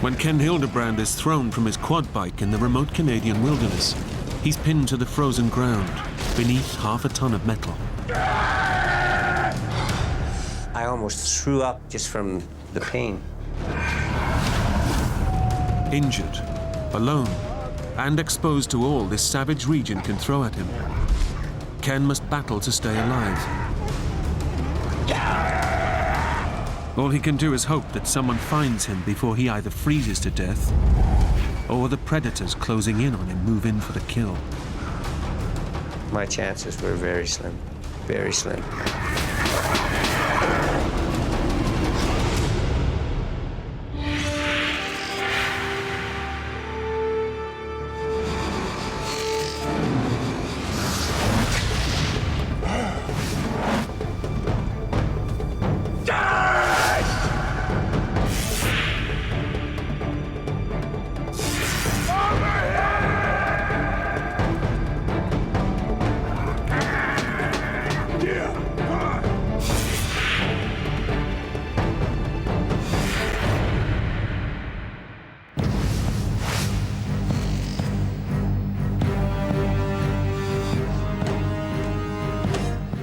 When Ken Hilderbrand is thrown from his quad bike in the remote Canadian wilderness, he's pinned to the frozen ground beneath half a ton of metal. I almost threw up just from the pain. Injured, alone, and exposed to all this savage region can throw at him, Ken must battle to stay alive. All he can do is hope that someone finds him before he either freezes to death or the predators closing in on him move in for the kill. My chances were very slim, very slim.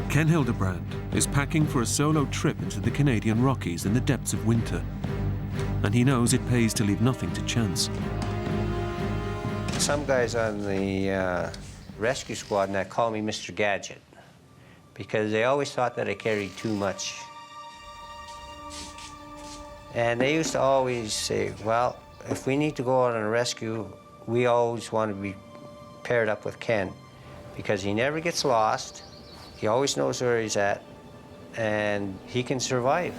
Ken Hilderbrand is packing for a solo trip into the Canadian Rockies in the depths of winter, and he knows it pays to leave nothing to chance. Some guys on the rescue squad and that call me Mr. Gadget because they always thought that I carried too much. And they used to always say, well, if we need to go on a rescue, we always want to be paired up with Ken because he never gets lost. He always knows where he's at, and he can survive.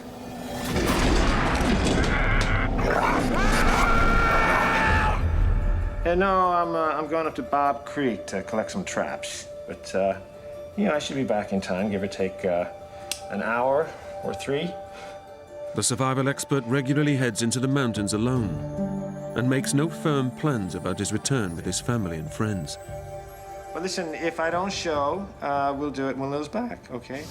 Yeah, no, I'm going up to Bob Creek to collect some traps. But, you know, I should be back in time, give or take an hour or 3. The survival expert regularly heads into the mountains alone and makes no firm plans about his return with his family and friends. Well, listen, if I don't show, we'll do it when Lil's back, okay?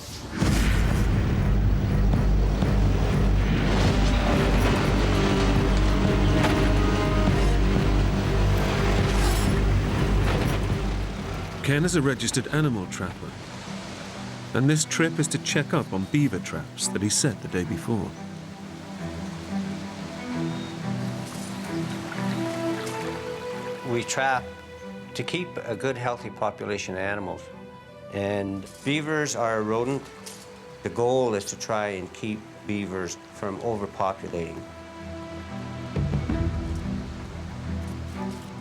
Ken is a registered animal trapper, and this trip is to check up on beaver traps that he set the day before. We trap to keep a good, healthy population of animals. And beavers are a rodent. The goal is to try and keep beavers from overpopulating.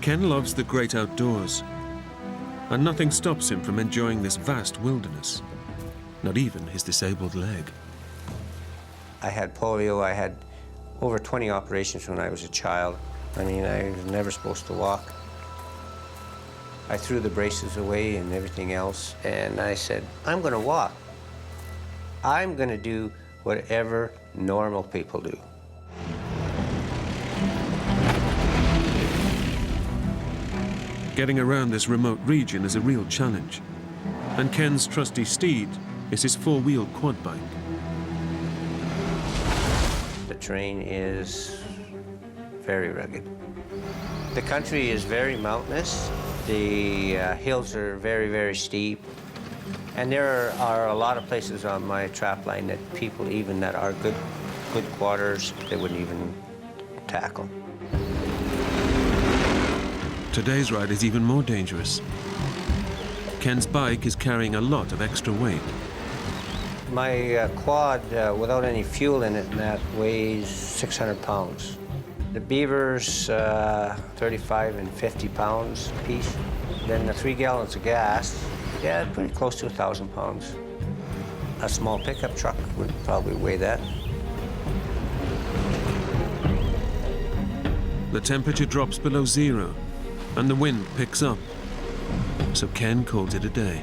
Ken loves the great outdoors, and nothing stops him from enjoying this vast wilderness, not even his disabled leg. I had polio. I had over 20 operations when I was a child. I mean, I was never supposed to walk. I threw the braces away and everything else, and I said, I'm going to walk. I'm going to do whatever normal people do. Getting around this remote region is a real challenge, and Ken's trusty steed is his 4-wheel quad bike. The terrain is very rugged. The country is very mountainous. The hills are very, very steep. And there are a lot of places on my trap line that people, even that are good quarters, they wouldn't even tackle. Today's ride is even more dangerous. Ken's bike is carrying a lot of extra weight. My quad, without any fuel in it, and that weighs 600 pounds. The beavers, 35 and 50 pounds a piece. Then the 3 gallons of gas, yeah, pretty close to 1,000 pounds. A small pickup truck would probably weigh that. The temperature drops below 0, and the wind picks up. So Ken calls it a day.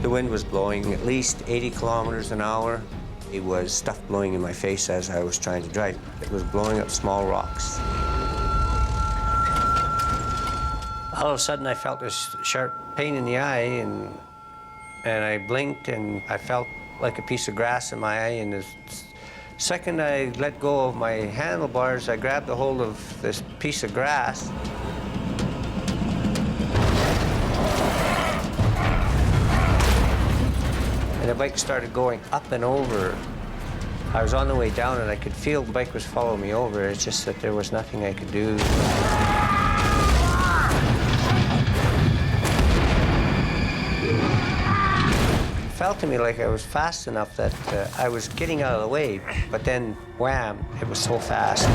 The wind was blowing at least 80 kilometers an hour. It was stuff blowing in my face as I was trying to drive. It was blowing up small rocks. All of a sudden, I felt this sharp pain in the eye, and I blinked, and I felt like a piece of grass in my eye, and the second I let go of my handlebars, I grabbed a hold of this piece of grass. And the bike started going up and over. I was on the way down and I could feel the bike was following me over. It's just that there was nothing I could do. It felt to me like I was fast enough that I was getting out of the way, but then, wham, it was so fast.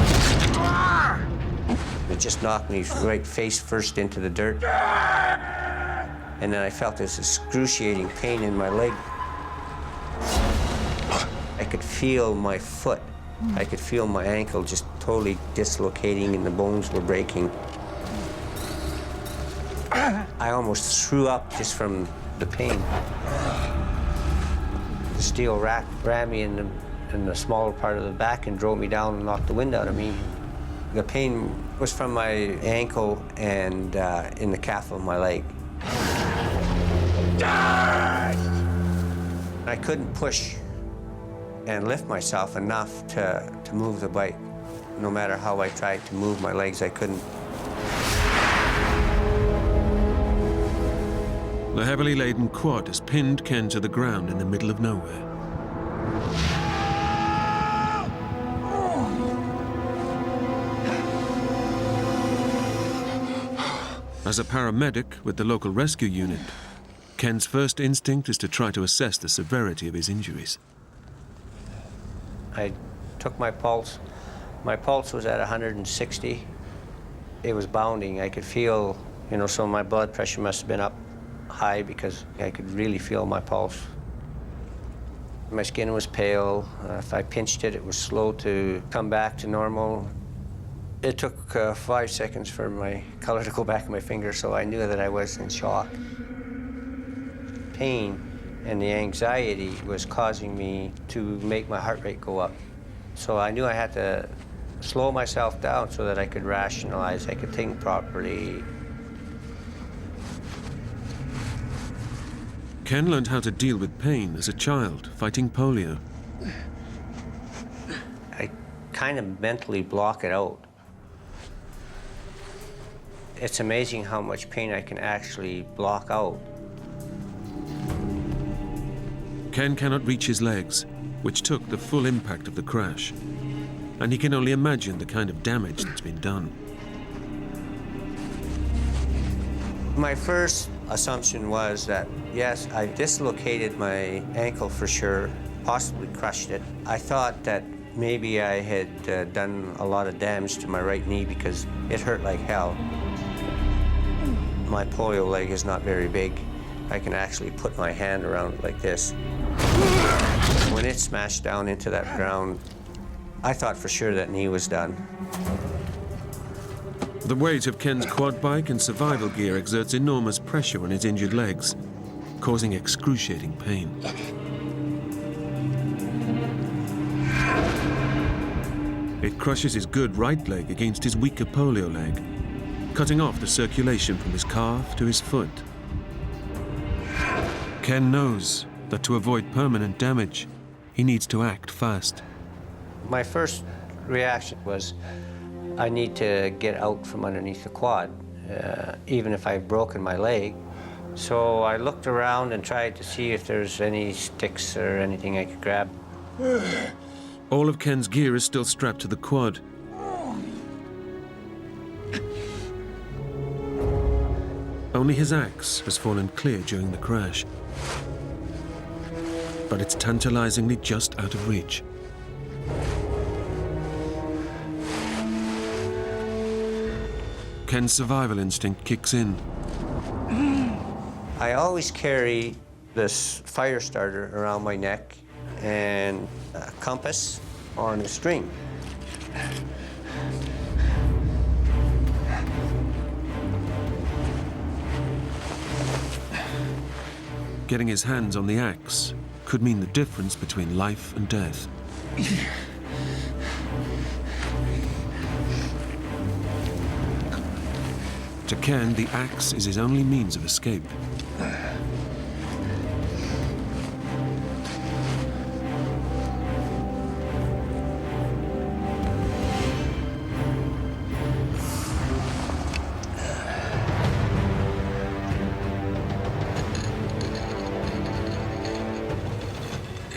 It just knocked me right face first into the dirt. And then I felt this excruciating pain in my leg. I could feel my foot. I could feel my ankle just totally dislocating and the bones were breaking. I almost threw up just from the pain. The steel rack rammed me in the smaller part of the back and drove me down and knocked the wind out of me. The pain was from my ankle and in the calf of my leg. I couldn't push and lift myself enough to move the bike. No matter how I tried to move my legs, I couldn't. The heavily laden quad has pinned Ken to the ground in the middle of nowhere. As a paramedic with the local rescue unit, Ken's first instinct is to try to assess the severity of his injuries. I took my pulse. My pulse was at 160. It was bounding. I could feel, so my blood pressure must have been up high because I could really feel my pulse. My skin was pale. If I pinched it, it was slow to come back to normal. It took 5 seconds for my color to go back in my finger, so I knew that I was in shock. Pain and the anxiety was causing me to make my heart rate go up. So I knew I had to slow myself down so that I could rationalize, I could think properly. Ken learned how to deal with pain as a child, fighting polio. I kind of mentally block it out. It's amazing how much pain I can actually block out. Ken cannot reach his legs, which took the full impact of the crash, and he can only imagine the kind of damage that's been done. My first assumption was that, yes, I dislocated my ankle for sure, possibly crushed it. I thought that maybe I had done a lot of damage to my right knee because it hurt like hell. My polio leg is not very big. I can actually put my hand around it like this. When it smashed down into that ground, I thought for sure that knee was done. The weight of Ken's quad bike and survival gear exerts enormous pressure on his injured legs, causing excruciating pain. It crushes his good right leg against his weaker polio leg, cutting off the circulation from his calf to his foot. Ken knows that to avoid permanent damage, he needs to act fast. My first reaction was, I need to get out from underneath the quad, even if I've broken my leg. So I looked around and tried to see if there's any sticks or anything I could grab. All of Ken's gear is still strapped to the quad. Only his axe has fallen clear during the crash. But it's tantalizingly just out of reach. Ken's survival instinct kicks in. I always carry this fire starter around my neck and a compass on a string. Getting his hands on the axe could mean the difference between life and death. To Ken, the axe is his only means of escape.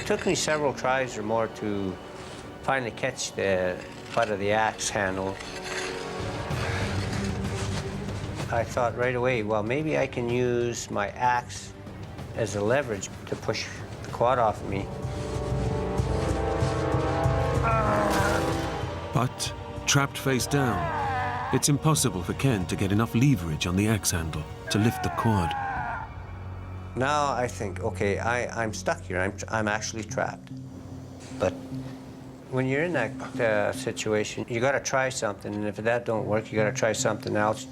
took me several tries or more to finally catch the butt of the axe handle. I thought right away, well, maybe I can use my axe as a leverage to push the quad off of me. But, trapped face down, it's impossible for Ken to get enough leverage on the axe handle to lift the quad. Now I think, okay, I'm stuck here. I'm actually trapped. But when you're in that situation, you got to try something, and if that don't work, you got to try something else.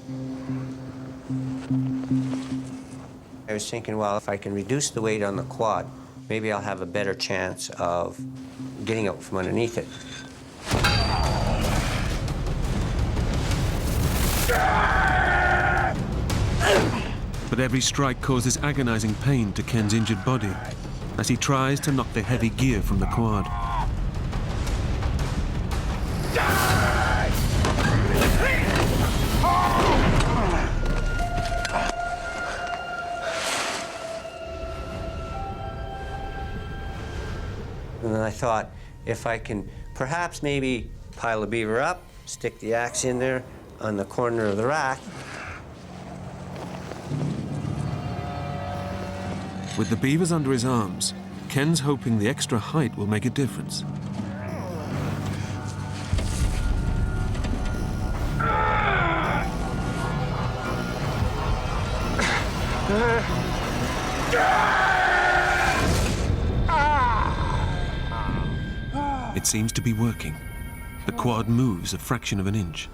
I was thinking, well, if I can reduce the weight on the quad, maybe I'll have a better chance of getting out from underneath it. But every strike causes agonizing pain to Ken's injured body as he tries to knock the heavy gear from the quad. And then I thought, if I can perhaps maybe pile the beaver up, stick the axe in there on the corner of the rack. With the beavers under his arms, Ken's hoping the extra height will make a difference. It seems to be working. The quad moves a fraction of an inch.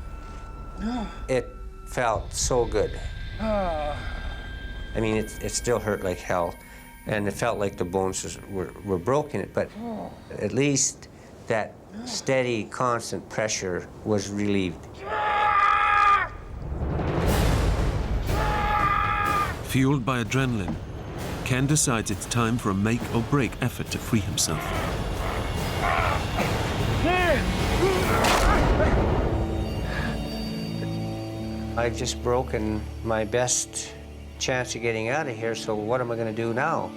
It felt so good. I mean, it still hurt like hell, and it felt like the bones were broken, but at least that steady, constant pressure was relieved. Fueled by adrenaline, Ken decides it's time for a make or break effort to free himself. I've just broken my best chance of getting out of here, so what am I going to do now?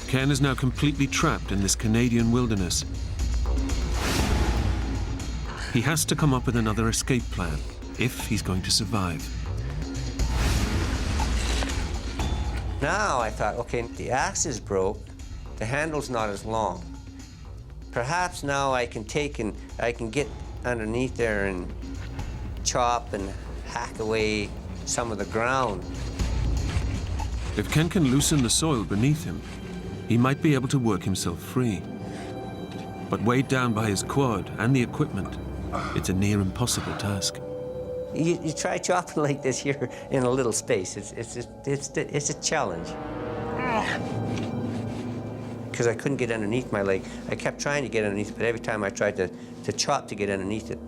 Ken is now completely trapped in this Canadian wilderness. He has to come up with another escape plan if he's going to survive. Now I thought, okay, the axe is broke, the handle's not as long. Perhaps now I can get underneath there and chop and hack away some of the ground. If Ken can loosen the soil beneath him, he might be able to work himself free. But weighed down by his quad and the equipment, it's a near impossible task. You try chopping like this here in a little space. It's a challenge. Because I couldn't get underneath my leg. I kept trying to get underneath, but every time I tried to chop to get underneath it,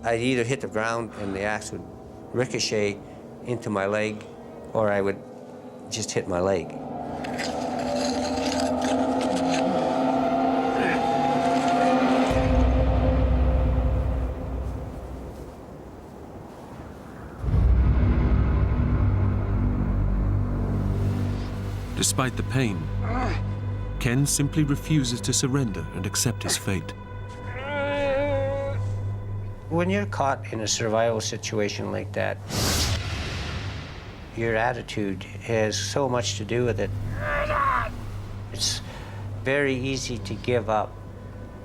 I'd either hit the ground and the axe would ricochet into my leg, or I would just hit my leg. Despite the pain, Ken simply refuses to surrender and accept his fate. When you're caught in a survival situation like that, your attitude has so much to do with it. It's very easy to give up,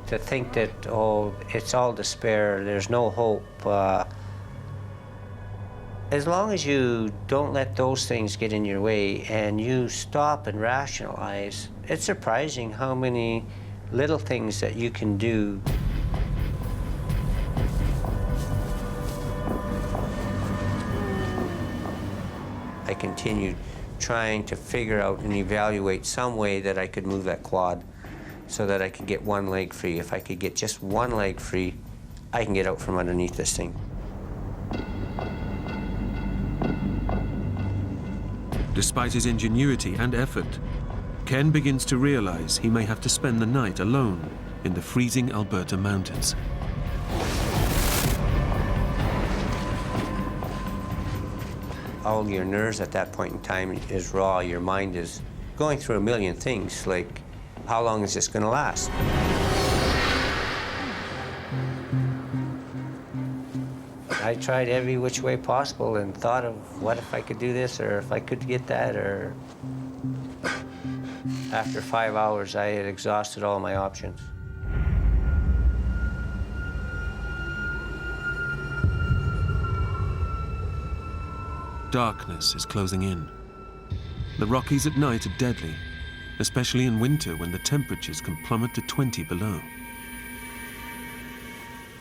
to think that, oh, it's all despair, there's no hope. As long as you don't let those things get in your way and you stop and rationalize, it's surprising how many little things that you can do. I continued trying to figure out and evaluate some way that I could move that quad so that I could get one leg free. If I could get just one leg free, I can get out from underneath this thing. Despite his ingenuity and effort, Ken begins to realize he may have to spend the night alone in the freezing Alberta mountains. All your nerves at that point in time is raw. Your mind is going through a million things, like, how long is this gonna last? I tried every which way possible and thought of what if I could do this, or if I could get that, or... After 5 hours, I had exhausted all my options. Darkness is closing in. The Rockies at night are deadly, especially in winter when the temperatures can plummet to 20 below.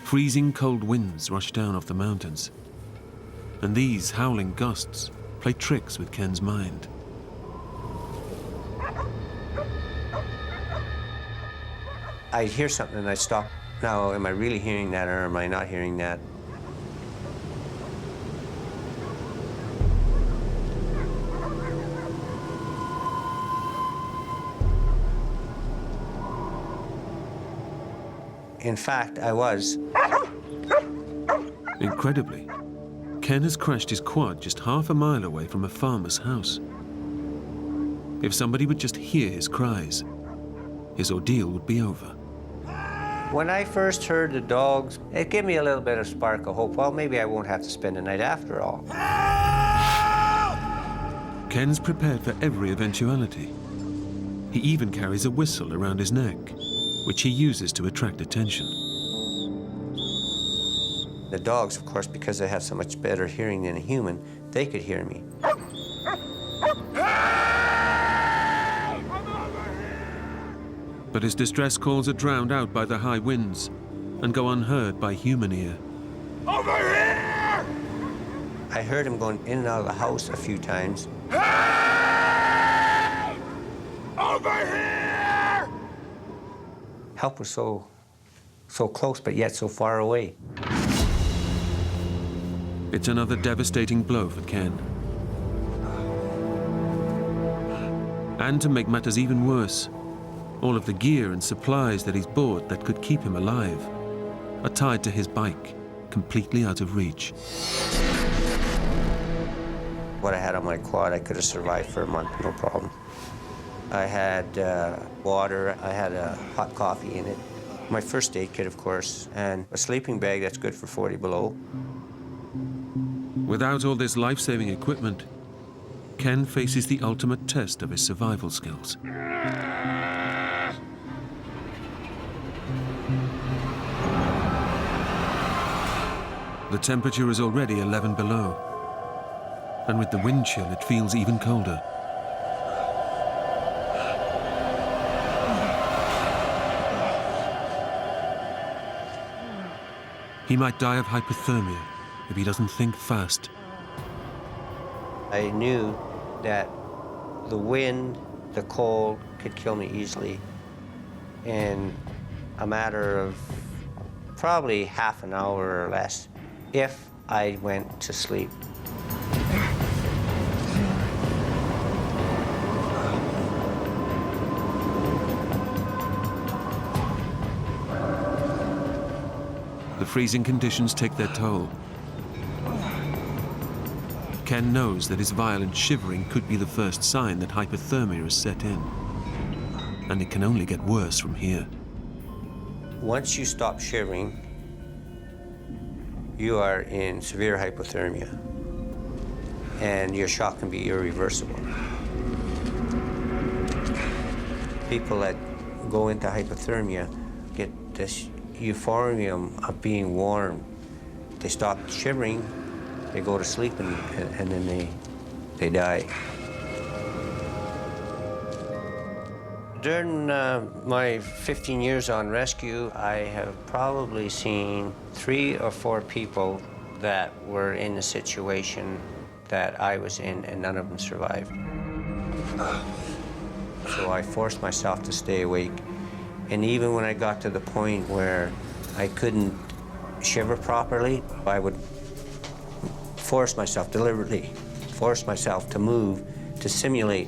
Freezing cold winds rush down off the mountains, and these howling gusts play tricks with Ken's mind. I'd hear something and I'd stop. Now, am I really hearing that, or am I not hearing that? In fact, I was. Incredibly, Ken has crashed his quad just half a mile away from a farmer's house. If somebody would just hear his cries, his ordeal would be over. When I first heard the dogs, it gave me a little bit of spark of hope. Well, maybe I won't have to spend the night after all. Ken's prepared for every eventuality. He even carries a whistle around his neck, which he uses to attract attention. The dogs, of course, because they have so much better hearing than a human, they could hear me. But his distress calls are drowned out by the high winds and go unheard by human ear. Over here! I heard him going in and out of the house a few times. Hey! Over here! Help was so close, but yet so far away. It's another devastating blow for Ken. And to make matters even worse, all of the gear and supplies that he's bought that could keep him alive are tied to his bike, completely out of reach. What I had on my quad, I could have survived for a month, no problem. I had water, I had a hot coffee in it, my first aid kit, of course, and a sleeping bag that's good for 40 below. Without all this life-saving equipment, Ken faces the ultimate test of his survival skills. The temperature is already 11 below, and with the wind chill, it feels even colder. He might die of hypothermia if he doesn't think fast. I knew that the wind, the cold could kill me easily in a matter of probably half an hour or less if I went to sleep. The freezing conditions take their toll. Ken knows that his violent shivering could be the first sign that hypothermia has set in, and it can only get worse from here. Once you stop shivering, you are in severe hypothermia, and your shock can be irreversible. People that go into hypothermia get this euphorium of being warm. They stop shivering, they go to sleep, and then they die. During my 15 years on rescue, I have probably seen 3 or 4 people that were in the situation that I was in, and none of them survived. So I forced myself to stay awake. And even when I got to the point where I couldn't shiver properly, I would deliberately force myself to move, to simulate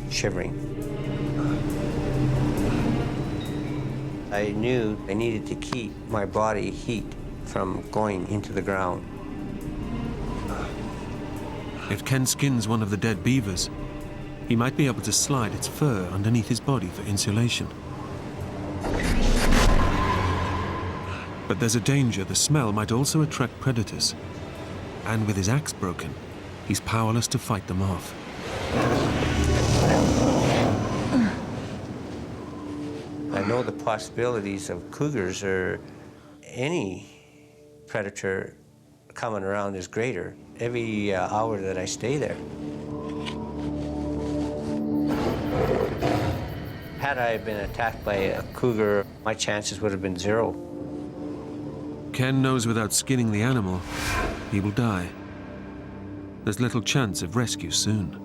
shivering. I knew I needed to keep my body heat from going into the ground. If Ken skins one of the dead beavers, he might be able to slide its fur underneath his body for insulation. But there's a danger the smell might also attract predators. And with his axe broken, he's powerless to fight them off. I know the possibilities of cougars or any predator coming around is greater every hour that I stay there. Had I been attacked by a cougar, my chances would have been 0. Ken knows without skinning the animal, he will die. There's little chance of rescue soon.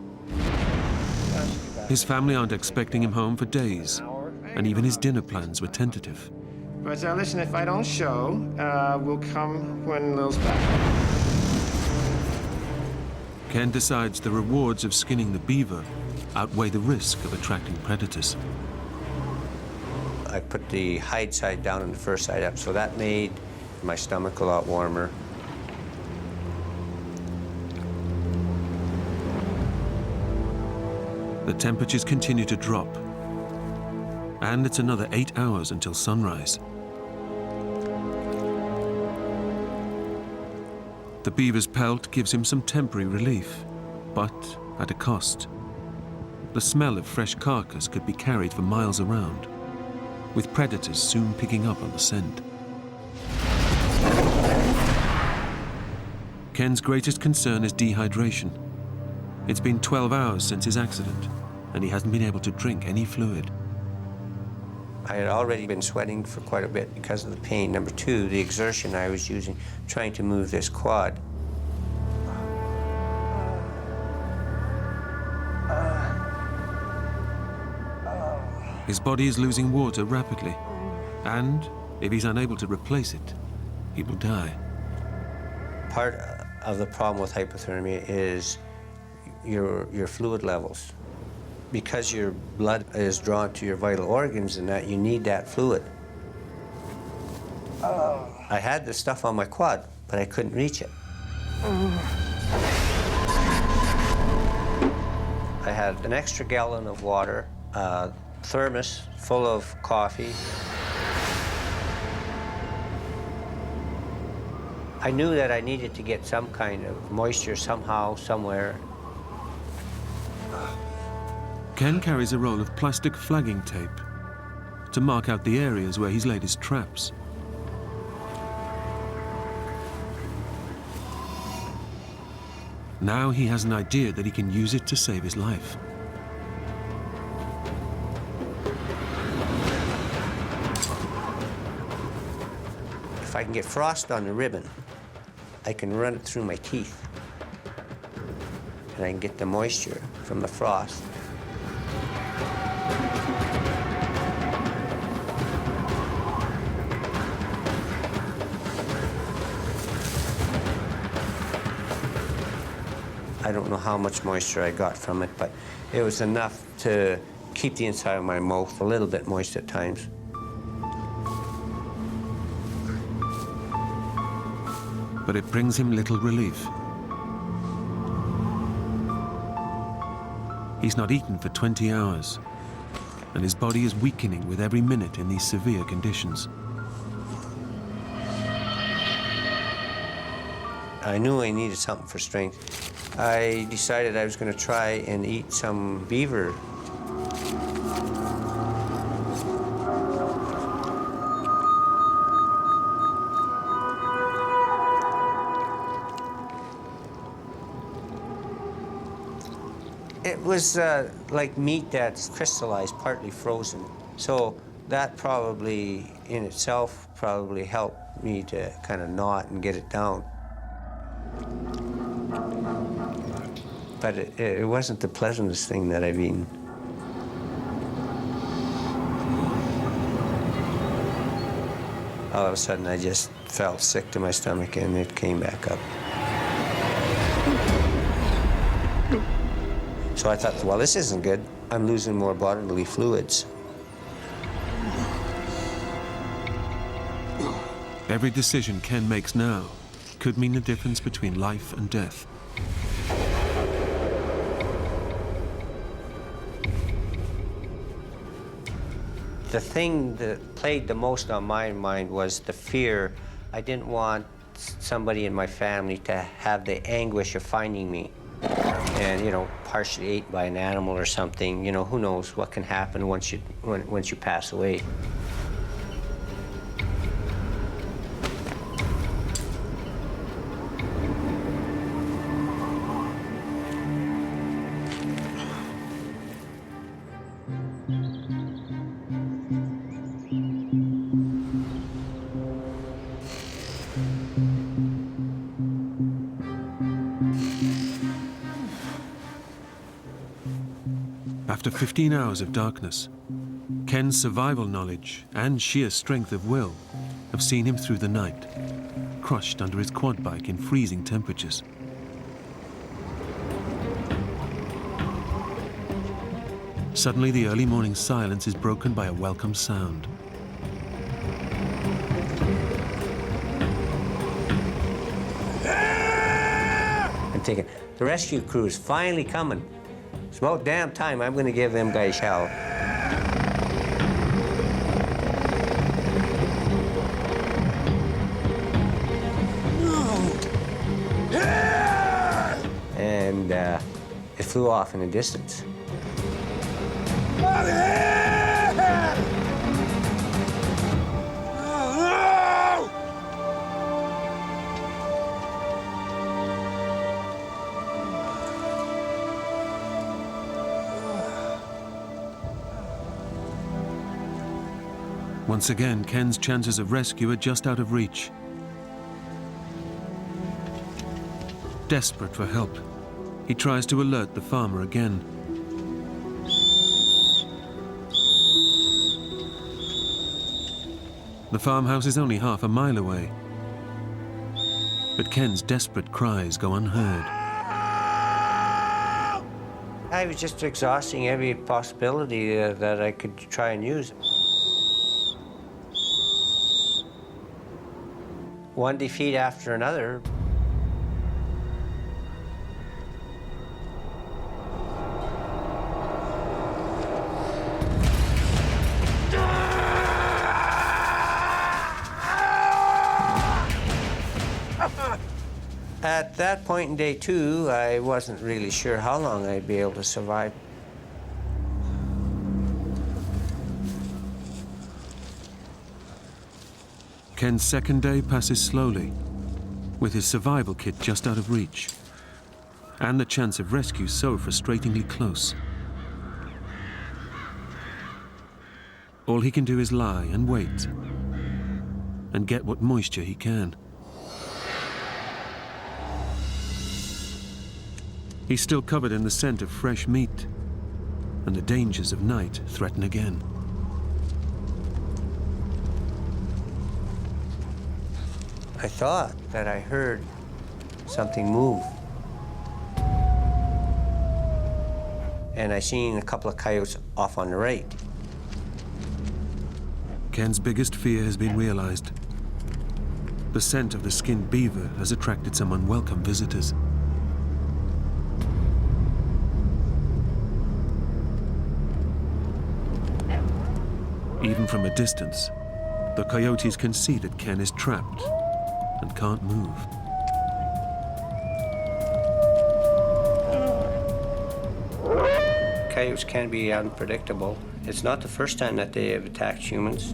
His family aren't expecting him home for days, and even his dinner plans were tentative. But listen, if I don't show, we'll come when Lil's back. Ken decides the rewards of skinning the beaver outweigh the risk of attracting predators. I put the hide side down and the fur side up, so that made my stomach a lot warmer. The temperatures continue to drop, and it's another 8 hours until sunrise. The beaver's pelt gives him some temporary relief, but at a cost. The smell of fresh carcass could be carried for miles around, with predators soon picking up on the scent. Ken's greatest concern is dehydration. It's been 12 hours since his accident, and he hasn't been able to drink any fluid. I had already been sweating for quite a bit because of the pain. Number 2, the exertion I was using trying to move this quad. His body is losing water rapidly, and if he's unable to replace it, he will die. Part of the problem with hypothermia is your fluid levels. Because your blood is drawn to your vital organs and that, you need that fluid. I had the stuff on my quad, but I couldn't reach it. I had an extra gallon of water, a thermos full of coffee. I knew that I needed to get some kind of moisture somehow, somewhere. Ken carries a roll of plastic flagging tape to mark out the areas where he's laid his traps. Now he has an idea that he can use it to save his life. If I can get frost on the ribbon, I can run it through my teeth, and I can get the moisture from the frost. I don't know how much moisture I got from it, but it was enough to keep the inside of my mouth a little bit moist at times. But it brings him little relief. He's not eaten for 20 hours, and his body is weakening with every minute in these severe conditions. I knew I needed something for strength. I decided I was going to try and eat some beaver. It was like meat that's crystallized, partly frozen. So that probably in itself probably helped me to kind of gnaw it and get it down. But it wasn't the pleasantest thing that I've eaten. All of a sudden, I just felt sick to my stomach, and it came back up. So I thought, well, this isn't good. I'm losing more bodily fluids. Every decision Ken makes now could mean the difference between life and death. The thing that played the most on my mind was the fear. I didn't want somebody in my family to have the anguish of finding me and, you know, partially ate by an animal or something. You know, who knows what can happen once you pass away. After 15 hours of darkness, Ken's survival knowledge and sheer strength of will have seen him through the night, crushed under his quad bike in freezing temperatures. Suddenly, the early morning silence is broken by a welcome sound. I'm thinking, the rescue crew is finally coming. It's about damn time I'm going to give them guys hell. And it flew off in the distance. Once again, Ken's chances of rescue are just out of reach. Desperate for help, he tries to alert the farmer again. The farmhouse is only half a mile away, but Ken's desperate cries go unheard. I was just exhausting every possibility that I could try and use. One defeat after another. At that point in day 2, I wasn't really sure how long I'd be able to survive. Ken's second day passes slowly, with his survival kit just out of reach, and the chance of rescue so frustratingly close. All he can do is lie and wait, and get what moisture he can. He's still covered in the scent of fresh meat, and the dangers of night threaten again. I thought that I heard something move. And I seen a couple of coyotes off on the right. Ken's biggest fear has been realized. The scent of the skinned beaver has attracted some unwelcome visitors. Even from a distance, the coyotes can see that Ken is trapped and can't move. Coyotes can be unpredictable. It's not the first time that they have attacked humans.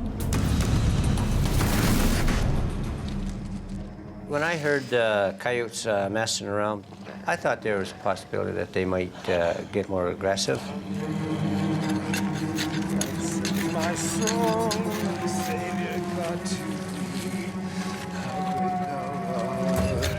When I heard coyotes messing around, I thought there was a possibility that they might get more aggressive. My soul, my Savior, God to thee, how great thou art.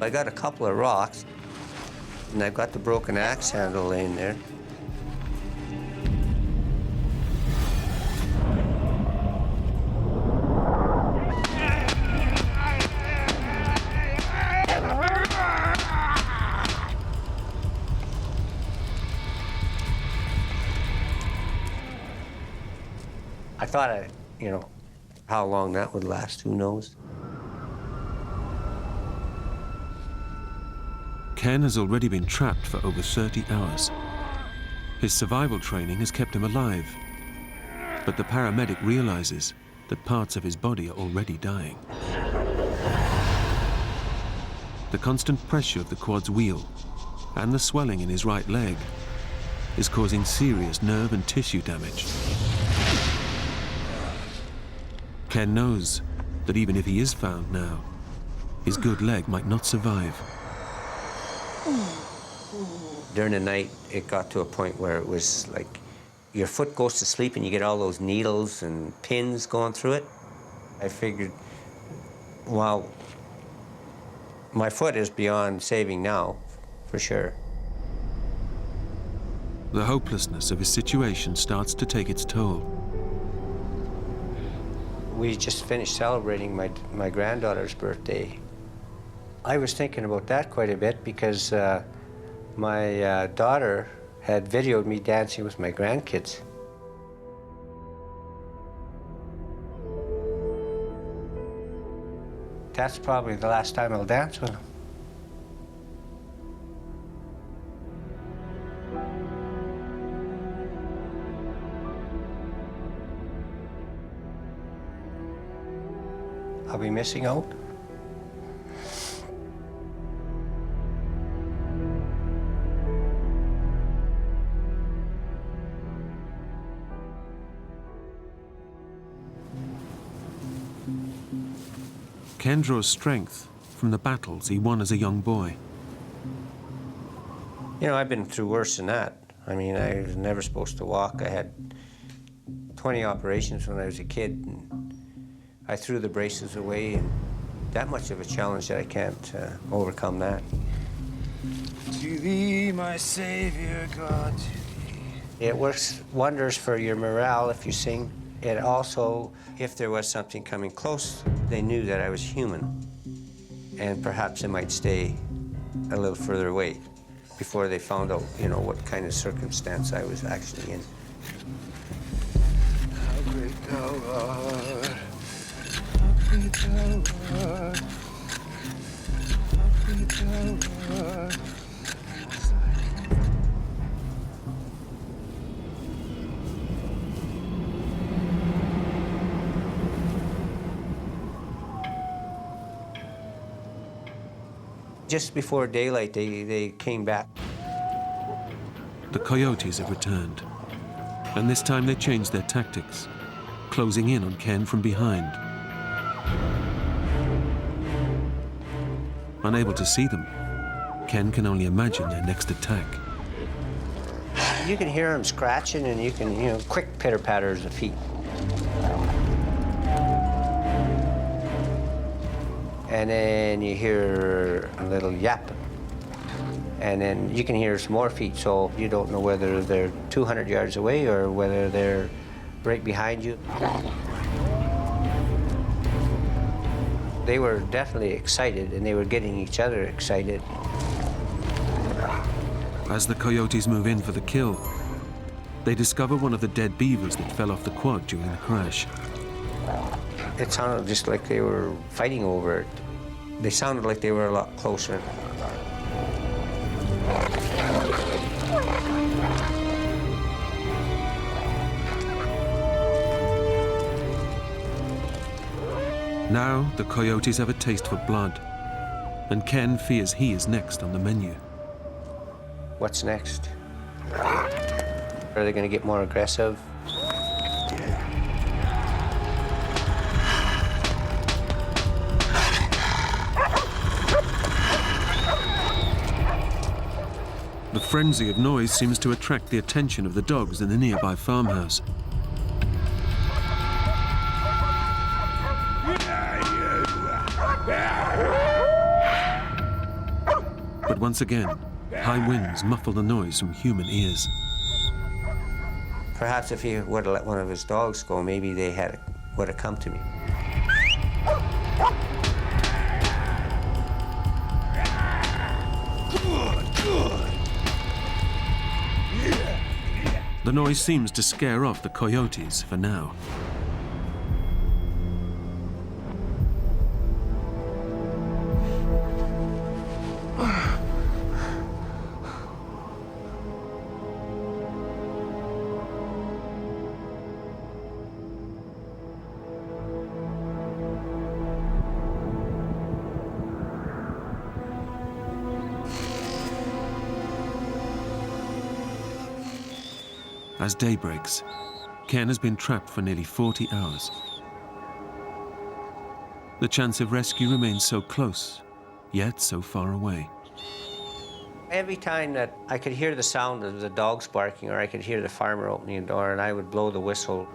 I got a couple of rocks, and I've got the broken axe handle laying there. I thought, how long that would last, who knows? Ken has already been trapped for over 30 hours. His survival training has kept him alive, but the paramedic realizes that parts of his body are already dying. The constant pressure of the quad's wheel and the swelling in his right leg is causing serious nerve and tissue damage. Ken knows that even if he is found now, his good leg might not survive. During the night, it got to a point where it was like your foot goes to sleep and you get all those needles and pins going through it. I figured, well, my foot is beyond saving now, for sure. The hopelessness of his situation starts to take its toll. We just finished celebrating my granddaughter's birthday. I was thinking about that quite a bit because my daughter had videoed me dancing with my grandkids. That's probably the last time I'll dance with them. I'll be missing out. Ken draws strength from the battles he won as a young boy. I've been through worse than that. I mean, I was never supposed to walk. I had 20 operations when I was a kid, and I threw the braces away, and that much of a challenge that I can't overcome that. To thee, my Savior God, to thee. It works wonders for your morale if you sing. It also, if there was something coming close, they knew that I was human, and perhaps they might stay a little further away before they found out, what kind of circumstance I was actually in. How great thou art, how great thou art, how great thou art. Just before daylight, they came back. The coyotes have returned, and this time they changed their tactics, closing in on Ken from behind. Unable to see them, Ken can only imagine their next attack. You can hear them scratching, and you can, quick pitter-patters of feet. And then you hear a little yap. And then you can hear some more feet, so you don't know whether they're 200 yards away or whether they're right behind you. They were definitely excited, and they were getting each other excited. As the coyotes move in for the kill, they discover one of the dead beavers that fell off the quad during the crash. It sounded just like they were fighting over it. They sounded like they were a lot closer. Now the coyotes have a taste for blood, and Ken fears he is next on the menu. What's next? Are they going to get more aggressive? The frenzy of noise seems to attract the attention of the dogs in the nearby farmhouse. But once again, high winds muffle the noise from human ears. Perhaps if he would have let one of his dogs go, maybe they would have come to me. The noise seems to scare off the coyotes for now. As day breaks, Ken has been trapped for nearly 40 hours. The chance of rescue remains so close, yet so far away. Every time that I could hear the sound of the dogs barking, or I could hear the farmer opening a door, and I would blow the whistle,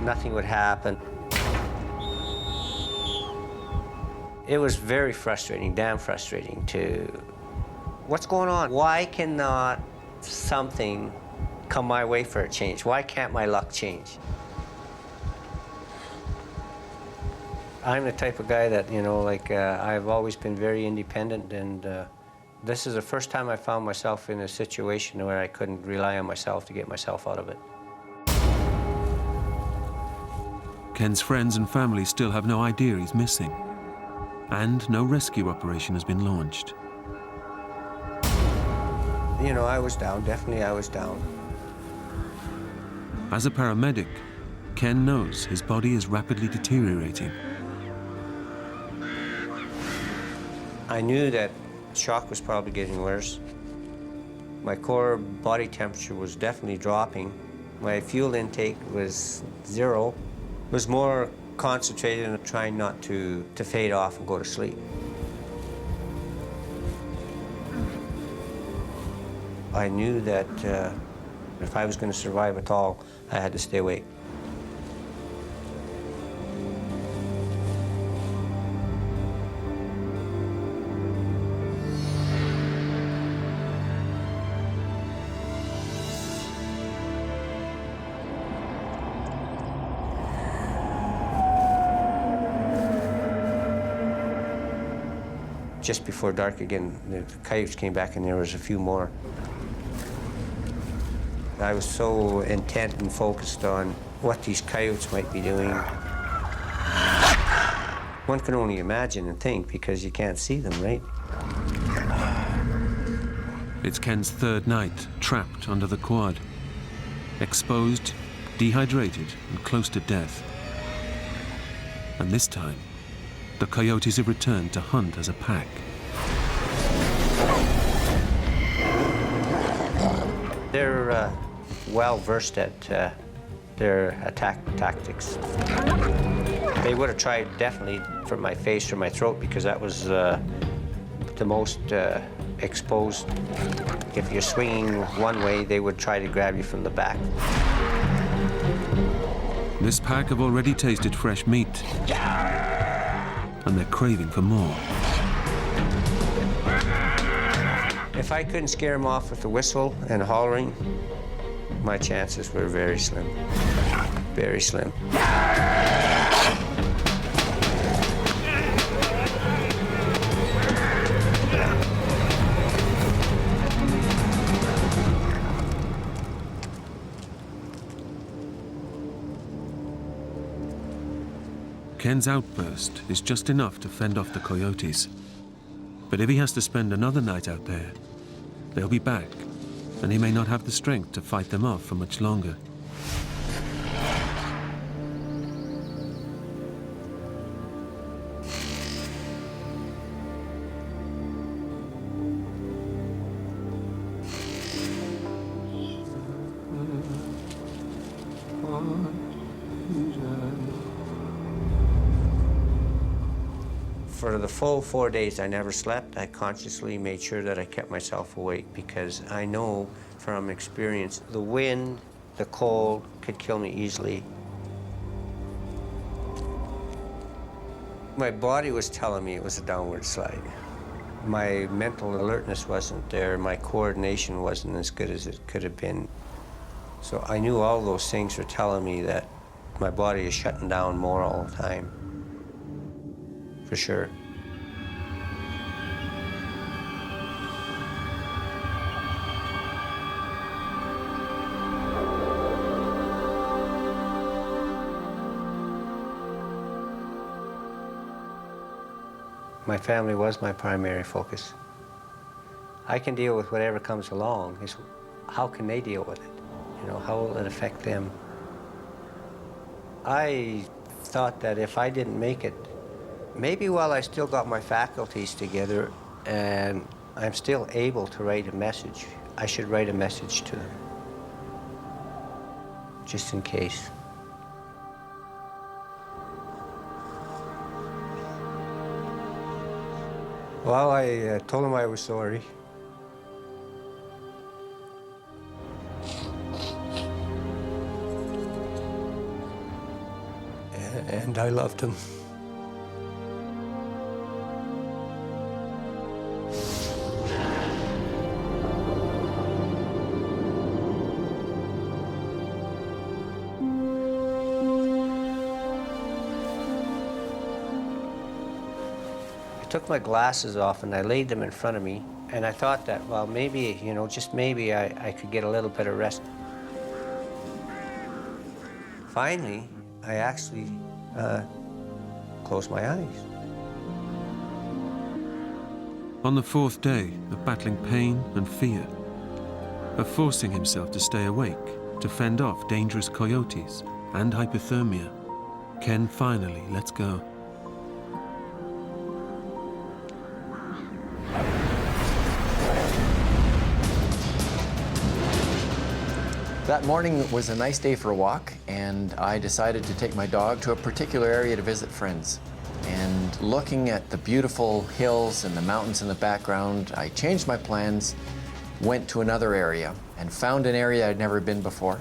nothing would happen. It was very frustrating, damn frustrating to, what's going on? Why cannot something come my way for a change? Why can't my luck change? I'm the type of guy that, you know, like, I've always been very independent, and this is the first time I found myself in a situation where I couldn't rely on myself to get myself out of it. Ken's friends and family still have no idea he's missing, and no rescue operation has been launched. You know, I was down, definitely I was down. As a paramedic, Ken knows his body is rapidly deteriorating. I knew that shock was probably getting worse. My core body temperature was definitely dropping. My fuel intake was 0. It was more concentrated on trying not to fade off and go to sleep. I knew that if I was going to survive at all, I had to stay awake. Just before dark again, the coyotes came back and there was a few more. I was so intent and focused on what these coyotes might be doing. One can only imagine and think because you can't see them, right? It's Ken's third night trapped under the quad, exposed, dehydrated, and close to death. And this time, the coyotes have returned to hunt as a pack. They're well versed at their attack tactics. They would have tried definitely for my face or my throat because that was the most exposed. If you're swinging one way, they would try to grab you from the back. This pack have already tasted fresh meat, and they're craving for more. If I couldn't scare them off with the whistle and hollering, my chances were very slim. Very slim. Ken's outburst is just enough to fend off the coyotes. But if he has to spend another night out there, they'll be back, and he may not have the strength to fight them off for much longer. For the full 4 days, I never slept. I consciously made sure that I kept myself awake because I know from experience the wind, the cold could kill me easily. My body was telling me it was a downward slide. My mental alertness wasn't there. My coordination wasn't as good as it could have been. So I knew all those things were telling me that my body is shutting down more all the time. For sure. My family was my primary focus. I can deal with whatever comes along. It's how can they deal with it? You know, how will it affect them? I thought that if I didn't make it, maybe while I still got my faculties together and I'm still able to write a message. I should write a message to them, just in case. Well, I told him I was sorry. And I loved him. I took my glasses off and I laid them in front of me, and I thought that, well, maybe, you know, just maybe I could get a little bit of rest. Finally, I actually closed my eyes. On the fourth day of battling pain and fear, of forcing himself to stay awake, to fend off dangerous coyotes and hypothermia, Ken finally lets go. That morning was a nice day for a walk, and I decided to take my dog to a particular area to visit friends. And looking at the beautiful hills and the mountains in the background, I changed my plans, went to another area, and found an area I'd never been before.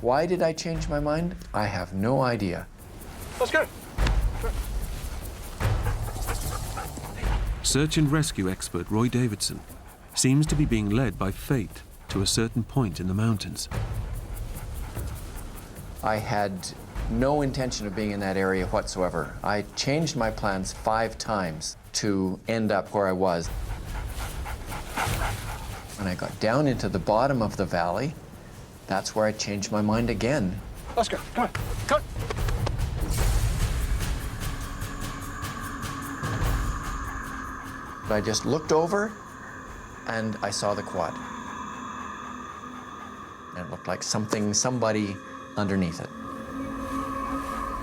Why did I change my mind? I have no idea. Let's go. Search and rescue expert Roy Davidson seems to be being led by fate to a certain point in the mountains. I had no intention of being in that area whatsoever. I changed my plans 5 times to end up where I was. When I got down into the bottom of the valley, that's where I changed my mind again. Let's go. Come on. Come on. I just looked over and I saw the quad. And it looked like somebody underneath it.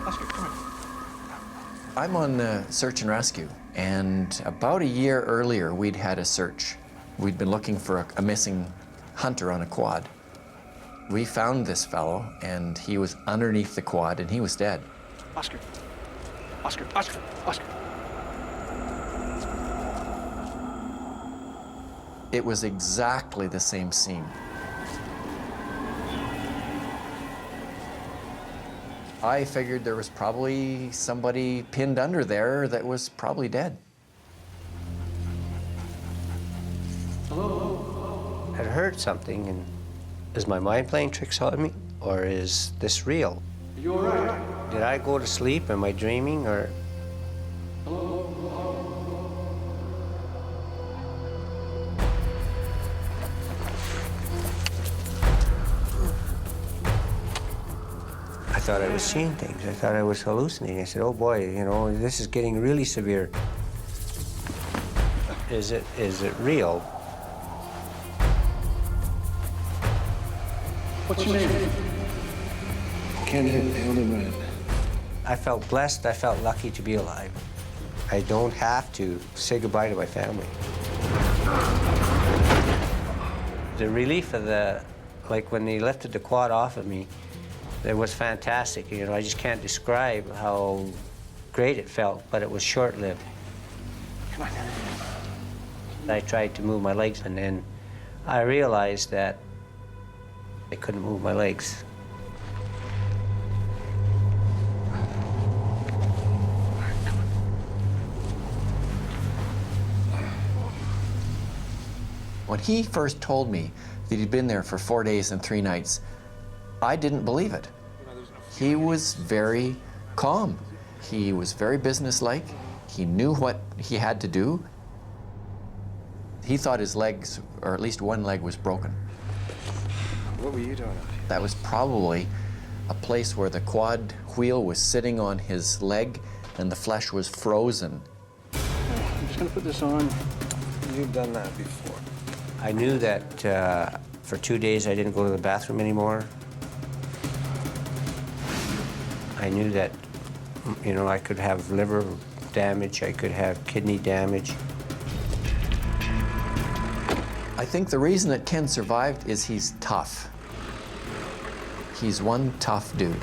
Let's go. Come on. I'm on search and rescue, and about a year earlier, we'd had a search. We'd been looking for a missing hunter on a quad. We found this fellow, and he was underneath the quad, and he was dead. Oscar. Oscar. Oscar. Oscar. It was exactly the same scene. I figured there was probably somebody pinned under there that was probably dead. I'd heard something, and is my mind playing tricks on me, or is this real? Are you all right? Did I go to sleep? Am I dreaming, or? I thought I was seeing things. I thought I was hallucinating. I said, oh boy, you know, this is getting really severe. Is it real? What's your name? Ken Hilderbrand. I felt blessed. I felt lucky to be alive. I don't have to say goodbye to my family. The relief of like when they lifted the quad off of me, it was fantastic. You know, I just can't describe how great it felt, but it was short-lived. Come on. I tried to move my legs, and then I realized that I couldn't move my legs. When he first told me that he'd been there for 4 days and 3 nights, I didn't believe it. He was very calm. He was very businesslike. He knew what he had to do. He thought his legs, or at least one leg, was broken. What were you doing out here? That was probably a place where the quad wheel was sitting on his leg and the flesh was frozen. I'm just gonna put this on. You've done that before. I knew that for 2 days I didn't go to the bathroom anymore. I knew that, you know, I could have liver damage, I could have kidney damage. I think the reason that Ken survived is he's tough. He's one tough dude.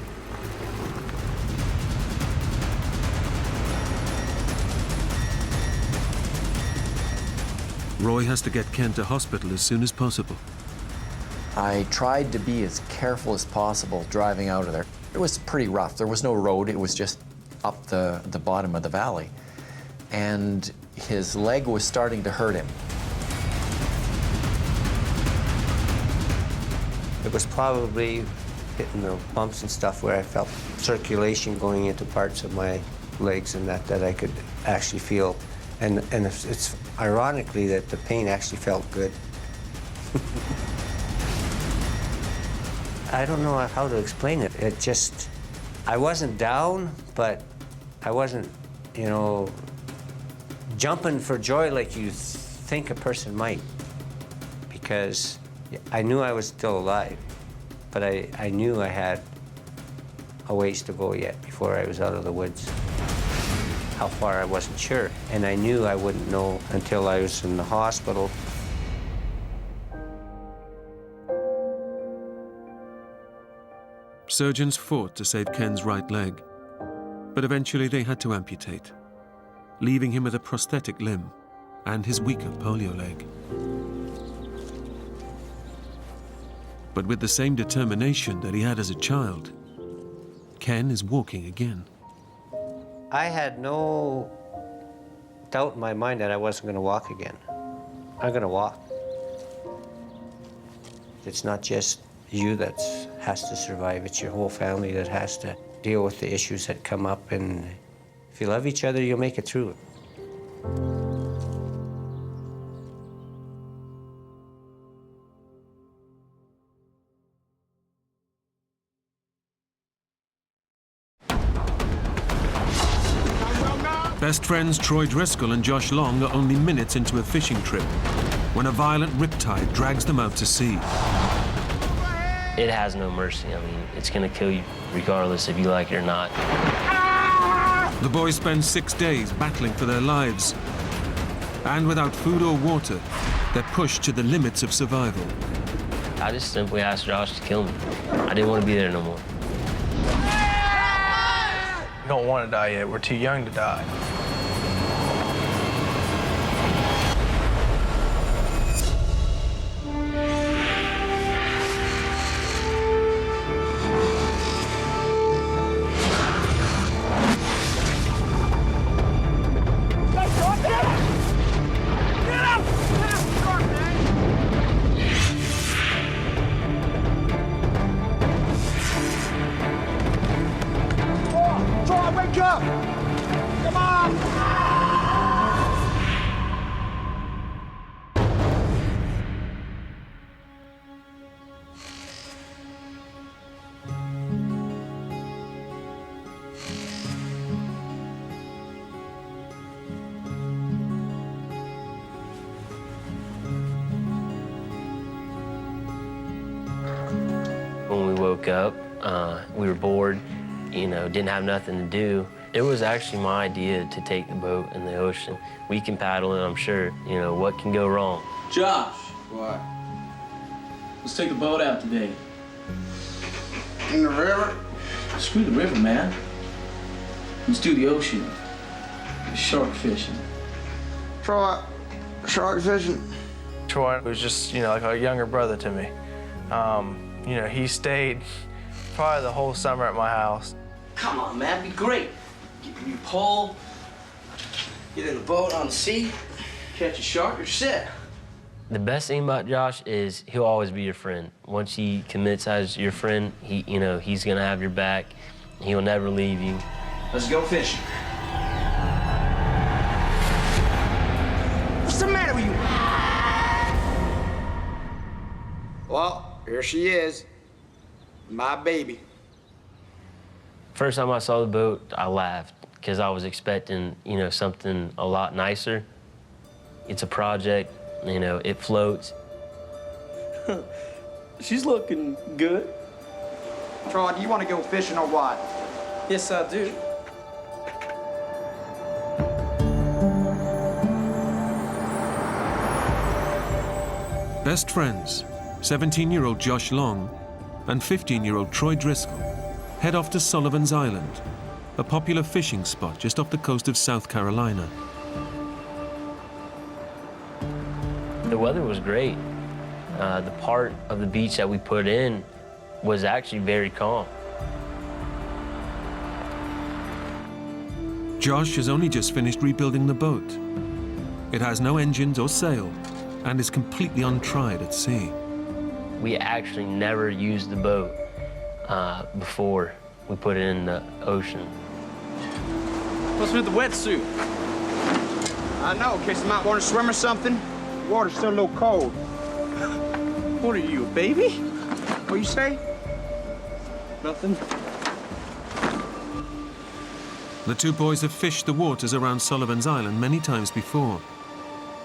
Roy has to get Ken to hospital as soon as possible. I tried to be as careful as possible driving out of there. It was pretty rough. There was no road. It was just up the bottom of the valley. And his leg was starting to hurt him. It was probably hitting the bumps and stuff where I felt circulation going into parts of my legs and that I could actually feel. And it's ironically that the pain actually felt good. I don't know how to explain it. It just, I wasn't down, but I wasn't, you know, jumping for joy like you think a person might. Because I knew I was still alive, but I knew I had a ways to go yet before I was out of the woods. How far, I wasn't sure. And I knew I wouldn't know until I was in the hospital. Surgeons fought to save Ken's right leg, but eventually they had to amputate, leaving him with a prosthetic limb and his weaker polio leg. But with the same determination that he had as a child, Ken is walking again. I had no doubt in my mind that I wasn't going to walk again. I'm going to walk. It's not just you that has to survive, it's your whole family that has to deal with the issues that come up, and if you love each other, you'll make it through it. Best friends Troy Driscoll and Josh Long are only minutes into a fishing trip when a violent riptide drags them out to sea. It has no mercy. I mean, it's gonna kill you regardless if you like it or not. The boys spend 6 days battling for their lives. And without food or water, they're pushed to the limits of survival. I just simply asked Josh to kill me. I didn't want to be there no more. We don't want to die yet. We're too young to die. When we woke up, we were bored, you know, didn't have nothing to do. It was actually my idea to take the boat in the ocean. We can paddle it, I'm sure. You know, what can go wrong? Josh, What? let's take the boat out today. In the river? Screw the river, man. Let's do the ocean. Shark fishing. Troy, shark fishing? Troy was just, you know, like a younger brother to me. You know, he stayed probably the whole summer at my house. Come on, man, be great. Get a new pole, get in the boat on the sea, catch a shark, you're set. The best thing about Josh is he'll always be your friend. Once he commits as your friend, you know, he's gonna have your back. He'll never leave you. Let's go fishing. What's the matter with you? Well, here she is. My baby. First time I saw the boat, I laughed because I was expecting, you know, something a lot nicer. It's a project, you know, it floats. She's looking good. Troy, do you want to go fishing or what? Yes, I do. Best friends, 17-year-old Josh Long and 15-year-old Troy Driscoll, head off to Sullivan's Island, a popular fishing spot just off the coast of South Carolina. The weather was great. The part of the beach that we put in was actually very calm. Josh has only just finished rebuilding the boat. It has no engines or sail and is completely untried at sea. We actually never used the boat before we put it in the ocean. What's with the wetsuit? I know, in case I might want to swim or something. The water's still a little cold. What are you, a baby? What you say? Nothing. The two boys have fished the waters around Sullivan's Island many times before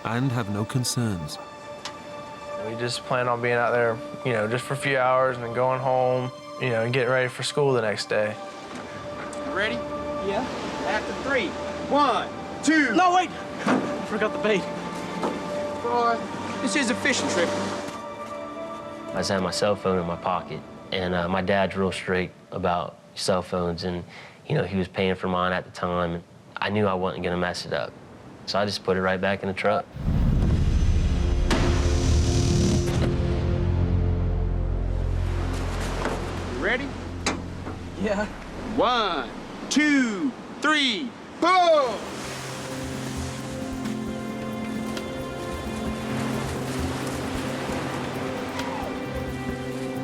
and have no concerns. We just plan on being out there, you know, just for a few hours and then going home, you know, and getting ready for school the next day. Ready? Yeah? After 3. 1, 2. No, wait! I forgot the bait. Boy, this is a fishing trip. I just had my cell phone in my pocket, and my dad's real straight about cell phones, and you know, he was paying for mine at the time, and I knew I wasn't gonna mess it up. So I just put it right back in the truck. You ready? Yeah. 1, 2, 3, pull!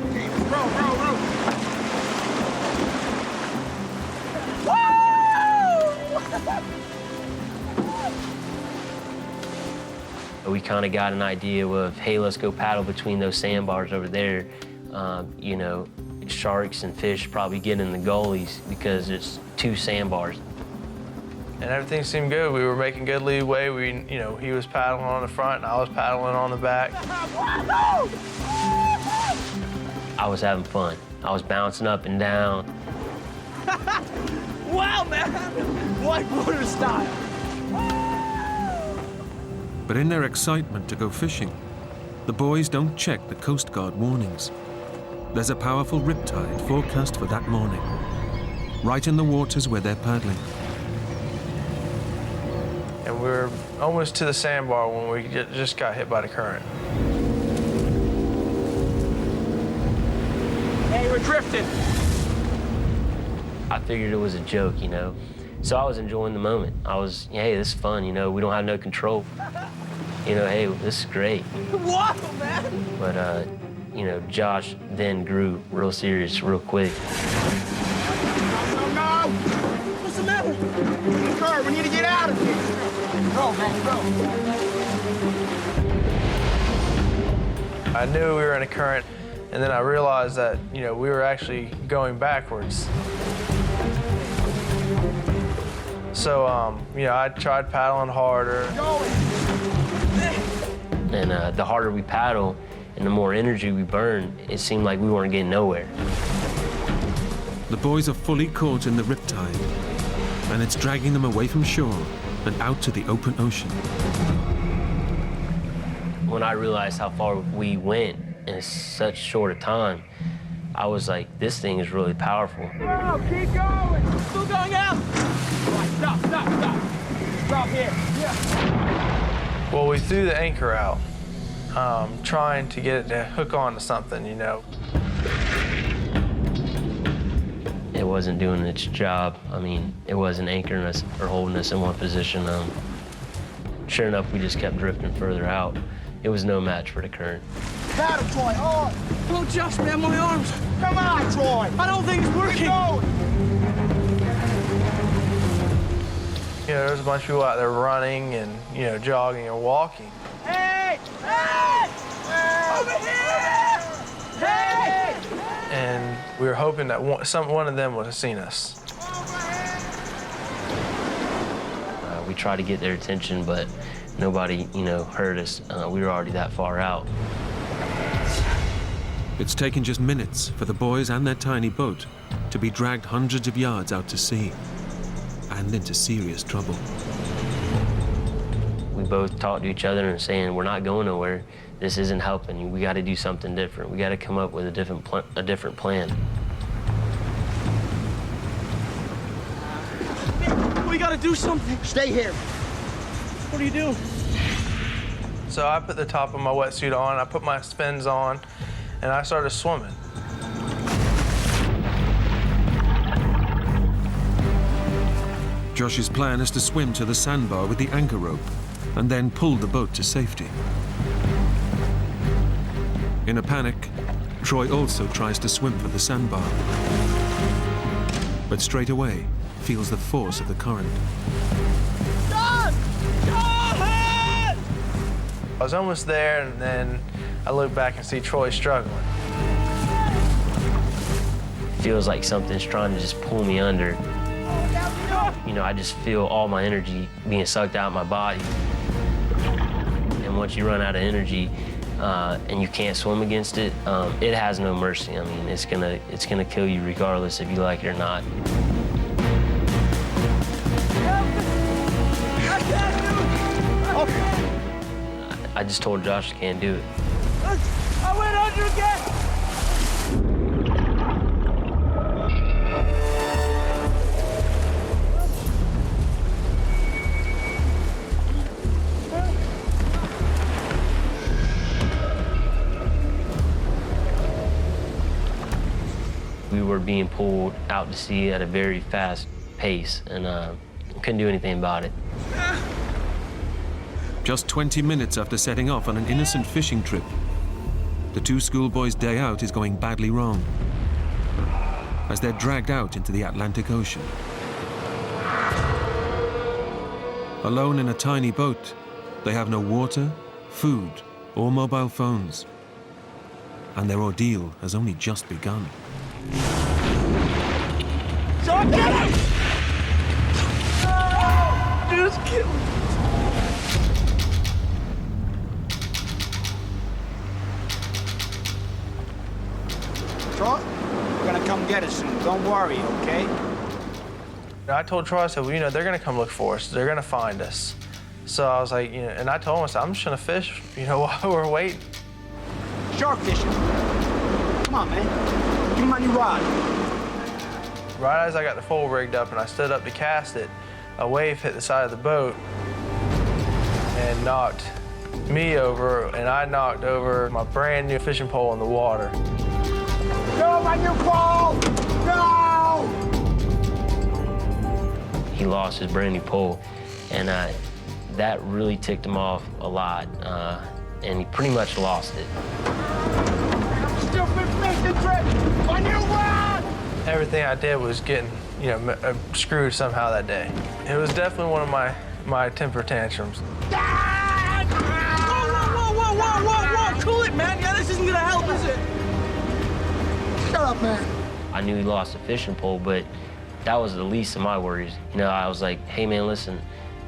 Okay, row. We kind of got an idea of, hey, let's go paddle between those sandbars over there. You know, sharks and fish probably get in the gullies because it's 2 sandbars. And everything seemed good. We were making good leeway. You know, he was paddling on the front and I was paddling on the back. I was having fun. I was bouncing up and down. Wow, man! Whitewater style. But in their excitement to go fishing, the boys don't check the Coast Guard warnings. There's a powerful riptide forecast for that morning, right in the waters where they're paddling. And we were almost to the sandbar when we just got hit by the current. Hey, we're drifting. I figured it was a joke, you know. So I was enjoying the moment. I was, hey, this is fun, you know, we don't have no control. You know, hey, this is great. Wow, man! But, you know, Josh then grew real serious real quick. No! What's the matter? Kurt, we need to get out of here. Go. I knew we were in a current, and then I realized that, you know, we were actually going backwards. So, you know, I tried paddling harder. And the harder we paddle and the more energy we burn, it seemed like we weren't getting nowhere. The boys are fully caught in the riptide, and it's dragging them away from shore and out to the open ocean. When I realized how far we went in such short a time, I was like, this thing is really powerful. Go, keep going. Still going out! Stop. Stop here. Yeah. Well, we threw the anchor out, trying to get it to hook onto something, you know. It wasn't doing its job. I mean, it wasn't anchoring us or holding us in one position. Sure enough, we just kept drifting further out. It was no match for the current. Paddle, Troy, on. Oh, Josh, man, my arms. Come on, Troy. I don't think it's working. Keep going. You know, there's a bunch of people out there running and, you know, jogging and walking. Hey! Over here! Hey! And we were hoping that one of them would have seen us. We tried to get their attention, but nobody, you know, heard us. We were already that far out. It's taken just minutes for the boys and their tiny boat to be dragged hundreds of yards out to sea and into serious trouble. We both talked to each other and saying, we're not going nowhere. this isn't helping. We got to do something different. We got to come up with a different plan. We gotta do something. Stay here. What are you doing? So I put the top of my wetsuit on, I put my fins on, and I started swimming. Josh's plan is to swim to the sandbar with the anchor rope and then pull the boat to safety. In a panic, Troy also tries to swim for the sandbar, but straight away feels the force of the current. John! John! I was almost there, and then I look back and see Troy struggling. Feels like something's trying to just pull me under. You know, I just feel all my energy being sucked out of my body. And once you run out of energy and you can't swim against it, it has no mercy. I mean, it's gonna kill you regardless if you like it or not. I just told Josh I can't do it. I went under again! We were being pulled out to sea at a very fast pace, and couldn't do anything about it. Just 20 minutes after setting off on an innocent fishing trip, the two schoolboys' day out is going badly wrong as they're dragged out into the Atlantic Ocean. Alone in a tiny boat, they have no water, food, or mobile phones. And their ordeal has only just begun. John, get him! Just kill him. Troy, we're gonna come get us soon. Don't worry, okay? I told Troy, I said, well, you know, they're gonna come look for us. They're gonna find us. So I was like, you know, and I told him, I said, I'm just gonna fish, you know, while we're waiting. Shark fishing. Come on, man. Give me my new rod. Right as I got the pole rigged up and I stood up to cast it, a wave hit the side of the boat and knocked me over, and I knocked over my brand new fishing pole in the water. No, my new pole! No! He lost his brand new pole, and that really ticked him off a lot, and he pretty much lost it. Stupid fishing trip! My new rod! Everything I did was getting, you know, screwed somehow that day. It was definitely one of my temper tantrums. Whoa! Cool it, man. Yeah, this isn't gonna help, is it? Shut up, man. I knew he lost a fishing pole, but that was the least of my worries. You know, I was like, hey man, listen,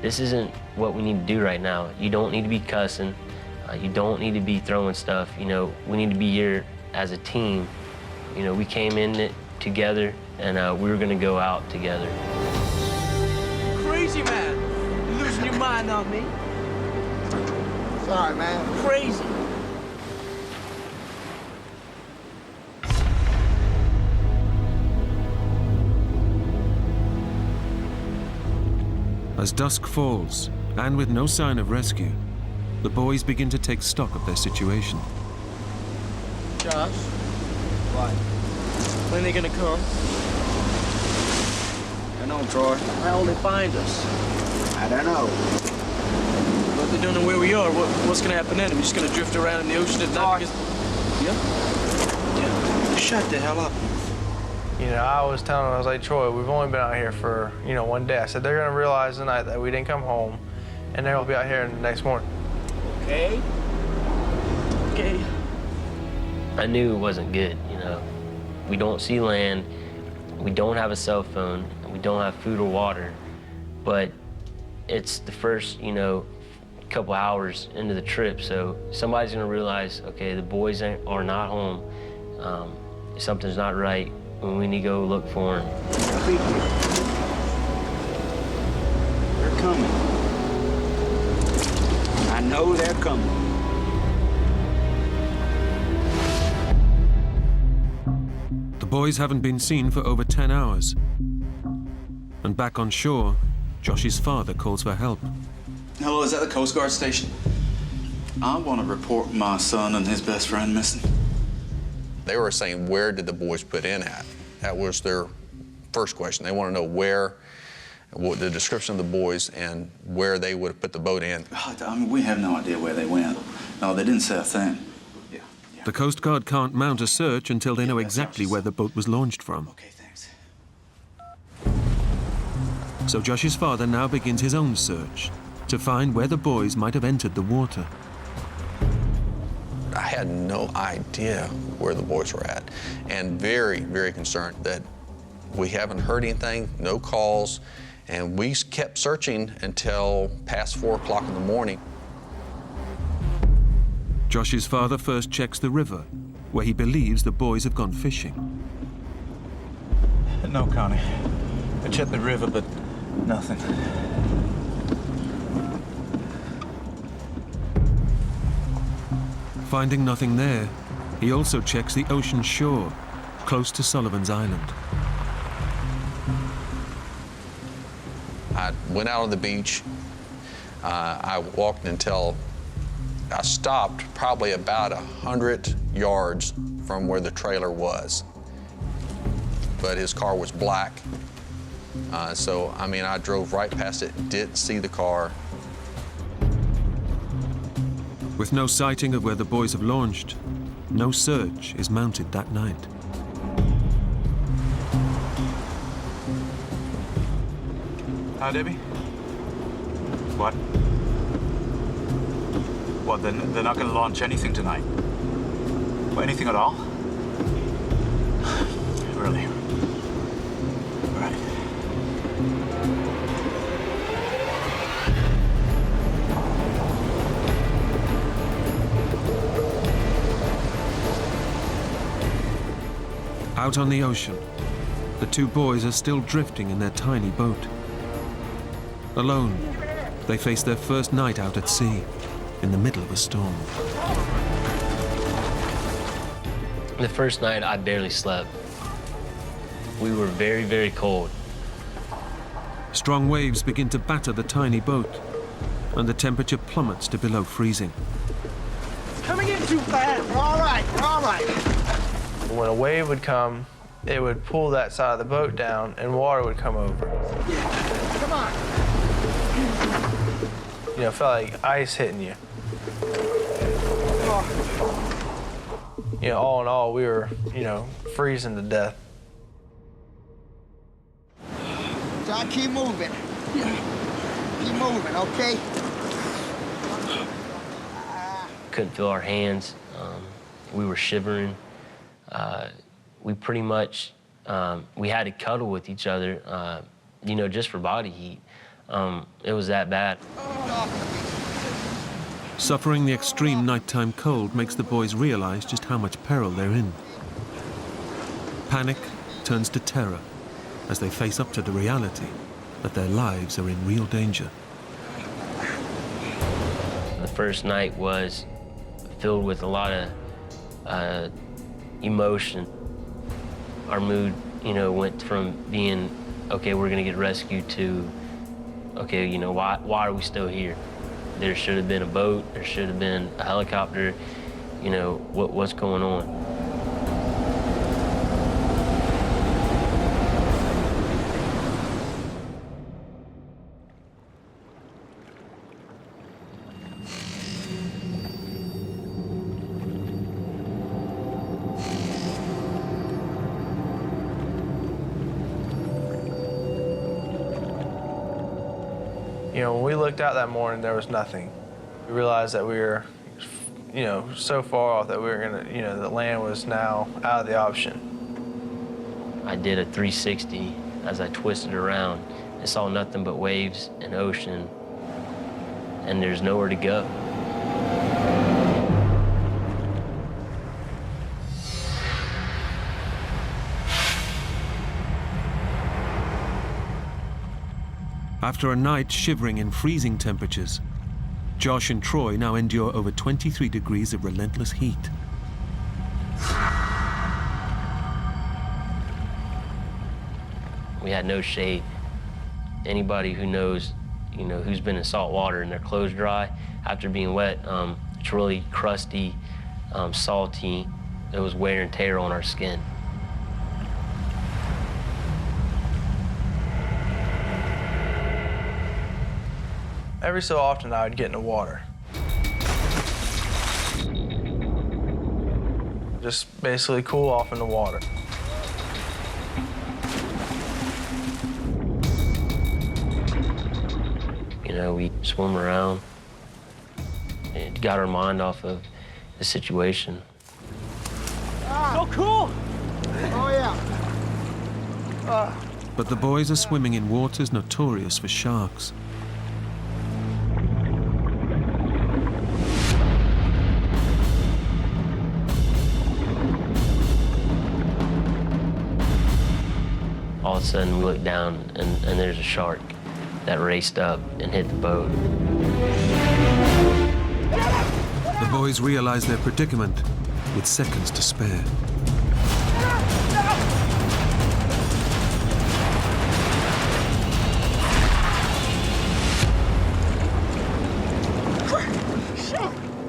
this isn't what we need to do right now. You don't need to be cussing. You don't need to be throwing stuff. You know, we need to be here as a team. You know, we came in it together, and we were gonna go out together. Crazy, man. You're losing your mind on me. Sorry, man. Crazy. As dusk falls, and with no sign of rescue, the boys begin to take stock of their situation. Josh, What? when are they gonna come? I don't know, Troy. How will they find us? I don't know. But they don't know where we are. What's gonna happen then? Are we just gonna drift around in the ocean at night? Yeah? Shut the hell up. You know, I was telling him, I was like, Troy, we've only been out here for, you know, one day. I said, they're gonna realize tonight that we didn't come home, and they'll be out here the next morning. Okay? Okay. I knew it wasn't good, you know. We don't see land, we don't have a cell phone, and we don't have food or water, but it's the first, you know, couple hours into the trip, so somebody's gonna realize, okay, the boys are not home, something's not right, and we need to go look for them. They're coming. I know they're coming. boys haven't been seen for over 10 hours. And back on shore, Josh's father calls for help. Hello, is that the Coast Guard station? I want to report my son and his best friend missing. They were saying, where did the boys put in at? That was their first question. They want to know where, what the description of the boys and where they would have put the boat in. I mean, we have no idea where they went. No, they didn't say a thing. Yeah. The Coast Guard can't mount a search until they know exactly where the boat was launched from. Okay, thanks. So Josh's father now begins his own search to find where the boys might have entered the water. I had no idea where the boys were at, and very, very concerned that we haven't heard anything, no calls, and we kept searching until past 4 o'clock in the morning. Josh's father first checks the river, where he believes the boys have gone fishing. No, Connie. I checked the river, but nothing. Finding nothing there, he also checks the ocean shore, close to Sullivan's Island. I went out on the beach. I walked until I stopped probably about 100 yards from where the trailer was. But his car was black. So, I mean, I drove right past it, didn't see the car. With no sighting of where the boys have launched, no search is mounted that night. Hi, Debbie. What? What, they're not going to launch anything tonight? Or anything at all? Really? All right. Out on the ocean, the two boys are still drifting in their tiny boat. Alone, they face their first night out at sea, in the middle of a storm. The first night, I barely slept. We were very, very cold. Strong waves begin to batter the tiny boat, and the temperature plummets to below freezing. It's coming in too fast. We're all right. We're all right. When a wave would come, it would pull that side of the boat down and water would come over. Come on. You know, it felt like ice hitting you. You know, all in all, we were, you know, freezing to death. John, keep moving. Keep moving, okay? Couldn't feel our hands. We were shivering. We pretty much, we had to cuddle with each other, you know, just for body heat. It was that bad. Suffering the extreme nighttime cold makes the boys realize just how much peril they're in. Panic turns to terror as they face up to the reality that their lives are in real danger. The first night was filled with a lot of emotion. Our mood, you know, went from being, okay, we're gonna get rescued to, okay, you know, why are we still here? There should have been a boat, there should have been a helicopter, you know, what's going on? You know, when we looked out that morning, there was nothing. We realized that we were, you know, so far off that we were gonna, you know, the land was now out of the option. I did a 360 as I twisted around and saw nothing but waves and ocean, and there's nowhere to go. After a night shivering in freezing temperatures, Josh and Troy now endure over 23 degrees of relentless heat. We had no shade. Anybody who knows, who's been in salt water and their clothes dry after being wet, it's really crusty, salty. It was wear and tear on our skin. Every so often, I would get in the water. Just basically cool off in the water. We swim around. It got our mind off of the situation. So cool! Oh, yeah. But the boys are swimming in waters notorious for sharks. All of a sudden, we look down, and there's a shark that raced up and hit the boat. The boys realize their predicament with seconds to spare.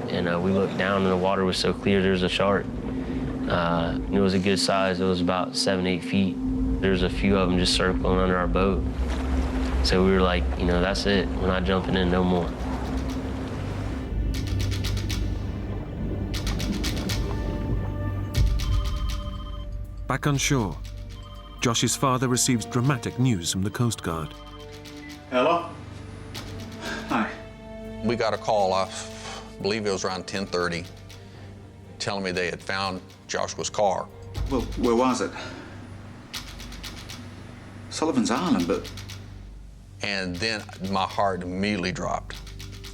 And we looked down, and the water was so clear, there was a shark. It was a good size. It was about 7, 8 feet. There was a few of them just circling under our boat. So we were like, that's it. We're not jumping in no more. Back on shore, Josh's father receives dramatic news from the Coast Guard. Hello? Hi. We got a call, I believe it was around 10:30, telling me they had found Joshua's car. Well, where was it? Sullivan's Island, but... And then my heart immediately dropped.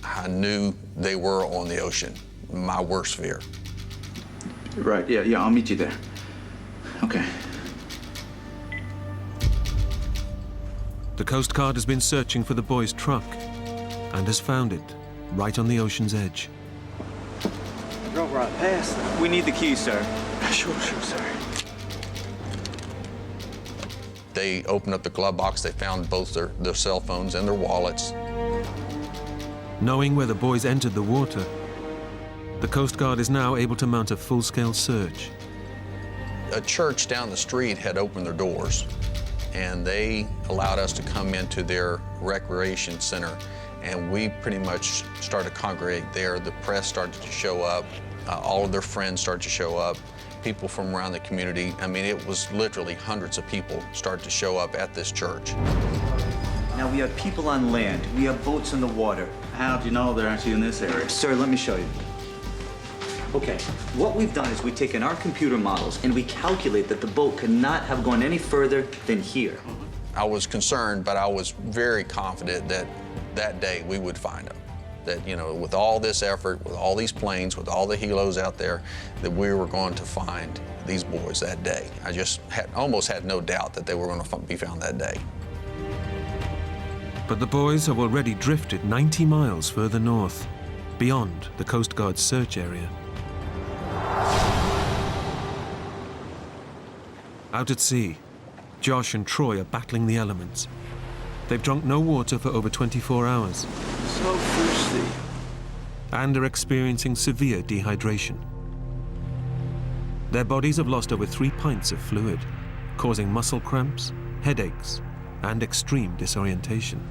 I knew they were on the ocean, my worst fear. Right, yeah, I'll meet you there. Okay. The Coast Guard has been searching for the boys' truck and has found it right on the ocean's edge. I drove right past. We need the keys, sir. Sure, sir. They opened up the glove box, they found both their cell phones and their wallets. Knowing where the boys entered the water, the Coast Guard is now able to mount a full-scale search. A church down the street had opened their doors, and they allowed us to come into their recreation center, and we pretty much started to congregate there. The press started to show up, all of their friends started to show up, people from around the community. I mean, it was literally hundreds of people started to show up at this church. Now, we have people on land, we have boats in the water. How do you know they're actually in this area? Sir, let me show you. Okay, what we've done is we've taken our computer models and we calculate that the boat could not have gone any further than here. I was concerned, but I was very confident that that day we would find them. That, with all this effort, with all these planes, with all the helos out there, that we were going to find these boys that day. I just almost had no doubt that they were going to be found that day. But the boys have already drifted 90 miles further north, beyond the Coast Guard's search area. Out at sea, Josh and Troy are battling the elements. They've drunk no water for over 24 hours. So thirsty. And are experiencing severe dehydration. Their bodies have lost over 3 pints of fluid, causing muscle cramps, headaches, and extreme disorientation.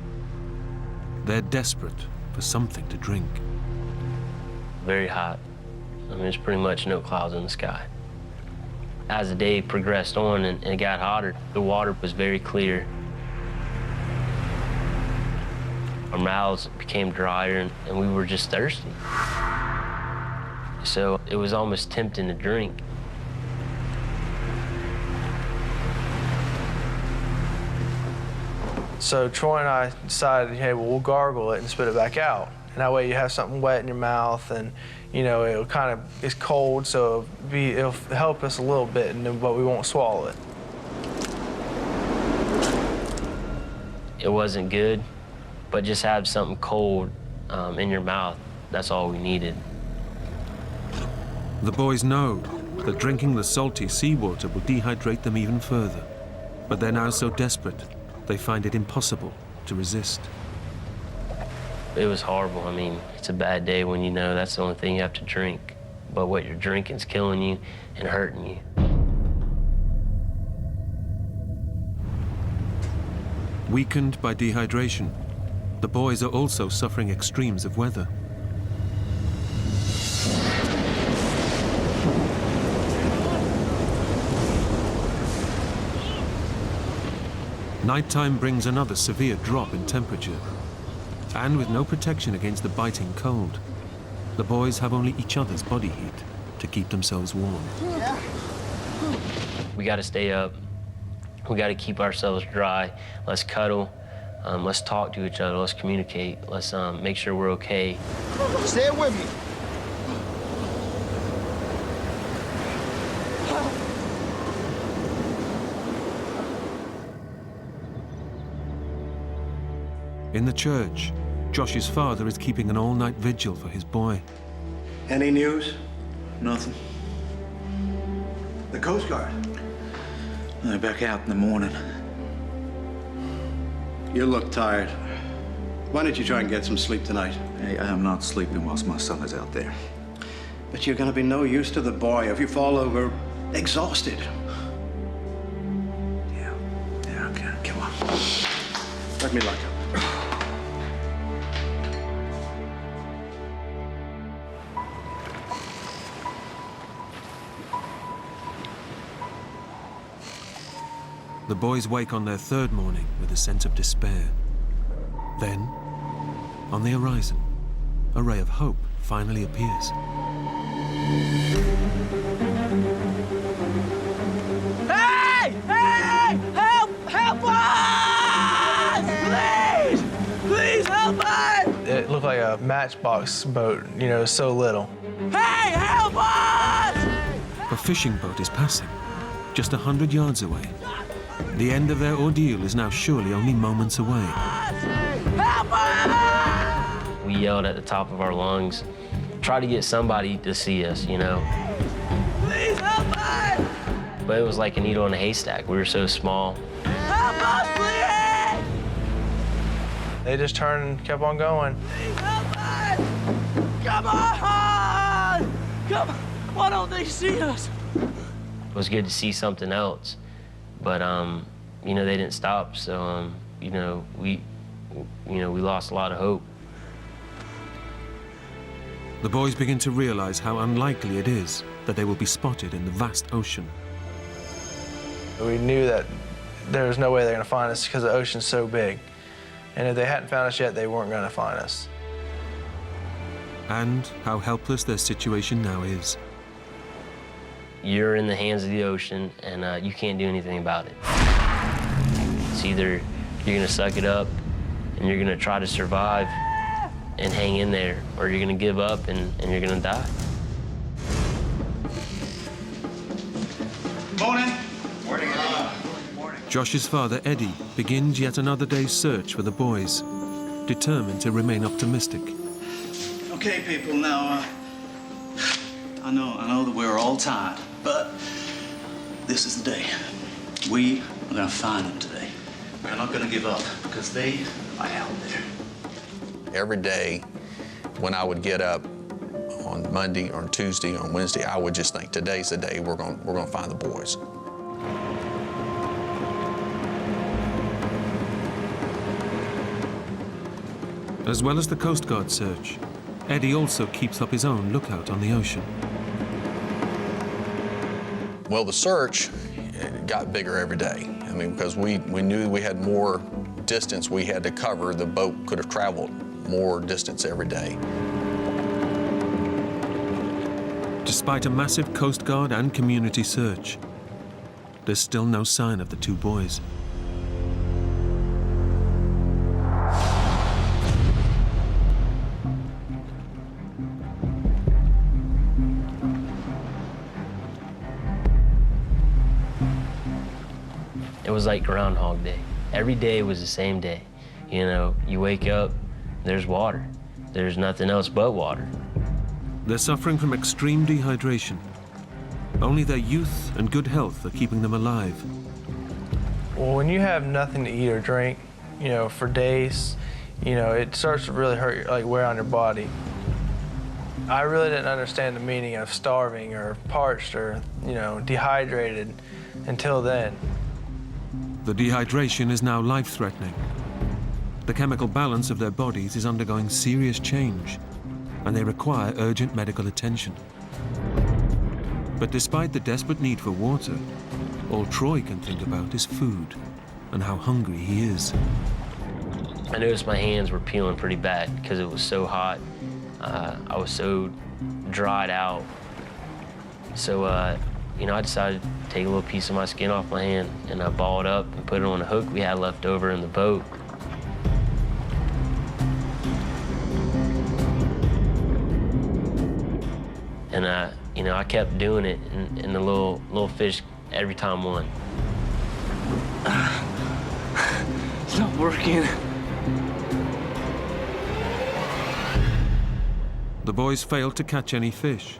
They're desperate for something to drink. Very hot. I mean, there's pretty much no clouds in the sky. As the day progressed on and it got hotter, the water was very clear. Our mouths became drier and we were just thirsty. So it was almost tempting to drink. So Troy and I decided, hey, well, we'll gargle it and spit it back out. And that way you have something wet in your mouth and, it's cold, so it'll help us a little bit, but we won't swallow it. It wasn't good, but just have something cold in your mouth, that's all we needed. The boys know that drinking the salty seawater will dehydrate them even further. But they're now so desperate, they find it impossible to resist. It was horrible. I mean, it's a bad day when you know that's the only thing you have to drink. But what you're drinking's killing you and hurting you. Weakened by dehydration, the boys are also suffering extremes of weather. Nighttime brings another severe drop in temperature. And with no protection against the biting cold, the boys have only each other's body heat to keep themselves warm. We got to stay up. We got to keep ourselves dry. Let's cuddle. Let's talk to each other. Let's communicate. Let's make sure we're okay. Stay with me. In the church, Josh's father is keeping an all-night vigil for his boy. Any news? Nothing. The Coast Guard? They're back out in the morning. You look tired. Why don't you try and get some sleep tonight? Hey, I am not sleeping whilst my son is out there. But you're gonna be no use to the boy if you fall over exhausted. Yeah, okay, come on. Let me lock up. The boys wake on their third morning with a sense of despair. Then, on the horizon, a ray of hope finally appears. Hey! Hey! Help! Help us! Please! Please help us! It looked like a matchbox boat, you know, so little. Hey! Help us! A fishing boat is passing, just 100 yards away. The end of their ordeal is now surely only moments away. Help us! We yelled at the top of our lungs, try to get somebody to see us, you know. Please help us! But it was like a needle in a haystack. We were so small. Help us, please! They just turned and kept on going. Please help us! Come on! Come on! Why don't they see us? It was good to see something else. But, you know, they didn't stop, so, you know, we lost a lot of hope. The boys begin to realize how unlikely it is that they will be spotted in the vast ocean. We knew that there was no way they're going to find us because the ocean's so big. And if they hadn't found us yet, they weren't going to find us. And how helpless their situation now is. You're in the hands of the ocean, and you can't do anything about it. It's either you're gonna suck it up, and you're gonna try to survive and hang in there, or you're gonna give up and you're gonna die. Morning. Josh's father, Eddie, begins yet another day's search for the boys, determined to remain optimistic. Okay, people, now, I know that we're all tired, but this is the day. We are gonna find them today. We're not gonna give up because they are out there. Every day when I would get up on Monday or Tuesday or Wednesday, I would just think, today's the day we're gonna find the boys. As well as the Coast Guard search, Eddie also keeps up his own lookout on the ocean. Well, the search got bigger every day. I mean, because we knew we had more distance we had to cover. The boat could have traveled more distance every day. Despite a massive Coast Guard and community search, there's still no sign of the two boys. It was like Groundhog Day. Every day was the same day. You know, you wake up, there's water. There's nothing else but water. They're suffering from extreme dehydration. Only their youth and good health are keeping them alive. Well, when you have nothing to eat or drink, you know, for days, you know, it starts to really hurt, like wear on your body. I really didn't understand the meaning of starving or parched or, you know, dehydrated until then. The dehydration is now life-threatening. The chemical balance of their bodies is undergoing serious change, and they require urgent medical attention. But despite the desperate need for water, all Troy can think about is food and how hungry he is. I noticed my hands were peeling pretty bad because it was so hot. I was so dried out. So, you know, I decided to take a little piece of my skin off my hand, and I balled up and put it on a hook we had left over in the boat. And, you know, I kept doing it, and the little fish every time won. It's not working. The boys failed to catch any fish.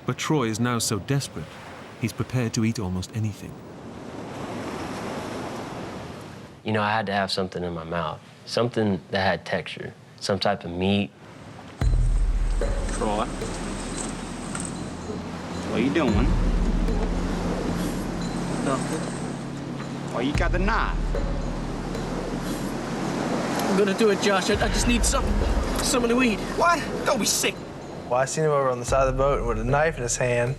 But Troy is now so desperate, he's prepared to eat almost anything. You know, I had to have something in my mouth, something that had texture, some type of meat. Troy, what are you doing? Nothing. Why you got the knife? I'm gonna do it, Josh. I just need something to eat. What? Don't be sick. Well, I seen him over on the side of the boat with a knife in his hand,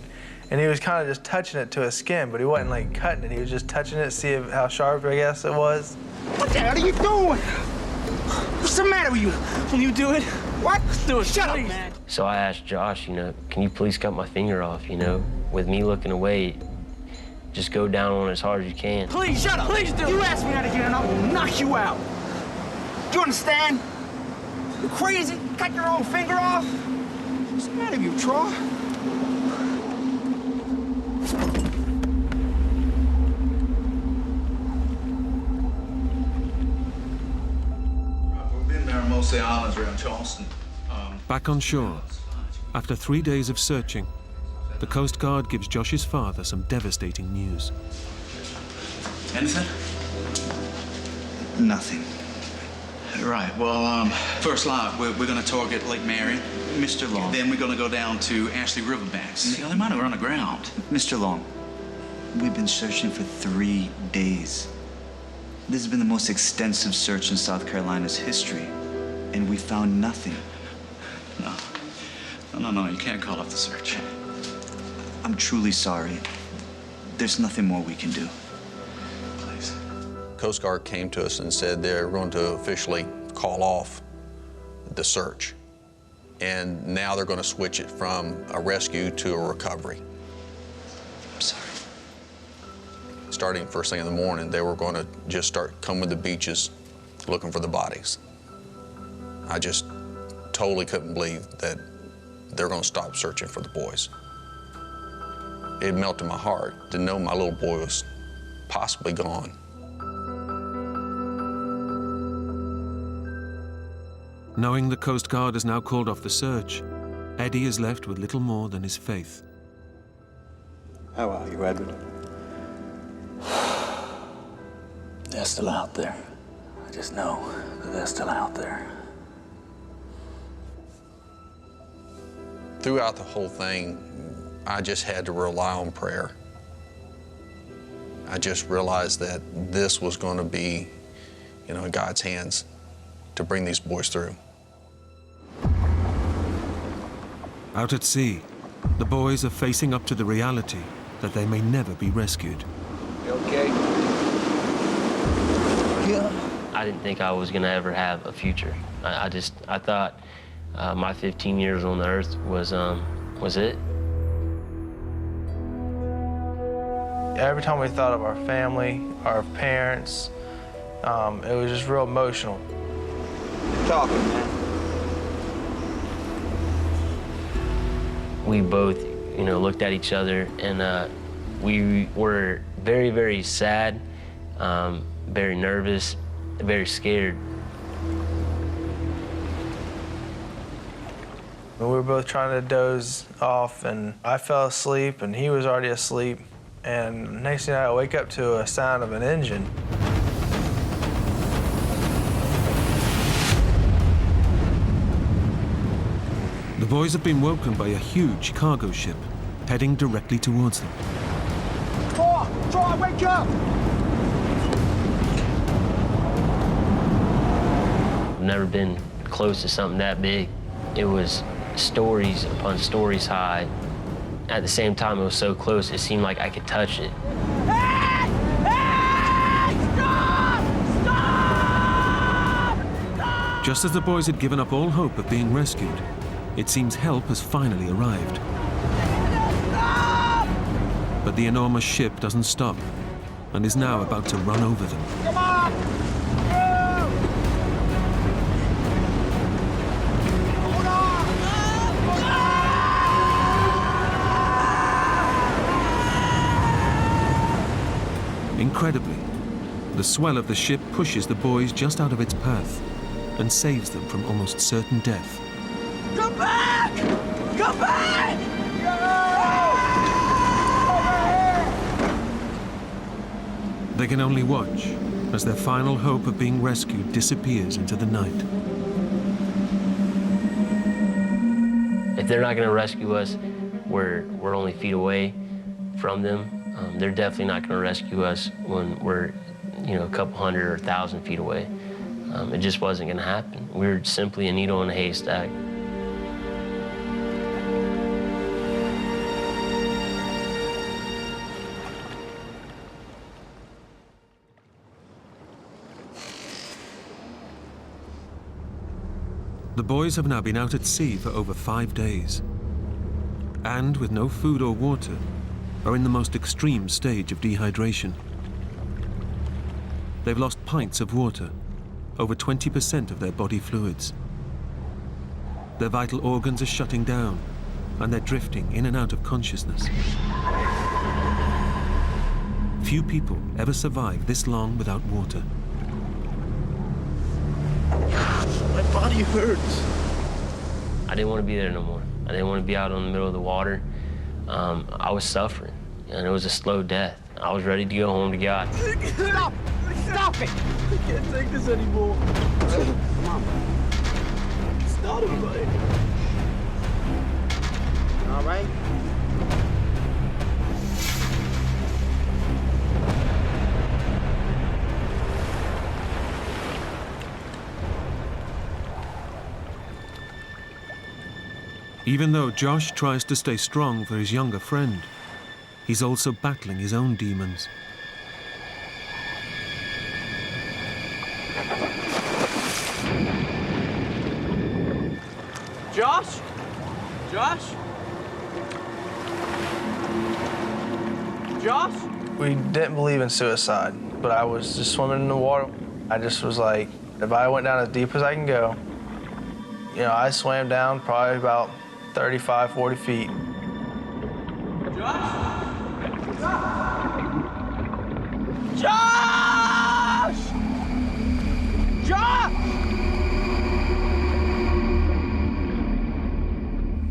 and he was kind of just touching it to his skin, but he wasn't like cutting it. He was just touching it, see how sharp, I guess, it was. What the hell are you doing? What's the matter with you? Will you do it? What? Do it, Shut please. up, man. So I asked Josh, you know, can you please cut my finger off, you know? With me looking away, just go down on it as hard as you can. Please, shut up. Please do. You ask me that again, and I will knock you out. Do you understand? You crazy? Cut your own finger off? What's the matter with you, Troy? We've been there on most of the islands around Charleston. Back on shore, after 3 days of searching, the Coast Guard gives Josh's father some devastating news. Anything? Nothing. Right, well, first line, we're going to target Lake Marion. Mr. Long. Then we're going to go down to Ashley Riverbanks. They might have run aground. Mr. Long, we've been searching for 3 days. This has been the most extensive search in South Carolina's history, and we found nothing. No, you can't call off the search. I'm truly sorry. There's nothing more we can do. Please. Coast Guard came to us and said they're going to officially call off the search. And now they're going to switch it from a rescue to a recovery. I'm sorry. Starting first thing in the morning, they were going to just start coming to the beaches looking for the bodies. I just totally couldn't believe that they're going to stop searching for the boys. It melted my heart to know my little boy was possibly gone. Knowing the Coast Guard has now called off the search, Eddie is left with little more than his faith. How are you, Edward? They're still out there. I just know that they're still out there. Throughout the whole thing, I just had to rely on prayer. I just realized that this was going to be, you know, in God's hands to bring these boys through. Out at sea, the boys are facing up to the reality that they may never be rescued. You okay? Yeah. I didn't think I was gonna ever have a future. I thought my 15 years on the earth was it. Every time we thought of our family, our parents, it was just real emotional. You're talking, man. We both, you know, looked at each other, and we were very, very sad, very nervous, very scared. We were both trying to doze off, and I fell asleep, and he was already asleep. And next thing I wake up to a sound of an engine. The boys have been woken by a huge cargo ship heading directly towards them. Troy, wake up! I've never been close to something that big. It was stories upon stories high. At the same time, it was so close, it seemed like I could touch it. Hey! Hey! Stop! Stop! Stop! Just as the boys had given up all hope of being rescued, it seems help has finally arrived. Stop! But the enormous ship doesn't stop and is now about to run over them. Come on! Hold on! Incredibly, the swell of the ship pushes the boys just out of its path and saves them from almost certain death. Come back! Come back! They can only watch as their final hope of being rescued disappears into the night. If they're not going to rescue us, we're only feet away from them. They're definitely not going to rescue us when we're, a couple hundred or 1,000 feet away. It just wasn't going to happen. We were simply a needle in a haystack. The boys have now been out at sea for over 5 days, and with no food or water, are in the most extreme stage of dehydration. They've lost pints of water, over 20% of their body fluids. Their vital organs are shutting down, and they're drifting in and out of consciousness. Few people ever survive this long without water. My body hurts. I didn't want to be there no more. I didn't want to be out in the middle of the water. I was suffering, and it was a slow death. I was ready to go home to God. Stop! Stop it! I can't take this anymore. Come on. It's not a fight. All right? Even though Josh tries to stay strong for his younger friend, he's also battling his own demons. Josh? Josh? Josh? We didn't believe in suicide, but I was just swimming in the water. I just was like, if I went down as deep as I can go, I swam down probably about 35, 40 feet. Josh! Josh!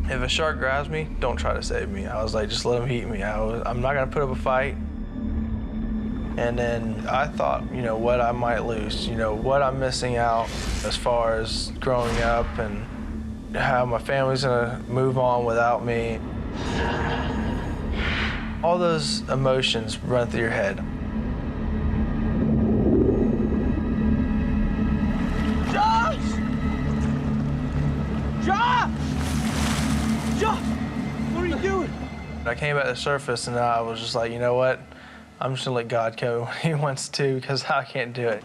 If a shark grabs me, don't try to save me. I was like, just let him eat me. I'm not gonna put up a fight. And then I thought, what I might lose, what I'm missing out as far as growing up and how my family's gonna move on without me. All those emotions run through your head. Josh! Josh! Josh! What are you doing? I came back to the surface and I was just like, you know what? I'm just gonna let God go when he wants to because I can't do it.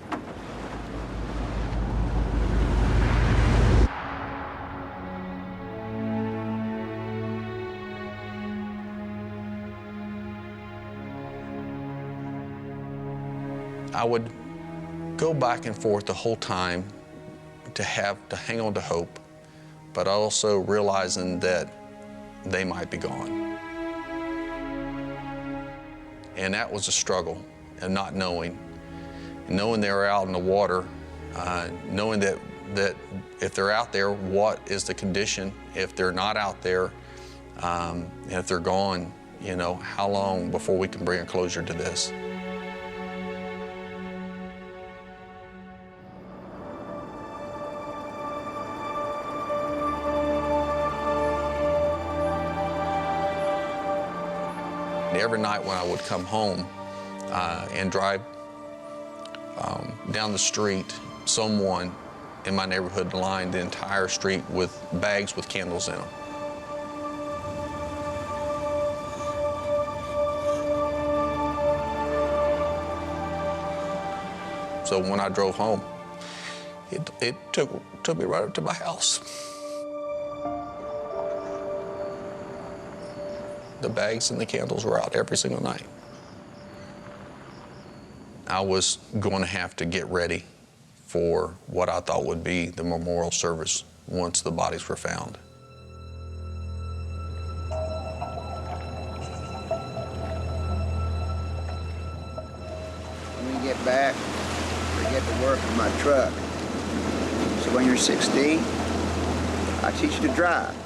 I would go back and forth the whole time to hang on to hope, but also realizing that they might be gone. And that was a struggle, and not knowing. And knowing they were out in the water, knowing that if they're out there, what is the condition? If they're not out there, and if they're gone, You know, how long before we can bring a closure to this? Every night when I would come home and drive down the street, someone in my neighborhood lined the entire street with bags with candles in them. So when I drove home, it took me right up to my house. The bags and the candles were out every single night. I was going to have to get ready for what I thought would be the memorial service once the bodies were found. When you get back, forget to work on my truck. So when you're 16, I teach you to drive.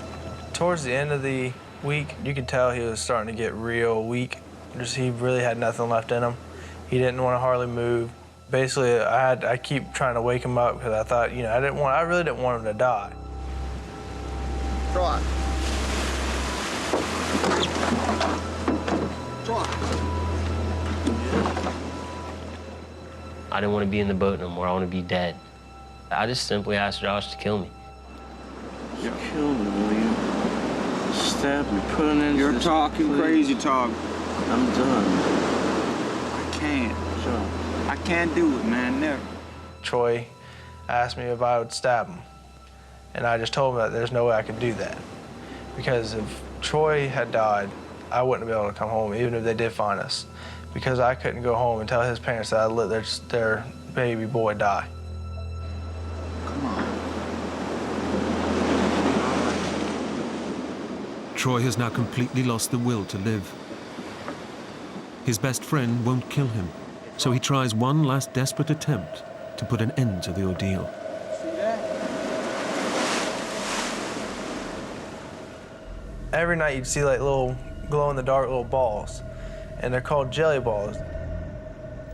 Towards the end of the week, you could tell he was starting to get real weak. He really had nothing left in him. He didn't want to hardly move. Basically, I keep trying to wake him up because I thought, you know, I really didn't want him to die. Trot. Trot. I didn't want to be in the boat no more. I want to be dead. I just simply asked Josh to kill me. You kill me, will you? Stab me, put an end to this. You're talking crazy talk. I'm done. I can't. Sure. I can't do it, man, never. Troy asked me if I would stab him. And I just told him that there's no way I could do that. Because if Troy had died, I wouldn't be able to come home, even if they did find us. Because I couldn't go home and tell his parents that I let their baby boy die. Come on. Troy has now completely lost the will to live. His best friend won't kill him, so he tries one last desperate attempt to put an end to the ordeal. See that? Every night you'd see like little glow-in-the-dark little balls, and they're called jelly balls.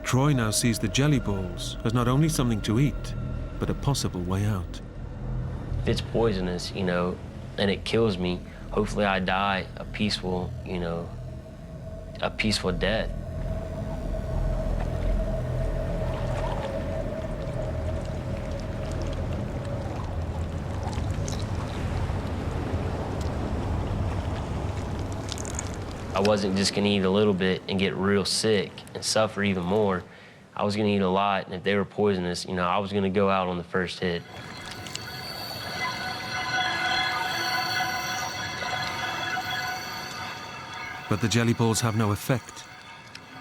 Troy now sees the jelly balls as not only something to eat, but a possible way out. If it's poisonous, you know, and it kills me, hopefully I die a peaceful, you know, a peaceful death. I wasn't just gonna eat a little bit and get real sick and suffer even more. I was gonna eat a lot, and if they were poisonous, you know, I was gonna go out on the first hit. But the jelly balls have no effect,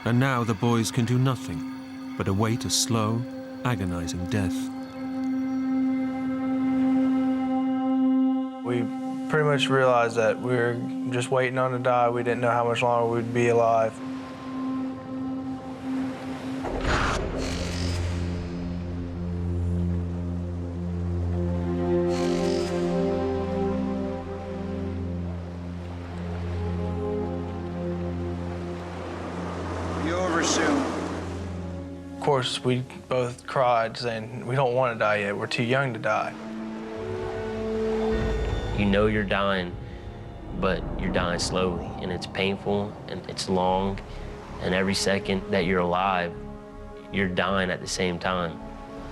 and now the boys can do nothing but await a slow, agonizing death. We pretty much realized that we were just waiting on to die. We didn't know how much longer we'd be alive. Be over soon. Of course, we both cried, saying, we don't want to die yet. We're too young to die. You know you're dying, but you're dying slowly, and it's painful, and it's long, and every second that you're alive, you're dying at the same time.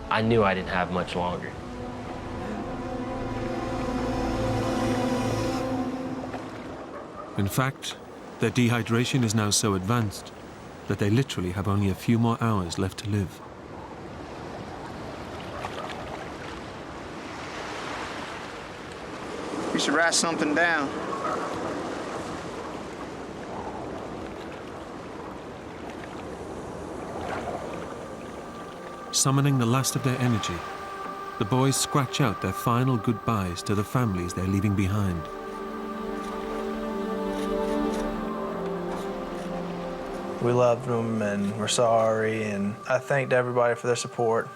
I knew I didn't have much longer. In fact, their dehydration is now so advanced that they literally have only a few more hours left to live. We should write something down. Summoning the last of their energy, the boys scratch out their final goodbyes to the families they're leaving behind. We loved them, and we're sorry, and I thanked everybody for their support.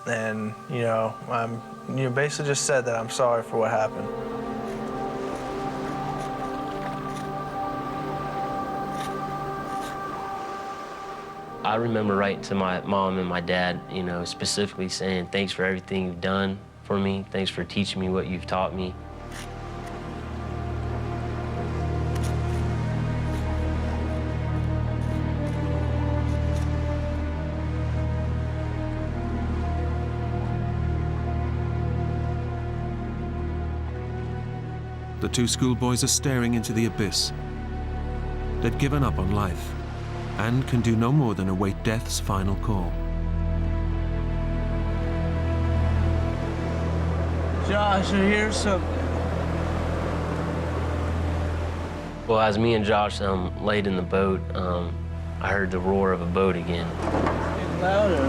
And basically just said that I'm sorry for what happened. I remember writing to my mom and my dad, you know, specifically saying, thanks for everything you've done for me. Thanks for teaching me what you've taught me. The two schoolboys are staring into the abyss. They've given up on life and can do no more than await death's final call. Josh, I hear something. Well, as me and Josh laid in the boat, I heard the roar of a boat again. It's getting louder.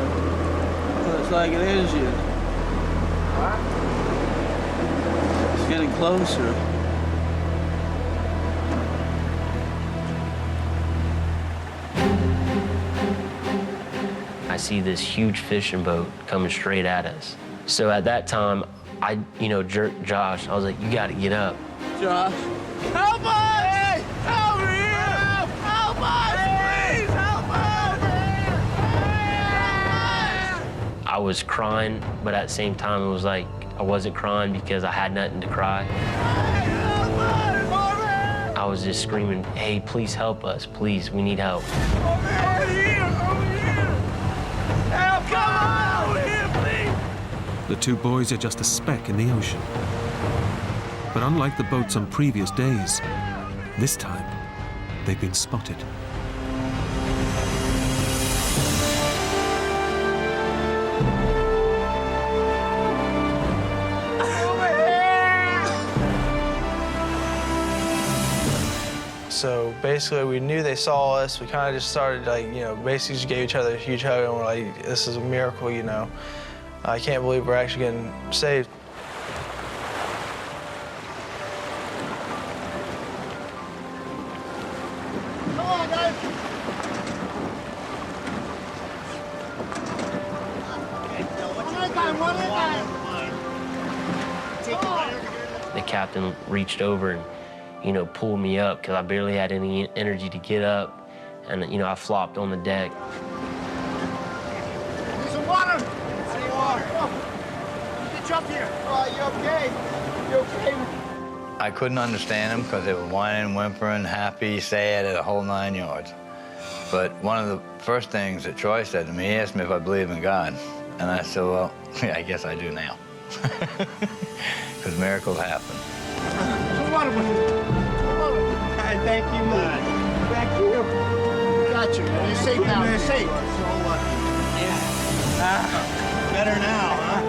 Looks like it is you. It's getting closer. I see this huge fishing boat coming straight at us. So at that time, I, jerked Josh. I was like, you gotta get up. Josh, help us! Hey, help me! Help us! Please, help us! I was crying, but at the same time, it was like I wasn't crying because I had nothing to cry. I was just screaming, hey, please help us. Please, we need help. Over here! Help! Come on! Over here, please! The two boys are just a speck in the ocean. But unlike the boats on previous days, this time they've been spotted. So basically, we knew they saw us. We kind of just started, basically just gave each other a huge hug, and we're like, this is a miracle, I can't believe we're actually getting saved. Come on, guys. One at a time. The captain reached over and pulled me up because I barely had any energy to get up. And, I flopped on the deck. Need some water? I need water. Get you up here. You okay? You okay? I couldn't understand them because they were whining, whimpering, happy, sad, the whole 9 yards. But one of the first things that Troy said to me, he asked me if I believe in God. And I said, well, yeah, I guess I do now. Because miracles happen. Some water with you. Thank you, man. Thank you. Got you. You're safe now. You're safe. You are so lucky. Yeah. Better now, huh?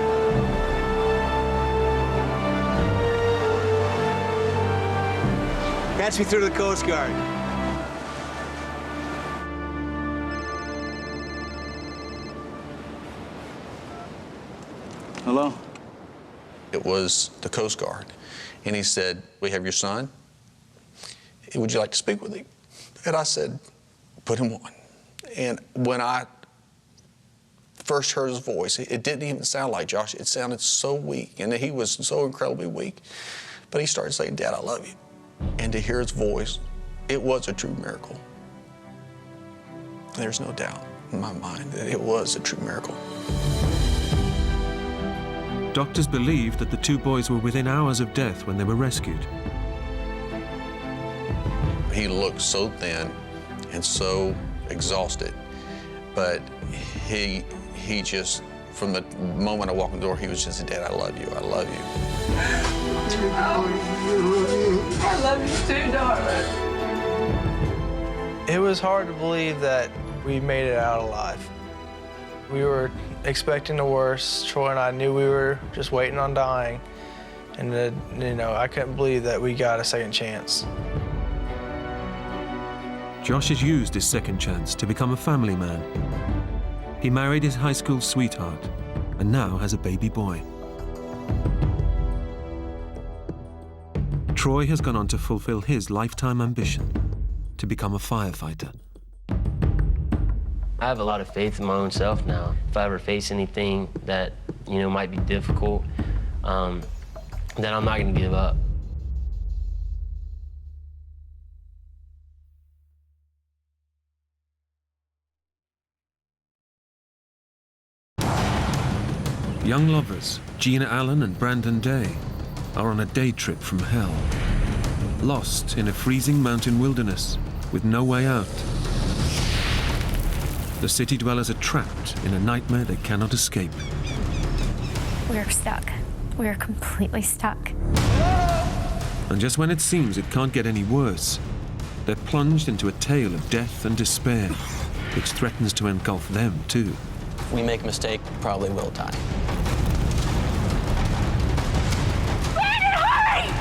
Patch me through to the Coast Guard. Hello? It was the Coast Guard. And he said, we have your son. Would you like to speak with him? And I said, put him on. And when I first heard his voice, it didn't even sound like Josh. It sounded so weak, and he was so incredibly weak. But he started saying, Dad, I love you. And to hear his voice, it was a true miracle. There's no doubt in my mind that it was a true miracle. Doctors believed that the two boys were within hours of death when they were rescued. He looked so thin and so exhausted, but he just, from the moment I walked in the door, he was just, Dad, I love you, I love you. I love you too, darling. It was hard to believe that we made it out alive. We were expecting the worst. Troy and I knew we were just waiting on dying. And, I couldn't believe that we got a second chance. Josh has used his second chance to become a family man. He married his high school sweetheart and now has a baby boy. Troy has gone on to fulfill his lifetime ambition to become a firefighter. I have a lot of faith in my own self now. If I ever face anything that, might be difficult, then I'm not going to give up. Young lovers, Gina Allen and Brandon Day, are on a day trip from hell, lost in a freezing mountain wilderness with no way out. The city dwellers are trapped in a nightmare they cannot escape. We're stuck. We're completely stuck. And just when it seems it can't get any worse, they're plunged into a tale of death and despair, which threatens to engulf them too. If we make a mistake, probably will die. Brandon, hurry!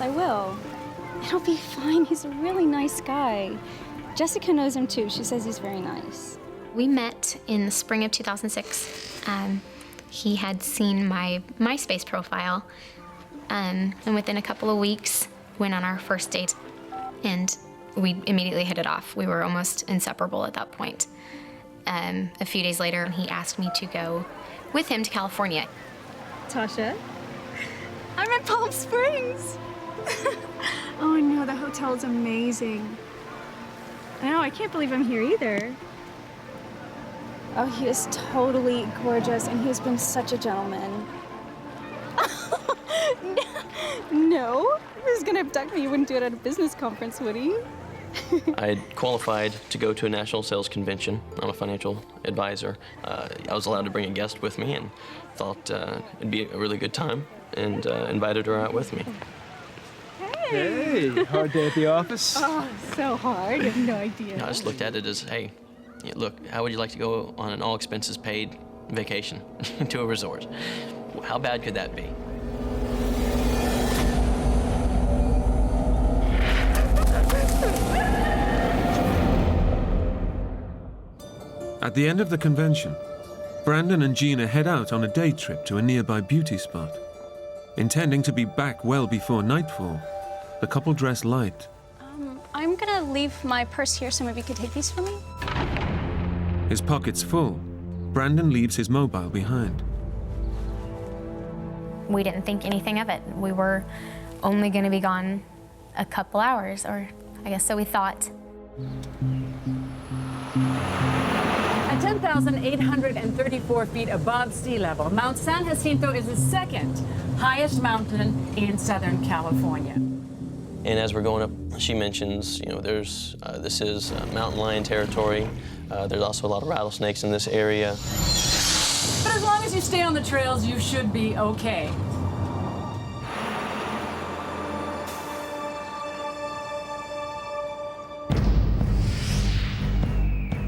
I will. It'll be fine. He's a really nice guy. Jessica knows him too. She says he's very nice. We met in the spring of 2006. He had seen my MySpace profile, and within a couple of weeks, went on our first date, and we immediately hit it off. We were almost inseparable at that point. A few days later, he asked me to go with him to California. Tasha, I'm in Palm Springs. Oh, I know, the hotel's amazing. I know, I can't believe I'm here either. Oh, he is totally gorgeous, and he's been such a gentleman. No, if he was gonna abduct me, he wouldn't do it at a business conference, would he? I had qualified to go to a national sales convention. I'm a financial advisor. I was allowed to bring a guest with me and thought it'd be a really good time, and invited her out with me. Hey, hard day at the office? Oh, so hard. You have no idea. I just looked at it as, hey, look, how would you like to go on an all-expenses-paid vacation to a resort? How bad could that be? At the end of the convention, Brandon and Gina head out on a day trip to a nearby beauty spot. Intending to be back well before nightfall, the couple dress light. I'm gonna leave my purse here so maybe you could take these for me. His pockets full, Brandon leaves his mobile behind. We didn't think anything of it. We were only going to be gone a couple hours, or I guess so we thought. At 10,834 feet above sea level, Mount San Jacinto is the second highest mountain in Southern California. And as we're going up, she mentions, there's this is mountain lion territory. There's also a lot of rattlesnakes in this area. But as long as you stay on the trails, you should be okay.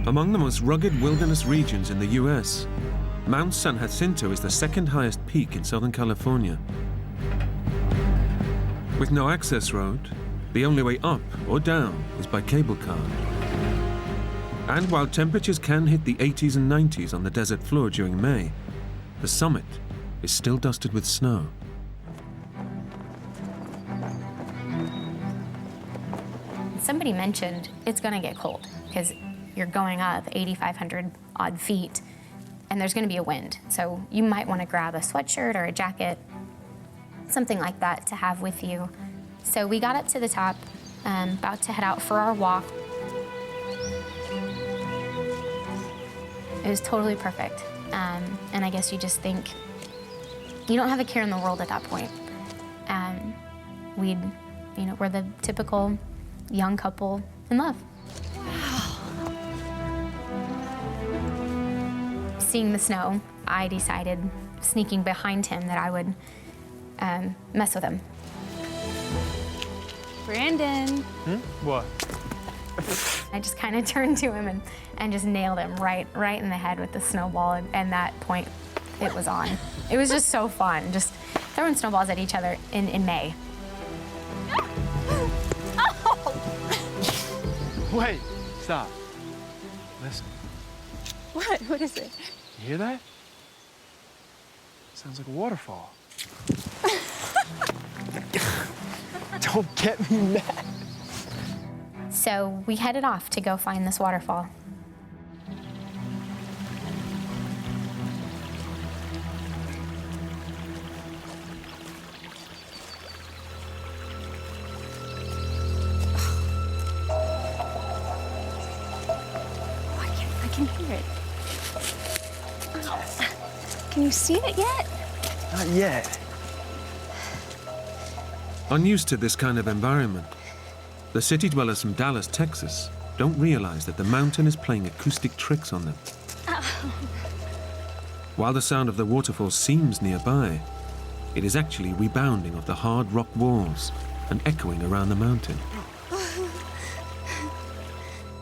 Among the most rugged wilderness regions in the US, Mount San Jacinto is the second highest peak in Southern California. With no access road, the only way up or down is by cable car. And while temperatures can hit the 80s and 90s on the desert floor during May, the summit is still dusted with snow. Somebody mentioned it's going to get cold because you're going up 8,500 odd feet and there's going to be a wind. So you might want to grab a sweatshirt or a jacket, something like that to have with you. So we got up to the top, about to head out for our walk. It was totally perfect. And I guess you just think, you don't have a care in the world at that point. We're the typical young couple in love. Wow. Seeing the snow, I decided, sneaking behind him, that I would mess with him. Brandon. What? I just kind of turned to him and just nailed him right in the head with the snowball, and that point, it was on. It was just so fun, just throwing snowballs at each other in May. Wait, stop. Listen, What? What is it? you hear that? Sounds like a waterfall. Don't get me mad. So we headed off to go find this waterfall. I can hear it. Can you see it yet? Not yet. Unused to this kind of environment, the city dwellers from Dallas, Texas, don't realize that the mountain is playing acoustic tricks on them. While the sound of the waterfall seems nearby, it is actually rebounding off the hard rock walls and echoing around the mountain.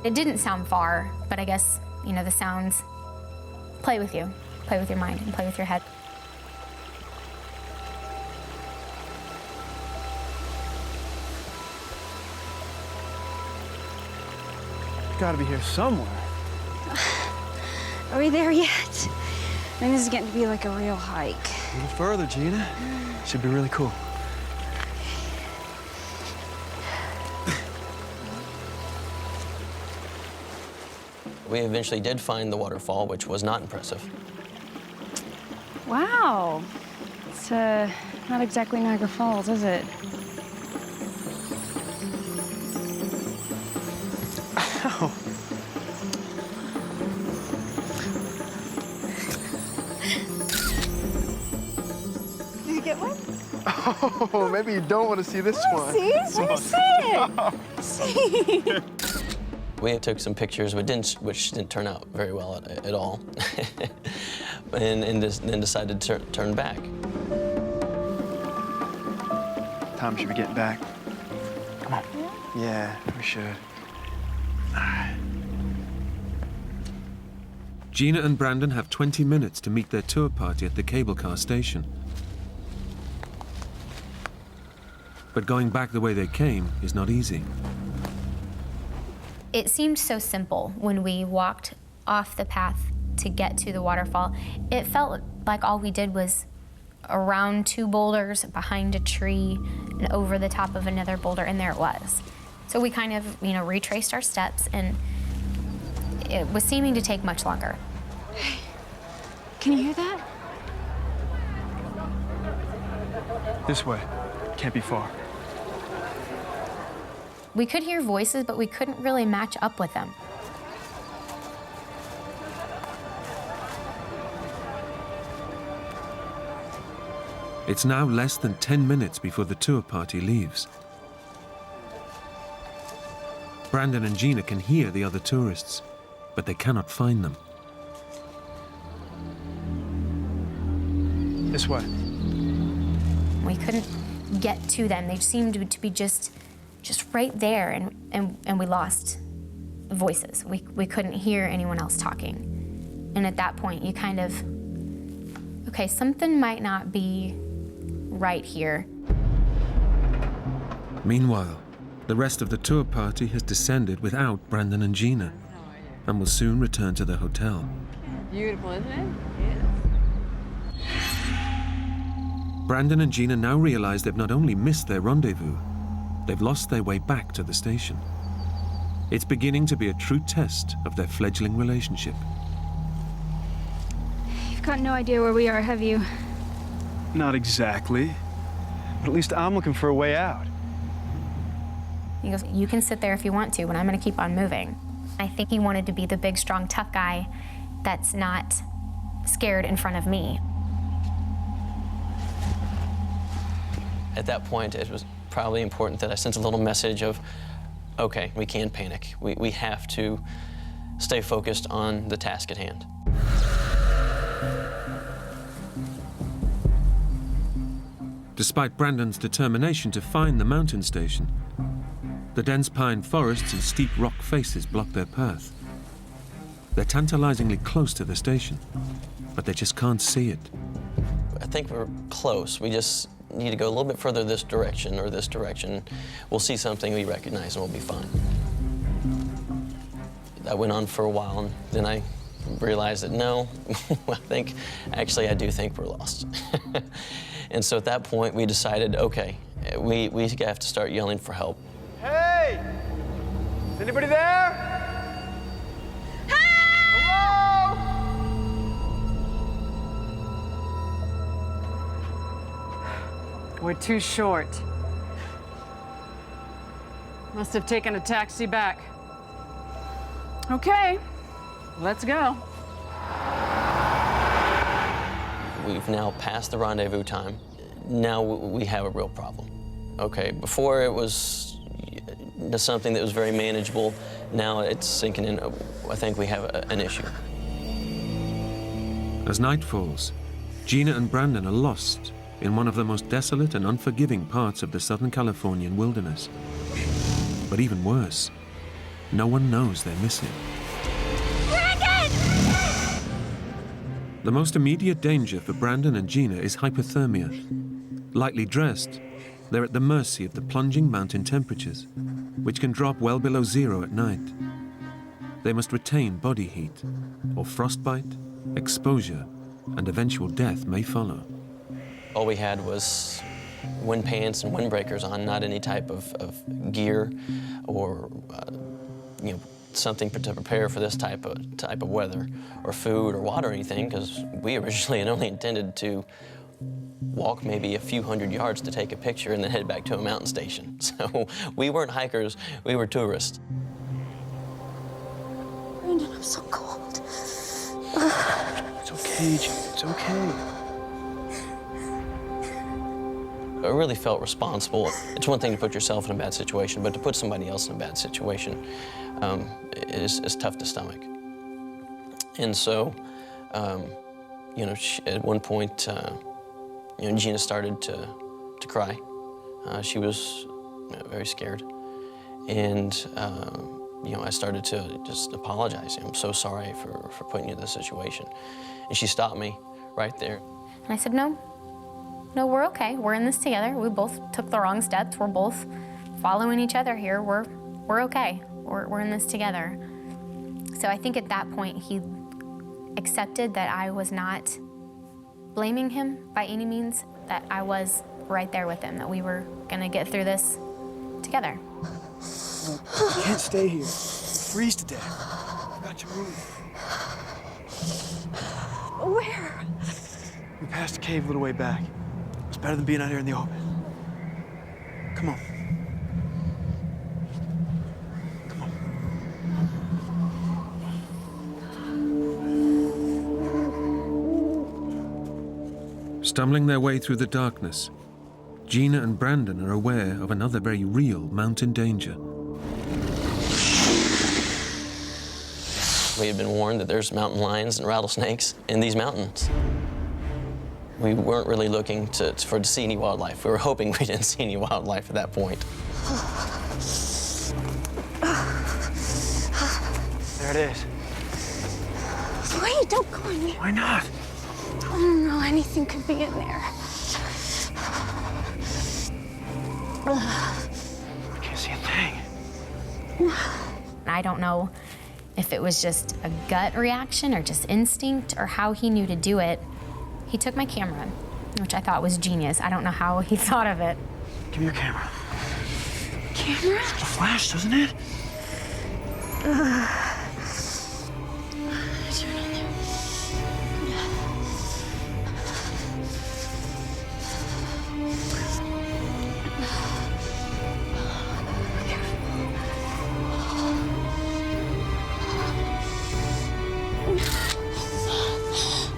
It didn't sound far, but I guess, you know, the sounds play with you, play with your mind, and play with your head. Gotta be here somewhere. Are we there yet? I mean, this is getting to be like a real hike. A little further, Gina. Should be really cool. We eventually did find the waterfall, which was not impressive. Wow. It's not exactly Niagara Falls, is it? Ow. Did you get one? Oh, maybe you don't want to see this one. See? Let me see it. See? We took some pictures, which didn't turn out very well at all, and then decided to turn back. Time should be getting back. Come on. Yeah, we should. Gina and Brandon have 20 minutes to meet their tour party at the cable car station. But going back the way they came is not easy. It seemed so simple when we walked off the path to get to the waterfall. It felt like all we did was around two boulders, behind a tree, and over the top of another boulder, and there it was. So we kind of, you know, retraced our steps, and it was seeming to take much longer. Can you hear that? This way. Can't be far. We could hear voices, but we couldn't really match up with them. It's now less than 10 minutes before the tour party leaves. Brandon and Gina can hear the other tourists, but they cannot find them. This way. We couldn't get to them. They seemed to be just right there, and we lost voices. We couldn't hear anyone else talking. And at that point, you kind of, okay, something might not be right here. Meanwhile, the rest of the tour party has descended without Brandon and Gina and will soon return to the hotel. Beautiful, isn't it? Brandon and Gina now realize they've not only missed their rendezvous, they've lost their way back to the station. It's beginning to be a true test of their fledgling relationship. You've got no idea where we are, have you? Not exactly. But at least I'm looking for a way out. He goes, you can sit there if you want to, but I'm gonna keep on moving. I think he wanted to be the big, strong, tough guy that's not scared in front of me. At that point, it was probably important that I sent a little message of, okay, we can't panic. We have to stay focused on the task at hand. Despite Brandon's determination to find the mountain station, the dense pine forests and steep rock faces block their path. They're tantalizingly close to the station, but they just can't see it. I think we're close. We just need to go a little bit further this direction or this direction. We'll see something we recognize and we'll be fine. That went on for a while, and then I realized that no, I do think we're lost. And so at that point, we decided, okay, we have to start yelling for help. Hey! Is anybody there? Hello? We're too short. Must have taken a taxi back. Okay, let's go. We've now passed the rendezvous time. Now we have a real problem. Okay, before it was something that was very manageable. Now it's sinking in. I think we have an issue. As night falls, Gina and Brandon are lost in one of the most desolate and unforgiving parts of the Southern Californian wilderness. But even worse, no one knows they're missing. Brandon! The most immediate danger for Brandon and Gina is hypothermia. Lightly dressed, they're at the mercy of the plunging mountain temperatures, which can drop well below zero at night. They must retain body heat, or frostbite, exposure, and eventual death may follow. All we had was wind pants and windbreakers on, not any type of gear or something to prepare for this type of weather, or food or water or anything, because we originally had only intended to walk maybe a few hundred yards to take a picture and then head back to a mountain station. So we weren't hikers, we were tourists. Brandon, I'm so cold. It's okay, Gina, it's okay. I really felt responsible. It's one thing to put yourself in a bad situation, but to put somebody else in a bad situation is tough to stomach. And so, at one point, Gina started to cry. She was very scared. And, I started to just apologize. I'm so sorry for putting you in this situation. And she stopped me right there. And I said, no, we're okay. We're in this together. We both took the wrong steps. We're both following each other here. We're okay. We're in this together. So I think at that point, he accepted that I was not blaming him by any means, that I was right there with him, that we were gonna get through this together. You can't stay here. You'll freeze to death. I've got to move. Where? We passed a cave a little way back. It's better than being out here in the open. Come on. Come on. Stumbling their way through the darkness, Gina and Brandon are aware of another very real mountain danger. We had been warned that there's mountain lions and rattlesnakes in these mountains. We weren't really looking to see any wildlife. We were hoping we didn't see any wildlife at that point. There it is. Wait, don't go in there. Why not? I don't know, anything could be in there. I can't see a thing. I don't know if it was just a gut reaction or just instinct or how he knew to do it. He took my camera, which I thought was genius. I don't know how he thought of it. Give me your camera. Camera? It's got a flash, doesn't it? Turn on there.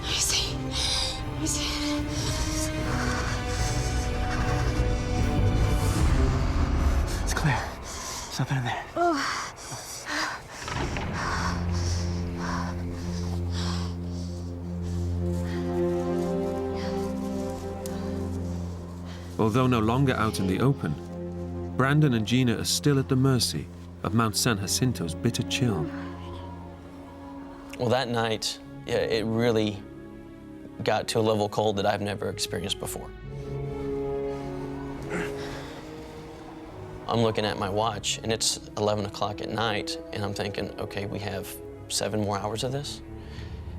I see. It's clear. There's nothing in there. Although no longer out in the open, Brandon and Gina are still at the mercy of Mount San Jacinto's bitter chill. Well, that night, yeah, it really got to a level of cold that I've never experienced before. I'm looking at my watch, and it's 11 o'clock at night, and I'm thinking, okay, we have 7 more hours of this?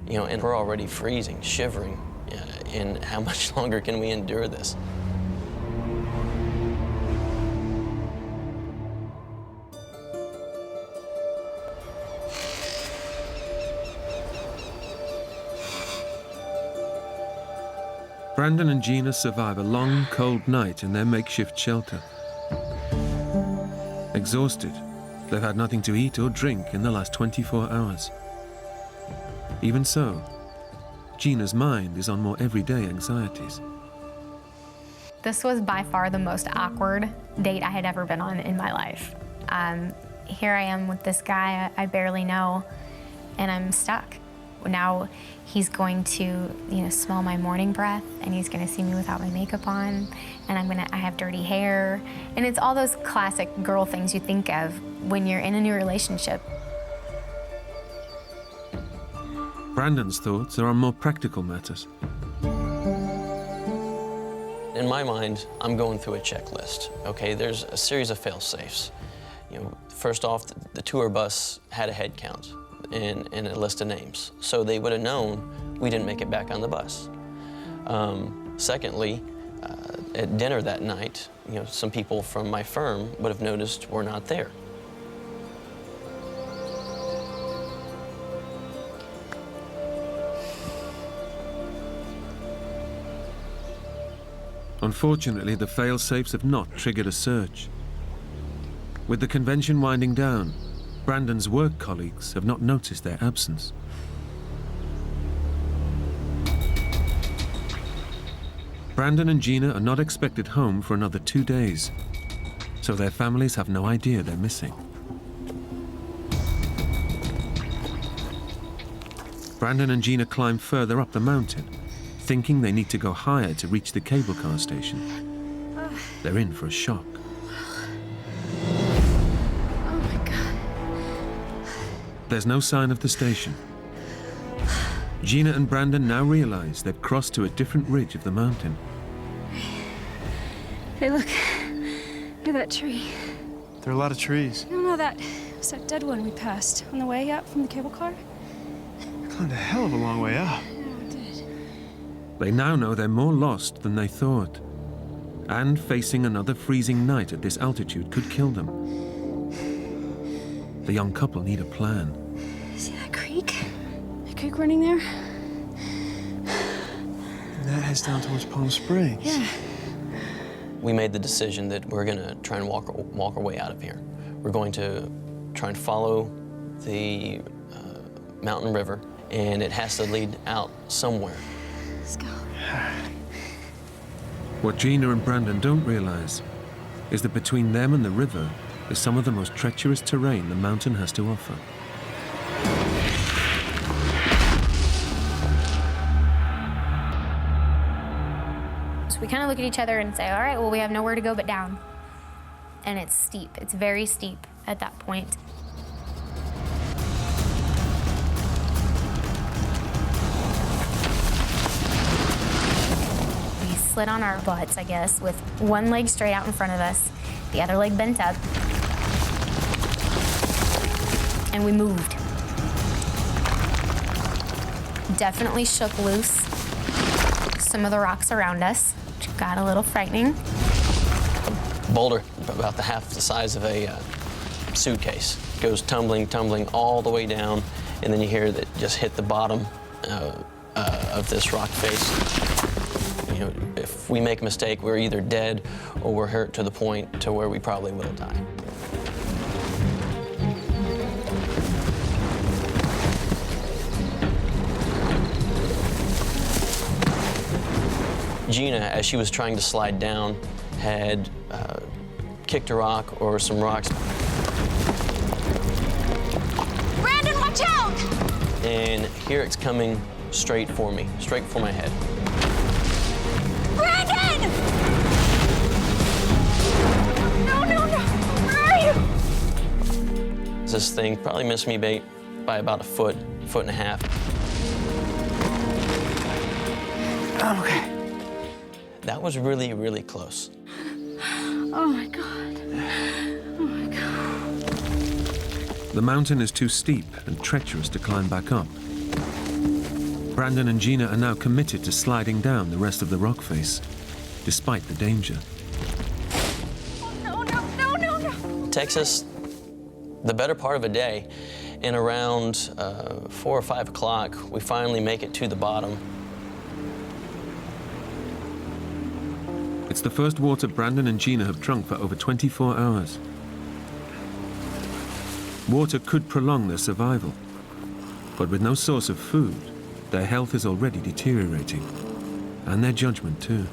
You know, and we're already freezing, shivering, and how much longer can we endure this? Brandon and Gina survive a long, cold night in their makeshift shelter. Exhausted, they've had nothing to eat or drink in the last 24 hours. Even so, Gina's mind is on more everyday anxieties. This was by far the most awkward date I had ever been on in my life. Here I am with this guy I barely know, and I'm stuck. Now he's going to, smell my morning breath, and he's going to see me without my makeup on, and I have dirty hair, and it's all those classic girl things you think of when you're in a new relationship. Brandon's thoughts are on more practical matters. In my mind, I'm going through a checklist, okay? There's a series of fail-safes. First off, the tour bus had a head count and a list of names, so they would have known we didn't make it back on the bus. Secondly, at dinner that night, some people from my firm would have noticed we're not there. Unfortunately, the fail-safes have not triggered a search. With the convention winding down, Brandon's work colleagues have not noticed their absence. Brandon and Gina are not expected home for another 2 days, so their families have no idea they're missing. Brandon and Gina climb further up the mountain, thinking they need to go higher to reach the cable car station. They're in for a shock. There's no sign of the station. Gina and Brandon now realize they've crossed to a different ridge of the mountain. Hey, look. Look at that tree. There are a lot of trees. No, that was that dead one we passed on the way up from the cable car. We climbed a hell of a long way up. They now know they're more lost than they thought. And facing another freezing night at this altitude could kill them. The young couple need a plan. See that creek? That creek running there? And that heads down towards Palm Springs. Yeah. We made the decision that we're gonna try and walk our way out of here. We're going to try and follow the mountain river, and it has to lead out somewhere. Let's go. What Gina and Brandon don't realize is that between them and the river is some of the most treacherous terrain the mountain has to offer. So we kind of look at each other and say, all right, well, we have nowhere to go but down. And it's steep. It's very steep at that point. We slid on our butts, I guess, with one leg straight out in front of us, the other leg bent up. And we moved. Definitely shook loose some of the rocks around us, which got a little frightening. A boulder about the half the size of a suitcase goes tumbling all the way down, and then you hear that just hit the bottom of this rock face. If we make a mistake, we're either dead or we're hurt to the point to where we probably will die. Gina, as she was trying to slide down, had kicked a rock or some rocks. Brandon, watch out! And here it's coming straight for me, straight for my head. Brandon! No. Where are you? This thing probably missed me by about a foot and a half. I'm okay. That was really, really close. Oh my God. The mountain is too steep and treacherous to climb back up. Brandon and Gina are now committed to sliding down the rest of the rock face, despite the danger. No, no, no, no, no. Takes us the better part of a day, and around 4 or 5 o'clock, we finally make it to the bottom. It's the first water Brandon and Gina have drunk for over 24 hours. Water could prolong their survival, but with no source of food, their health is already deteriorating, and their judgment too.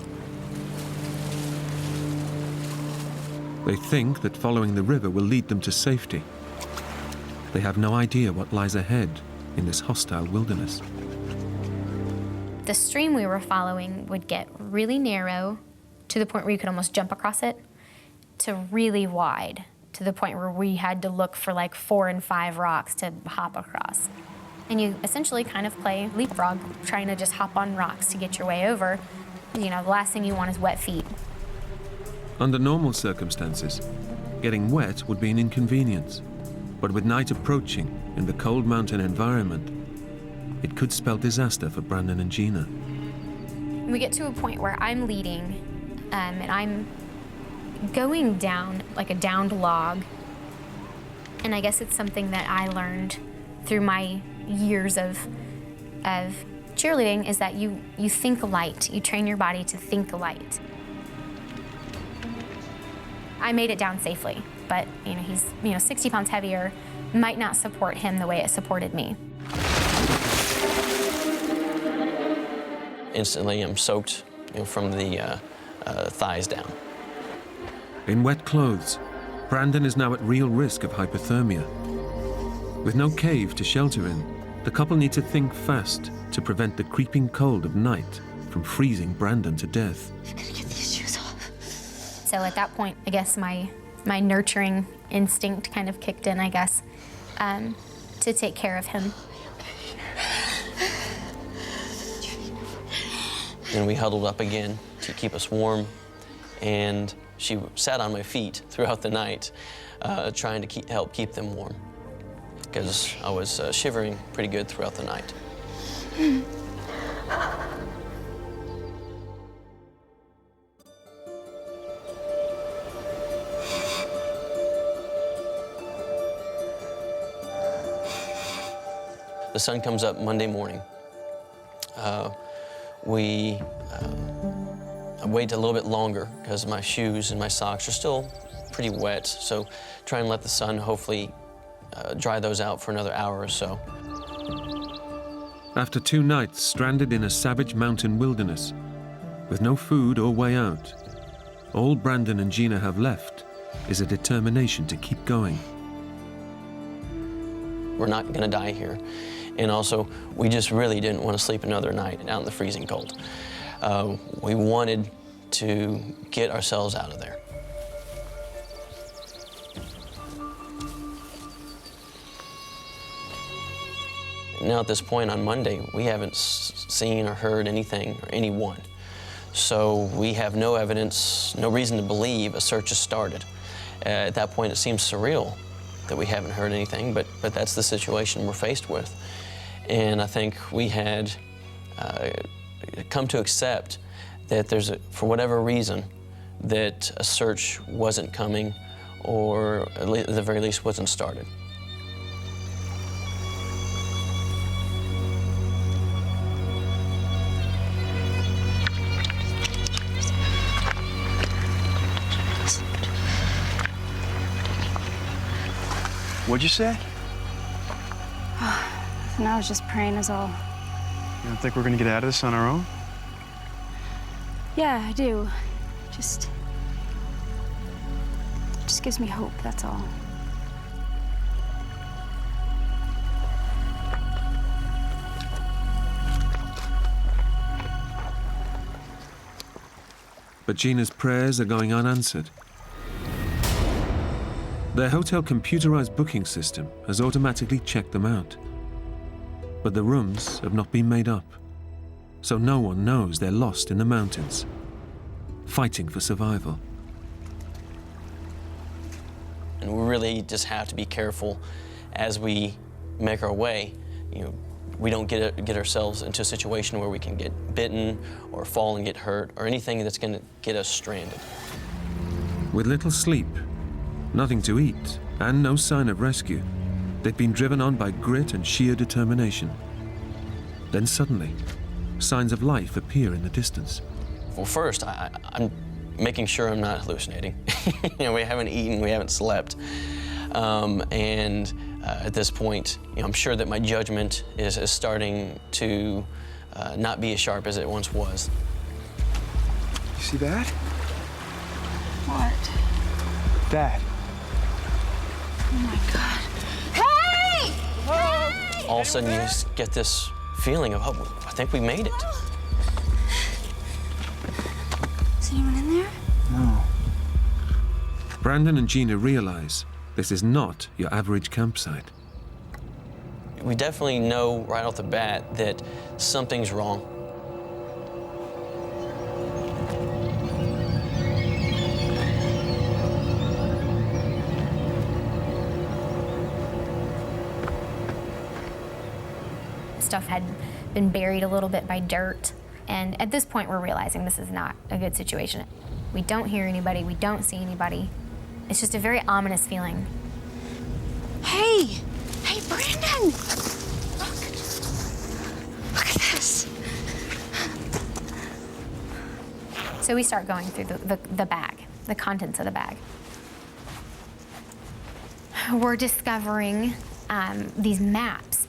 They think that following the river will lead them to safety. They have no idea what lies ahead in this hostile wilderness. The stream we were following would get really narrow to the point where you could almost jump across it, to really wide, to the point where we had to look for like 4 and 5 rocks to hop across. And you essentially kind of play leapfrog, trying to just hop on rocks to get your way over. You know, the last thing you want is wet feet. Under normal circumstances, getting wet would be an inconvenience. But with night approaching in the cold mountain environment, it could spell disaster for Brandon and Gina. We get to a point where I'm leading, and I'm going down like a downed log. And I guess it's something that I learned through my years of cheerleading, is that you think light. You train your body to think light. I made it down safely, but he's 60 pounds heavier, might not support him the way it supported me. Instantly, I'm soaked from the thighs down. In wet clothes, Brandon is now at real risk of hypothermia. With no cave to shelter in, the couple need to think fast to prevent the creeping cold of night from freezing Brandon to death. I'm gonna get these shoes off. So at that point, I guess my nurturing instinct kind of kicked in, I guess, to take care of him. Then we huddled up again to keep us warm, and she sat on my feet throughout the night, trying to help keep them warm, because I was shivering pretty good throughout the night. The sun comes up Monday morning. I wait a little bit longer because my shoes and my socks are still pretty wet, so try and let the sun hopefully dry those out for another hour or so. After 2 nights stranded in a savage mountain wilderness, with no food or way out, all Brandon and Gina have left is a determination to keep going. We're not going to die here. And also, we just really didn't want to sleep another night out in the freezing cold. We wanted to get ourselves out of there. Now at this point on Monday, we haven't seen or heard anything or anyone. So we have no evidence, no reason to believe a search has started. At that point, it seems surreal that we haven't heard anything, but that's the situation we're faced with. And I think we had come to accept that for whatever reason, that a search wasn't coming, or at the very least wasn't started. What'd you say? And I was just praying is all. You don't think we're gonna get out of this on our own? Yeah, I do. Just gives me hope, that's all. But Gina's prayers are going unanswered. Their hotel computerized booking system has automatically checked them out. But the rooms have not been made up, so no one knows they're lost in the mountains, fighting for survival. And we really just have to be careful as we make our way, we don't get ourselves into a situation where we can get bitten or fall and get hurt or anything that's going to get us stranded. With little sleep, nothing to eat, and no sign of rescue, they'd been driven on by grit and sheer determination. Then suddenly, signs of life appear in the distance. Well, first, I'm making sure I'm not hallucinating. We haven't eaten, we haven't slept. At this point, I'm sure that my judgment is starting to not be as sharp as it once was. You see that? What? That. Oh my God. Hey! Hey! All of a sudden, you just get this feeling of, oh, I think we made it. Is anyone in there? No. Brandon and Gina realize this is not your average campsite. We definitely know right off the bat that something's wrong. Stuff had been buried a little bit by dirt, and at this point we're realizing this is not a good situation. We don't hear anybody, we don't see anybody. It's just a very ominous feeling. Hey! Hey, Brandon! Look at this. So we start going through the bag, the contents of the bag. We're discovering these maps.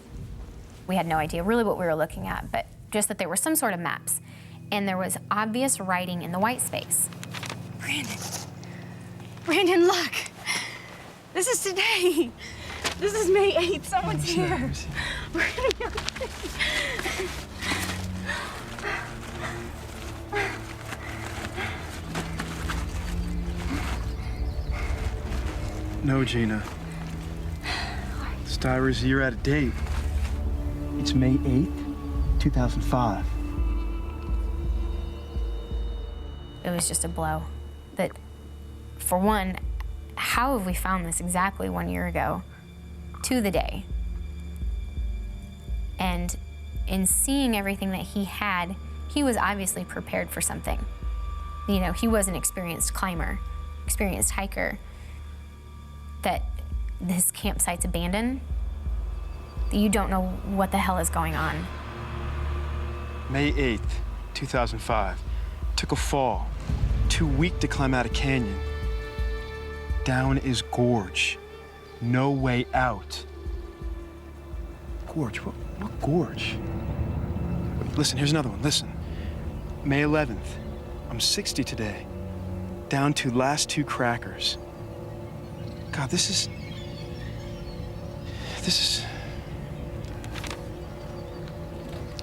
We had no idea really what we were looking at, but just that there were some sort of maps. And there was obvious writing in the white space. Brandon, look. This is today. This is May 8th. Someone's here. No, Gina. This diary's a year out of date. It's May 8th, 2005. It was just a blow. That, for one, how have we found this exactly 1 year ago to the day? And in seeing everything that he had, he was obviously prepared for something. He was an experienced climber, experienced hiker. That this campsite's abandoned, you don't know what the hell is going on. May 8th, 2005. Took a fall. Too weak to climb out a canyon. Down is gorge. No way out. Gorge? What gorge? Wait, listen, here's another one. Listen. May 11th. I'm 60 today. Down to last 2 crackers. God, this is...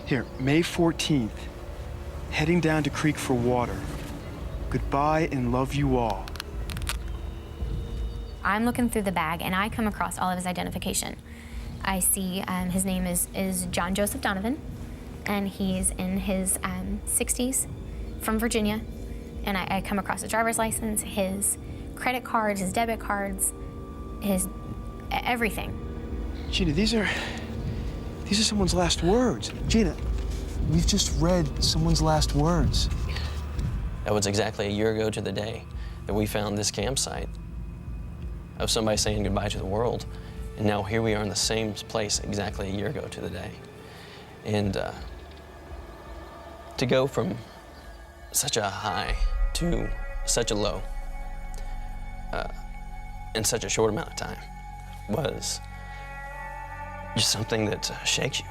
Here, May 14th. Heading down to creek for water. Goodbye and love you all. I'm looking through the bag and I come across all of his identification. I see his name is John Joseph Donovan, and he's in his 60s from Virginia. And I come across his driver's license, his credit cards, his debit cards, his everything. Gina, these are someone's last words. Gina, we've just read someone's last words. That was exactly a year ago to the day that we found this campsite of somebody saying goodbye to the world. And now here we are in the same place exactly a year ago to the day. And to go from such a high to such a low in such a short amount of time was just something that shakes you.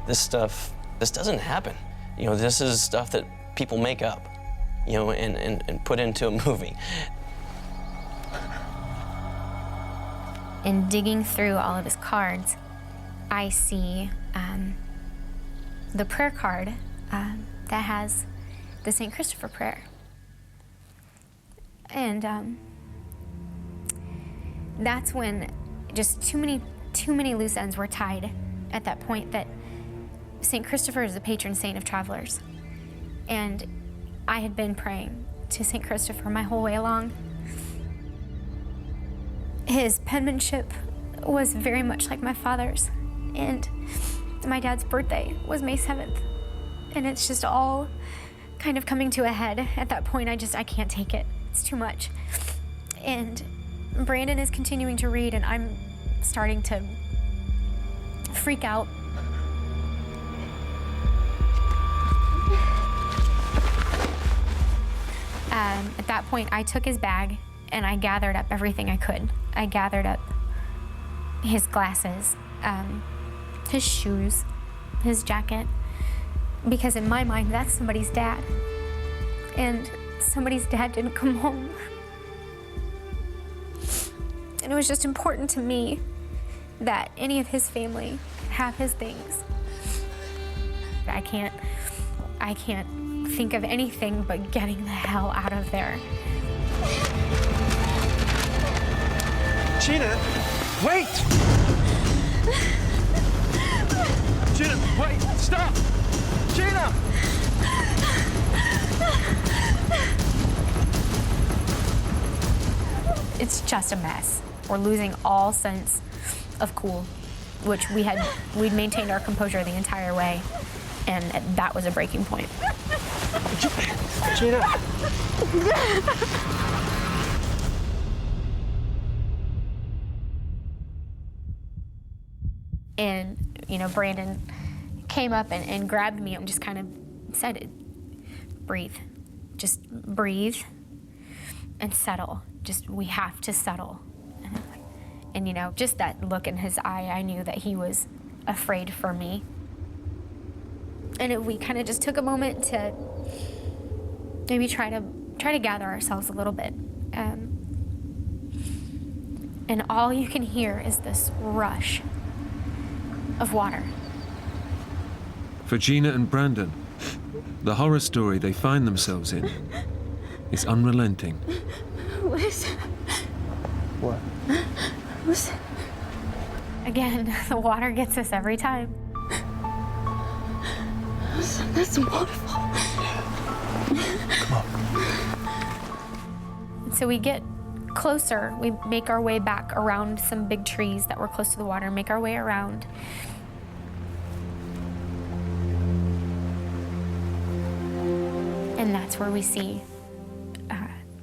This doesn't happen. This is stuff that people make up, and put into a movie. In digging through all of his cards, I see the prayer card that has the St. Christopher prayer. And that's when just too many loose ends were tied at that point, that St. Christopher is the patron saint of travelers. And I had been praying to St. Christopher my whole way along. His penmanship was very much like my father's, and my dad's birthday was May 7th. And it's just all kind of coming to a head. At that point, I can't take it. It's too much. And Brandon is continuing to read, and I'm starting to freak out. At that point, I took his bag and I gathered up everything I could. I gathered up his glasses, his shoes, his jacket, because in my mind, that's somebody's dad. And somebody's dad didn't come home. And it was just important to me that any of his family have his things. I can't think of anything but getting the hell out of there. Gina, wait! Gina, wait, stop! Gina! It's just a mess. We're losing all sense of cool, which we'd maintained our composure the entire way, and that was a breaking point. Gina! And, Brandon came up and grabbed me and just kind of said, breathe. Just breathe and settle. We have to settle. And, just that look in his eye, I knew that he was afraid for me. And we kind of just took a moment to maybe try to gather ourselves a little bit. And all you can hear is this rush of water. For Gina and Brandon, the horror story they find themselves in is unrelenting. What is it? What? What's it? Again, the water gets us every time. That's a waterfall. Come on. So we get closer. We make our way back around some big trees that were close to the water, make our way around. And that's where we see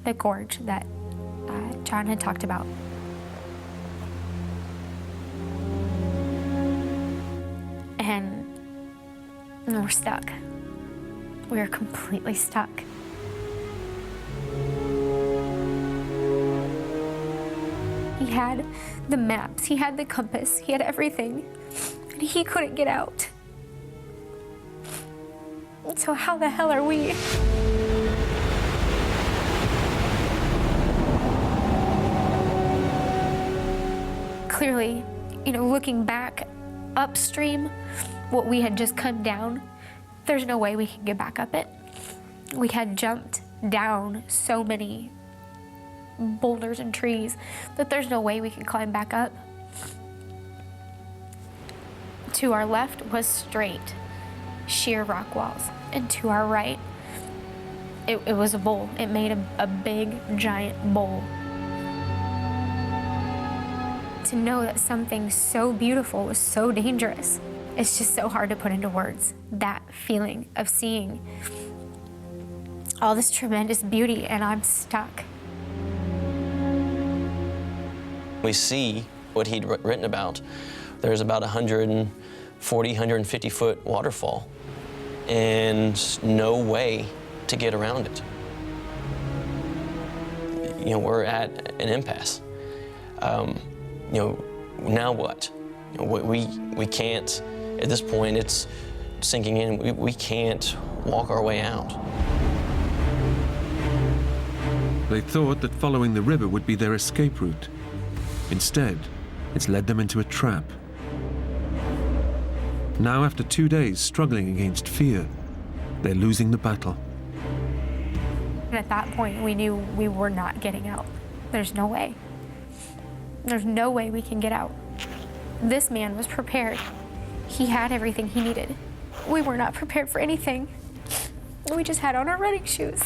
the gorge that John had talked about. And we're stuck. We're completely stuck. He had the maps, he had the compass, he had everything, and he couldn't get out. So how the hell are we? Clearly, looking back upstream, what we had just come down, there's no way we can get back up it. We had jumped down so many boulders and trees that there's no way we can climb back up. To our left was straight, sheer rock walls, and to our right, it was a bowl. It made a big, giant bowl. To know that something so beautiful was so dangerous, it's just so hard to put into words. That feeling of seeing all this tremendous beauty and I'm stuck. We see what he'd written about. There's about 140, 150 foot waterfall and no way to get around it. We're at an impasse. Now what? We can't, at this point it's sinking in, we can't walk our way out. They thought that following the river would be their escape route. Instead, it's led them into a trap. Now, after 2 days struggling against fear, they're losing the battle. And at that point, we knew we were not getting out. There's no way. There's no way we can get out. This man was prepared. He had everything he needed. We were not prepared for anything. We just had on our running shoes.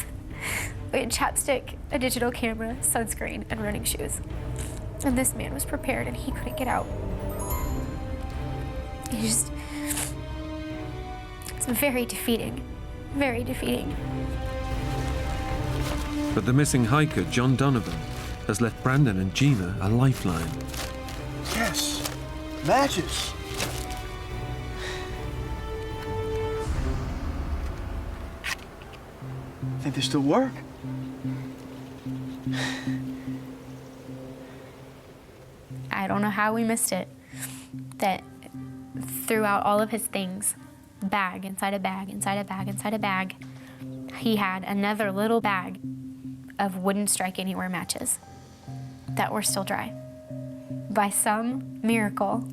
We had chapstick, a digital camera, sunscreen, and running shoes. And this man was prepared and he couldn't get out. It's very defeating, very defeating. But the missing hiker, John Donovan, has left Brandon and Gina a lifeline. Yes, matches. Think they still work? I don't know how we missed it. That throughout all of his things, bag inside a bag, inside a bag, inside a bag, he had another little bag of wouldn't strike anywhere matches that were still dry. By some miracle,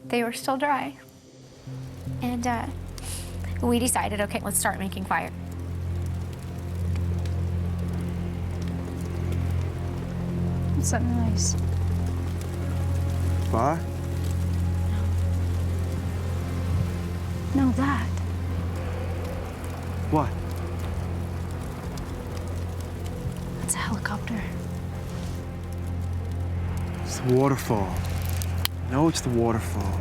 they were still dry. And we decided, okay, let's start making fire. What's that noise? Fire? No, that. What? It's a helicopter. It's the waterfall. No, it's the waterfall.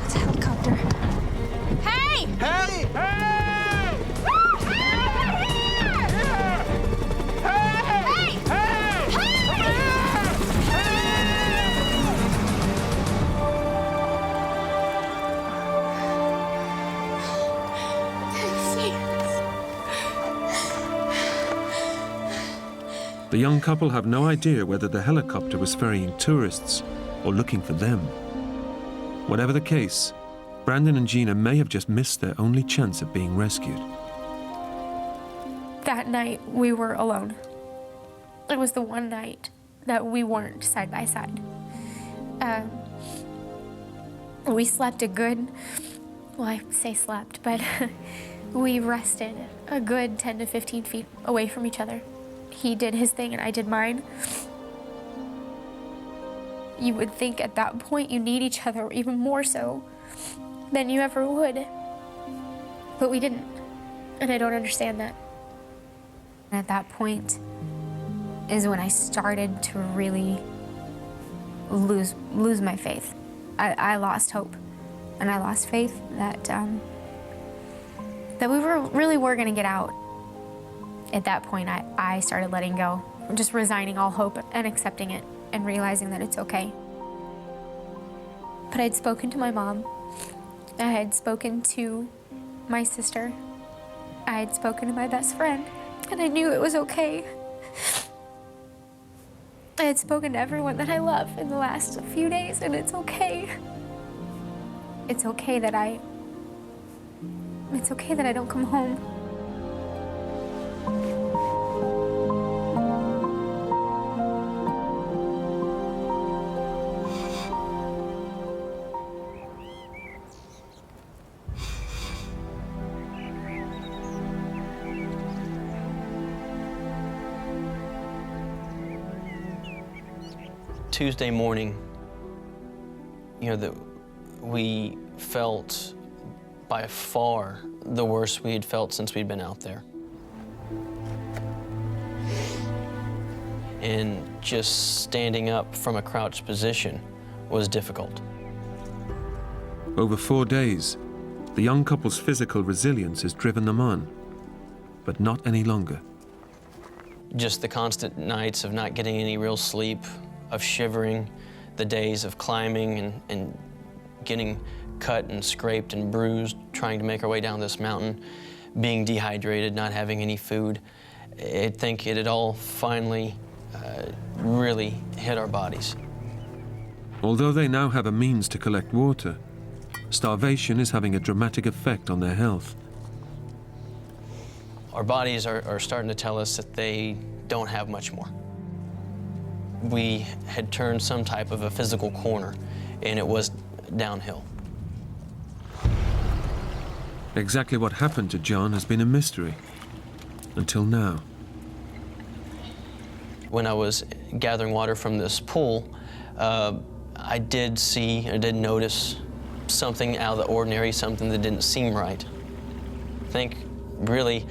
It's a helicopter. Hey! Hey! The young couple have no idea whether the helicopter was ferrying tourists or looking for them. Whatever the case, Brandon and Gina may have just missed their only chance of being rescued. That night, we were alone. It was the one night that we weren't side by side. We slept a good, well, I say slept, but we rested a good 10 to 15 feet away from each other. He did his thing and I did mine. You would think at that point you need each other even more so than you ever would. But we didn't, and I don't understand that. At that point is when I started to really lose my faith. I lost hope, and I lost faith that we really were gonna get out. At that point, I started letting go, just resigning all hope and accepting it and realizing that it's okay. But I'd spoken to my mom. I had spoken to my sister. I had spoken to my best friend, and I knew it was okay. I had spoken to everyone that I love in the last few days, and it's okay. It's okay that I don't come home. Tuesday morning, we felt by far the worst we had felt since we'd been out there. And just standing up from a crouched position was difficult. Over 4 days, the young couple's physical resilience has driven them on, but not any longer. Just the constant nights of not getting any real sleep, of shivering, the days of climbing and getting cut and scraped and bruised, trying to make our way down this mountain, being dehydrated, not having any food. I think it had all finally really hit our bodies. Although they now have a means to collect water, starvation is having a dramatic effect on their health. Our bodies are starting to tell us that they don't have much more. We had turned some type of a physical corner, and it was downhill. Exactly what happened to John has been a mystery, until now. When I was gathering water from this pool, I did notice something out of the ordinary, something that didn't seem right. I think really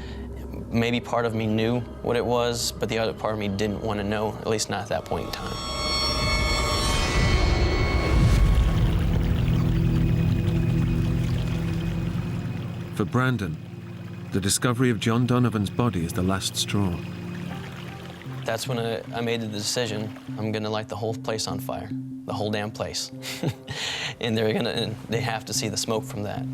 maybe part of me knew what it was, but the other part of me didn't want to know, at least not at that point in time. For Brandon, the discovery of John Donovan's body is the last straw. That's when I made the decision, I'm gonna light the whole place on fire, the whole damn place. And they have to see the smoke from that.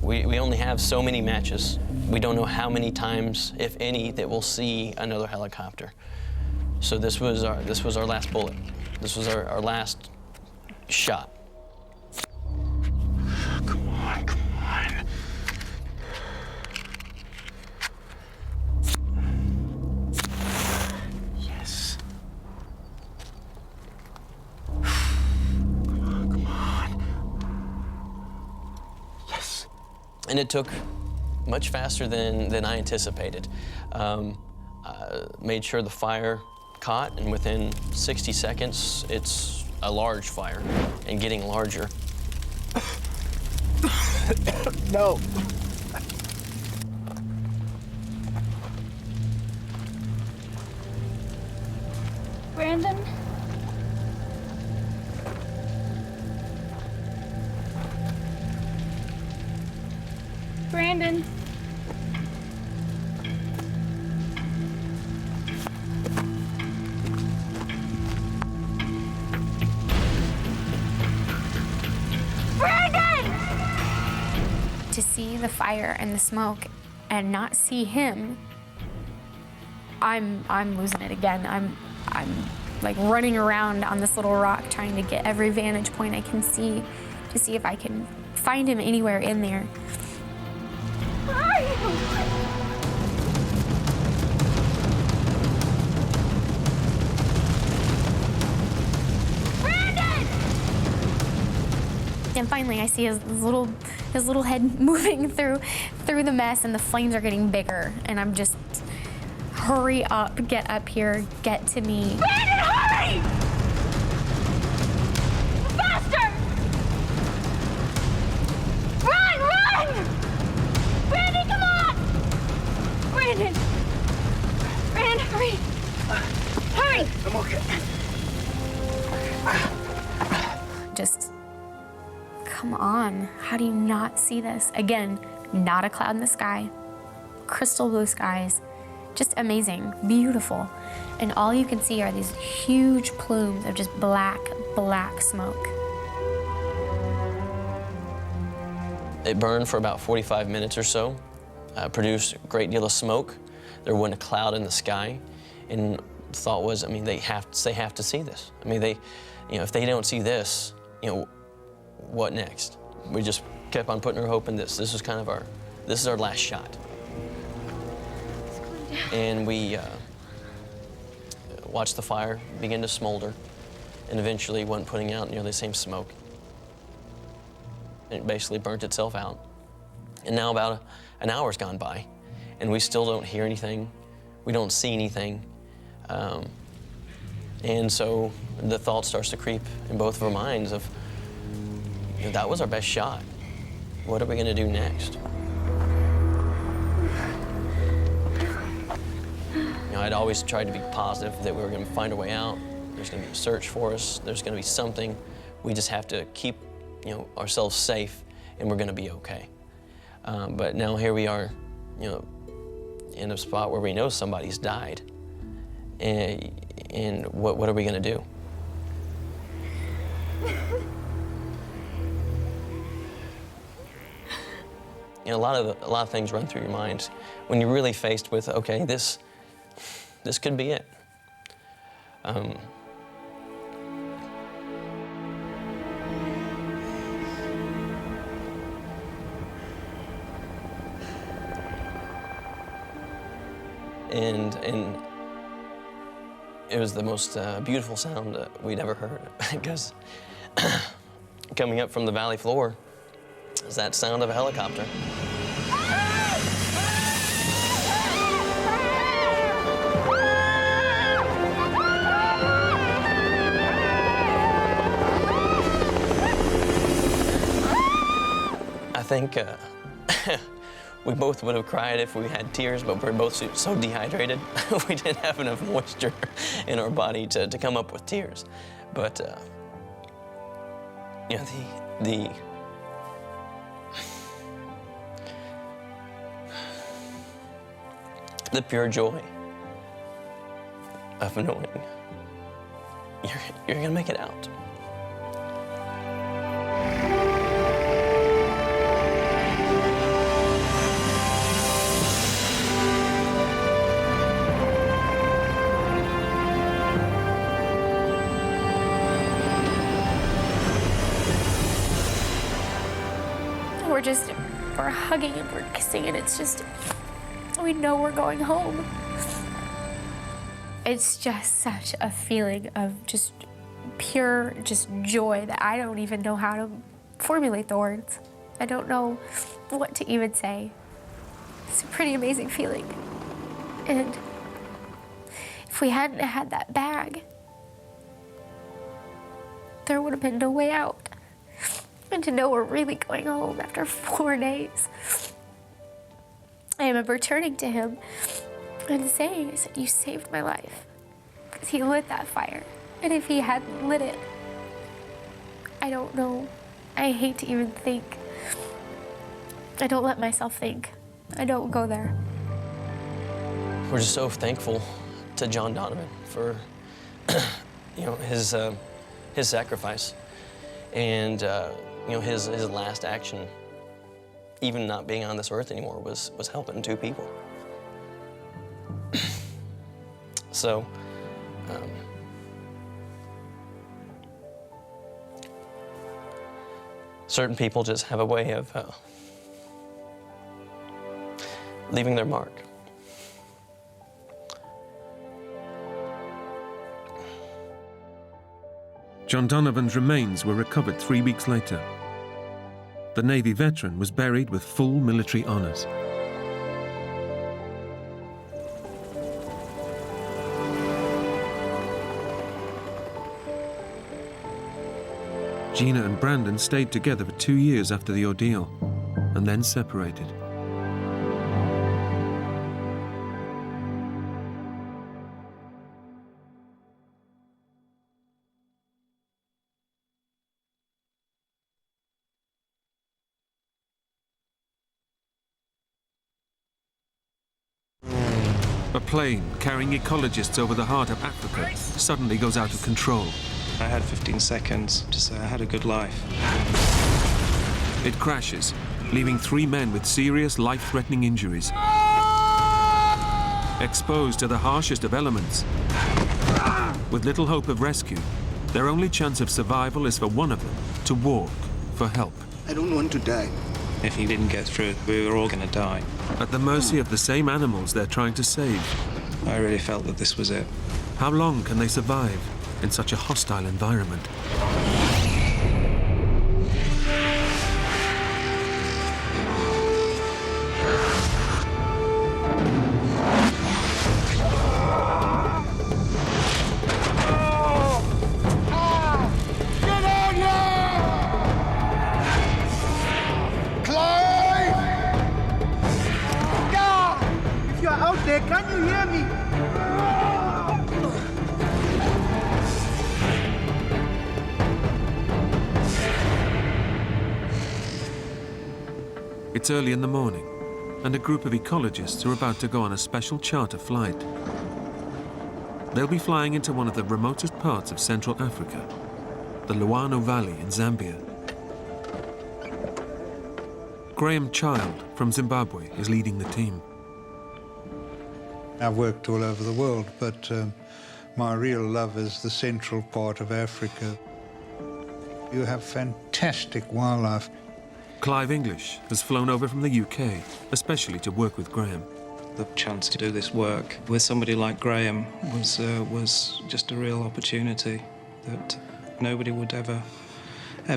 We only have so many matches. We don't know how many times, if any, that we'll see another helicopter. So this was our last bullet. This was our last shot. Come on, come on. Yes. Come on, come on. Yes. And it took much faster than I anticipated. Made sure the fire caught, and within 60 seconds, it's a large fire and getting larger. No. Brandon? Brandon? To see the fire and the smoke and not see him, I'm losing it again. I'm like running around on this little rock trying to get every vantage point I can see to see if I can find him anywhere in there. Where are you? And finally, I see his little head moving through the mess, and the flames are getting bigger. And I'm just, hurry up, get up here, get to me. Brandon, hurry! Faster! Run, run! Brandon, come on! Brandon! Brandon, hurry! Hurry! I'm okay. Just, come on. How do you not see this? Again, not a cloud in the sky, crystal blue skies, just amazing, beautiful. And all you can see are these huge plumes of just black, black smoke. It burned for about 45 minutes or so, produced a great deal of smoke. There wasn't a cloud in the sky. And the thought was, I mean, they have to see this. I mean, if they don't see this, what next? We just kept on putting our hope in this. This is our last shot. And we watched the fire begin to smolder, and eventually wasn't putting out nearly the same smoke. It basically burnt itself out. And now about an hour's gone by, and we still don't hear anything. We don't see anything. And so the thought starts to creep in both of our minds of, that was our best shot. What are we gonna do next? I'd always tried to be positive that we were gonna find a way out. There's gonna be a search for us. There's gonna be something. We just have to keep, ourselves safe, and we're gonna be okay. But now here we are, in a spot where we know somebody's died. And what are we gonna do? A lot of things run through your mind when you're really faced with, okay, this could be it. And it was the most beautiful sound we'd ever heard, because coming up from the valley floor is that sound of a helicopter. think we both would have cried if we had tears, but we're both so dehydrated. We didn't have enough moisture in our body to come up with tears. But, you know, the pure joy of knowing you're gonna make it out. We're hugging and we're kissing, and it's just, we know we're going home. It's just such a feeling of just pure joy that I don't even know how to formulate the words. I don't know what to even say. It's a pretty amazing feeling. And if we hadn't had that bag, there would have been no way out. And to know we're really going home after 4 days. I remember turning to him and saying, I said, you saved my life. Because he lit that fire. And if he hadn't lit it, I don't know. I hate to even think. I don't let myself think. I don't go there. We're just so thankful to John Donovan for you know, his sacrifice. And you know, his last action, even not being on this earth anymore, was helping 2 people. So, certain people just have a way of leaving their mark. John Donovan's remains were recovered 3 weeks later. The Navy veteran was buried with full military honors. Gina and Brandon stayed together for 2 years after the ordeal, and then separated. A plane carrying ecologists over the heart of Africa suddenly goes out of control. I had 15 seconds to say I had a good life. It crashes, leaving 3 men with serious life-threatening injuries. Exposed to the harshest of elements, with little hope of rescue, their only chance of survival is for one of them to walk for help. I don't want to die. If he didn't get through, we were all going to die. At the mercy of the same animals they're trying to save. I really felt that this was it. How long can they survive in such a hostile environment? Can you hear me? It's early in the morning, and a group of ecologists are about to go on a special charter flight. They'll be flying into one of the remotest parts of Central Africa, the Luano Valley in Zambia. Graham Child from Zimbabwe is leading the team. I've worked all over the world, but my real love is the central part of Africa. You have fantastic wildlife. Clive English has flown over from the UK, especially to work with Graham. The chance to do this work with somebody like Graham was just a real opportunity that nobody would ever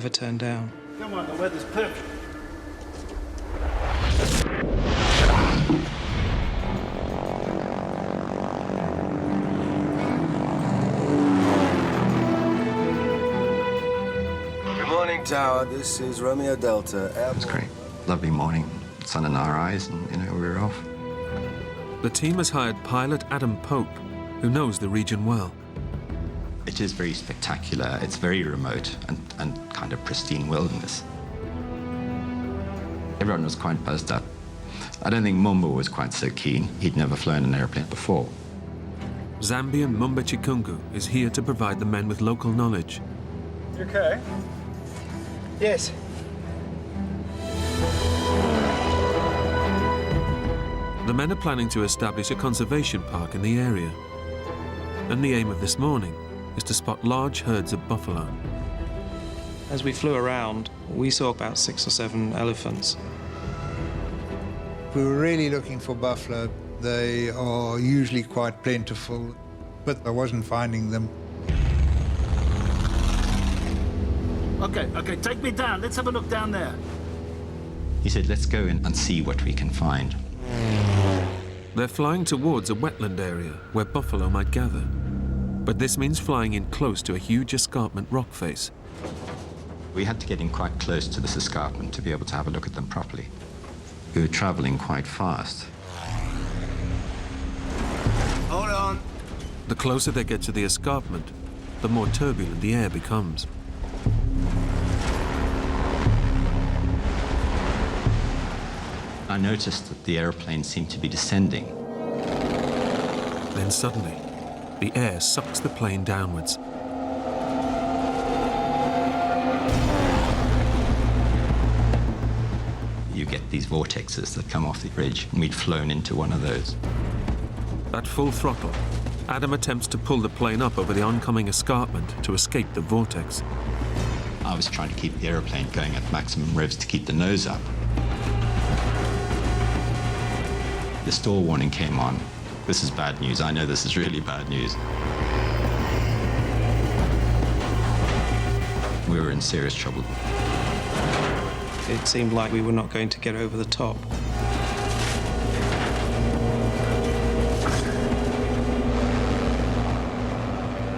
turn down. Come on, the weather's perfect. Tower, this is Romeo Delta. That's great. Lovely morning, sun in our eyes, and we were off. The team has hired pilot Adam Pope, who knows the region well. It is very spectacular. It's very remote and kind of pristine wilderness. Everyone was quite buzzed up. I don't think Mumba was quite so keen. He'd never flown an airplane before. Zambian Mumba Chikungu is here to provide the men with local knowledge. You okay? Yes. The men are planning to establish a conservation park in the area. And the aim of this morning is to spot large herds of buffalo. As we flew around, we saw about 6 or 7 elephants. We were really looking for buffalo. They are usually quite plentiful, but I wasn't finding them. Okay, take me down. Let's have a look down there. He said, let's go in and see what we can find. They're flying towards a wetland area where buffalo might gather. But this means flying in close to a huge escarpment rock face. We had to get in quite close to this escarpment to be able to have a look at them properly. We were traveling quite fast. Hold on. The closer they get to the escarpment, the more turbulent the air becomes. I noticed that the airplane seemed to be descending. Then suddenly, the air sucks the plane downwards. You get these vortexes that come off the ridge, and we'd flown into one of those. At full throttle, Adam attempts to pull the plane up over the oncoming escarpment to escape the vortex. I was trying to keep the airplane going at maximum revs to keep the nose up. The stall warning came on. This is bad news. I know this is really bad news. We were in serious trouble. It seemed like we were not going to get over the top.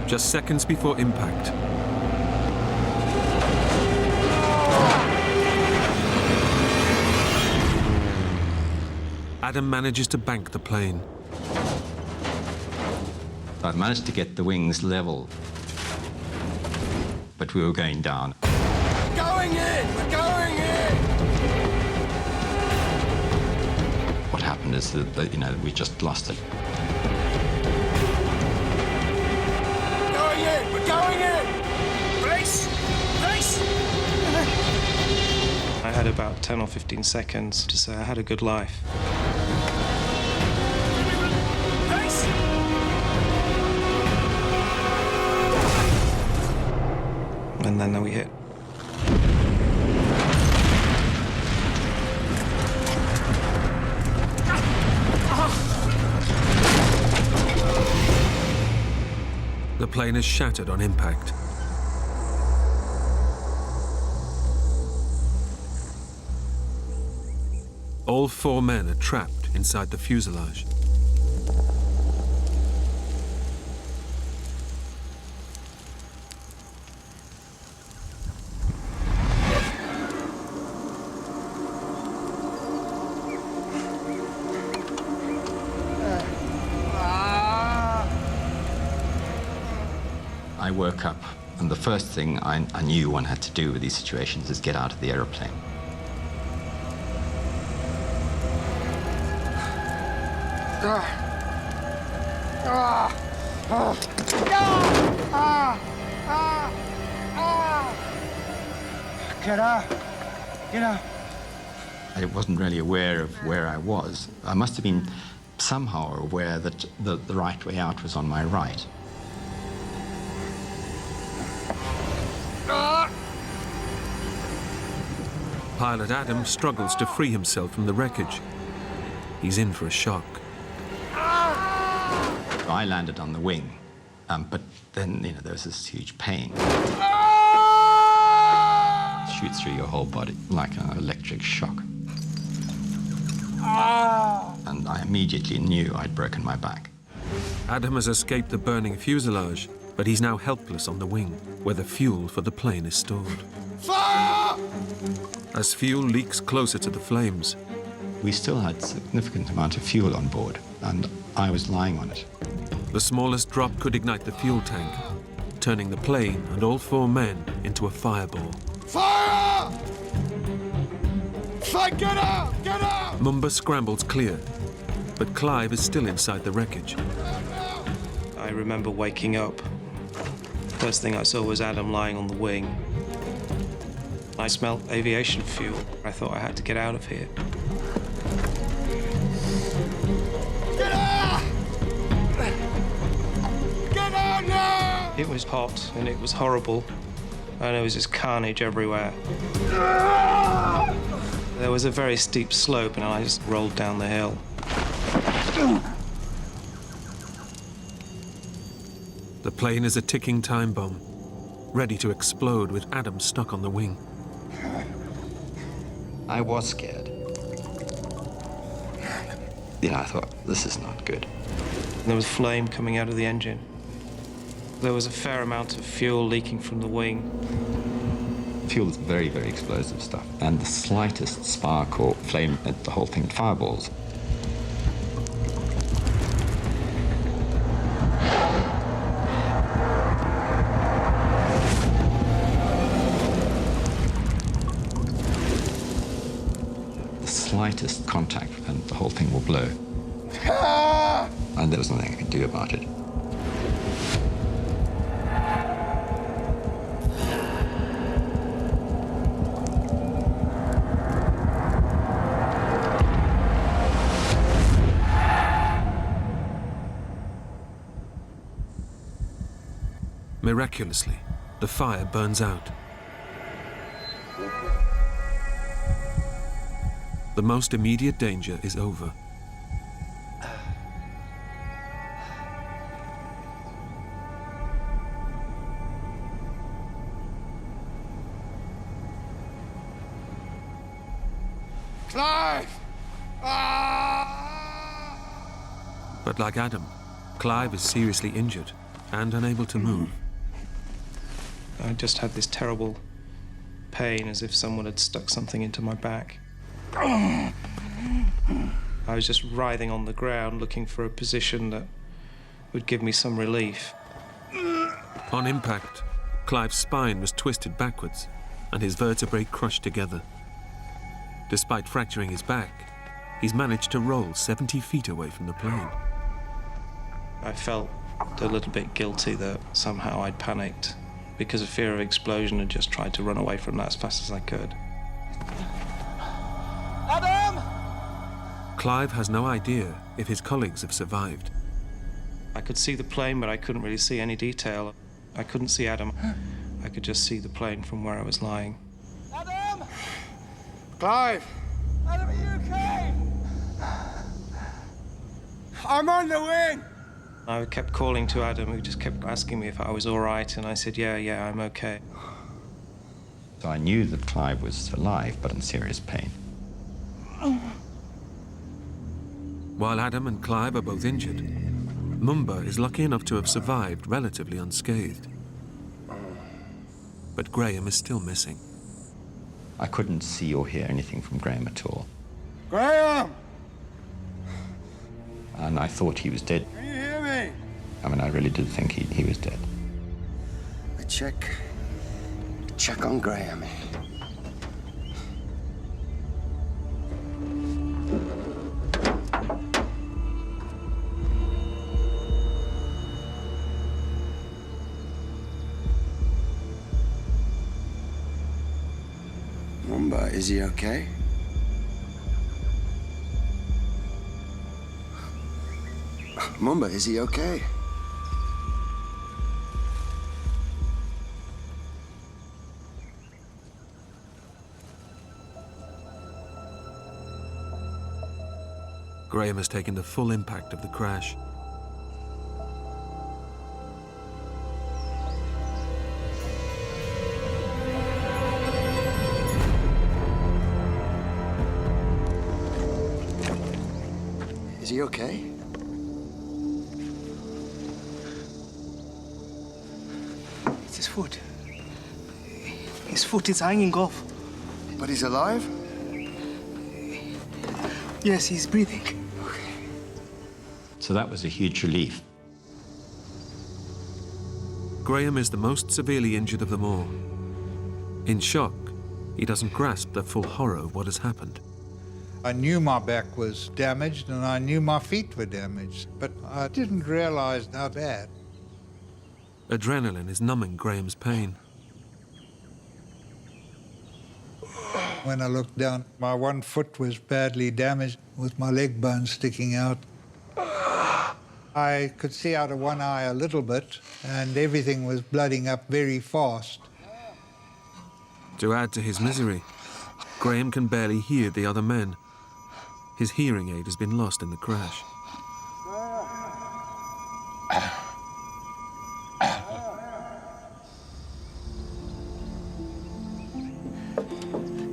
Just seconds before impact, Adam manages to bank the plane. I managed to get the wings level, but we were going down. We're going in! We're going in! What happened is that we just lost it. Going in! We're going in! Brace! Brace! I had about 10 or 15 seconds to say I had a good life. Brace! And then we hit. The plane is shattered on impact. All 4 men are trapped inside the fuselage. I woke up, and the first thing I knew one had to do with these situations is get out of the airplane. Get up! Get up! I wasn't really aware of where I was. I must have been somehow aware that the right way out was on my right. Pilot Adam struggles to free himself from the wreckage. He's in for a shock. I landed on the wing, but then, there was this huge pain. It shoots through your whole body like an electric shock. And I immediately knew I'd broken my back. Adam has escaped the burning fuselage, But he's now helpless on the wing, where the fuel for the plane is stored. Fire! As fuel leaks closer to the flames, we still had a significant amount of fuel on board, and I was lying on it. the smallest drop could ignite the fuel tank, turning the plane and all 4 men into a fireball. Fire! Get out! Get out! Mumba scrambles clear, but Clive is still inside the wreckage. I remember waking up. First thing I saw was Adam lying on the wing. I smelled aviation fuel. I thought I had to get out of here. Get out! Get out now! It was hot and it was horrible, and there was just carnage everywhere. There was a very steep slope, and I just rolled down the hill. The plane is a ticking time bomb, ready to explode with Adam stuck on the wing. I was scared. I thought, this is not good. There was flame coming out of the engine. There was a fair amount of fuel leaking from the wing. Fuel is very, very explosive stuff, and the slightest spark or flame, the whole thing fireballs. Slightest contact and the whole thing will blow. And there was nothing I could do about it. Miraculously, the fire burns out. The most immediate danger is over. Clive! But like Adam, Clive is seriously injured and unable to move. I just had this terrible pain, as if someone had stuck something into my back. I was just writhing on the ground, looking for a position that would give me some relief. On impact, Clive's spine was twisted backwards and his vertebrae crushed together. Despite fracturing his back, he's managed to roll 70 feet away from the plane. I felt a little bit guilty that somehow I'd panicked because of fear of explosion and just tried to run away from that as fast as I could. Adam! Clive has no idea if his colleagues have survived. I could see the plane, but I couldn't really see any detail. I couldn't see Adam. I could just see the plane from where I was lying. Adam! Clive! Adam, are you okay? I'm on the wing! I kept calling to Adam, who just kept asking me if I was all right, and I said, yeah, I'm okay. So I knew that Clive was alive, but in serious pain. While Adam and Clive are both injured, Mumba is lucky enough to have survived relatively unscathed. But Graham is still missing. I couldn't see or hear anything from Graham at all. Graham! And I thought he was dead. Can you hear me? I mean, I really did think he was dead. Check on Graham. Mumba, is he okay? Mumba, is he okay? Graham has taken the full impact of the crash. Is he okay? his foot. His foot is hanging off. But he's alive? Yes, he's breathing. So that was a huge relief. Graham is the most severely injured of them all. In shock, he doesn't grasp the full horror of what has happened. I knew my back was damaged and I knew my feet were damaged, but I didn't realize how bad. Adrenaline is numbing Graham's pain. When I looked down, my one foot was badly damaged with my leg bone sticking out. I could see out of one eye a little bit, and everything was blooding up very fast. To add to his misery, Graham can barely hear the other men. His hearing aid has been lost in the crash.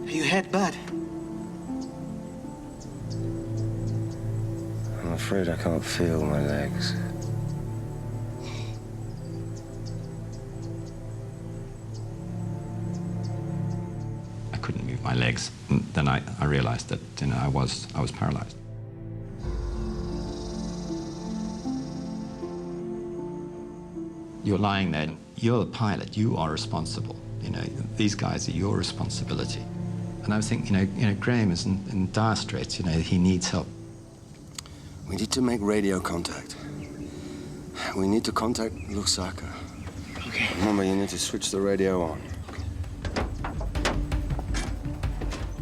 You hit bad. I'm afraid I can't feel my legs. I couldn't move my legs. And then I realized that, you know, I was paralyzed. You're lying there. You're the pilot. You are responsible. You know, these guys are your responsibility. And I was thinking, you know, Graham is in dire straits. You know, he needs help. We need to make radio contact. We need to contact Lusaka. Okay. Remember, you need to switch the radio on.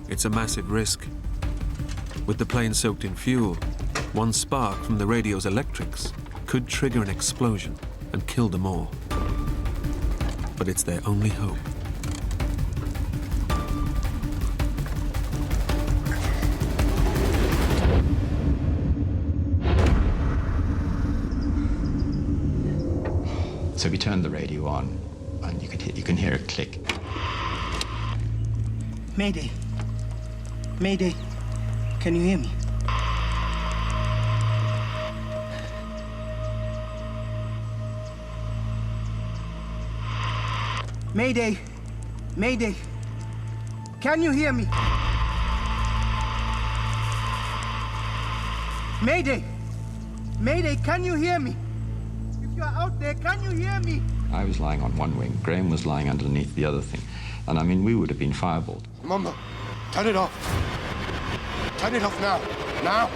It's a massive risk. With the plane soaked in fuel, one spark from the radio's electrics could trigger an explosion and kill them all. But it's their only hope. So we turned the radio on, and you can hear a click. Mayday. Mayday. Can you hear me? Mayday. Mayday. Can you hear me? Mayday. Mayday, can you hear me? If you're out there, can you hear me? I was lying on one wing. Graham was lying underneath the other thing. And I mean, we would have been fireballed. Mumbo, turn it off. Turn it off now. Now.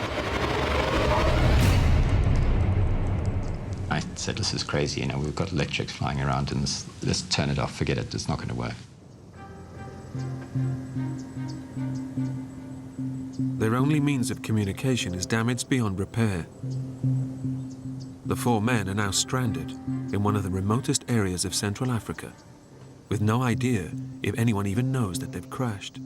I said, this is crazy, you know, we've got electrics flying around and let's turn it off, forget it, it's not going to work. Their only means of communication is damaged beyond repair. The four men are now stranded in one of the remotest areas of Central Africa, with no idea if anyone even knows that they've crashed.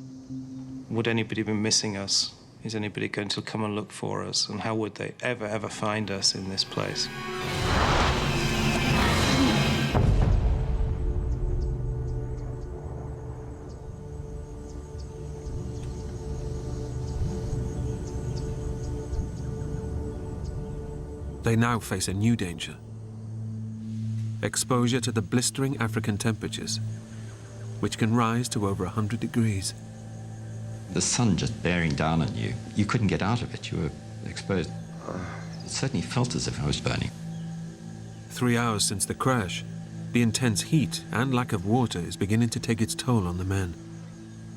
Would anybody be missing us? Is anybody going to come and look for us? And how would they ever find us in this place? They now face a new danger. Exposure to the blistering African temperatures, which can rise to over 100 degrees. The sun just bearing down on you, you couldn't get out of it, you were exposed. It certainly felt as if I was burning. 3 hours since the crash, the intense heat and lack of water is beginning to take its toll on the men.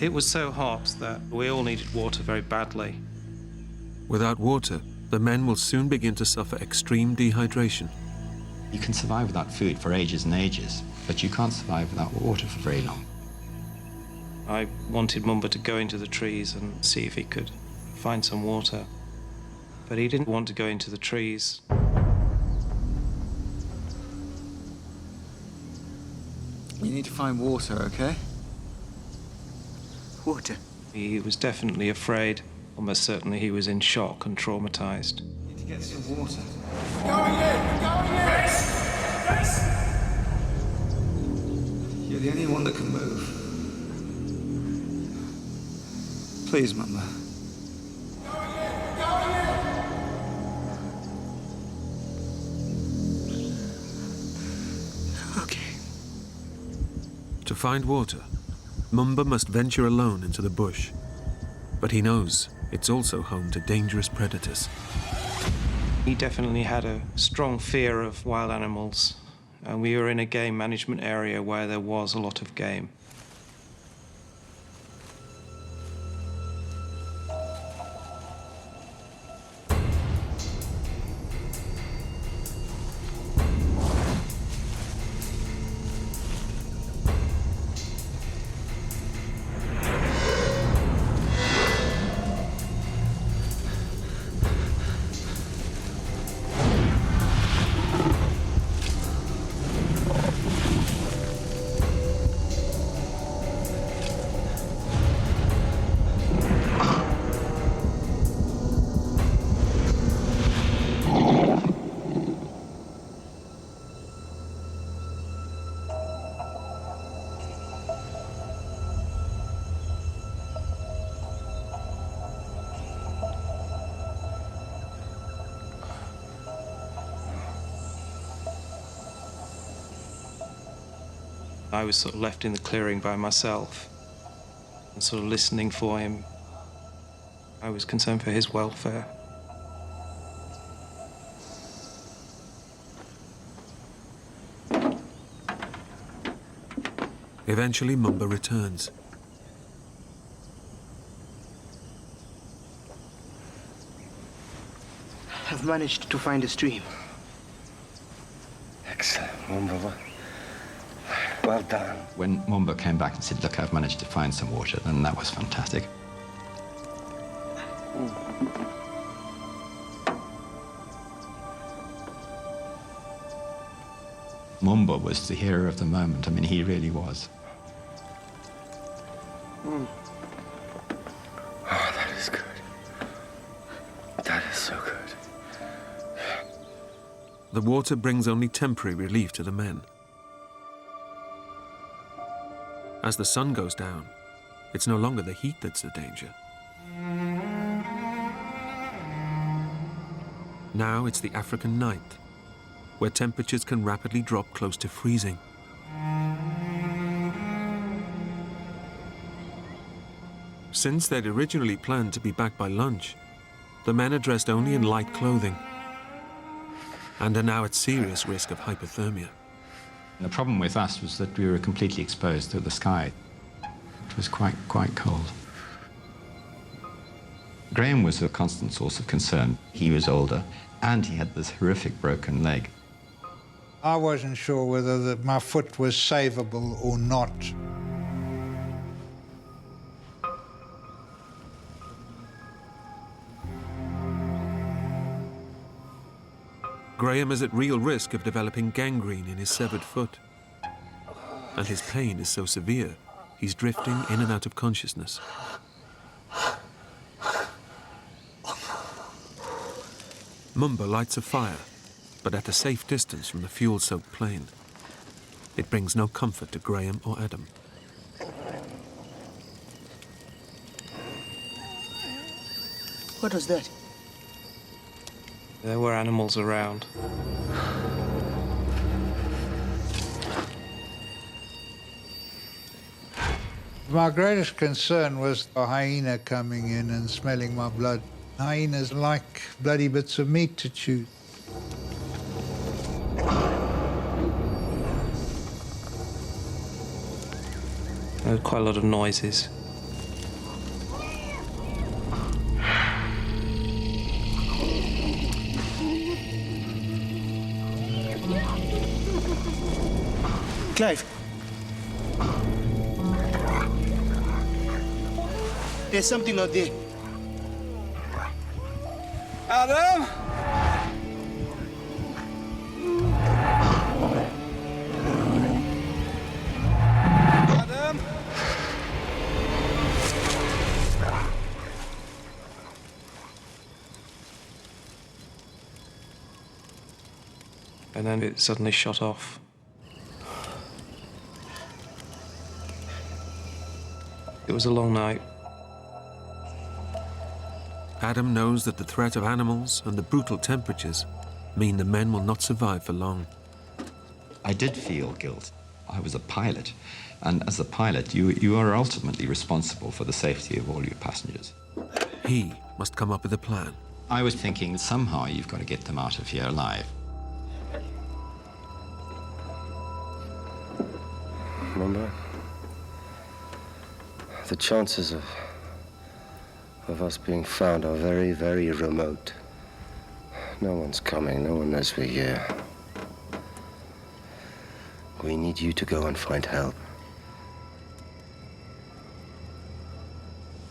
It was so hot that we all needed water very badly. Without water, the men will soon begin to suffer extreme dehydration. You can survive without food for ages and ages, but you can't survive without water for very long. I wanted Mumba to go into the trees and see if he could find some water. But he didn't want to go into the trees. You need to find water, okay? Water. He was definitely afraid. Almost certainly he was in shock and traumatized. You need to get some water. Going in! Going in! Face! You're the only one that can move. Please, Mama. Okay. To find water, Mumba must venture alone into the bush. But he knows it's also home to dangerous predators. He definitely had a strong fear of wild animals, and we were in a game management area where there was a lot of game. I was sort of left in the clearing by myself and sort of listening for him. I was concerned for his welfare. Eventually, Mumba returns. I've managed to find a stream. Excellent, Mumba. Well done. When Mumba came back and said, look, I've managed to find some water, then that was fantastic. Mumba was the hero of the moment. I mean, he really was. Oh, that is good. That is so good. The water brings only temporary relief to the men. As the sun goes down, it's no longer the heat that's the danger. Now it's the African night, where temperatures can rapidly drop close to freezing. Since they'd originally planned to be back by lunch, the men are dressed only in light clothing and are now at serious risk of hypothermia. The problem with us was that we were completely exposed to the sky. It was quite cold. Graham was a constant source of concern. He was older, and he had this horrific broken leg. I wasn't sure whether my foot was savable or not. Graham is at real risk of developing gangrene in his severed foot. And his pain is so severe, he's drifting in and out of consciousness. Mumba lights a fire, but at a safe distance from the fuel-soaked plane. It brings no comfort to Graham or Adam. What was that? There were animals around. My greatest concern was a hyena coming in and smelling my blood. Hyenas like bloody bits of meat to chew. There were quite a lot of noises. Clive. There's something out there. Adam? Adam? And then it suddenly shot off. It was a long night. Adam knows that the threat of animals and the brutal temperatures mean the men will not survive for long. I did feel guilt. I was a pilot, and as a pilot, you are ultimately responsible for the safety of all your passengers. He must come up with a plan. I was thinking somehow you've got to get them out of here alive. Remember? The chances of us being found are very, very remote. No one's coming, no one knows we're here. We need you to go and find help.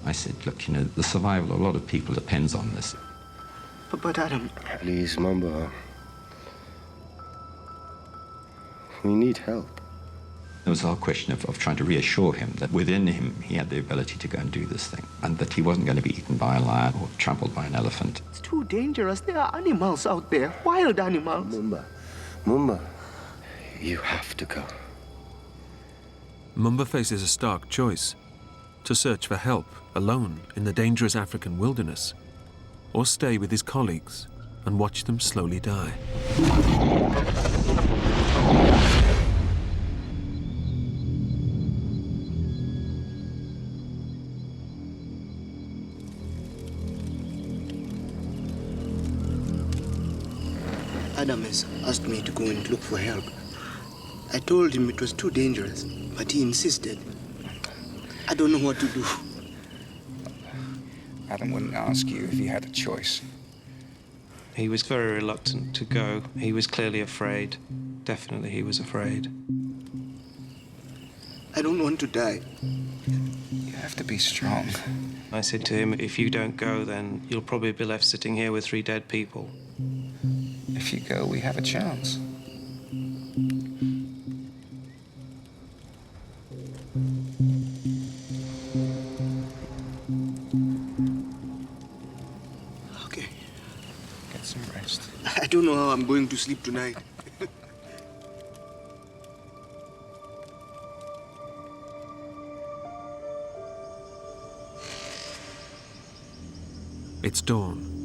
I said, look, you know, the survival of a lot of people depends on this. But Adam... Please, Mumba. We need help. There was a whole question of trying to reassure him that within him he had the ability to go and do this thing, and that he wasn't going to be eaten by a lion or trampled by an elephant. It's too dangerous. There are animals out there, wild animals. Mumba, you have to go. Mumba faces a stark choice: to search for help alone in the dangerous African wilderness, or stay with his colleagues and watch them slowly die. Adam has asked me to go and look for help. I told him it was too dangerous, but he insisted. I don't know what to do. Adam wouldn't ask you if he had a choice. He was very reluctant to go. He was clearly afraid. Definitely he was afraid. I don't want to die. You have to be strong. I said to him, if you don't go, then you'll probably be left sitting here with 3 dead people. If you go, we have a chance. Okay. Get some rest. I don't know how I'm going to sleep tonight. It's dawn.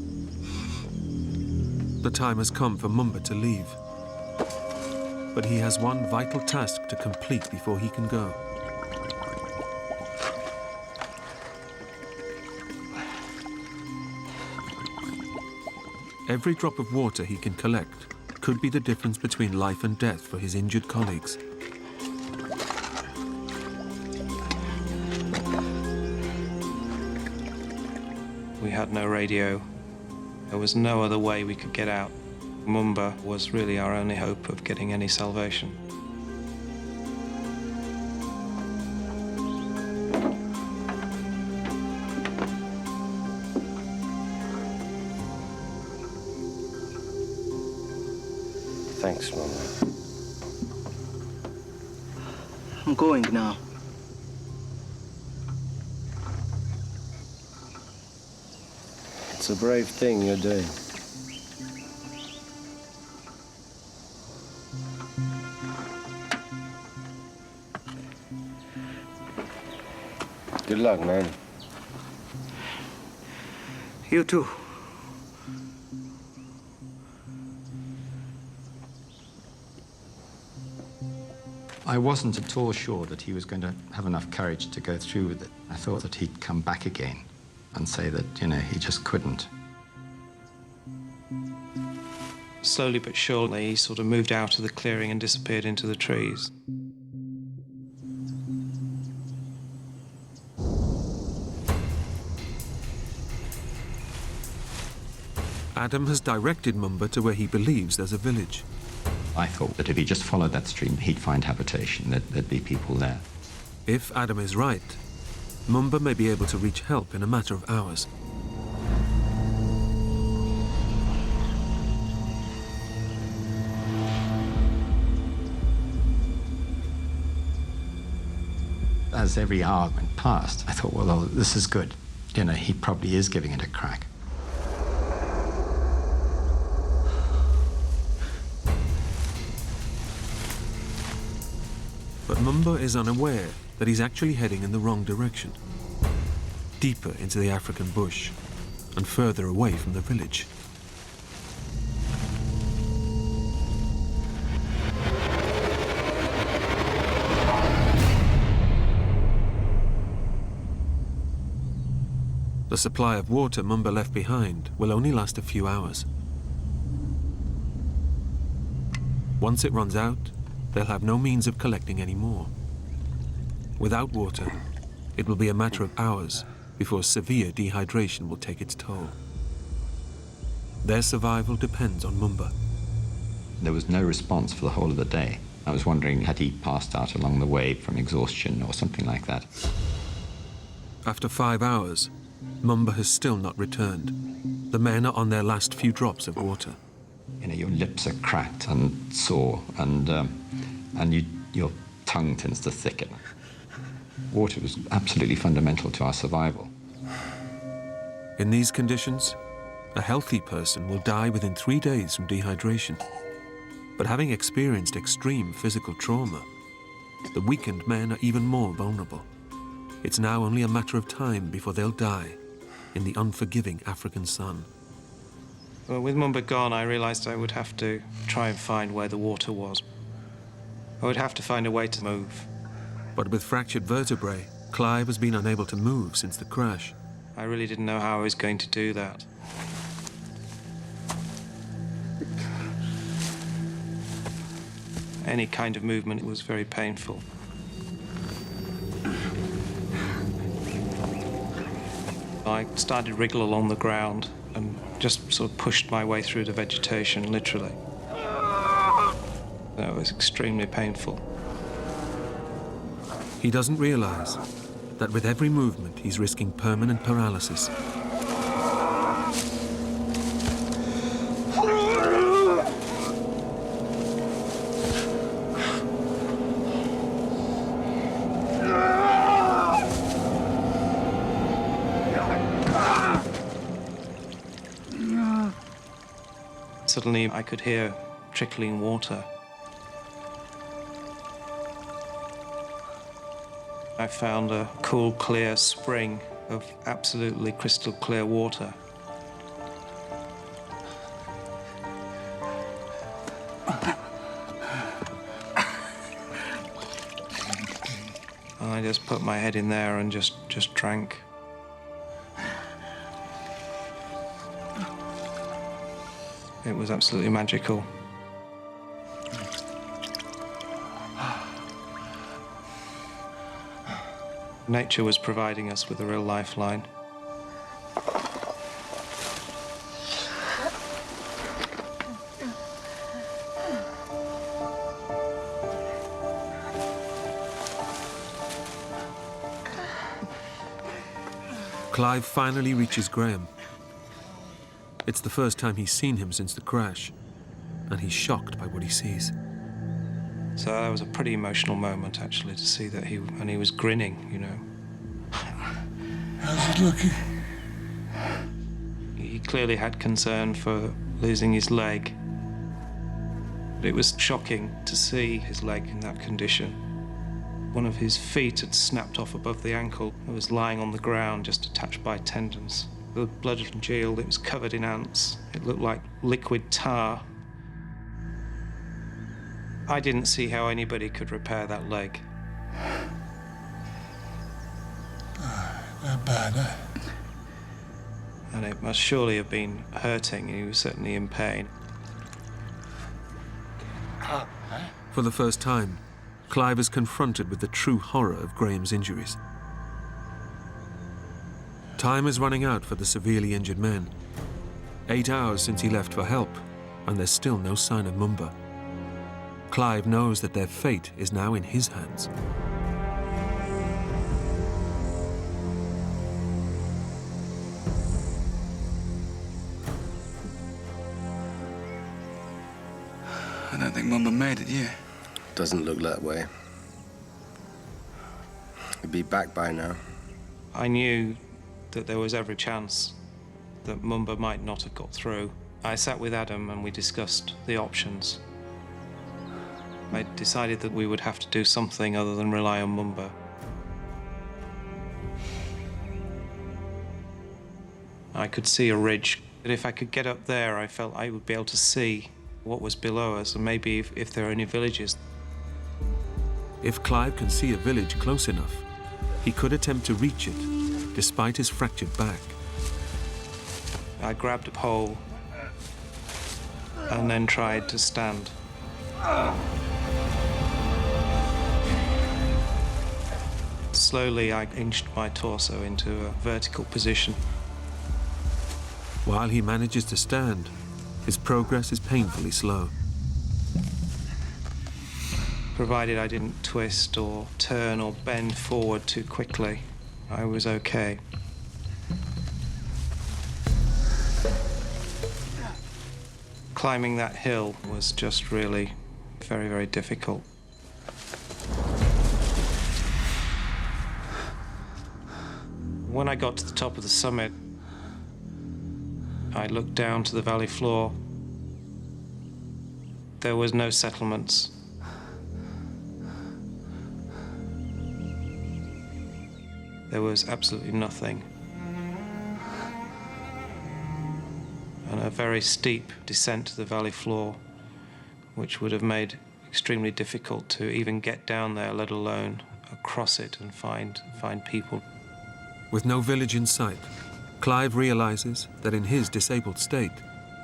The time has come for Mumba to leave. But he has one vital task to complete before he can go. Every drop of water he can collect could be the difference between life and death for his injured colleagues. We had no radio. There was no other way we could get out. Mumba was really our only hope of getting any salvation. Thanks, Mumba. I'm going now. It's a brave thing you're doing. Good luck, man. You too. I wasn't at all sure that he was going to have enough courage to go through with it. I thought that he'd come back again and say that, you know, he just couldn't. Slowly but surely, he sort of moved out of the clearing and disappeared into the trees. Adam has directed Mumba to where he believes there's a village. I thought that if he just followed that stream, he'd find habitation, that there'd be people there. If Adam is right, Mumba may be able to reach help in a matter of hours. As every hour went past, I thought, well, this is good. You know, he probably is giving it a crack. But Mumba is unaware that he's actually heading in the wrong direction, deeper into the African bush and further away from the village. The supply of water Mumba left behind will only last a few hours. Once it runs out, they'll have no means of collecting any more. Without water, it will be a matter of hours before severe dehydration will take its toll. Their survival depends on Mumba. There was no response for the whole of the day. I was wondering, had he passed out along the way from exhaustion or something like that? After 5 hours, Mumba has still not returned. The men are on their last few drops of water. You know, your lips are cracked and sore, and your tongue tends to thicken. Water was absolutely fundamental to our survival. In these conditions, a healthy person will die within 3 days from dehydration. But having experienced extreme physical trauma, the weakened men are even more vulnerable. It's now only a matter of time before they'll die in the unforgiving African sun. Well, with Mumba gone, I realized I would have to try and find where the water was. I would have to find a way to move. But with fractured vertebrae, Clive has been unable to move since the crash. I really didn't know how I was going to do that. Any kind of movement was very painful. I started to wriggle along the ground and just sort of pushed my way through the vegetation, literally. That was extremely painful. He doesn't realize that with every movement, he's risking permanent paralysis. Suddenly, I could hear trickling water. I found a cool, clear spring of absolutely crystal clear water. And I just put my head in there and just drank. It was absolutely magical. Nature was providing us with a real lifeline. Clive finally reaches Graham. It's the first time he's seen him since the crash, and he's shocked by what he sees. So that was a pretty emotional moment, actually, to see that he was grinning, you know. How's it looking? He clearly had concern for losing his leg. It was shocking to see his leg in that condition. One of his feet had snapped off above the ankle. It was lying on the ground, just attached by tendons. The blood and congealed, it was covered in ants. It looked like liquid tar. I didn't see how anybody could repair that leg. Not bad, huh? And it must surely have been hurting, and he was certainly in pain. For the first time, Clive is confronted with the true horror of Graham's injuries. Time is running out for the severely injured men. 8 hours since he left for help, and there's still no sign of Mumba. Clive knows that their fate is now in his hands. I don't think Mumba made it, yeah. Doesn't look that way. He'd be back by now. I knew that there was every chance that Mumba might not have got through. I sat with Adam and we discussed the options. I decided that we would have to do something other than rely on Mumba. I could see a ridge, but if I could get up there, I felt I would be able to see what was below us, and maybe if there are any villages. If Clive can see a village close enough, he could attempt to reach it, despite his fractured back. I grabbed a pole and then tried to stand. Slowly, I inched my torso into a vertical position. While he manages to stand, his progress is painfully slow. Provided I didn't twist or turn or bend forward too quickly, I was okay. Climbing that hill was just really very, very difficult. When I got to the top of the summit, I looked down to the valley floor. There was no settlements. There was absolutely nothing. And a very steep descent to the valley floor, which would have made it extremely difficult to even get down there, let alone across it and find people. With no village in sight, Clive realizes that in his disabled state,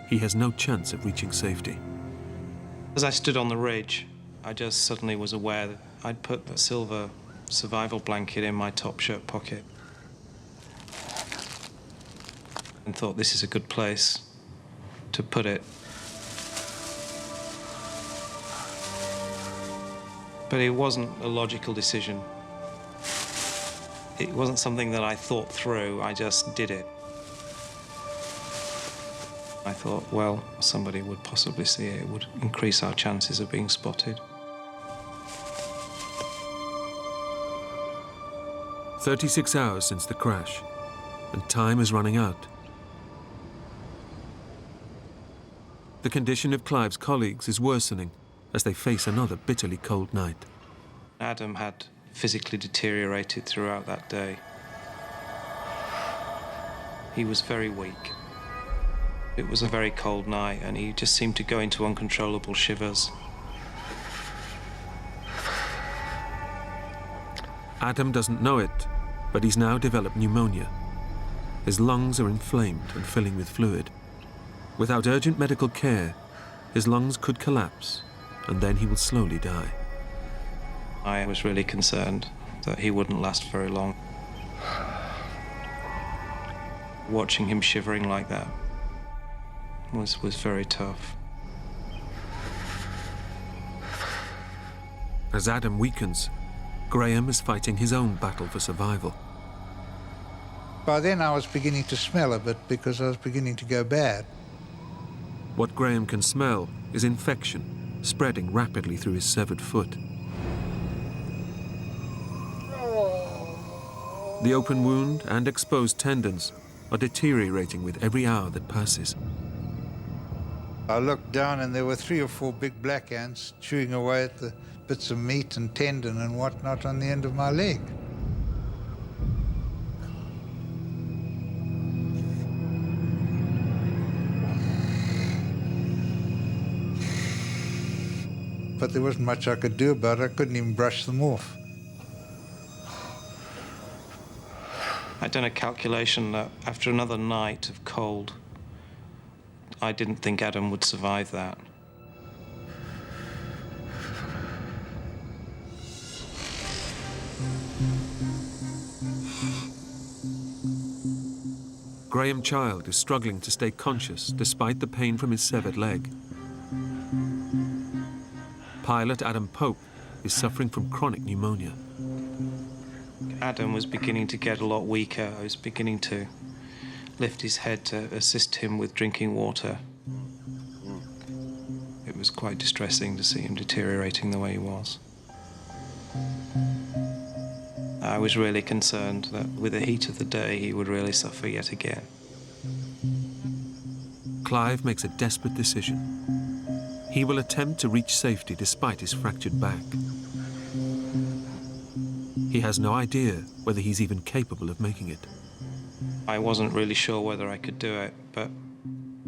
he has no chance of reaching safety. As I stood on the ridge, I just suddenly was aware that I'd put the silver survival blanket in my top shirt pocket and thought this is a good place to put it. But it wasn't a logical decision. It wasn't something that I thought through, I just did it. I thought, well, somebody would possibly see it. It would increase our chances of being spotted. 36 hours since the crash, and time is running out. The condition of Clive's colleagues is worsening as they face another bitterly cold night. Adam had physically deteriorated throughout that day. He was very weak. It was a very cold night, and he just seemed to go into uncontrollable shivers. Adam doesn't know it, but he's now developed pneumonia. His lungs are inflamed and filling with fluid. Without urgent medical care, his lungs could collapse, and then he will slowly die. I was really concerned that he wouldn't last very long. Watching him shivering like that was very tough. As Adam weakens, Graham is fighting his own battle for survival. By then I was beginning to smell a bit because I was beginning to go bad. What Graham can smell is infection, spreading rapidly through his severed foot. The open wound and exposed tendons are deteriorating with every hour that passes. I looked down and there were 3 or 4 big black ants chewing away at the bits of meat and tendon and whatnot on the end of my leg. But there wasn't much I could do about it. I couldn't even brush them off. I'd done a calculation that after another night of cold, I didn't think Adam would survive that. Graham Child is struggling to stay conscious despite the pain from his severed leg. Pilot Adam Pope is suffering from chronic pneumonia. Adam was beginning to get a lot weaker. I was beginning to lift his head to assist him with drinking water. It was quite distressing to see him deteriorating the way he was. I was really concerned that with the heat of the day, he would really suffer yet again. Clive makes a desperate decision. He will attempt to reach safety despite his fractured back. He has no idea whether he's even capable of making it. I wasn't really sure whether I could do it, but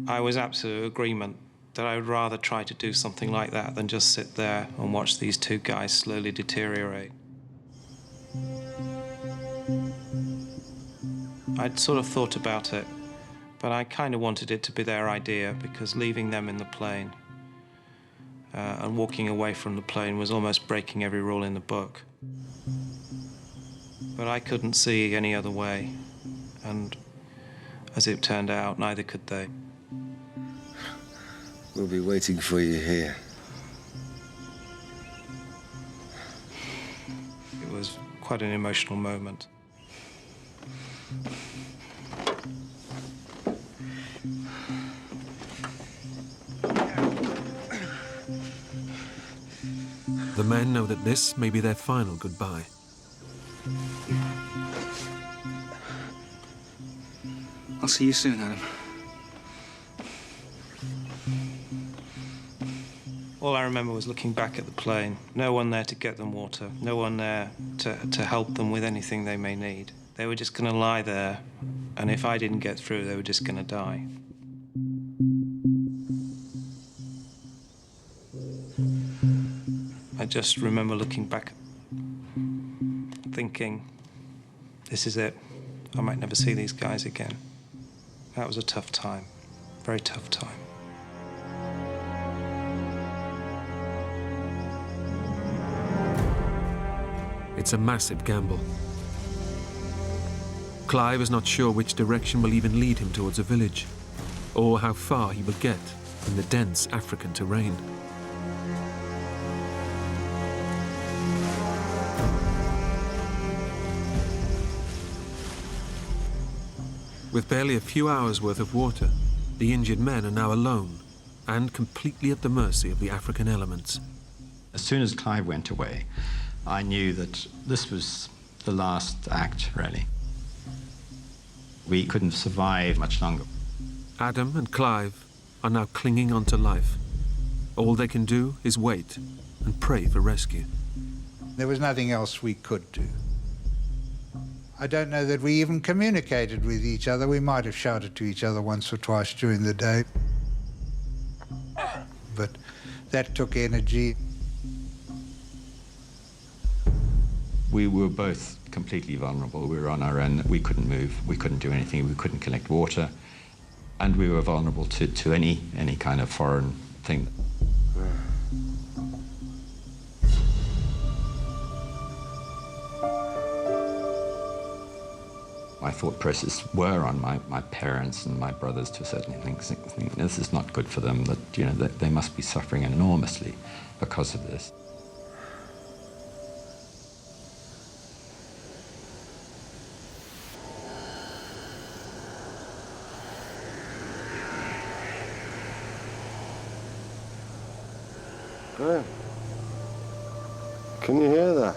I was absolute agreement that I would rather try to do something like that than just sit there and watch these 2 guys slowly deteriorate. I'd sort of thought about it, But I kind of wanted it to be their idea, because leaving them in the plane and walking away from the plane was almost breaking every rule in the book. But I couldn't see any other way, and as it turned out, neither could they. We'll be waiting for you here. It was quite an emotional moment. The men know that this may be their final goodbye. I'll see you soon, Adam. All I remember was looking back at the plane. No one there to get them water. No one there to help them with anything they may need. They were just going to lie there, and if I didn't get through, they were just going to die. I just remember looking back, thinking, this is it. I might never see these guys again. That was a tough time, very tough time. It's a massive gamble. Clive is not sure which direction will even lead him towards a village, or how far he will get in the dense African terrain. With barely a few hours' worth of water, the injured men are now alone and completely at the mercy of the African elements. As soon as Clive went away, I knew that this was the last act, really. We couldn't survive much longer. Adam and Clive are now clinging on to life. All they can do is wait and pray for rescue. There was nothing else we could do. I don't know that we even communicated with each other. We might have shouted to each other once or twice during the day. But that took energy. We were both completely vulnerable. We were on our own. We couldn't move. We couldn't do anything. We couldn't collect water. And we were vulnerable to any kind of foreign thing. My thought process were on my parents and my brothers to a certain extent, thinking this is not good for them, that, you know, that they must be suffering enormously because of this. Graham, can you hear that?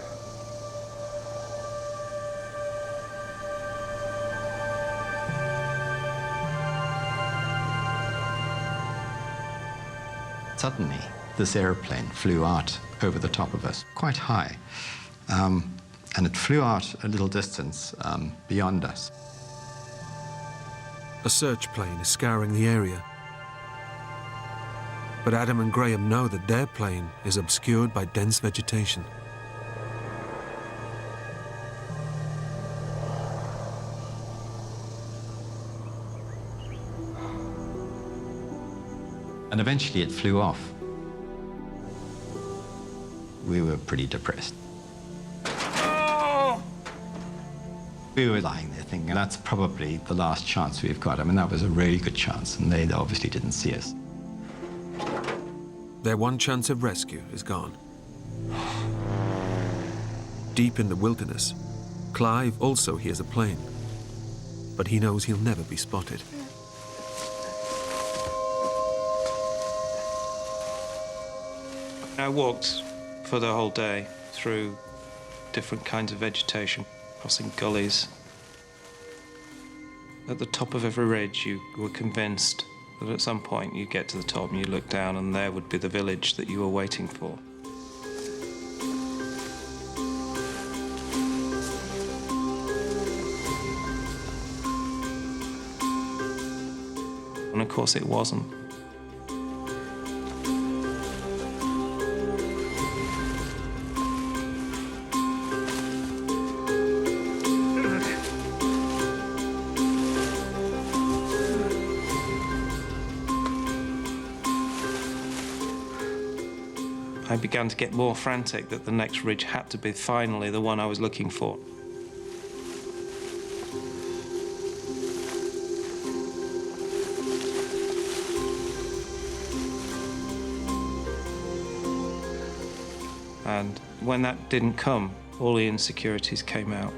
Suddenly, this airplane flew out over the top of us, quite high, and it flew out a little distance beyond us. A search plane is scouring the area. But Adam and Graham know that their plane is obscured by dense vegetation. And eventually it flew off. We were pretty depressed. We were lying there thinking, that's probably the last chance we've got. I mean, that was a really good chance, and they obviously didn't see us. Their one chance of rescue is gone. Deep in the wilderness, Clive also hears a plane, but he knows he'll never be spotted. I walked for the whole day through different kinds of vegetation, crossing gullies. At the top of every ridge, you were convinced that at some point you'd get to the top and you look down and there would be the village that you were waiting for. And of course it wasn't. I began to get more frantic that the next ridge had to be finally the one I was looking for. And when that didn't come, all the insecurities came out.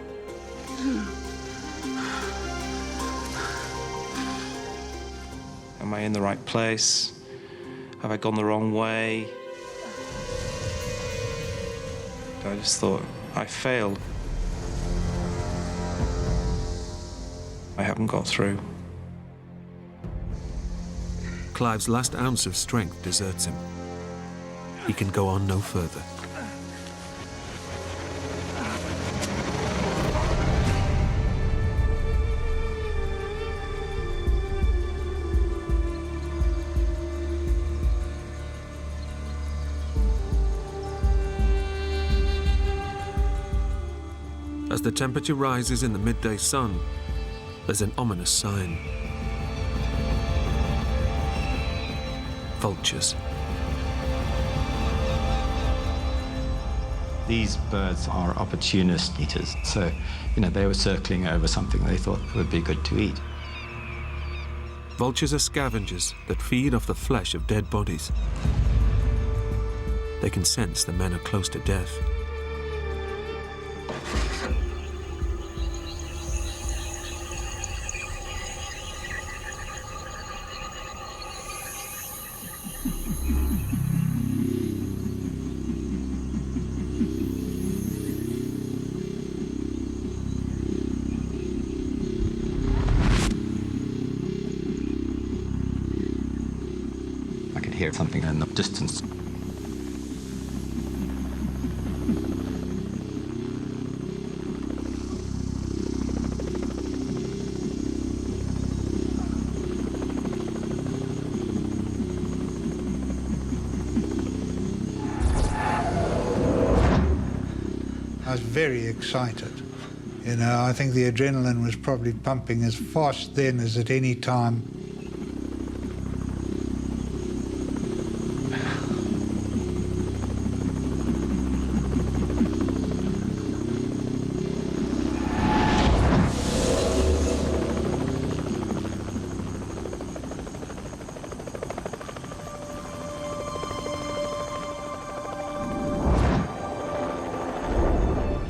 Am I in the right place? Have I gone the wrong way? I just thought, I failed. I haven't got through. Clive's last ounce of strength deserts him. He can go on no further. As the temperature rises in the midday sun, there's an ominous sign. Vultures. These birds are opportunist eaters, so, they were circling over something they thought would be good to eat. Vultures are scavengers that feed off the flesh of dead bodies. They can sense the men are close to death. Hear something in the distance. I was very excited. I think the adrenaline was probably pumping as fast then as at any time.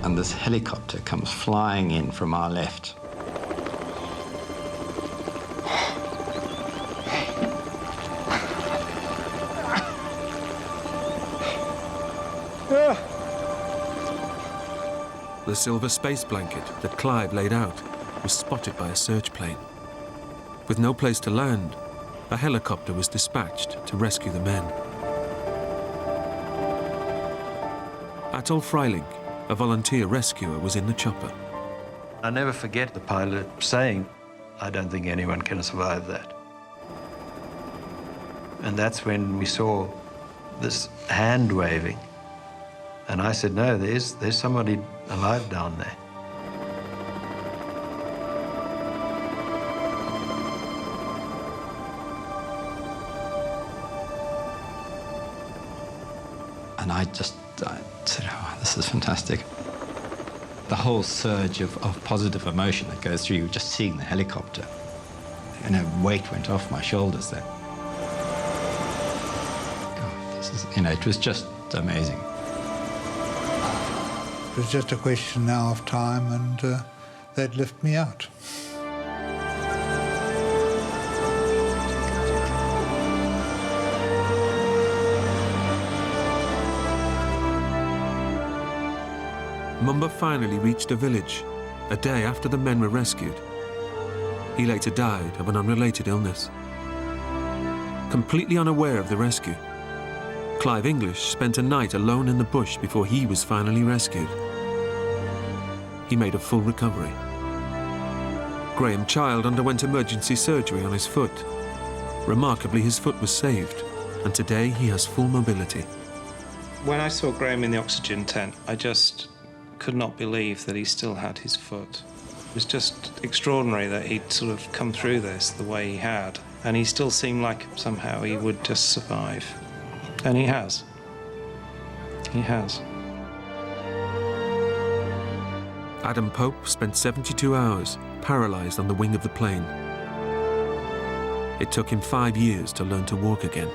And this helicopter comes flying in from our left. The silver space blanket that Clive laid out was spotted by a search plane. With no place to land, a helicopter was dispatched to rescue the men. Atoll Freiling, a volunteer rescuer, was in the chopper. I never forget the pilot saying, "I don't think anyone can survive that." And that's when we saw this hand waving. And I said, no, there's somebody alive down there. And I said, oh, this is fantastic. The whole surge of positive emotion that goes through you just seeing the helicopter. And a weight went off my shoulders there. God, this is, it was just amazing. It was just a question now of time, and they'd lift me out. Mumba finally reached a village, a day after the men were rescued. He later died of an unrelated illness. Completely unaware of the rescue, Clive English spent a night alone in the bush before he was finally rescued. He made a full recovery. Graham Child underwent emergency surgery on his foot. Remarkably, his foot was saved, and today he has full mobility. When I saw Graham in the oxygen tent, I just could not believe that he still had his foot. It was just extraordinary that he'd sort of come through this the way he had, and he still seemed like somehow he would just survive. And he has. He has. Adam Pope spent 72 hours paralyzed on the wing of the plane. It took him 5 years to learn to walk again.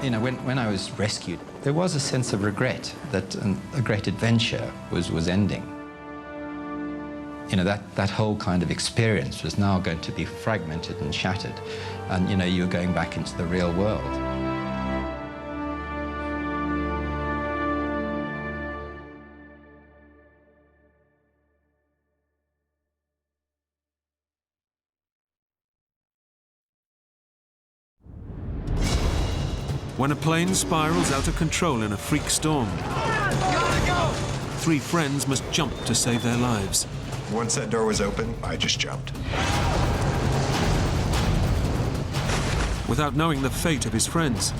You know, when I was rescued, there was a sense of regret that a great adventure was ending. You know, that whole kind of experience was now going to be fragmented and shattered, and, you know, you were going back into the real world. When a plane spirals out of control in a freak storm, 3 friends must jump to save their lives. Once that door was open, I just jumped. Without knowing the fate of his friends,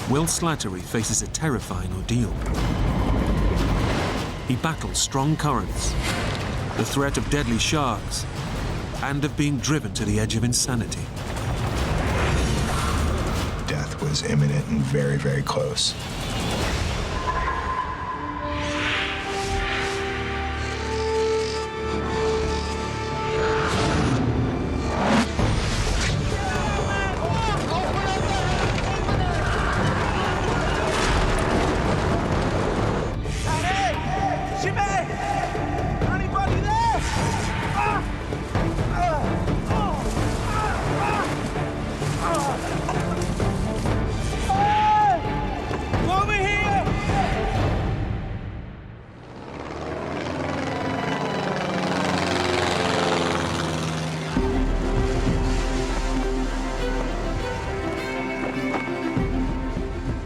Will Slattery faces a terrifying ordeal. He battles strong currents, the threat of deadly sharks, and of being driven to the edge of insanity. Death was imminent and very, very close.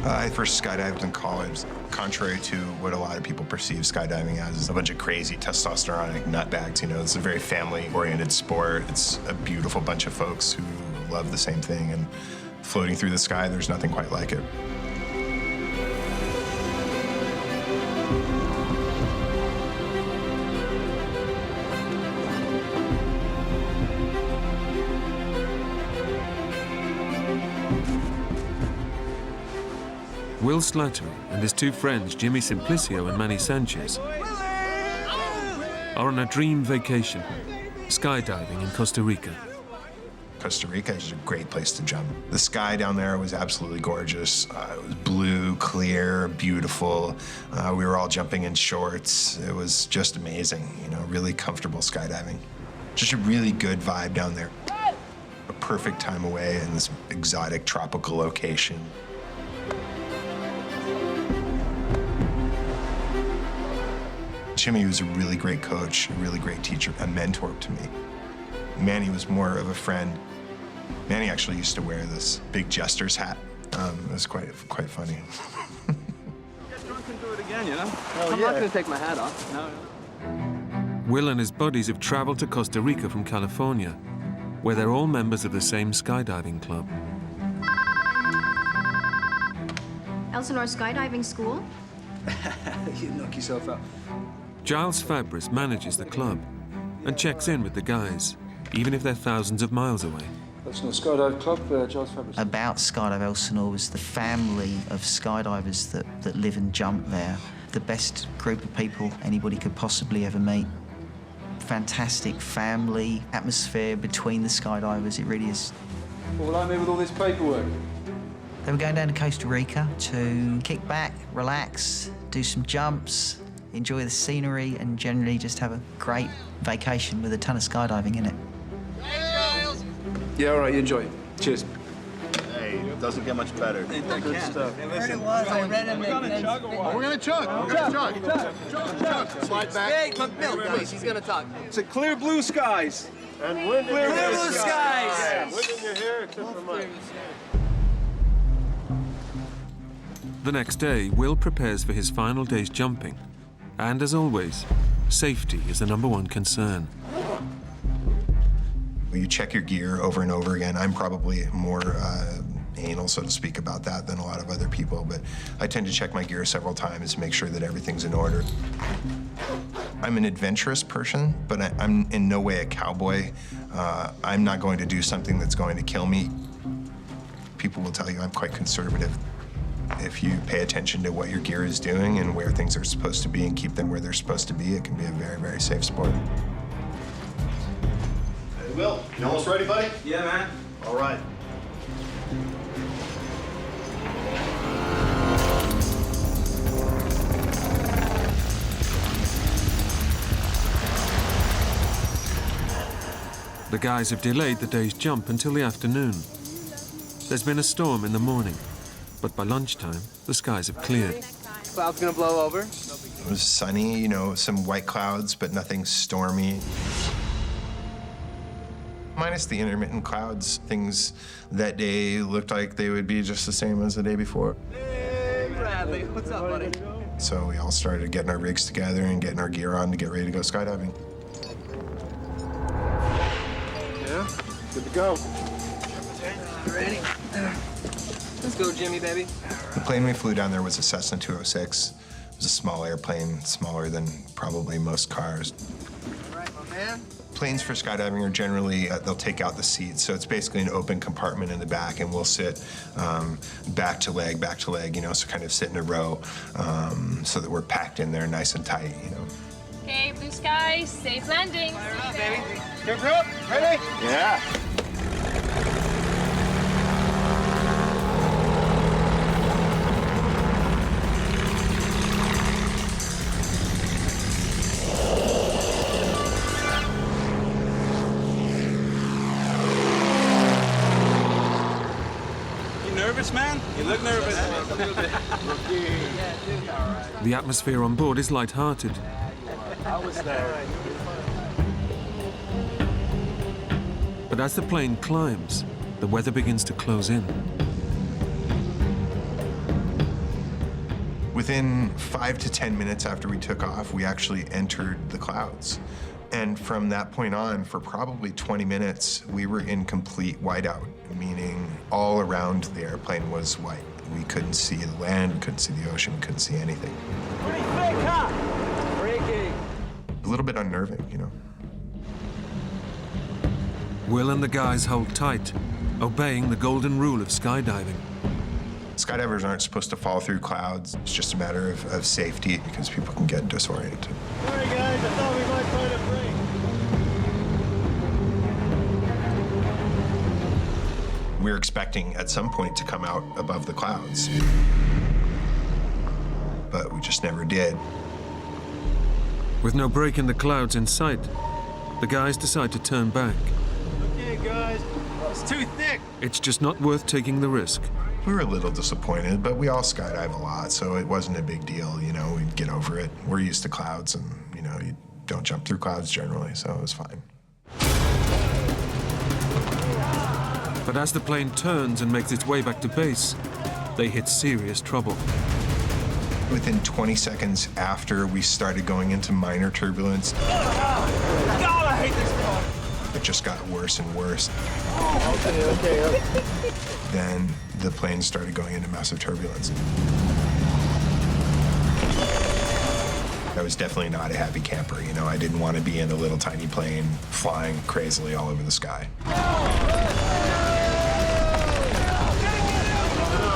I first skydived in college. Contrary to what a lot of people perceive skydiving as, is a bunch of crazy testosteronic nutbags. You know, it's a very family-oriented sport. It's a beautiful bunch of folks who love the same thing, and floating through the sky, there's nothing quite like it. Will Slattery and his 2 friends, Jimmy Simplicio and Manny Sanchez, are on a dream vacation, skydiving in Costa Rica. Costa Rica is a great place to jump. The sky down there was absolutely gorgeous. It was blue, clear, beautiful. We were all jumping in shorts. It was just amazing, you know, really comfortable skydiving. Just a really good vibe down there. A perfect time away in this exotic tropical location. Jimmy was a really great coach, a really great teacher, a mentor to me. Manny was more of a friend. Manny actually used to wear this big jester's hat. It was quite funny. Get drunk and do it again, you know? I'm not going to take my hat off. No. Will and his buddies have traveled to Costa Rica from California, where they're all members of the same skydiving club. Elsinore Skydiving School? You knock yourself out. Giles Fabris manages the club and checks in with the guys, even if they're thousands of miles away. Elsinore Skydive Club, Giles Fabris. About Skydive Elsinore was the family of skydivers that live and jump there. The best group of people anybody could possibly ever meet. Fantastic family atmosphere between the skydivers, it really is. Well, like me with all this paperwork. They were going down to Costa Rica to kick back, relax, do some jumps, enjoy the scenery, and generally just have a great vacation with a ton of skydiving in it. Yeah, all right, you enjoy it. Cheers. Hey, it doesn't get much better. Good stuff. Hey, listen. We're gonna chug. Slide back. Hey, McMillan, guys, he's gonna talk. It's a clear blue skies. And wind in Clear your hair. blue skies. Yeah, wind in your hair except for mine. The next day, Will prepares for his final day's jumping. And as always, safety is the #1 concern. You check your gear over and over again. I'm probably more anal, so to speak, about that than a lot of other people, but I tend to check my gear several times to make sure that everything's in order. I'm an adventurous person, but I'm in no way a cowboy. I'm not going to do something that's going to kill me. People will tell you I'm quite conservative. If you pay attention to what your gear is doing and where things are supposed to be and keep them where they're supposed to be, it can be a very, very safe sport. Hey, Will, you almost ready, buddy? Yeah, man. All right. The guys have delayed the day's jump until the afternoon. There's been a storm in the morning, but by lunchtime, the skies have cleared. Cloud's gonna blow over. It was sunny, you know, some white clouds, but nothing stormy. Minus the intermittent clouds, things that day looked like they would be just the same as the day before. Hey, Bradley, what's up, buddy? So we all started getting our rigs together and getting our gear on to get ready to go skydiving. Yeah, good to go. Ready? Let's go, Jimmy, baby. The plane we flew down there was a Cessna 206. It was a small airplane, smaller than probably most cars. All right, my man. Planes for skydiving are generally, they'll take out the seats, so it's basically an open compartment in the back, and we'll sit back to leg, you know, so kind of sit in a row so that we're packed in there nice and tight, you know. Okay, blue skies, safe landing. Fire up, baby. Jump up, ready? Yeah. You nervous, man? You look nervous. A little bit. Yeah, dude. All right. The atmosphere on board is light-hearted. I was there. But as the plane climbs, the weather begins to close in. Within 5 to 10 minutes after we took off, we actually entered the clouds. And from that point on, for probably 20 minutes, we were in complete whiteout, meaning all around the airplane was white. We couldn't see the land, we couldn't see the ocean, we couldn't see anything. Pretty thick, huh? Freaky. A little bit unnerving, you know. Will and the guys hold tight, obeying the golden rule of skydiving. Skydivers aren't supposed to fall through clouds. It's just a matter of safety because people can get disoriented. All right, guys, I thought we might find a break. We were expecting at some point to come out above the clouds, but we just never did. With no break in the clouds in sight, the guys decide to turn back. Okay, guys, it's too thick. It's just not worth taking the risk. We were a little disappointed, but we all skydive a lot, so it wasn't a big deal, you know, we'd get over it. We're used to clouds and, you know, you don't jump through clouds generally, so it was fine. But as the plane turns and makes its way back to base, they hit serious trouble. Within 20 seconds after we started going into minor turbulence, God, I hate this car. it just got worse and worse. Okay. Then the plane started going into massive turbulence. I was definitely not a happy camper, you know. I didn't want to be in a little tiny plane flying crazily all over the sky.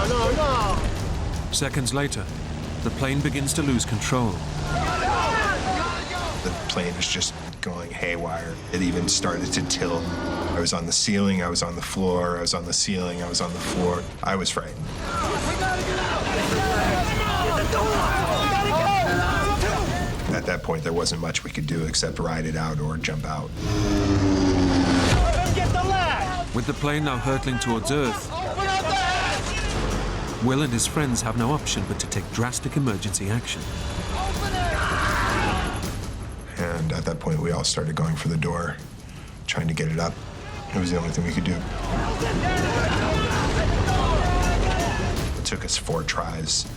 No. Seconds later, the plane begins to lose control. The plane is just going haywire. It even started to tilt. I was on the ceiling, I was on the floor, I was on the ceiling, I was on the floor. I was frightened. At that point, there wasn't much we could do except ride it out or jump out. Get the lag. With the plane now hurtling towards Earth, Will and his friends have no option but to take drastic emergency action. And at that point, we all started going for the door, trying to get it up. It was the only thing we could do. It took us 4 tries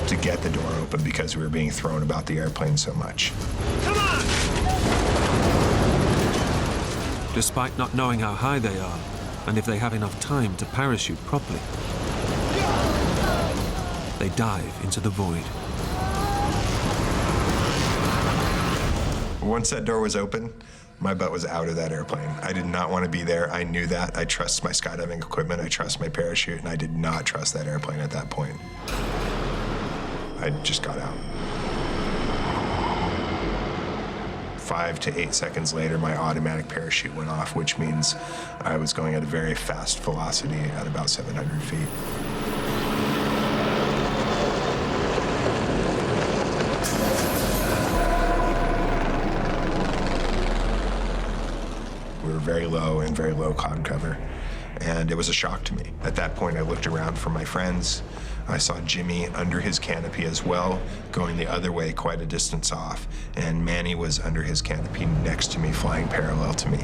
to get the door open because we were being thrown about the airplane so much. Come on. Despite not knowing how high they are and if they have enough time to parachute properly, they dive into the void. Once that door was open, My butt was out of that airplane. I did not want to be there. I knew that. I trust my skydiving equipment. I trust my parachute, and I did not trust that airplane at that point. I just got out. 5 to 8 seconds later, my automatic parachute went off, which means I was going at a very fast velocity at about 700 feet. We were very low in very low cloud cover, and it was a shock to me. At that point, I looked around for my friends. I saw Jimmy under his canopy as well, going the other way quite a distance off, and Manny was under his canopy next to me, flying parallel to me.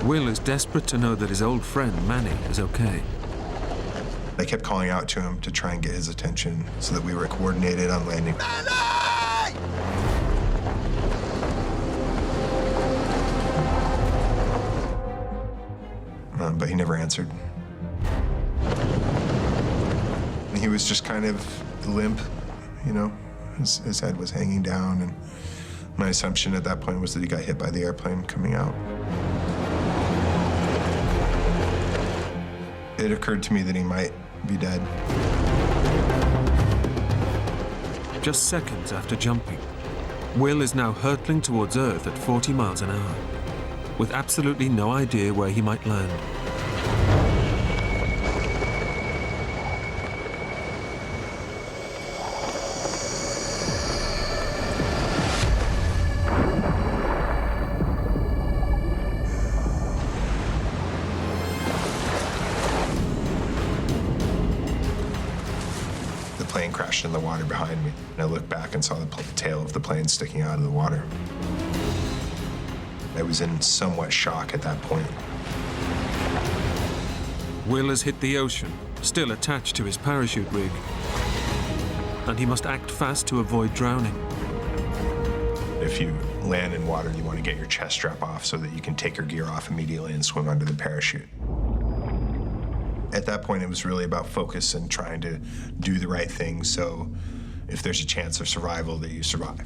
Will is desperate to know that his old friend, Manny, is okay. I kept calling out to him to try and get his attention so that we were coordinated on landing. But he never answered. And he was just kind of limp, you know? His head was hanging down, and my assumption at that point was that he got hit by the airplane coming out. It occurred to me that he might be dead. Just seconds after jumping, Will is now hurtling towards Earth at 40 miles an hour, with absolutely no idea where he might land. The plane crashed in the water behind me, and I looked back and saw the tail of the plane sticking out of the water. I was in somewhat shock at that point. Will has hit the ocean, still attached to his parachute rig, and he must act fast to avoid drowning. If you land in water, you want to get your chest strap off so that you can take your gear off immediately and swim under the parachute. At that point, it was really about focus and trying to do the right thing, so if there's a chance of survival, that you survive.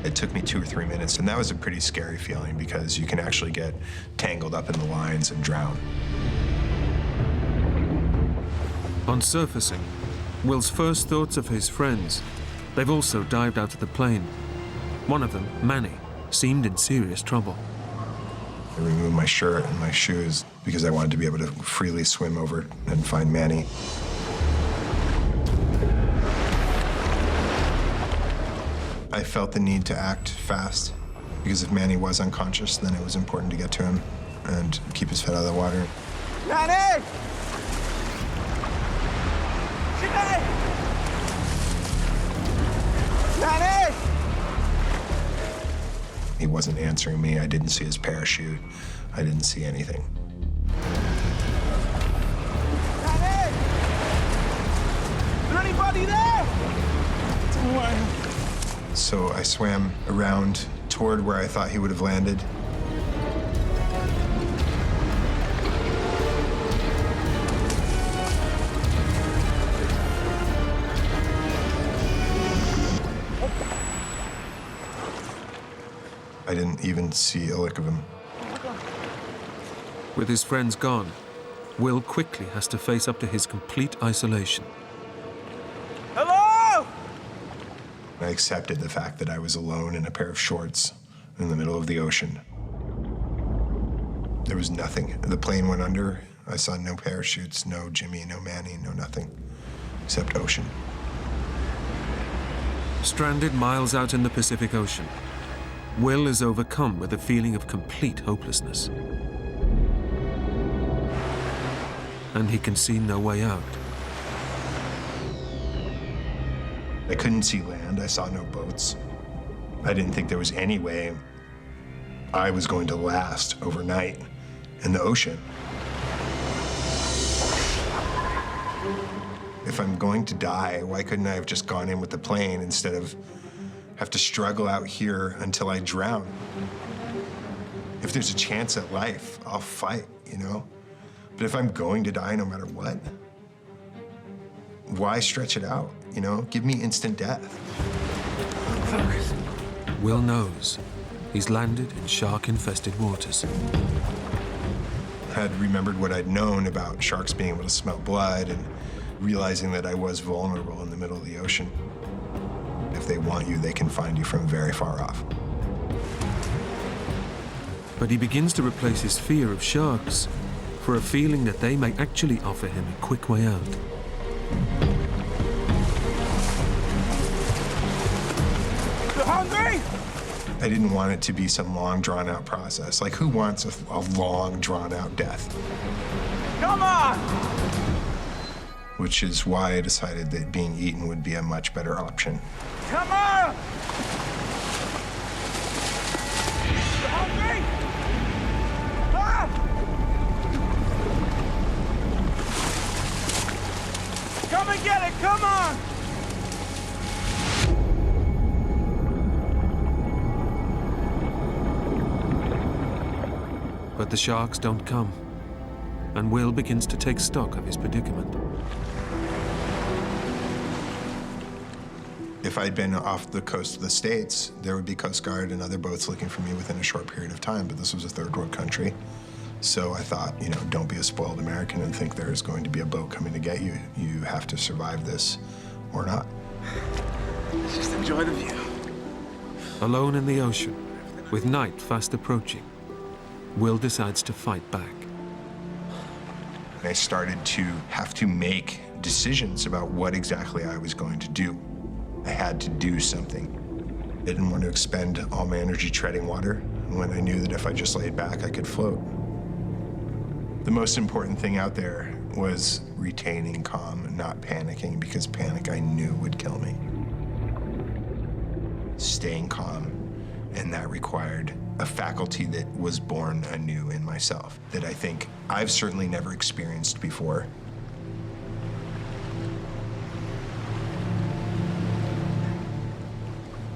It took me 2 or 3 minutes, and that was a pretty scary feeling because you can actually get tangled up in the lines and drown. On surfacing, Will's first thoughts of his friends. They've also dived out of the plane. One of them, Manny, seemed in serious trouble. I removed my shirt and my shoes because I wanted to be able to freely swim over and find Manny. I felt the need to act fast because if Manny was unconscious, then it was important to get to him and keep his head out of the water. Manny! Manny! He wasn't answering me. I didn't see his parachute. I didn't see anything. Manny! Is there anybody there? Don't worry. So I swam around toward where I thought he would have landed. I didn't even see a lick of him. With his friends gone, Will quickly has to face up to his complete isolation. Hello? I accepted the fact that I was alone in a pair of shorts in the middle of the ocean. There was nothing. The plane went under. I saw no parachutes, no Jimmy, no Manny, no nothing, except ocean. Stranded miles out in the Pacific Ocean, Will is overcome with a feeling of complete hopelessness. And he can see no way out. I couldn't see land. I saw no boats. I didn't think there was any way I was going to last overnight in the ocean. If I'm going to die, why couldn't I have just gone in with the plane instead of have to struggle out here until I drown? If there's a chance at life, I'll fight, you know? But if I'm going to die no matter what, why stretch it out, you know? Give me instant death. Will knows he's landed in shark-infested waters. I'd remembered what I'd known about sharks being able to smell blood and realizing that I was vulnerable in the middle of the ocean. If they want you, they can find you from very far off. But he begins to replace his fear of sharks for a feeling that they may actually offer him a quick way out. You hungry? I didn't want it to be some long, drawn-out process. Like, who wants a long, drawn-out death? Come on! Which is why I decided that being eaten would be a much better option. Come on! You hungry? Ah! Come and get it, come on! But the sharks don't come, and Will begins to take stock of his predicament. If I'd been off the coast of the States, there would be Coast Guard and other boats looking for me within a short period of time, but this was a third world country. So I thought, you know, don't be a spoiled American and think there's going to be a boat coming to get you. You have to survive this or not. Let's just enjoy the view. Alone in the ocean, with night fast approaching, Will decides to fight back. I started to have to make decisions about what exactly I was going to do. I had to do something. I didn't want to expend all my energy treading water when I knew that if I just laid back, I could float. The most important thing out there was retaining calm and not panicking, because panic I knew would kill me. Staying calm, and that required a faculty that was born anew in myself that I think I've certainly never experienced before.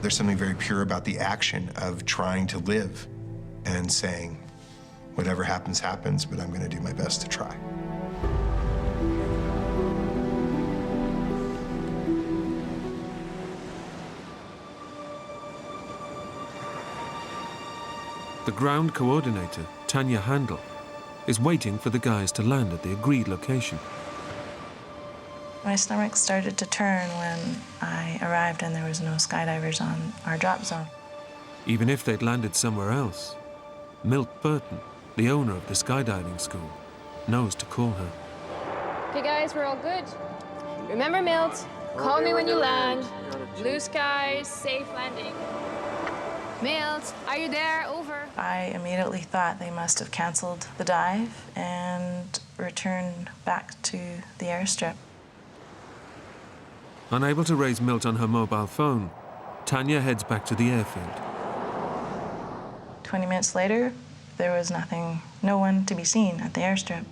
There's something very pure about the action of trying to live and saying, whatever happens, happens, but I'm going to do my best to try. The ground coordinator, Tanya Handel, is waiting for the guys to land at the agreed location. My stomach started to turn when I arrived and there was no skydivers on our drop zone. Even if they'd landed somewhere else, Milt Burton, the owner of the skydiving school, knows to call her. Okay, guys, we're all good. Remember, Milt, call me when you land. Blue skies, safe landing. Milt, are you there? Over. I immediately thought they must have canceled the dive and returned back to the airstrip. Unable to raise Milt on her mobile phone, Tanya heads back to the airfield. 20 minutes later, there was nothing, no one to be seen at the airstrip.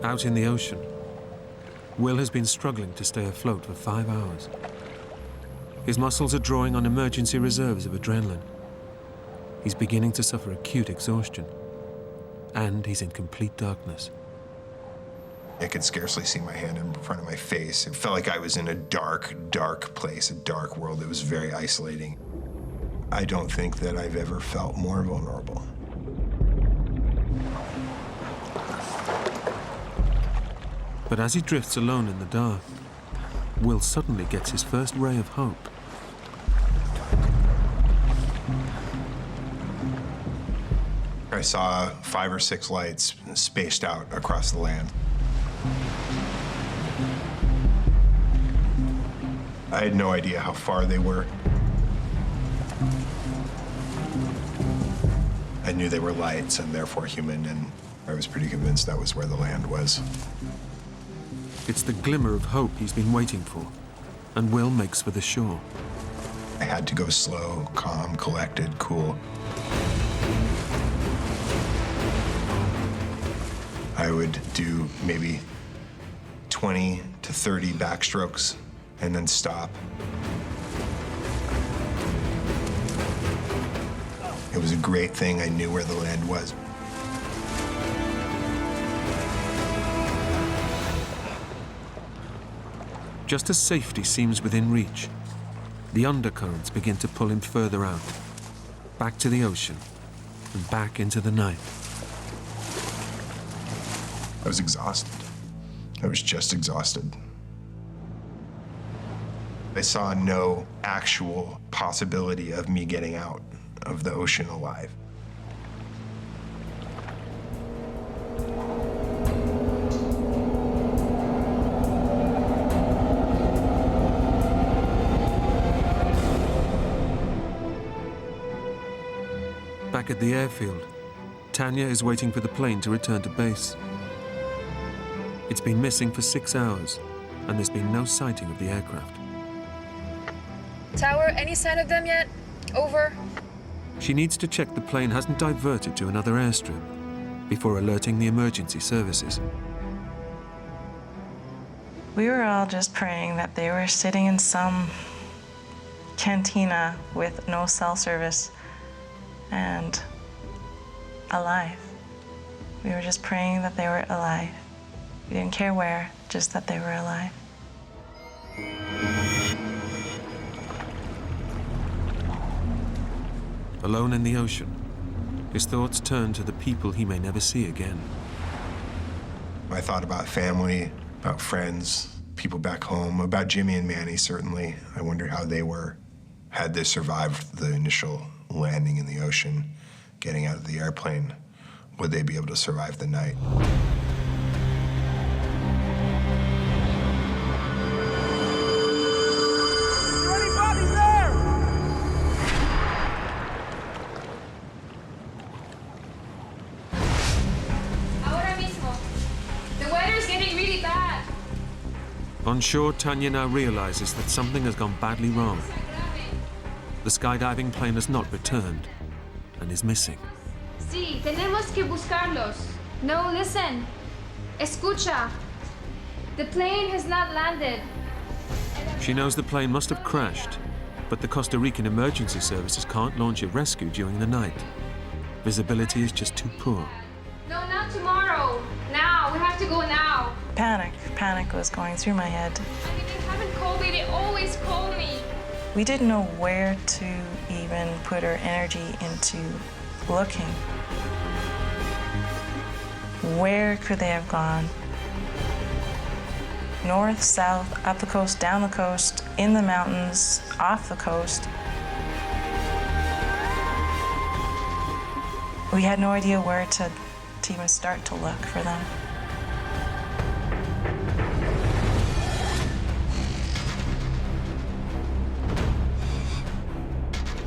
Out in the ocean, Will has been struggling to stay afloat for 5 hours. His muscles are drawing on emergency reserves of adrenaline. He's beginning to suffer acute exhaustion, and he's in complete darkness. I could scarcely see my hand in front of my face. It felt like I was in a dark, dark place, a dark world. It was very isolating. I don't think that I've ever felt more vulnerable. But as he drifts alone in the dark, Will suddenly gets his first ray of hope. I saw 5 or 6 lights spaced out across the land. I had no idea how far they were. I knew they were lights and therefore human, and I was pretty convinced that was where the land was. It's the glimmer of hope he's been waiting for, and Will makes for the shore. I had to go slow, calm, collected, cool. I would do maybe 20 to 30 backstrokes and then stop. It was a great thing I knew where the land was. Just as safety seems within reach, the undercurrents begin to pull him further out, back to the ocean, and back into the night. I was exhausted. I was just exhausted. I saw no actual possibility of me getting out of the ocean alive. Back at the airfield, Tanya is waiting for the plane to return to base. It's been missing for 6 hours, and there's been no sighting of the aircraft. Tower, any sign of them yet? Over. She needs to check the plane hasn't diverted to another airstrip before alerting the emergency services. We were all just praying that they were sitting in some cantina with no cell service and alive. We were just praying that they were alive. We didn't care where, just that they were alive. Alone in the ocean, his thoughts turn to the people he may never see again. I thought about family, about friends, people back home, about Jimmy and Manny, certainly. I wonder how they were. Had they survived the initial landing in the ocean, getting out of the airplane, would they be able to survive the night? On shore, Tanya now realizes that something has gone badly wrong. The skydiving plane has not returned and is missing. Sí, tenemos que buscarlos. No, listen. Escucha. The plane has not landed. She knows the plane must have crashed, but the Costa Rican emergency services can't launch a rescue during the night. Visibility is just too poor. No, not tomorrow. Now, we have to go now. Panic was going through my head. I mean, they haven't called me, they always call me. We didn't know where to even put our energy into looking. Where could they have gone? North, south, up the coast, down the coast, in the mountains, off the coast. We had no idea where to even start to look for them.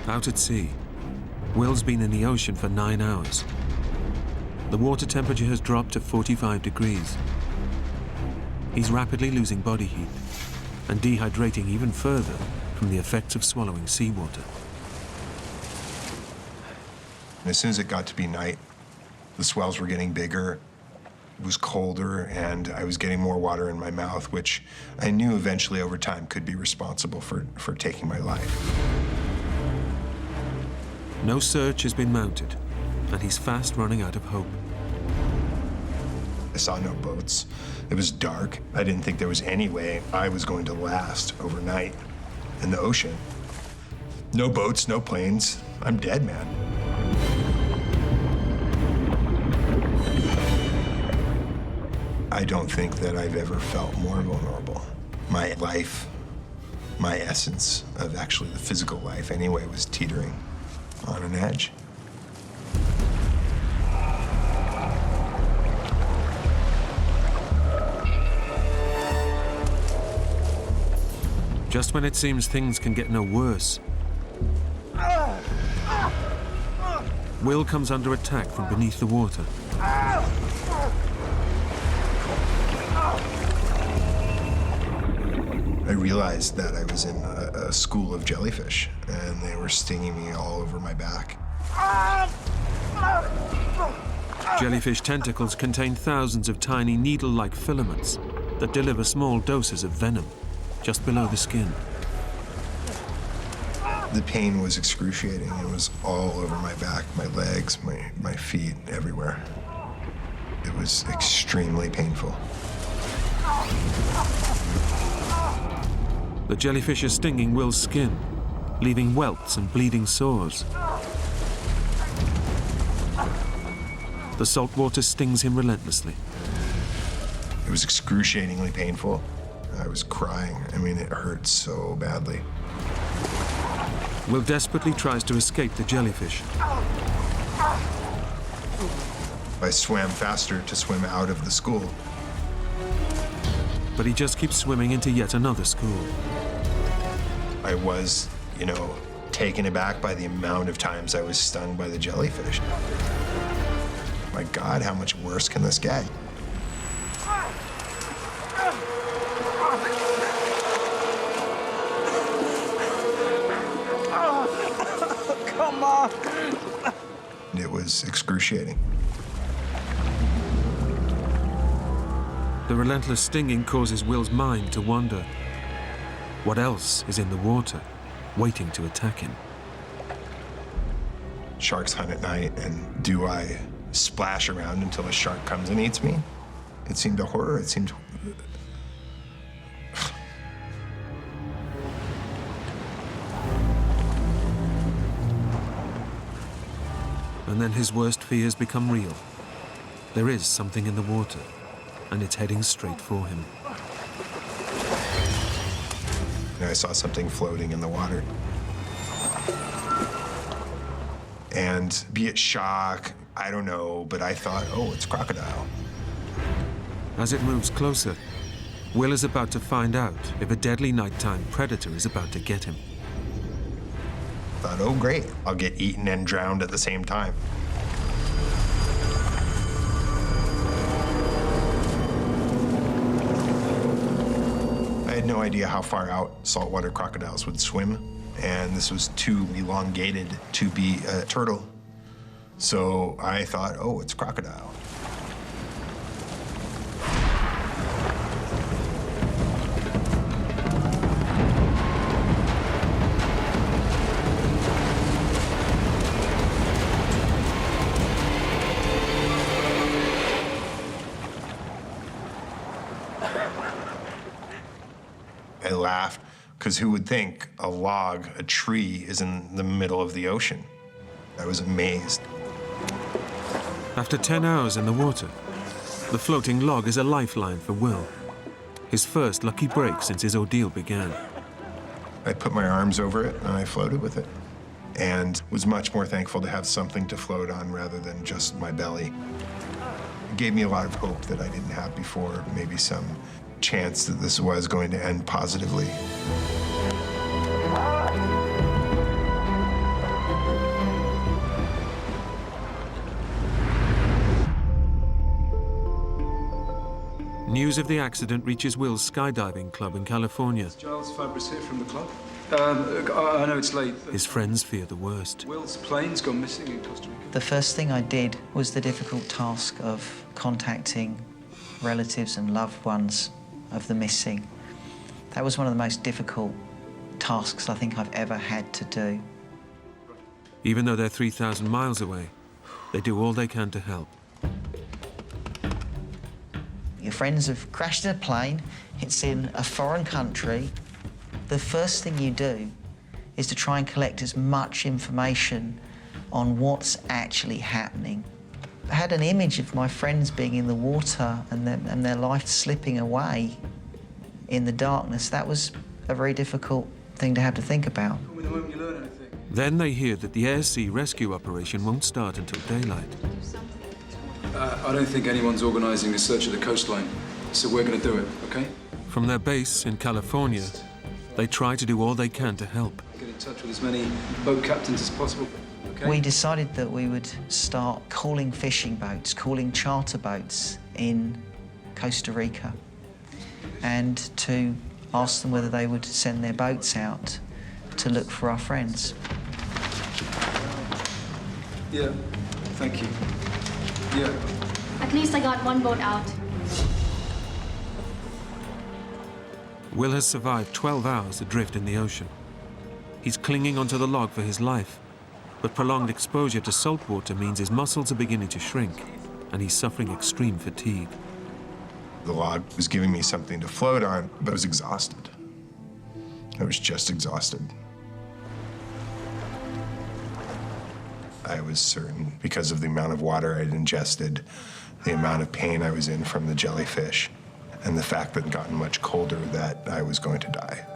Out at sea, Will's been in the ocean for 9 hours. The water temperature has dropped to 45 degrees. He's rapidly losing body heat and dehydrating even further from the effects of swallowing seawater. As soon as it got to be night, the swells were getting bigger, it was colder, and I was getting more water in my mouth, which I knew eventually over time could be responsible for taking my life. No search has been mounted, and he's fast running out of hope. I saw no boats. It was dark. I didn't think there was any way I was going to last overnight in the ocean. No boats, no planes. I'm dead, man. I don't think that I've ever felt more vulnerable. My life, my essence of actually the physical life anyway, was teetering on an edge. Just when it seems things can get no worse, Will comes under attack from beneath the water. I realized that I was in a school of jellyfish, and they were stinging me all over my back. Jellyfish tentacles contain thousands of tiny needle-like filaments that deliver small doses of venom just below the skin. The pain was excruciating. It was all over my back, my legs, my feet, everywhere. It was extremely painful. The jellyfish is stinging Will's skin, leaving welts and bleeding sores. The salt water stings him relentlessly. It was excruciatingly painful. I was crying. I mean, it hurt so badly. Will desperately tries to escape the jellyfish. I swam faster to swim out of the school. But he just keeps swimming into yet another school. I was, taken aback by the amount of times I was stung by the jellyfish. My God, how much worse can this get? Come on! It was excruciating. The relentless stinging causes Will's mind to wander. What else is in the water, waiting to attack him? Sharks hunt at night, and do I splash around until a shark comes and eats me? It seemed a horror. It seemed... And then his worst fears become real. There is something in the water, and it's heading straight for him. I saw something floating in the water. And be it shock, I don't know, but I thought, oh, it's crocodile. As it moves closer, Will is about to find out if a deadly nighttime predator is about to get him. Thought, oh, great, I'll get eaten and drowned at the same time. I had no idea how far out saltwater crocodiles would swim, and this was too elongated to be a turtle. So I thought, oh, it's crocodile. I laughed, because who would think a log, a tree, is in the middle of the ocean? I was amazed. After 10 hours in the water, the floating log is a lifeline for Will. His first lucky break since his ordeal began. I put my arms over it and I floated with it, and was much more thankful to have something to float on rather than just my belly. It gave me a lot of hope that I didn't have before, maybe some chance that this was going to end positively. News of the accident reaches Will's skydiving club in California. Giles Fabris here from the club. I know it's late. His friends fear the worst. Will's plane's gone missing in Costa Rica. The first thing I did was the difficult task of contacting relatives and loved ones of the missing. That was one of the most difficult tasks I think I've ever had to do. Even though they're 3,000 miles away, they do all they can to help. Your friends have crashed in a plane, it's in a foreign country. The first thing you do is to try and collect as much information on what's actually happening. I had an image of my friends being in the water and their life slipping away in the darkness. That was a very difficult thing to have to think about. Then they hear that the air-sea rescue operation won't start until daylight. I don't think anyone's organising a search of the coastline, so we're going to do it, OK? From their base in California, they try to do all they can to help. Get in touch with as many boat captains as possible. We decided that we would start calling fishing boats, calling charter boats in Costa Rica, and to asked them whether they would send their boats out to look for our friends. Yeah, thank you. Yeah. At least I got one boat out. Will has survived 12 hours adrift in the ocean. He's clinging onto the log for his life, but prolonged exposure to salt water means his muscles are beginning to shrink, and he's suffering extreme fatigue. The log was giving me something to float on, but I was exhausted. I was just exhausted. I was certain, because of the amount of water I'd ingested, the amount of pain I was in from the jellyfish, and the fact that it had gotten much colder, that I was going to die.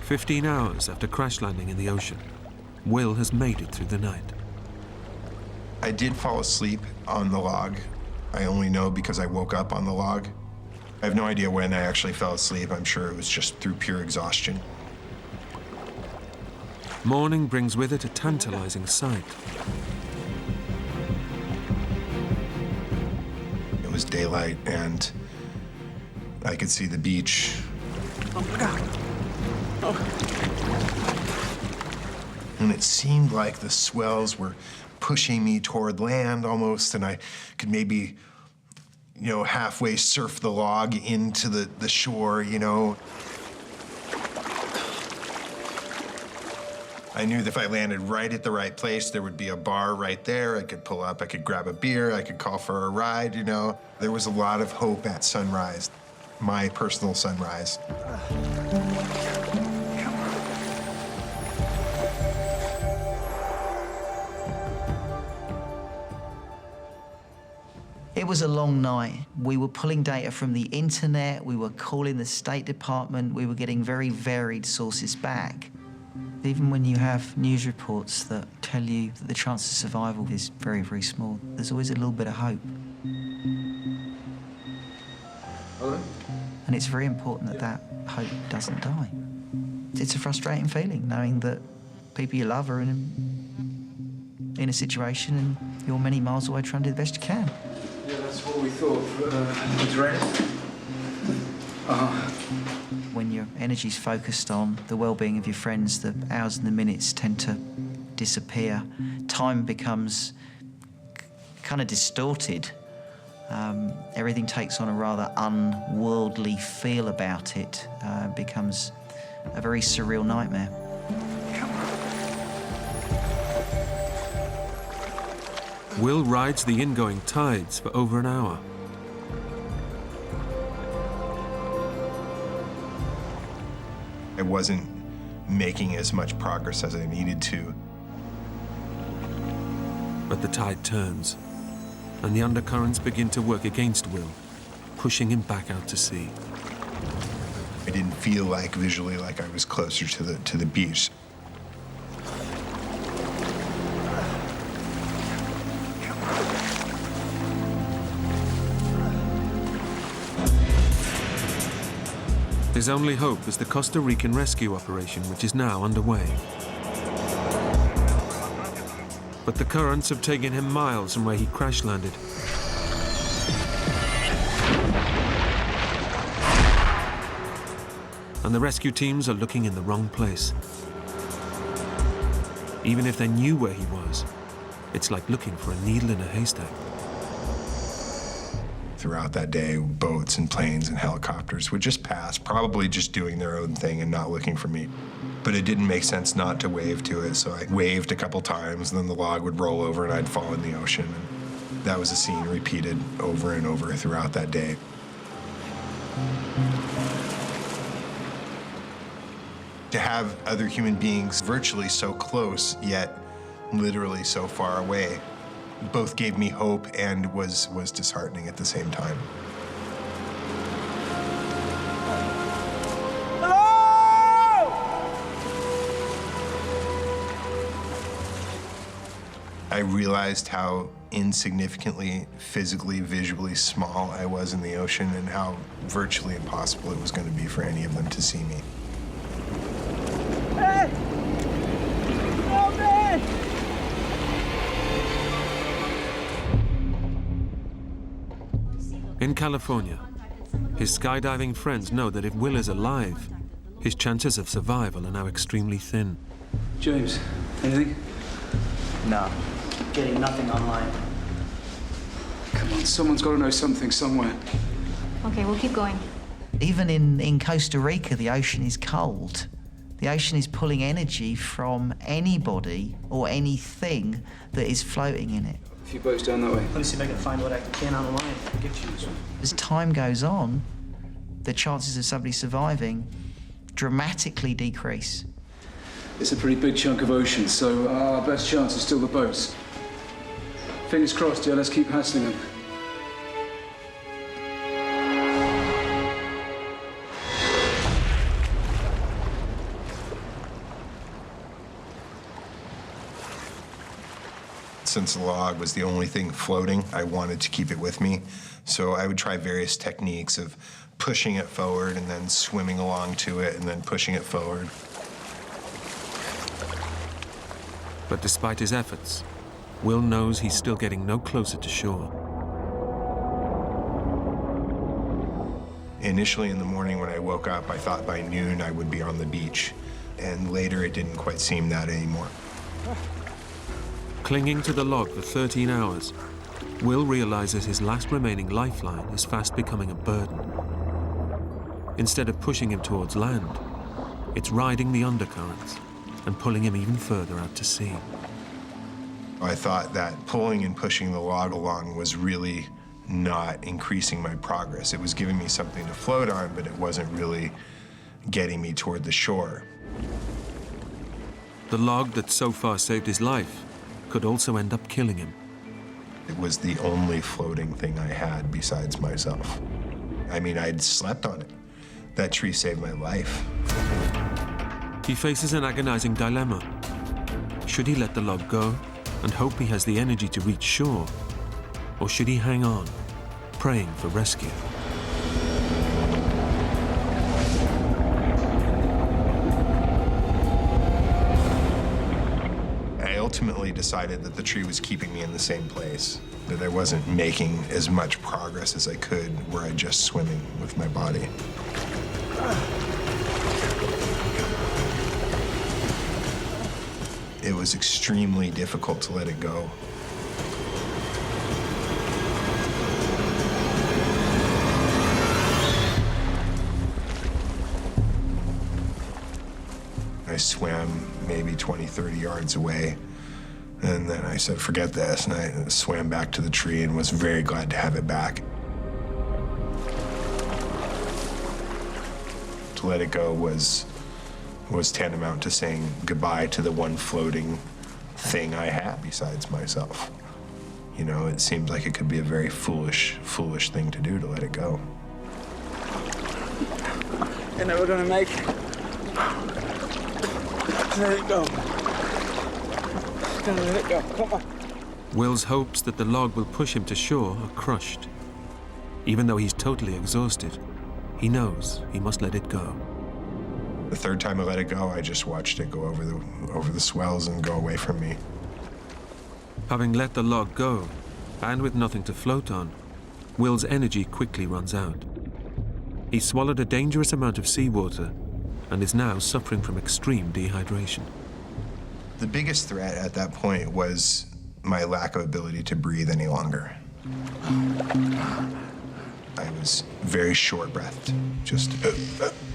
"15 hours after crash landing in the ocean, Will has made it through the night. I did fall asleep on the log. I only know because I woke up on the log. I have no idea when I actually fell asleep. I'm sure it was just through pure exhaustion. Morning brings with it a tantalizing sight. It was daylight, and I could see the beach. Oh my God. And it seemed like the swells were pushing me toward land almost, and I could maybe, halfway surf the log into the shore, I knew that if I landed right at the right place, there would be a bar right there. I could pull up, I could grab a beer, I could call for a ride, There was a lot of hope at sunrise, my personal sunrise. It was a long night. We were pulling data from the internet, we were calling the State Department, we were getting very varied sources back. Even when you have news reports that tell you that the chance of survival is very, very small, there's always a little bit of hope. Hello? And it's very important that that hope doesn't die. It's a frustrating feeling, knowing that people you love are in a situation and you're many miles away trying to do the best you can. Yeah, that's what we thought. It's raining. When your energy's focused on the well-being of your friends, the hours and the minutes tend to disappear. Time becomes kind of distorted. Everything takes on a rather unworldly feel about it. Becomes a very surreal nightmare. Will rides the ingoing tides for over an hour. I wasn't making as much progress as I needed to. But the tide turns, and the undercurrents begin to work against Will, pushing him back out to sea. I didn't feel visually like I was closer to the beach. His only hope is the Costa Rican rescue operation, which is now underway. But the currents have taken him miles from where he crash landed. And the rescue teams are looking in the wrong place. Even if they knew where he was, it's like looking for a needle in a haystack. Throughout that day, boats and planes and helicopters would just pass, probably just doing their own thing and not looking for me. But it didn't make sense not to wave to it, so I waved a couple times, and then the log would roll over and I'd fall in the ocean. And that was a scene repeated over and over throughout that day. To have other human beings virtually so close, yet literally so far away, both gave me hope and was disheartening at the same time. I realized how insignificantly, physically, visually small I was in the ocean and how virtually impossible it was going to be for any of them to see me. Hey! Oh, man! In California, his skydiving friends know that if Will is alive, his chances of survival are now extremely thin. James, anything? No. Getting nothing online. Come on, someone's got to know something somewhere. Okay, we'll keep going. Even in Costa Rica, the ocean is cold. The ocean is pulling energy from anybody or anything that is floating in it. A few boats down that way. Let me see if I can find what I can online. I'll get you this one. As time goes on, the chances of somebody surviving dramatically decrease. It's a pretty big chunk of ocean, so our best chance is still the boats. Fingers crossed, yeah, let's keep hassling them. Since the log was the only thing floating, I wanted to keep it with me. So I would try various techniques of pushing it forward and then swimming along to it and then pushing it forward. But despite his efforts, Will knows he's still getting no closer to shore. Initially in the morning when I woke up, I thought by noon I would be on the beach. And later it didn't quite seem that anymore. Clinging to the log for 13 hours, Will realizes his last remaining lifeline is fast becoming a burden. Instead of pushing him towards land, it's riding the undercurrents and pulling him even further out to sea. I thought that pulling and pushing the log along was really not increasing my progress. It was giving me something to float on, but it wasn't really getting me toward the shore. The log that so far saved his life could also end up killing him. It was the only floating thing I had besides myself. I mean, I'd slept on it. That tree saved my life. He faces an agonizing dilemma. Should he let the log go and hope he has the energy to reach shore? Or should he hang on, praying for rescue? I ultimately decided that the tree was keeping me in the same place, that I wasn't making as much progress as I could were I just swimming with my body. It was extremely difficult to let it go. I swam maybe 20, 30 yards away, and then I said, forget this, and I swam back to the tree and was very glad to have it back. To let it go was tantamount to saying goodbye to the one floating thing I had besides myself. You know, it seemed like it could be a very foolish thing to do, to let it go. You're never gonna make it. Let it go. Just gonna let it go. Come on. Will's hopes that the log will push him to shore are crushed. Even though he's totally exhausted, he knows he must let it go. The third time I let it go, I just watched it go over the swells and go away from me. Having let the log go, and with nothing to float on, Will's energy quickly runs out. He swallowed a dangerous amount of seawater and is now suffering from extreme dehydration. The biggest threat at that point was my lack of ability to breathe any longer. I was very short-breathed, just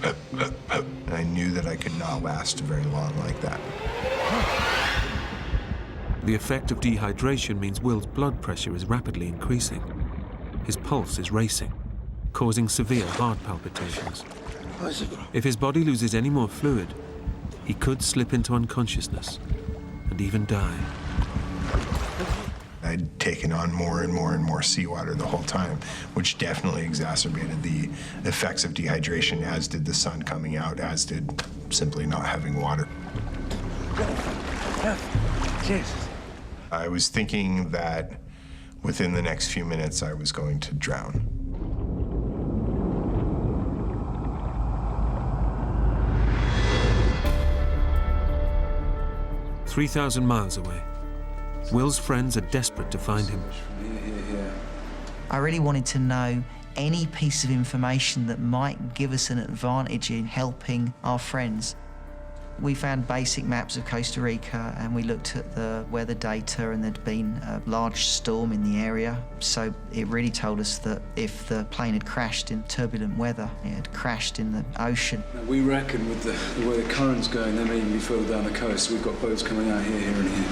and I knew that I could not last very long like that. The effect of dehydration means Will's blood pressure is rapidly increasing. His pulse is racing, causing severe heart palpitations. If his body loses any more fluid, he could slip into unconsciousness and even die. I'd taken on more and more and more seawater the whole time, which definitely exacerbated the effects of dehydration, as did the sun coming out, as did simply not having water. Jesus. I was thinking that within the next few minutes I was going to drown. 3,000 miles away, Will's friends are desperate to find him. I really wanted to know any piece of information that might give us an advantage in helping our friends. We found basic maps of Costa Rica and we looked at the weather data, and there'd been a large storm in the area. So it really told us that if the plane had crashed in turbulent weather, it had crashed in the ocean. Now, we reckon with the way the current's going, they may even be further down the coast. We've got boats coming out here, and here.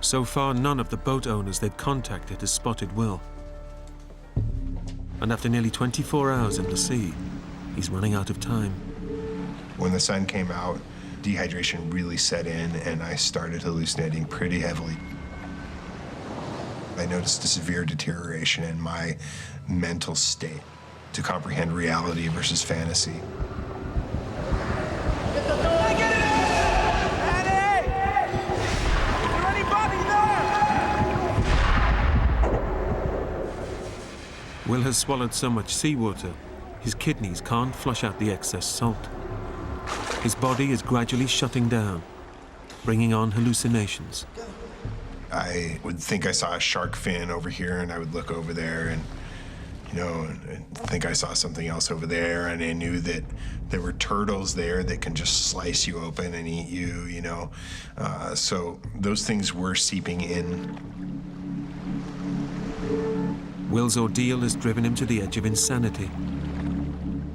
So far, none of the boat owners they'd contacted has spotted Will. And after nearly 24 hours in the sea, he's running out of time. When the sun came out, dehydration really set in, and I started hallucinating pretty heavily. I noticed a severe deterioration in my mental state to comprehend reality versus fantasy. Will has swallowed so much seawater, his kidneys can't flush out the excess salt. His body is gradually shutting down, bringing on hallucinations. I would think I saw a shark fin over here, and I would look over there and, and think I saw something else over there, and I knew that there were turtles there that can just slice you open and eat you, So those things were seeping in. Will's ordeal has driven him to the edge of insanity,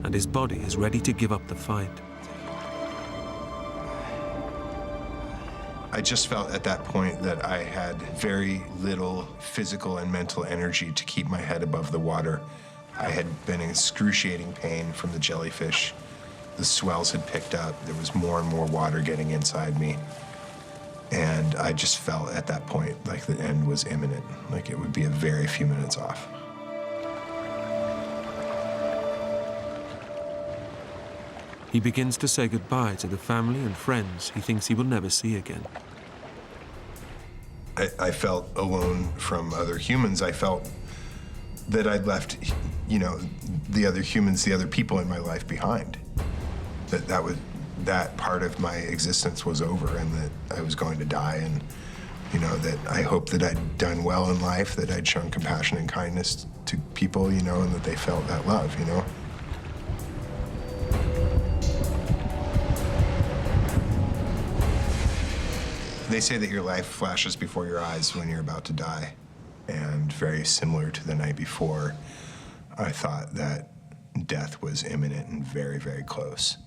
and his body is ready to give up the fight. I just felt at that point that I had very little physical and mental energy to keep my head above the water. I had been in excruciating pain from the jellyfish. The swells had picked up. There was more and more water getting inside me. And I just felt at that point like the end was imminent, like it would be a very few minutes off. He begins to say goodbye to the family and friends he thinks he will never see again. I felt alone from other humans. I felt that I'd left, the other humans, the other people in my life behind. That part of my existence was over, and that I was going to die, and that I hoped that I'd done well in life, that I'd shown compassion and kindness to people, and that they felt that love, They say that your life flashes before your eyes when you're about to die, and very similar to the night before, I thought that death was imminent and very, very close.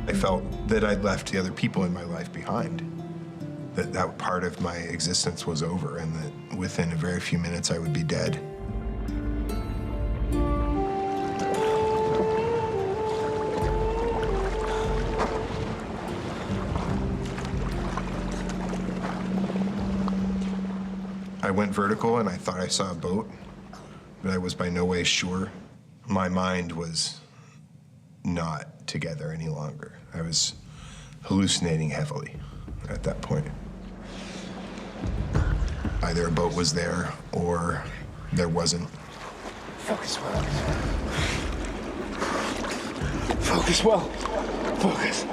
I felt that I'd left the other people in my life behind, that part of my existence was over, and that within a very few minutes I would be dead. I went vertical and I thought I saw a boat, but I was by no way sure. My mind was not together any longer. I was hallucinating heavily at that point. Either a boat was there or there wasn't. Focus well. Focus well. Focus.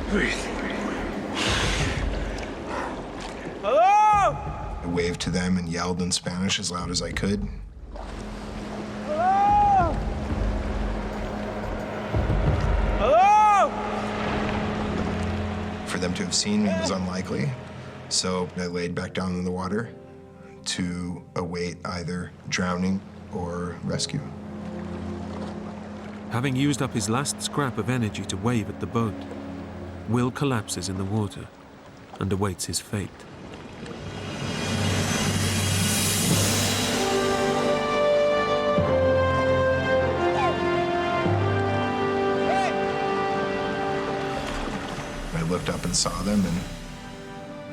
Breathe. Hello? I waved to them and yelled in Spanish as loud as I could. Hello? Hello? For them to have seen me was unlikely, so I laid back down in the water to await either drowning or rescue. Having used up his last scrap of energy to wave at the boat, Will collapses in the water and awaits his fate. I looked up and saw them, and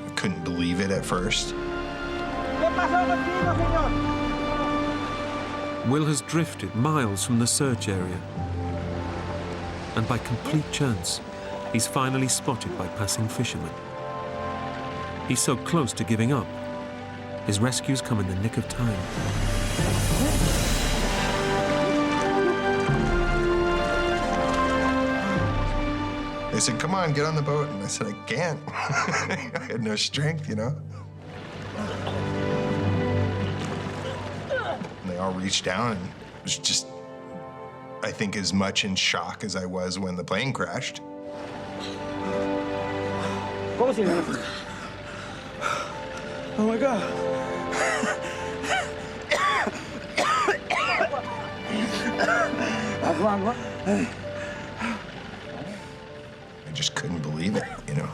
I couldn't believe it at first. Will has drifted miles from the search area. And by complete chance, he's finally spotted by passing fishermen. He's so close to giving up. His rescues come in the nick of time. They said, come on, get on the boat. And I said, I can't. I had no strength, you know? And they all reached down, and it was just, I think, as much in shock as I was when the plane crashed. Oh my God. I just couldn't believe it, you know?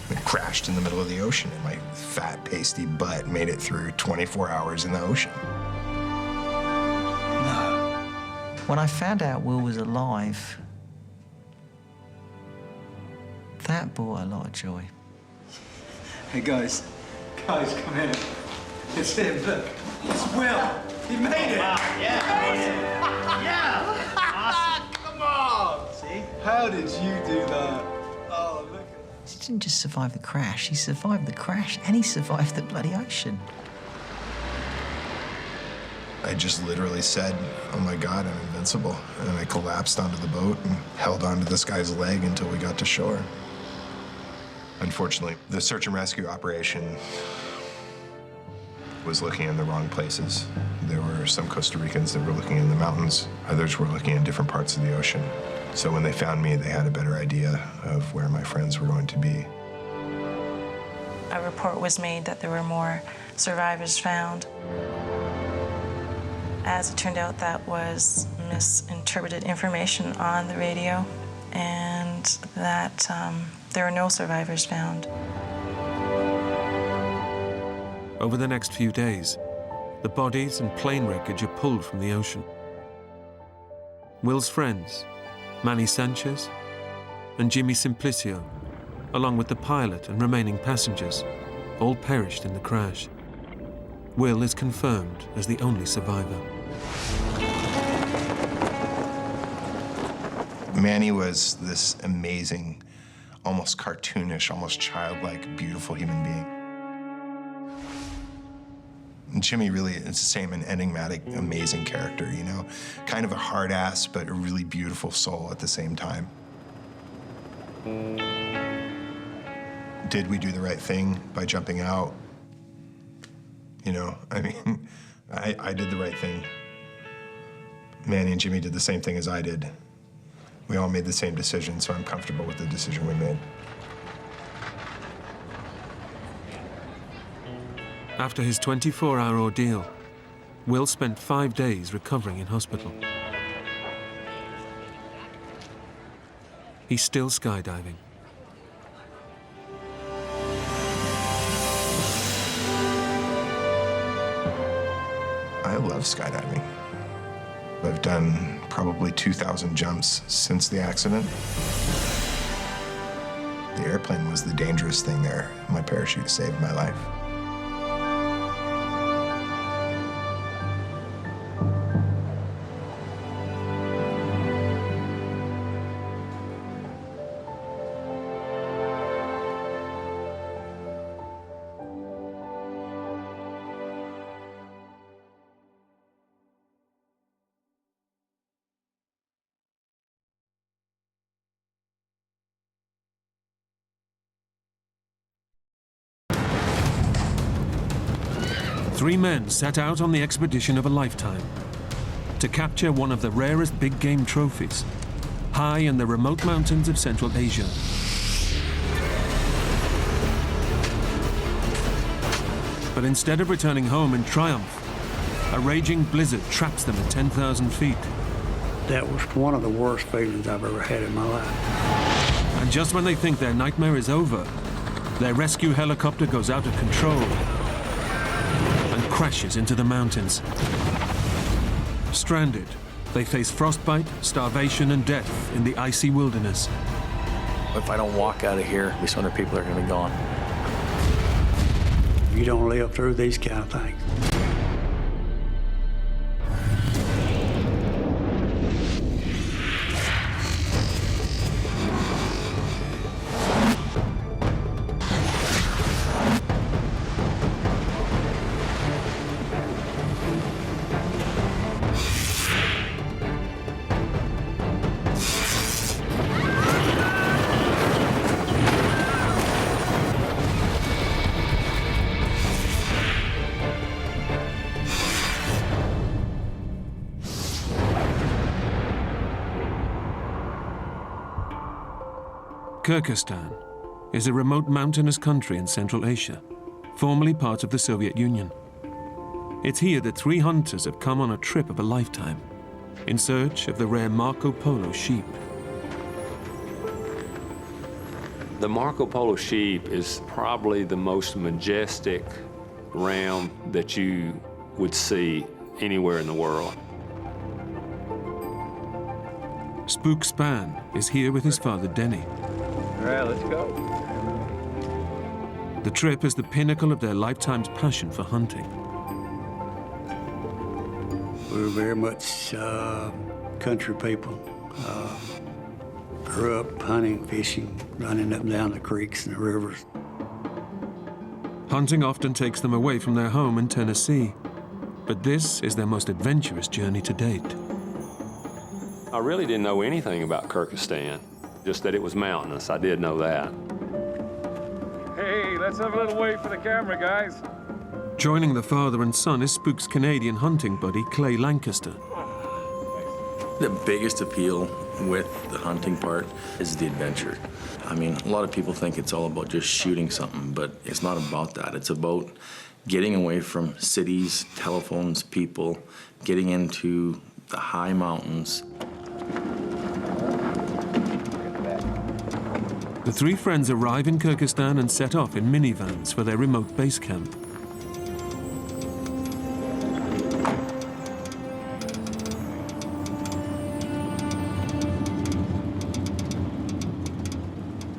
It crashed in the middle of the ocean, and my fat, pasty butt made it through 24 hours in the ocean. When I found out Will was alive, that brought a lot of joy. Hey, guys. Guys, come here. It's him, look. It's Will. He made it. Wow, yeah. He made it. Yeah. Awesome. Come on. See? How did you do that? Oh, look. He didn't just survive the crash, he survived the crash and he survived the bloody ocean. I just literally said, oh my God, I'm invincible. And I collapsed onto the boat and held onto this guy's leg until we got to shore. Unfortunately, the search and rescue operation was looking in the wrong places. There were some Costa Ricans that were looking in the mountains. Others were looking in different parts of the ocean. So when they found me, they had a better idea of where my friends were going to be. A report was made that there were more survivors found. As it turned out, that was misinterpreted information on the radio, and that there were no survivors found. Over the next few days, the bodies and plane wreckage are pulled from the ocean. Will's friends, Manny Sanchez and Jimmy Simplicio, along with the pilot and remaining passengers, all perished in the crash. Will is confirmed as the only survivor. Manny was this amazing, almost cartoonish, almost childlike, beautiful human being. And Jimmy really is the same, an enigmatic, amazing character, you know? Kind of a hard ass, but a really beautiful soul at the same time. Did we do the right thing by jumping out? You know, I mean, I did the right thing. Manny and Jimmy did the same thing as I did. We all made the same decision, so I'm comfortable with the decision we made. After his 24-hour ordeal, Will spent 5 days recovering in hospital. He's still skydiving. I love skydiving. I've done probably 2,000 jumps since the accident. The airplane was the dangerous thing there. My parachute saved my life. Three men set out on the expedition of a lifetime to capture one of the rarest big game trophies, high in the remote mountains of Central Asia. But instead of returning home in triumph, a raging blizzard traps them at 10,000 feet. That was one of the worst feelings I've ever had in my life. And just when they think their nightmare is over, their rescue helicopter goes out of control and crashes into the mountains. Stranded, they face frostbite, starvation, and death in the icy wilderness. If I don't walk out of here, these 100 people are going to be gone. You don't live through these kind of things. Kyrgyzstan is a remote mountainous country in Central Asia, formerly part of the Soviet Union. It's here that 3 hunters have come on a trip of a lifetime in search of the rare Marco Polo sheep. The Marco Polo sheep is probably the most majestic ram that you would see anywhere in the world. Spook Span is here with his father, Denny. All right, let's go. The trip is the pinnacle of their lifetime's passion for hunting. We were very much country people. Grew up hunting, fishing, running up and down the creeks and the rivers. Hunting often takes them away from their home in Tennessee, but this is their most adventurous journey to date. I really didn't know anything about Kyrgyzstan, just that it was mountainous. I did know that. Hey, let's have a little wait for the camera, guys. Joining the father and son is Spook's Canadian hunting buddy, Clay Lancaster. The biggest appeal with the hunting part is the adventure. I mean, a lot of people think it's all about just shooting something, but it's not about that. It's about getting away from cities, telephones, people, getting into the high mountains. The 3 friends arrive in Kyrgyzstan and set off in minivans for their remote base camp.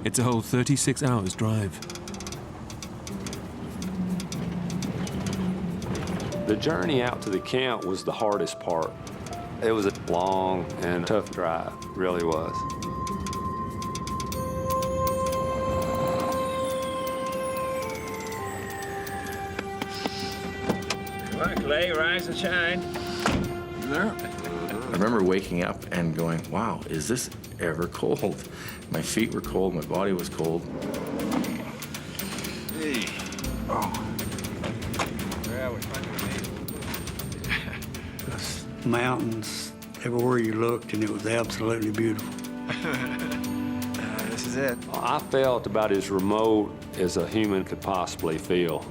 It's a whole 36 hours drive. The journey out to the camp was the hardest part. It was a long and tough drive, it really was. Come on, Clay, rise and shine. There. I remember waking up and going, wow, is this ever cold? My feet were cold, my body was cold. Hey. Oh. Mountains everywhere you looked, and it was absolutely beautiful. This is it. I felt about as remote as a human could possibly feel.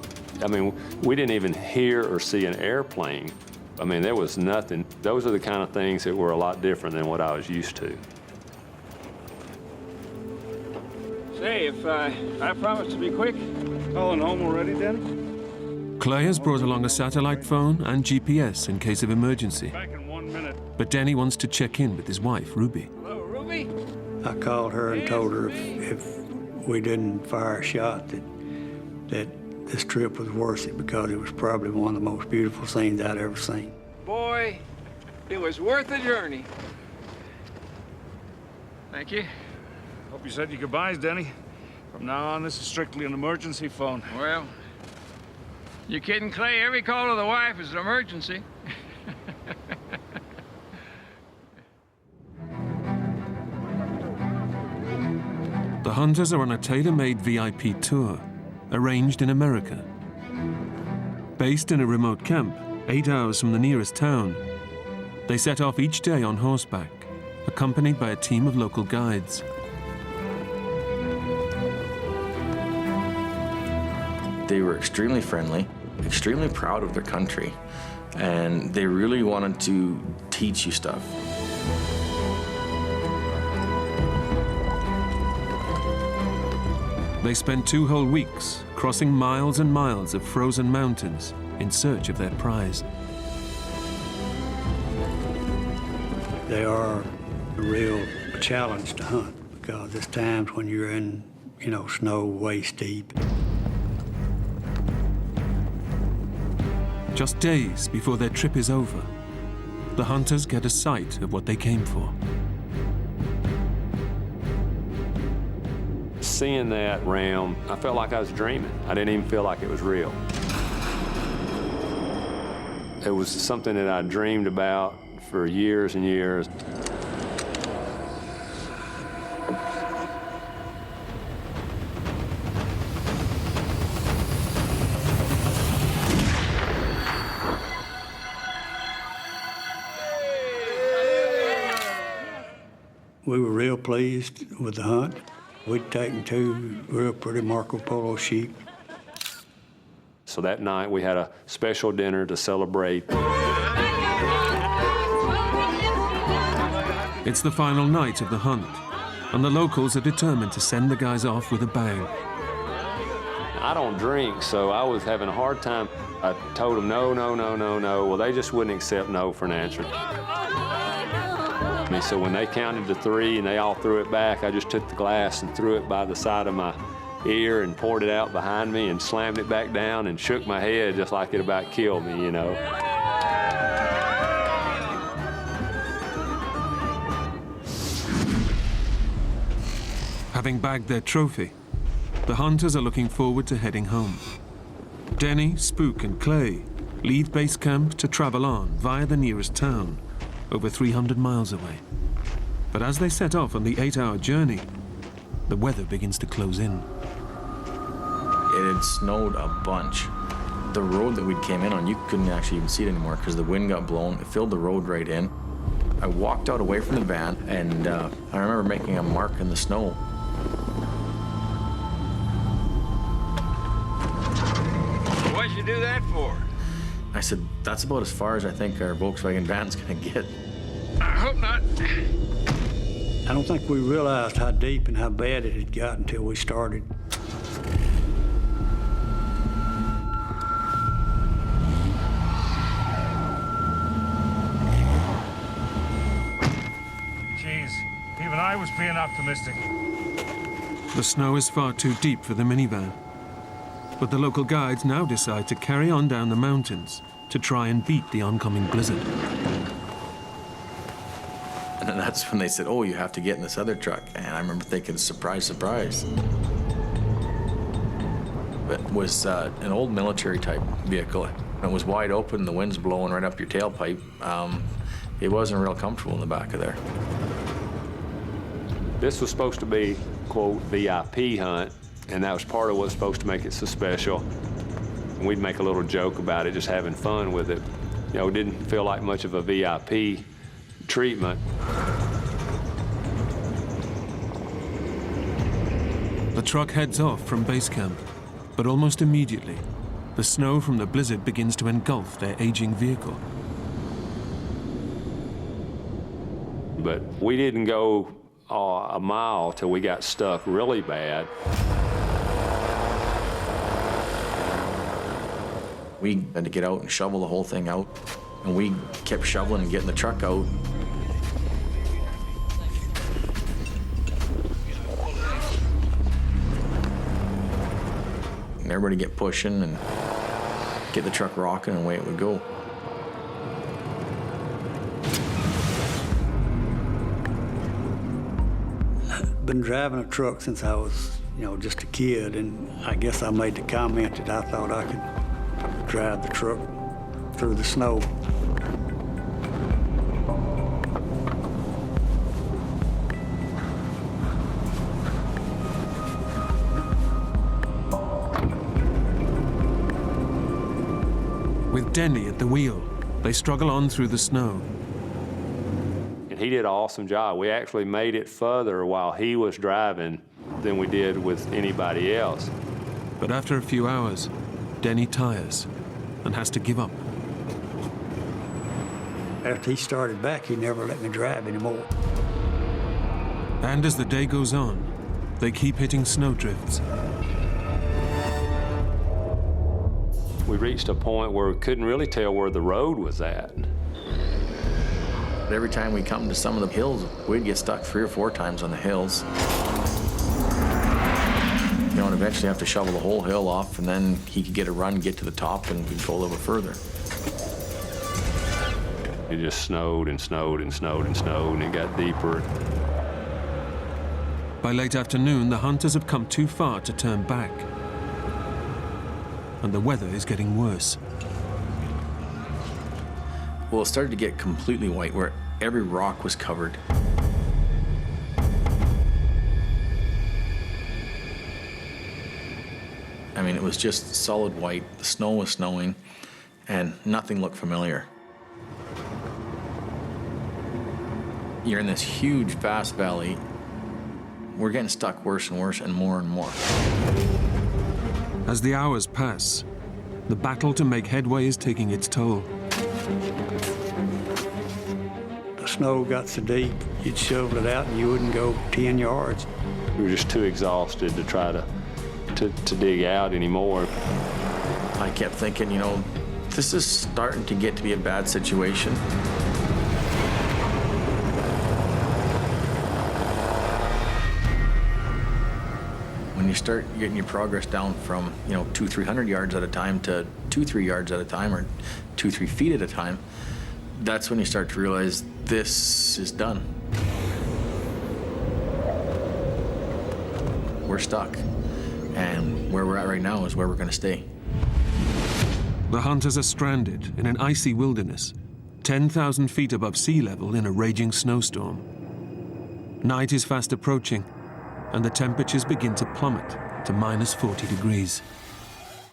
I mean, we didn't even hear or see an airplane. I mean, there was nothing. Those are the kind of things that were a lot different than what I was used to. Say, if I promise to be quick, calling home already, Denny? Clay has brought along a satellite phone and GPS in case of emergency. Back in 1 minute. But Denny wants to check in with his wife, Ruby. Hello, Ruby? I called her and told her if we didn't fire a shot that this trip was worth it, because it was probably one of the most beautiful scenes I'd ever seen. Boy, it was worth the journey. Thank you. Hope you said your goodbyes, Denny. From now on, this is strictly an emergency phone. Well, you kidding, Clay? Every call to the wife is an emergency. The hunters are on a tailor-made VIP tour, arranged in America. Based in a remote camp, 8 hours from the nearest town, they set off each day on horseback, accompanied by a team of local guides. They were extremely friendly, extremely proud of their country, and they really wanted to teach you stuff. They spent 2 whole weeks crossing miles and miles of frozen mountains in search of their prize. They are a real challenge to hunt, because there's times when you're in, snow waist deep. Just days before their trip is over, the hunters get a sight of what they came for. Seeing that ram, I felt like I was dreaming. I didn't even feel like it was real. It was something that I dreamed about for years and years. We were real pleased with the hunt. We'd taken 2 real pretty Marco Polo sheep. So that night we had a special dinner to celebrate. It's the final night of the hunt, and the locals are determined to send the guys off with a bang. I don't drink, so I was having a hard time. I told them no, no, no, no, no. Well, they just wouldn't accept no for an answer. And so when they counted to 3 and they all threw it back, I just took the glass and threw it by the side of my ear and poured it out behind me and slammed it back down and shook my head just like it about killed me, you know. Having bagged their trophy, the hunters are looking forward to heading home. Denny, Spook, and Clay leave base camp to travel on via the nearest town, over 300 miles away. But as they set off on the 8-hour journey, the weather begins to close in. It had snowed a bunch. The road that we came in on, you couldn't actually even see it anymore because the wind got blown. It filled the road right in. I walked out away from the van, and I remember making a mark in the snow. What'd you do that for? I said, that's about as far as I think our Volkswagen van's gonna get. I hope not. I don't think we realized how deep and how bad it had got until we started. Jeez, even I was being optimistic. The snow is far too deep for the minivan, but the local guides now decide to carry on down the mountains to try and beat the oncoming blizzard. And then that's when they said, oh, you have to get in this other truck. And I remember thinking, surprise, surprise. It was an old military type vehicle. It was wide open, the wind's blowing right up your tailpipe. It wasn't real comfortable in the back of there. This was supposed to be, quote, VIP hunt, and that was part of what's supposed to make it so special. And we'd make a little joke about it, just having fun with it. You know, it didn't feel like much of a VIP treatment. The truck heads off from base camp, but almost immediately, the snow from the blizzard begins to engulf their aging vehicle. But we didn't go a mile till we got stuck really bad. We had to get out and shovel the whole thing out. And we kept shoveling and getting the truck out. And everybody get pushing and get the truck rocking, and away it would go. I've been driving a truck since I was, just a kid, and I guess I made the comment that I thought I could drive the truck through the snow. With Denny at the wheel, they struggle on through the snow. And he did an awesome job. We actually made it further while he was driving than we did with anybody else. But after a few hours, Denny tires and has to give up. After he started back, he never let me drive anymore. And as the day goes on, they keep hitting snowdrifts. We reached a point where we couldn't really tell where the road was at. Every time we come to some of the hills, we'd get stuck 3 or 4 times on the hills. And eventually have to shovel the whole hill off, and then he could get a run, get to the top, and we'd go a little bit further. It just snowed and snowed and snowed and snowed, and it got deeper. By late afternoon, the hunters have come too far to turn back. And the weather is getting worse. Well, it started to get completely white, where every rock was covered. I mean, it was just solid white. The snow was snowing, and nothing looked familiar. You're in this huge, vast valley. we're getting stuck worse and worse and more. As the hours pass, the battle to make headway is taking its toll. The snow got so deep, you'd shovel it out and you wouldn't go 10 yards. We were just too exhausted to try to dig out anymore. I kept thinking, you know, this is starting to get to be a bad situation. When you start getting your progress down from, you know, 200-300 yards at a time to 2-3 yards at a time, or 2-3 feet at a time, that's when you start to realize this is done. We're stuck, and where we're at right now is where we're going to stay. The hunters are stranded in an icy wilderness, 10,000 feet above sea level in a raging snowstorm. Night is fast approaching, and the temperatures begin to plummet to minus 40 degrees.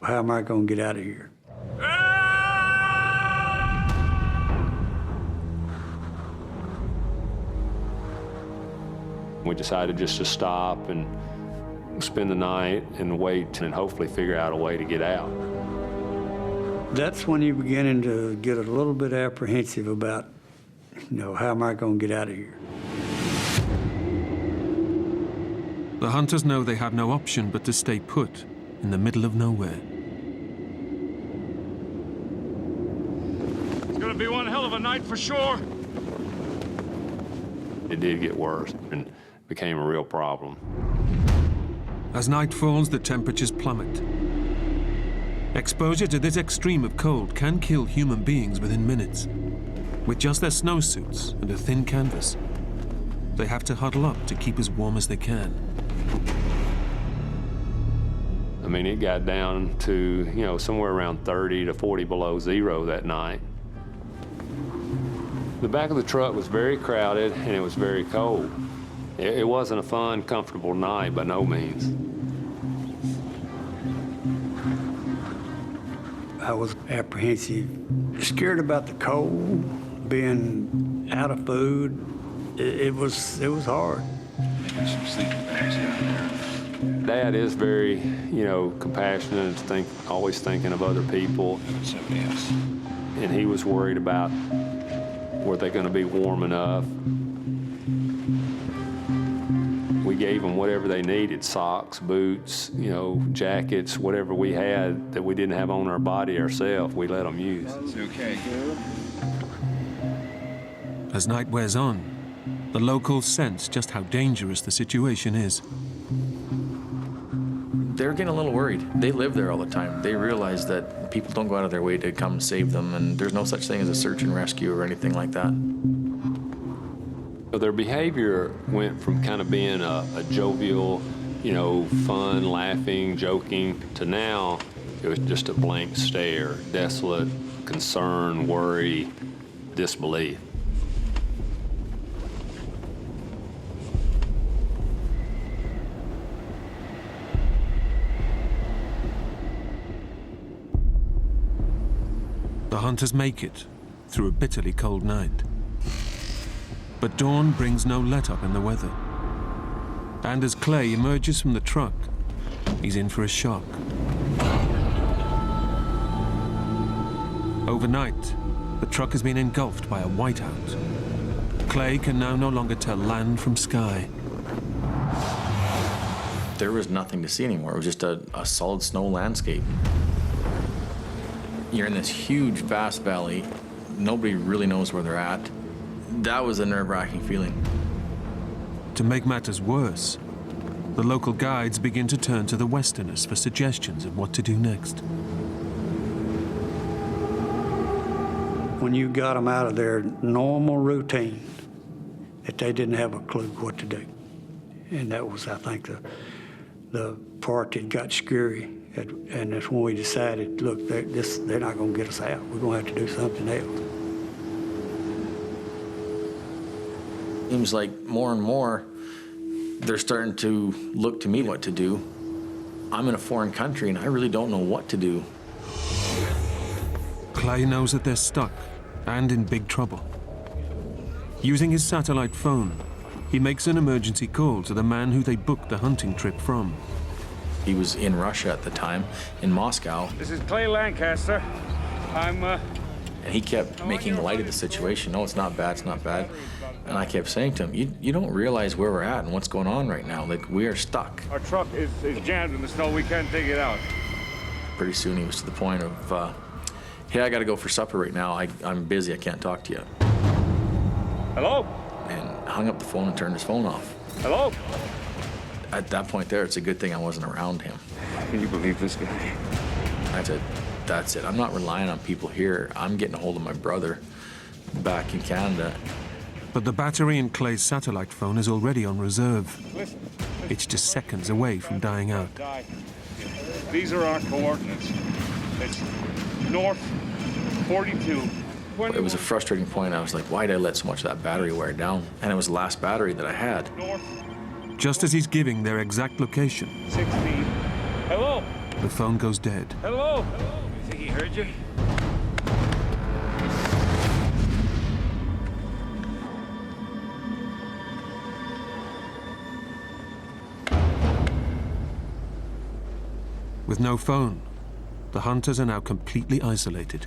How am I going to get out of here? We decided just to stop and spend the night and wait and hopefully figure out a way to get out. That's when you're beginning to get a little bit apprehensive about, you know, how am I going to get out of here? The hunters know they have no option but to stay put in the middle of nowhere. It's gonna be one hell of a night for sure. It did get worse and became a real problem. As night falls, the temperatures plummet. Exposure to this extreme of cold can kill human beings within minutes. With just their snowsuits and a thin canvas, they have to huddle up to keep as warm as they can. I mean, it got down to, you know, somewhere around 30 to 40 below zero that night. The back of the truck was very crowded and it was very cold. It wasn't a fun, comfortable night by no means. I was apprehensive, scared about the cold, being out of food. It was hard. Maybe some sleeping bags down there. Dad is very, you know, compassionate, always thinking of other people. Somebody else. And he was worried about were they going to be warm enough. We gave them whatever they needed, socks, boots, you know, jackets, whatever we had that we didn't have on our body ourselves, we let them use. It's okay. As night wears on, the locals sense just how dangerous the situation is. They're getting a little worried. They live there all the time. They realize that people don't go out of their way to come save them, and there's no such thing as a search and rescue or anything like that. Their behavior went from kind of being a jovial, you know, fun, laughing, joking, to now it was just a blank stare, desolate, concern, worry, disbelief. The hunters make it through a bitterly cold night. But dawn brings no let-up in the weather. And as Clay emerges from the truck, he's in for a shock. Overnight, the truck has been engulfed by a whiteout. Clay can now no longer tell land from sky. There was nothing to see anymore. It was just a solid snow landscape. You're in this huge, vast valley. Nobody really knows where they're at. That was a nerve-wracking feeling. To make matters worse, the local guides begin to turn to the Westerners for suggestions of what to do next. When you got them out of their normal routine, that they didn't have a clue what to do. And that was, I think, the part that got scary. And that's when we decided, look, they're not going to get us out. We're going to have to do something else. Seems like more and more, they're starting to look to me what to do. I'm in a foreign country, and I really don't know what to do. Clay knows that they're stuck and in big trouble. Using his satellite phone, he makes an emergency call to the man who they booked the hunting trip from. He was in Russia at the time, in Moscow. This is Clay Lancaster. And he kept making light of the situation. No, it's not bad, it's not bad. And I kept saying to him, you don't realize where we're at and what's going on right now. Like, we are stuck. Our truck is jammed in the snow. We can't take it out. Pretty soon he was to the point of, hey, I gotta go for supper right now. I'm busy, I can't talk to you. Hello? And hung up the phone and turned his phone off. Hello? At that point there, it's a good thing I wasn't around him. Can you believe this guy? I said, that's it. I'm not relying on people here. I'm getting a hold of my brother back in Canada. But the battery in Clay's satellite phone is already on reserve. It's just seconds away from dying out. These are our coordinates. It's north 42. It was a frustrating point. I was like, why did I let so much of that battery wear down? And it was the last battery that I had. Just as he's giving their exact location, 16. Hello? the phone goes dead. Hello? You think he heard you? With no phone, the hunters are now completely isolated.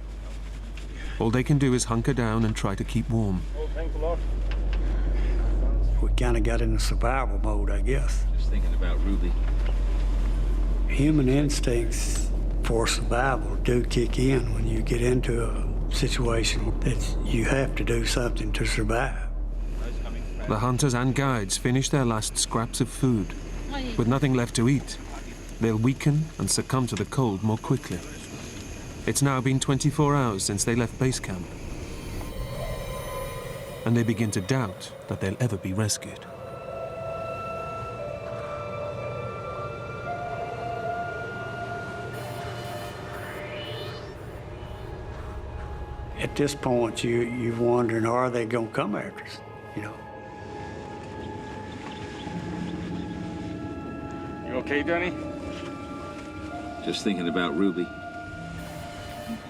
All they can do is hunker down and try to keep warm. Oh, thanks a lot. We kind of got into survival mode, I guess. Just thinking about Ruby. Human instincts for survival do kick in when you get into a situation that you have to do something to survive. The hunters and guides finish their last scraps of food. With nothing left to eat, they'll weaken and succumb to the cold more quickly. It's now been 24 hours since they left base camp, and they begin to doubt that they'll ever be rescued. At this point, you're wondering, are they going to come after us, you know? You okay, Danny? Just thinking about Ruby.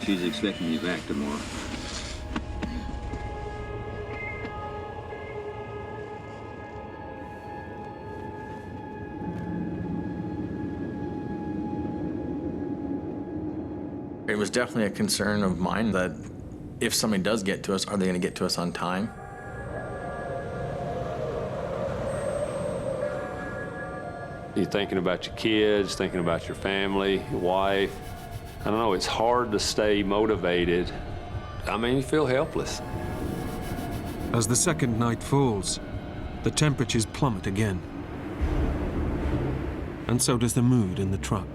She's expecting me back tomorrow. It was definitely a concern of mine that if somebody does get to us, are they going to get to us on time? You're thinking about your kids, thinking about your family, your wife. I don't know, it's hard to stay motivated. I mean, you feel helpless. As the second night falls, the temperatures plummet again. And so does the mood in the truck.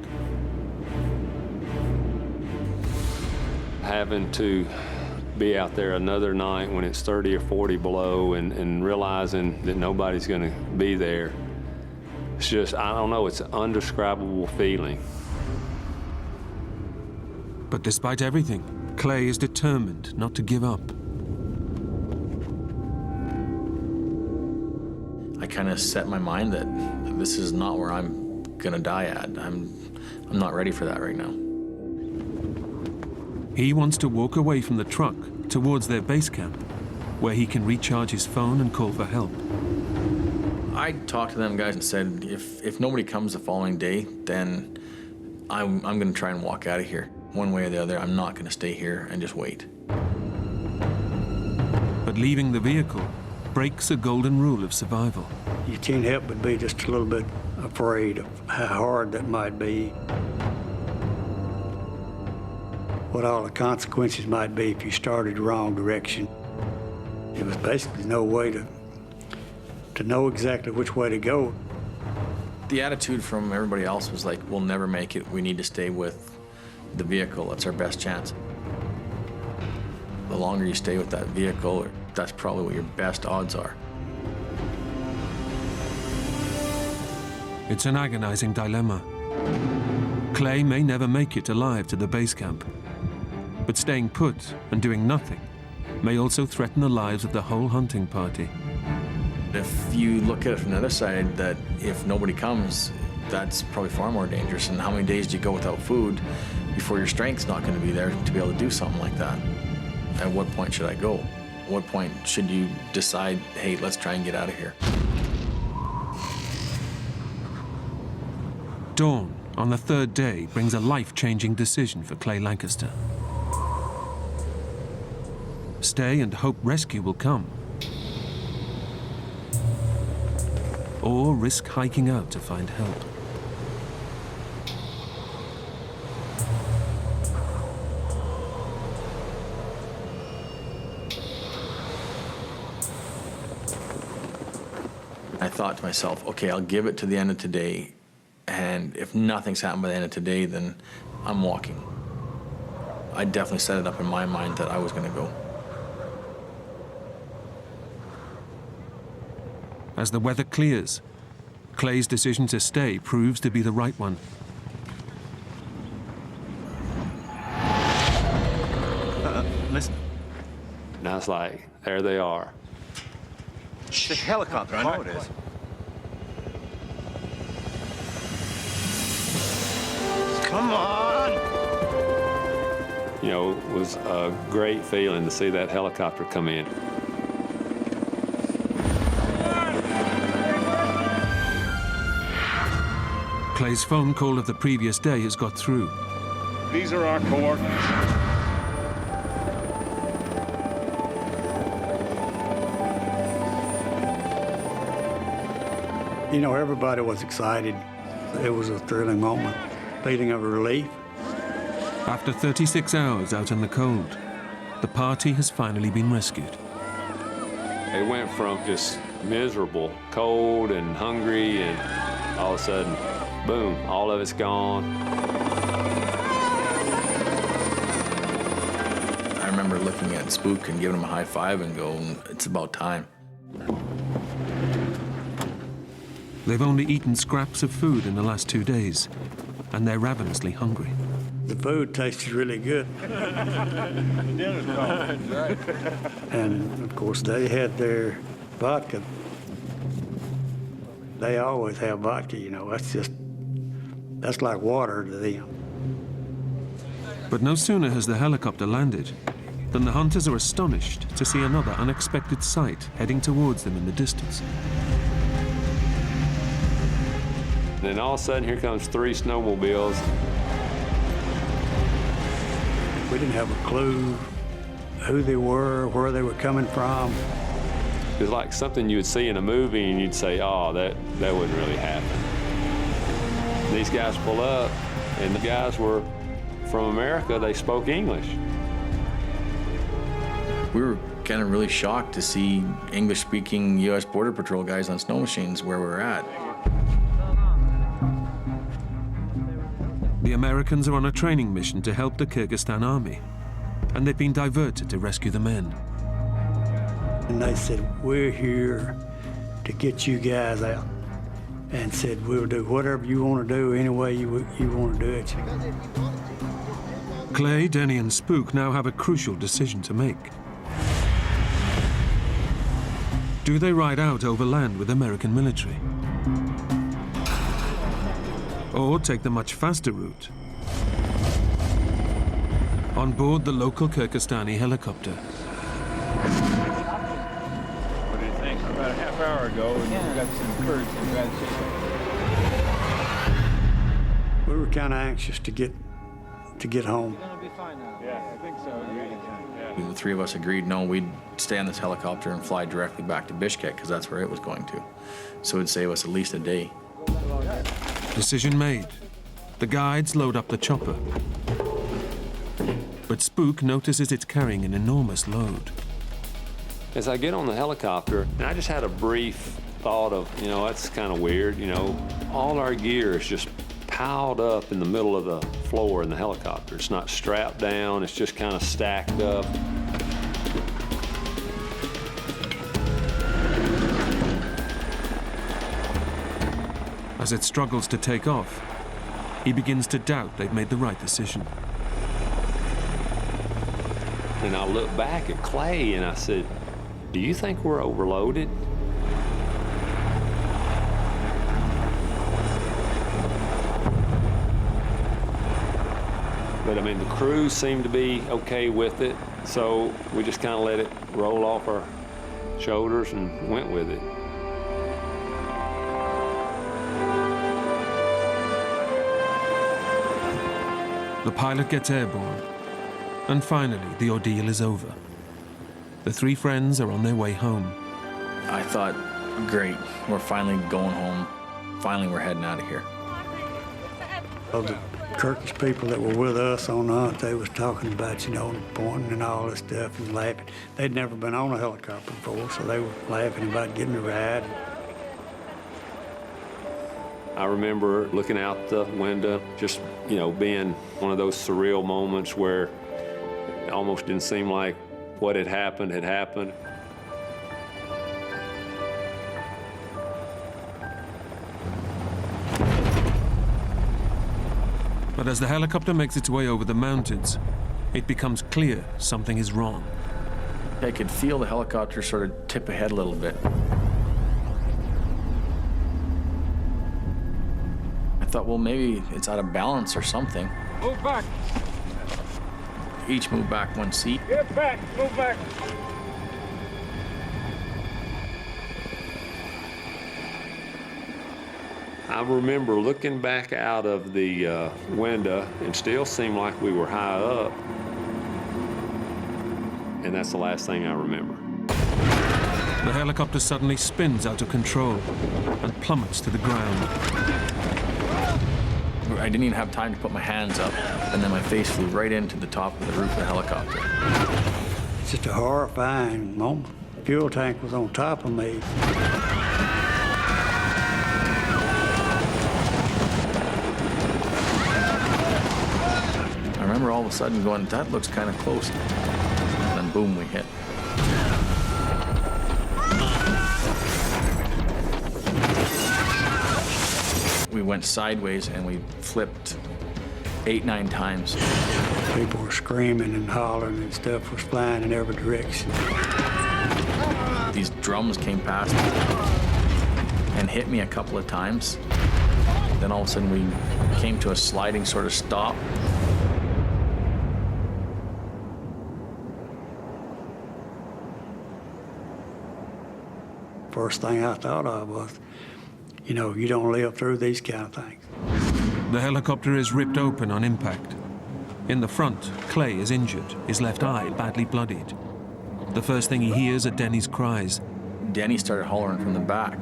Having to be out there another night when it's 30 or 40 below and realizing that nobody's gonna be there, it's just, I don't know, it's an indescribable feeling. But despite everything, Clay is determined not to give up. I kind of set my mind that this is not where I'm gonna die at. I'm not ready for that right now. He wants to walk away from the truck towards their base camp, where he can recharge his phone and call for help. I talked to them guys and said, if nobody comes the following day, then I'm gonna try and walk out of here. One way or the other, I'm not gonna stay here and just wait. But leaving the vehicle breaks a golden rule of survival. You can't help but be just a little bit afraid of how hard that might be. What all the consequences might be if you started the wrong direction. There was basically no way to know exactly which way to go. The attitude from everybody else was like, we'll never make it. We need to stay with the vehicle. That's our best chance. The longer you stay with that vehicle, that's probably what your best odds are. It's an agonizing dilemma. Clay may never make it alive to the base camp, but staying put and doing nothing may also threaten the lives of the whole hunting party. If you look at it from the other side, that if nobody comes, that's probably far more dangerous. And how many days do you go without food before your strength's not going to be there to be able to do something like that? At what point should I go? At what point should you decide, hey, let's try and get out of here? Dawn, on the third day, brings a life-changing decision for Clay Lancaster. Stay and hope rescue will come, or risk hiking out to find help. I thought to myself, okay, I'll give it to the end of today, and if nothing's happened by the end of today, then I'm walking. I definitely set it up in my mind that I was going to go. As the weather clears, Clay's decision to stay proves to be the right one. Listen. Now it's like, there they are. It's a helicopter, I know it is. Come on! You know, it was a great feeling to see that helicopter come in. Clay's phone call of the previous day has got through. These are our coordinates. You know, everybody was excited. It was a thrilling moment, feeling of relief. After 36 hours out in the cold, the party has finally been rescued. It went from just miserable, cold and hungry, and all of a sudden, boom, all of it's gone. I remember looking at Spook and giving him a high five and going, it's about time. They've only eaten scraps of food in the last 2 days, and they're ravenously hungry. The food tasted really good. And, of course, they had their vodka. They always have vodka, you know. That's like water to them. But no sooner has the helicopter landed than the hunters are astonished to see another unexpected sight heading towards them in the distance. Then all of a sudden, here comes 3 snowmobiles. We didn't have a clue who they were, where they were coming from. It was like something you would see in a movie and you'd say, oh, that wouldn't really happen. These guys pull up, and the guys were from America. They spoke English. We were kind of really shocked to see English-speaking U.S. Border Patrol guys on snow machines where we were at. The Americans are on a training mission to help the Kyrgyzstan army, and they've been diverted to rescue the men. And they said, we're here to get you guys out. And said, we'll do whatever you want to do, any way you want to do it. Clay, Denny, and Spook now have a crucial decision to make. Do they ride out overland with American military? Or take the much faster route on board the local Kyrgyzstani helicopter? What do you think? About a half hour ago, and we got some birds in bad shape. We were kind of anxious to get home. Yeah, I think so. The 3 of us agreed, no, we'd stay on this helicopter and fly directly back to Bishkek, because that's where it was going to. So it'd save us at least a day. Decision made. The guides load up the chopper. But Spook notices it's carrying an enormous load. As I get on the helicopter, and I just had a brief thought of, you know, that's kind of weird, you know, all our gear is just piled up in the middle of the floor in the helicopter. It's not strapped down, it's just kind of stacked up. As it struggles to take off, he begins to doubt they've made the right decision. And I look back at Clay and I said, do you think we're overloaded? But I mean, the crew seemed to be okay with it, so we just kind of let it roll off our shoulders and went with it. The pilot gets airborne, and finally the ordeal is over. The three friends are on their way home. I thought, great, we're finally going home. Finally, we're heading out of here. Of the Kirkus people that were with us on the hunt, they was talking about, you know, pointing and all this stuff and laughing. They'd never been on a helicopter before, so they were laughing about getting a ride. I remember looking out the window, just, you know, being one of those surreal moments where it almost didn't seem like what had happened had happened. But as the helicopter makes its way over the mountains, it becomes clear something is wrong. I could feel the helicopter sort of tip ahead a little bit. I thought, well, maybe it's out of balance or something. Move back. Each move back 1 seat. Get back. Move back. I remember looking back out of the window and still seemed like we were high up. And that's the last thing I remember. The helicopter suddenly spins out of control and plummets to the ground. I didn't even have time to put my hands up, and then my face flew right into the top of the roof of the helicopter. It's just a horrifying moment. The fuel tank was on top of me. I remember all of a sudden going, that looks kind of close. And then boom, we hit. We went sideways and we flipped 8, 9 times. People were screaming and hollering and stuff was flying in every direction. These drums came past me and hit me a couple of times. Then all of a sudden we came to a sliding sort of stop. First thing I thought of was, you know, you don't live through these kind of things. The helicopter is ripped open on impact. In the front, Clay is injured, his left eye badly bloodied. The first thing he hears are Denny's cries. Denny started hollering from the back.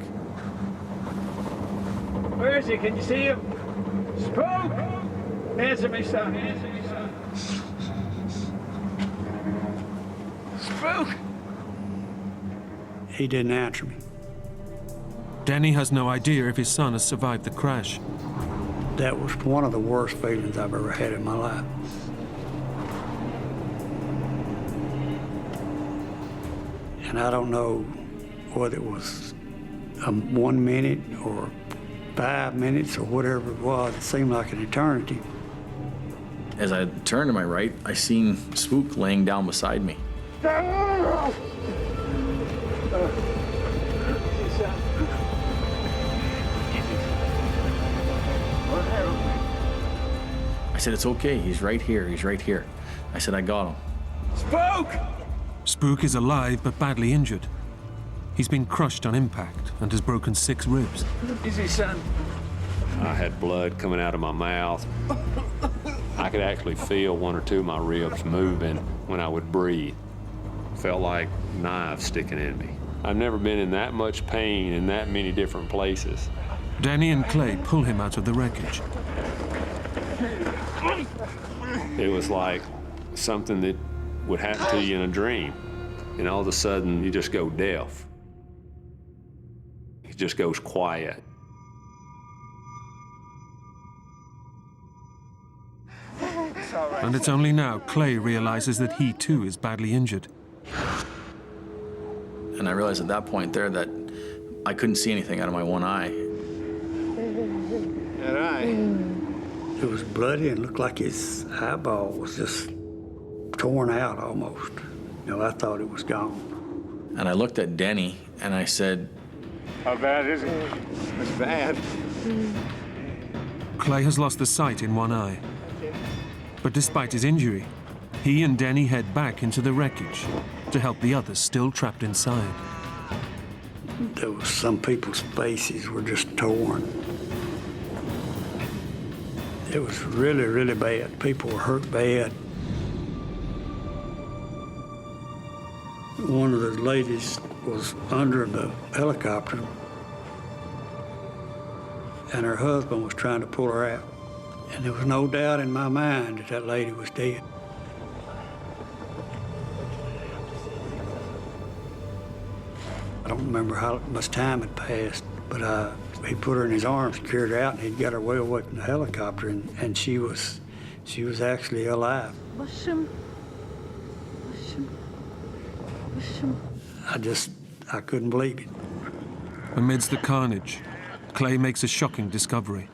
Where is he? Can you see him? Spook! Answer me, son. Answer me, son. Spook! He didn't answer me. Denny has no idea if his son has survived the crash. That was one of the worst feelings I've ever had in my life. And I don't know whether it was 1 minute or 5 minutes or whatever it was. It seemed like an eternity. As I turned to my right, I seen Spook laying down beside me. I said, it's okay, he's right here, he's right here. I said, I got him. Spook! Spook is alive but badly injured. He's been crushed on impact and has broken 6 ribs. Easy, son. I had blood coming out of my mouth. I could actually feel 1 or 2 of my ribs moving when I would breathe. Felt like knives sticking in me. I've never been in that much pain in that many different places. Danny and Clay pull him out of the wreckage. It was like something that would happen to you in a dream. And all of a sudden, you just go deaf. It just goes quiet. And it's only now Clay realizes that he too is badly injured. And I realized at that point there that I couldn't see anything out of my one eye. That eye? It was bloody and looked like his eyeball was just torn out almost. You know, I thought it was gone. And I looked at Denny and I said, how bad is it? It's bad. Clay has lost the sight in one eye. But despite his injury, he and Denny head back into the wreckage to help the others still trapped inside. There was some people's faces were just torn. It was really, really bad. People were hurt bad. One of the ladies was under the helicopter, and her husband was trying to pull her out. And there was no doubt in my mind that that lady was dead. I don't remember how much time had passed, but he put her in his arms, carried her out, and he'd got her way away from the helicopter, and she was actually alive. I couldn't believe it. Amidst the carnage, Clay makes a shocking discovery.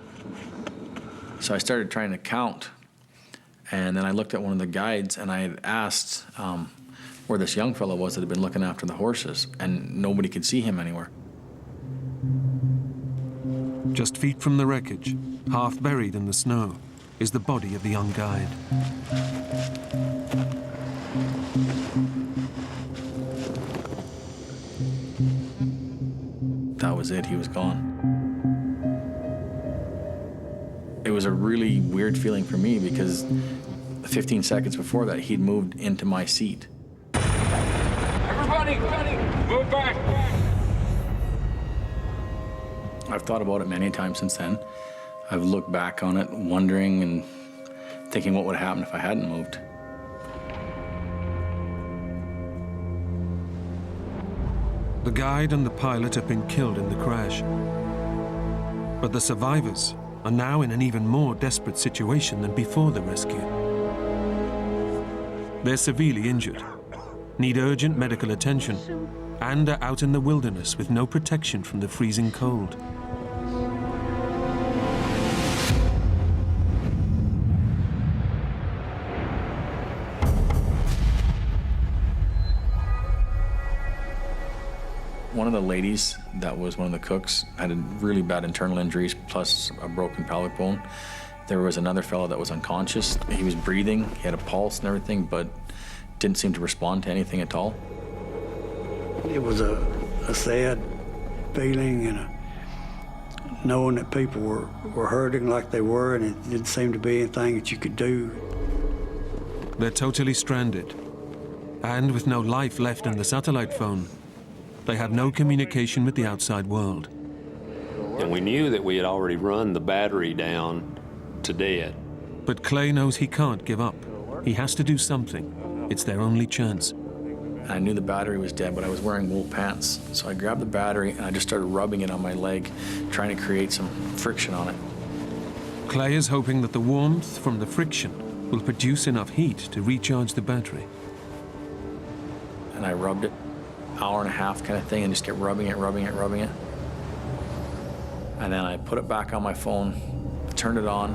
So I started trying to count, and then I looked at one of the guides, and I had asked where this young fellow was that had been looking after the horses, and nobody could see him anywhere. Just feet from the wreckage, half buried in the snow, is the body of the young guide. That was it, he was gone. It was a really weird feeling for me because 15 seconds before that, he'd moved into my seat. Everybody, move back! I've thought about it many times since then. I've looked back on it, wondering and thinking what would have happened if I hadn't moved. The guide and the pilot have been killed in the crash. But the survivors are now in an even more desperate situation than before the rescue. They're severely injured, need urgent medical attention, and are out in the wilderness with no protection from the freezing cold. One of the ladies that was one of the cooks had really bad internal injuries plus a broken pelvic bone. There was another fellow that was unconscious. He was breathing, he had a pulse and everything, but didn't seem to respond to anything at all. It was a sad feeling, and knowing that people were hurting like they were, and it didn't seem to be anything that you could do. They're totally stranded, and with no life left in the satellite phone, they have no communication with the outside world. And we knew that we had already run the battery down to dead. But Clay knows he can't give up. He has to do something. It's their only chance. I knew the battery was dead, but I was wearing wool pants. So I grabbed the battery and I just started rubbing it on my leg, trying to create some friction on it. Clay is hoping that the warmth from the friction will produce enough heat to recharge the battery. And I rubbed it, hour and a half kind of thing, and just kept rubbing it. And then I put it back on my phone, turned it on,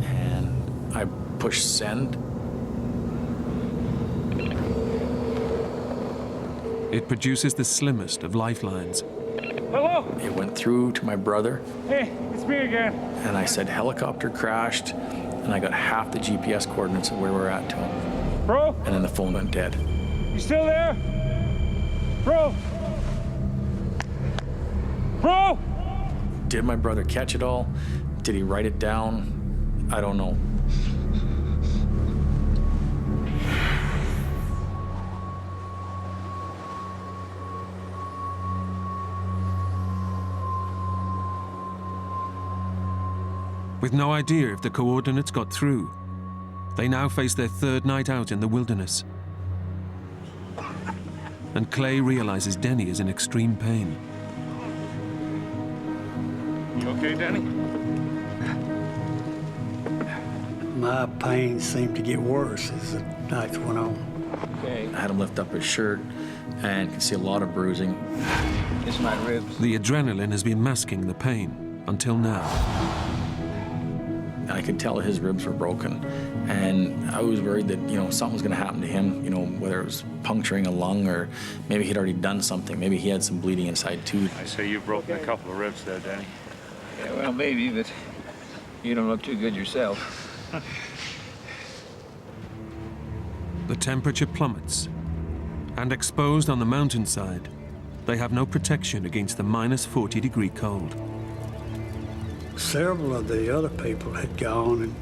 and I pushed send. It produces the slimmest of lifelines. Hello? It went through to my brother. Hey, it's me again. And I said helicopter crashed, and I got half the GPS coordinates of where we're at to him. Bro? And then the phone went dead. You still there? Bro? Bro? Did my brother catch it all? Did he write it down? I don't know. With no idea if the coordinates got through, they now face their third night out in the wilderness. And Clay realizes Denny is in extreme pain. You okay, Danny? My pain seemed to get worse as the nights went on. Okay. I had him lift up his shirt and could see a lot of bruising. It's my ribs. The adrenaline has been masking the pain until now. I could tell his ribs were broken, and I was worried that, something was going to happen to him, whether it was puncturing a lung or maybe he'd already done something. Maybe he had some bleeding inside, too. I say you've broken a couple of ribs there, Danny. Yeah, well, maybe, but you don't look too good yourself. The temperature plummets, and exposed on the mountainside, they have no protection against the -40-degree cold. Several of the other people had gone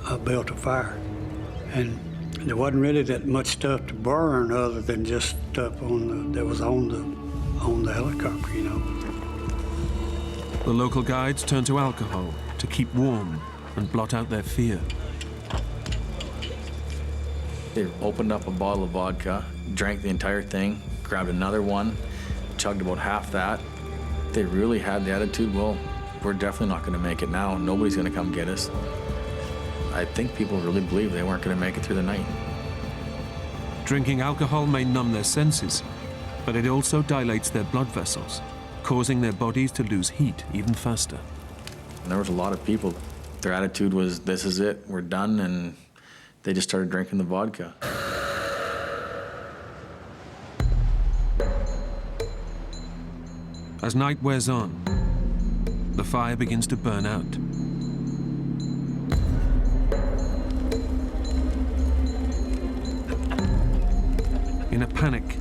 and built a fire. And there wasn't really that much stuff to burn other than just stuff that was on the helicopter, you know. The local guides turn to alcohol to keep warm and blot out their fear. They opened up a bottle of vodka, drank the entire thing, grabbed another one, chugged about half that. They really had the attitude, well, we're definitely not going to make it now. Nobody's going to come get us. I think people really believed they weren't going to make it through the night. Drinking alcohol may numb their senses, but it also dilates their blood vessels, causing their bodies to lose heat even faster. And there was a lot of people, their attitude was, this is it, we're done, and they just started drinking the vodka. As night wears on, the fire begins to burn out. In a panic,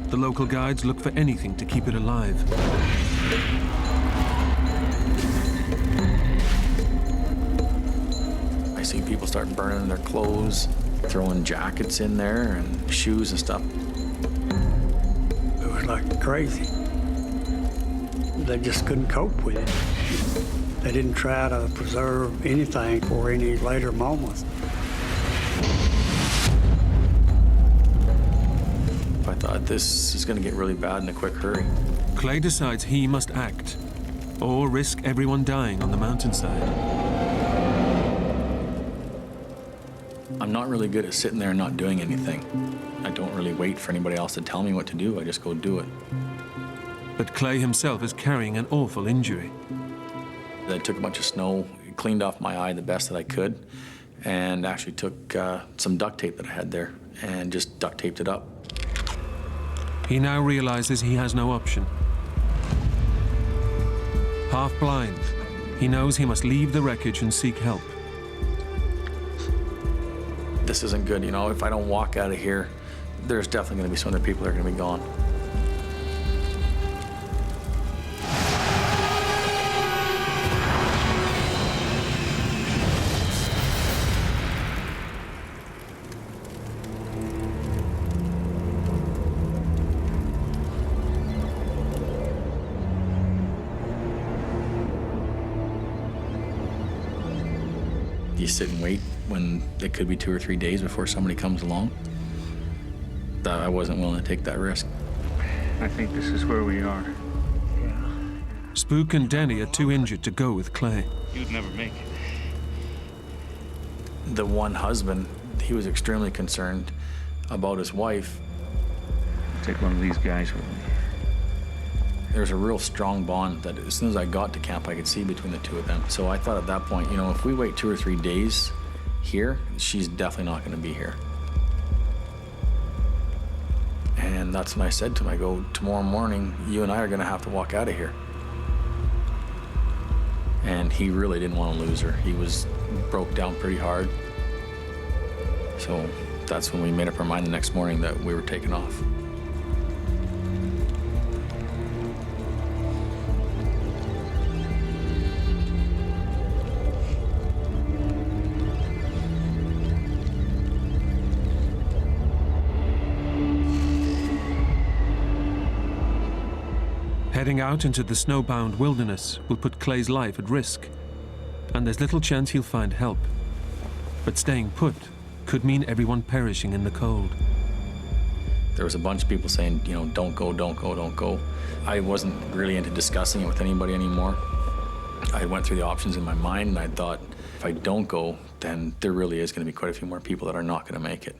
the local guides look for anything to keep it alive. I see people start burning their clothes, throwing jackets in there and shoes and stuff. It was like crazy. They just couldn't cope with it. They didn't try to preserve anything for any later moments. I thought this is going to get really bad in a quick hurry. Clay decides he must act, or risk everyone dying on the mountainside. I'm not really good at sitting there and not doing anything. I don't really wait for anybody else to tell me what to do. I just go do it. But Clay himself is carrying an awful injury. I took a bunch of snow, cleaned off my eye the best that I could, and actually took some duct tape that I had there and just duct taped it up. He now realizes he has no option. Half blind, he knows he must leave the wreckage and seek help. This isn't good, you know. If I don't walk out of here, there's definitely going to be some other people that are going to be gone. You sit and wait when it could be 2 or 3 days before somebody comes along. I wasn't willing to take that risk. I think this is where we are. Spook and Denny are too injured to go with Clay. You'd never make it. The one husband, he was extremely concerned about his wife. I'll take one of these guys with me. There's a real strong bond that as soon as I got to camp, I could see between the two of them. So I thought at that point, you know, if we wait 2 or 3 days here, she's definitely not going to be here. And that's when I said to him, I go, tomorrow morning, you and I are going to have to walk out of here. And he really didn't want to lose her. He broke down pretty hard. So that's when we made up our mind the next morning that we were taking off. Heading out into the snowbound wilderness will put Clay's life at risk, and there's little chance he'll find help. But staying put could mean everyone perishing in the cold. There was a bunch of people saying, you know, don't go, don't go, don't go. I wasn't really into discussing it with anybody anymore. I went through the options in my mind, and I thought, if I don't go, then there really is going to be quite a few more people that are not going to make it.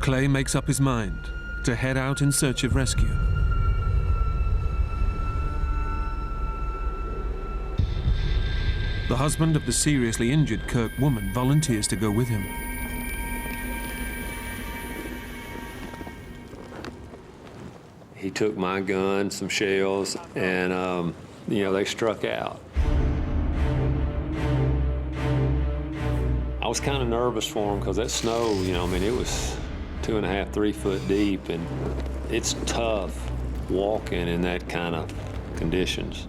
Clay makes up his mind to head out in search of rescue. The husband of the seriously injured Kirk woman volunteers to go with him. He took my gun, some shells, and, you know, they struck out. I was kind of nervous for him because that snow, you know, I mean, it was 2.5, 3 foot deep, and it's tough walking in that kind of conditions.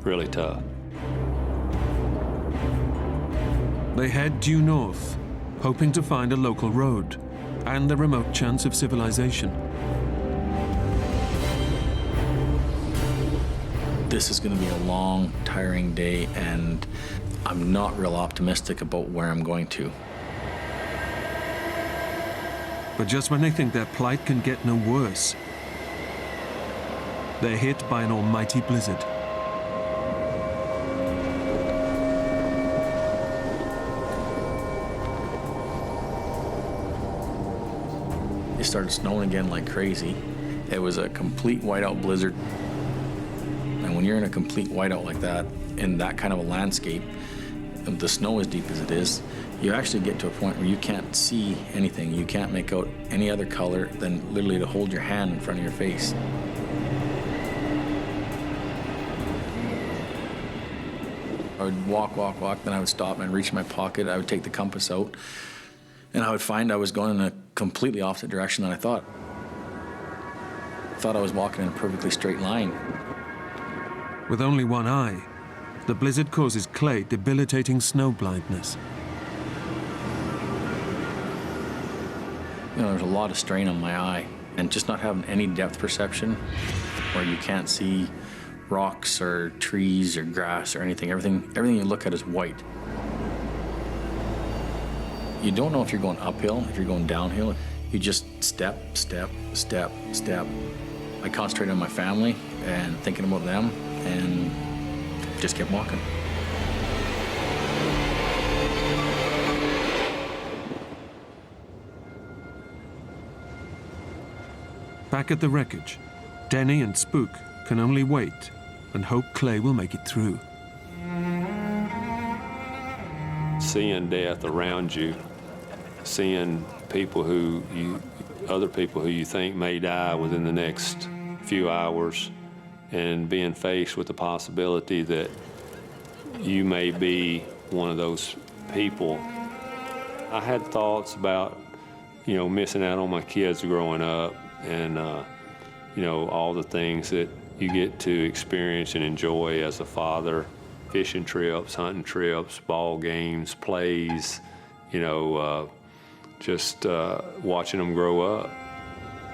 really tough. They head due north, hoping to find a local road and the remote chance of civilization. This is going to be a long, tiring day, and I'm not real optimistic about where I'm going to. But just when they think their plight can get no worse, they're hit by an almighty blizzard. It started snowing again like crazy. It was a complete whiteout blizzard. And when you're in a complete whiteout like that, in that kind of a landscape, the snow as deep as it is, you actually get to a point where you can't see anything. You can't make out any other color than literally to hold your hand in front of your face. I would walk, then I would stop and I'd reach in my pocket. I would take the compass out, and I would find I was going in a completely opposite direction than I thought. I thought I was walking in a perfectly straight line. With only one eye, the blizzard causes Clay debilitating snow blindness. You know, there's a lot of strain on my eye, and just not having any depth perception where you can't see rocks or trees or grass or anything. Everything you look at is white. You don't know if you're going uphill, if you're going downhill. You just step, step, step, step. I concentrated on my family and thinking about them and just kept walking. Back at the wreckage, Denny and Spook can only wait and hope Clay will make it through. Seeing death around you, seeing people other people who you think may die within the next few hours, and being faced with the possibility that you may be one of those people. I had thoughts about, missing out on my kids growing up and, all the things that you get to experience and enjoy as a father. Fishing trips, hunting trips, ball games, plays, just watching them grow up.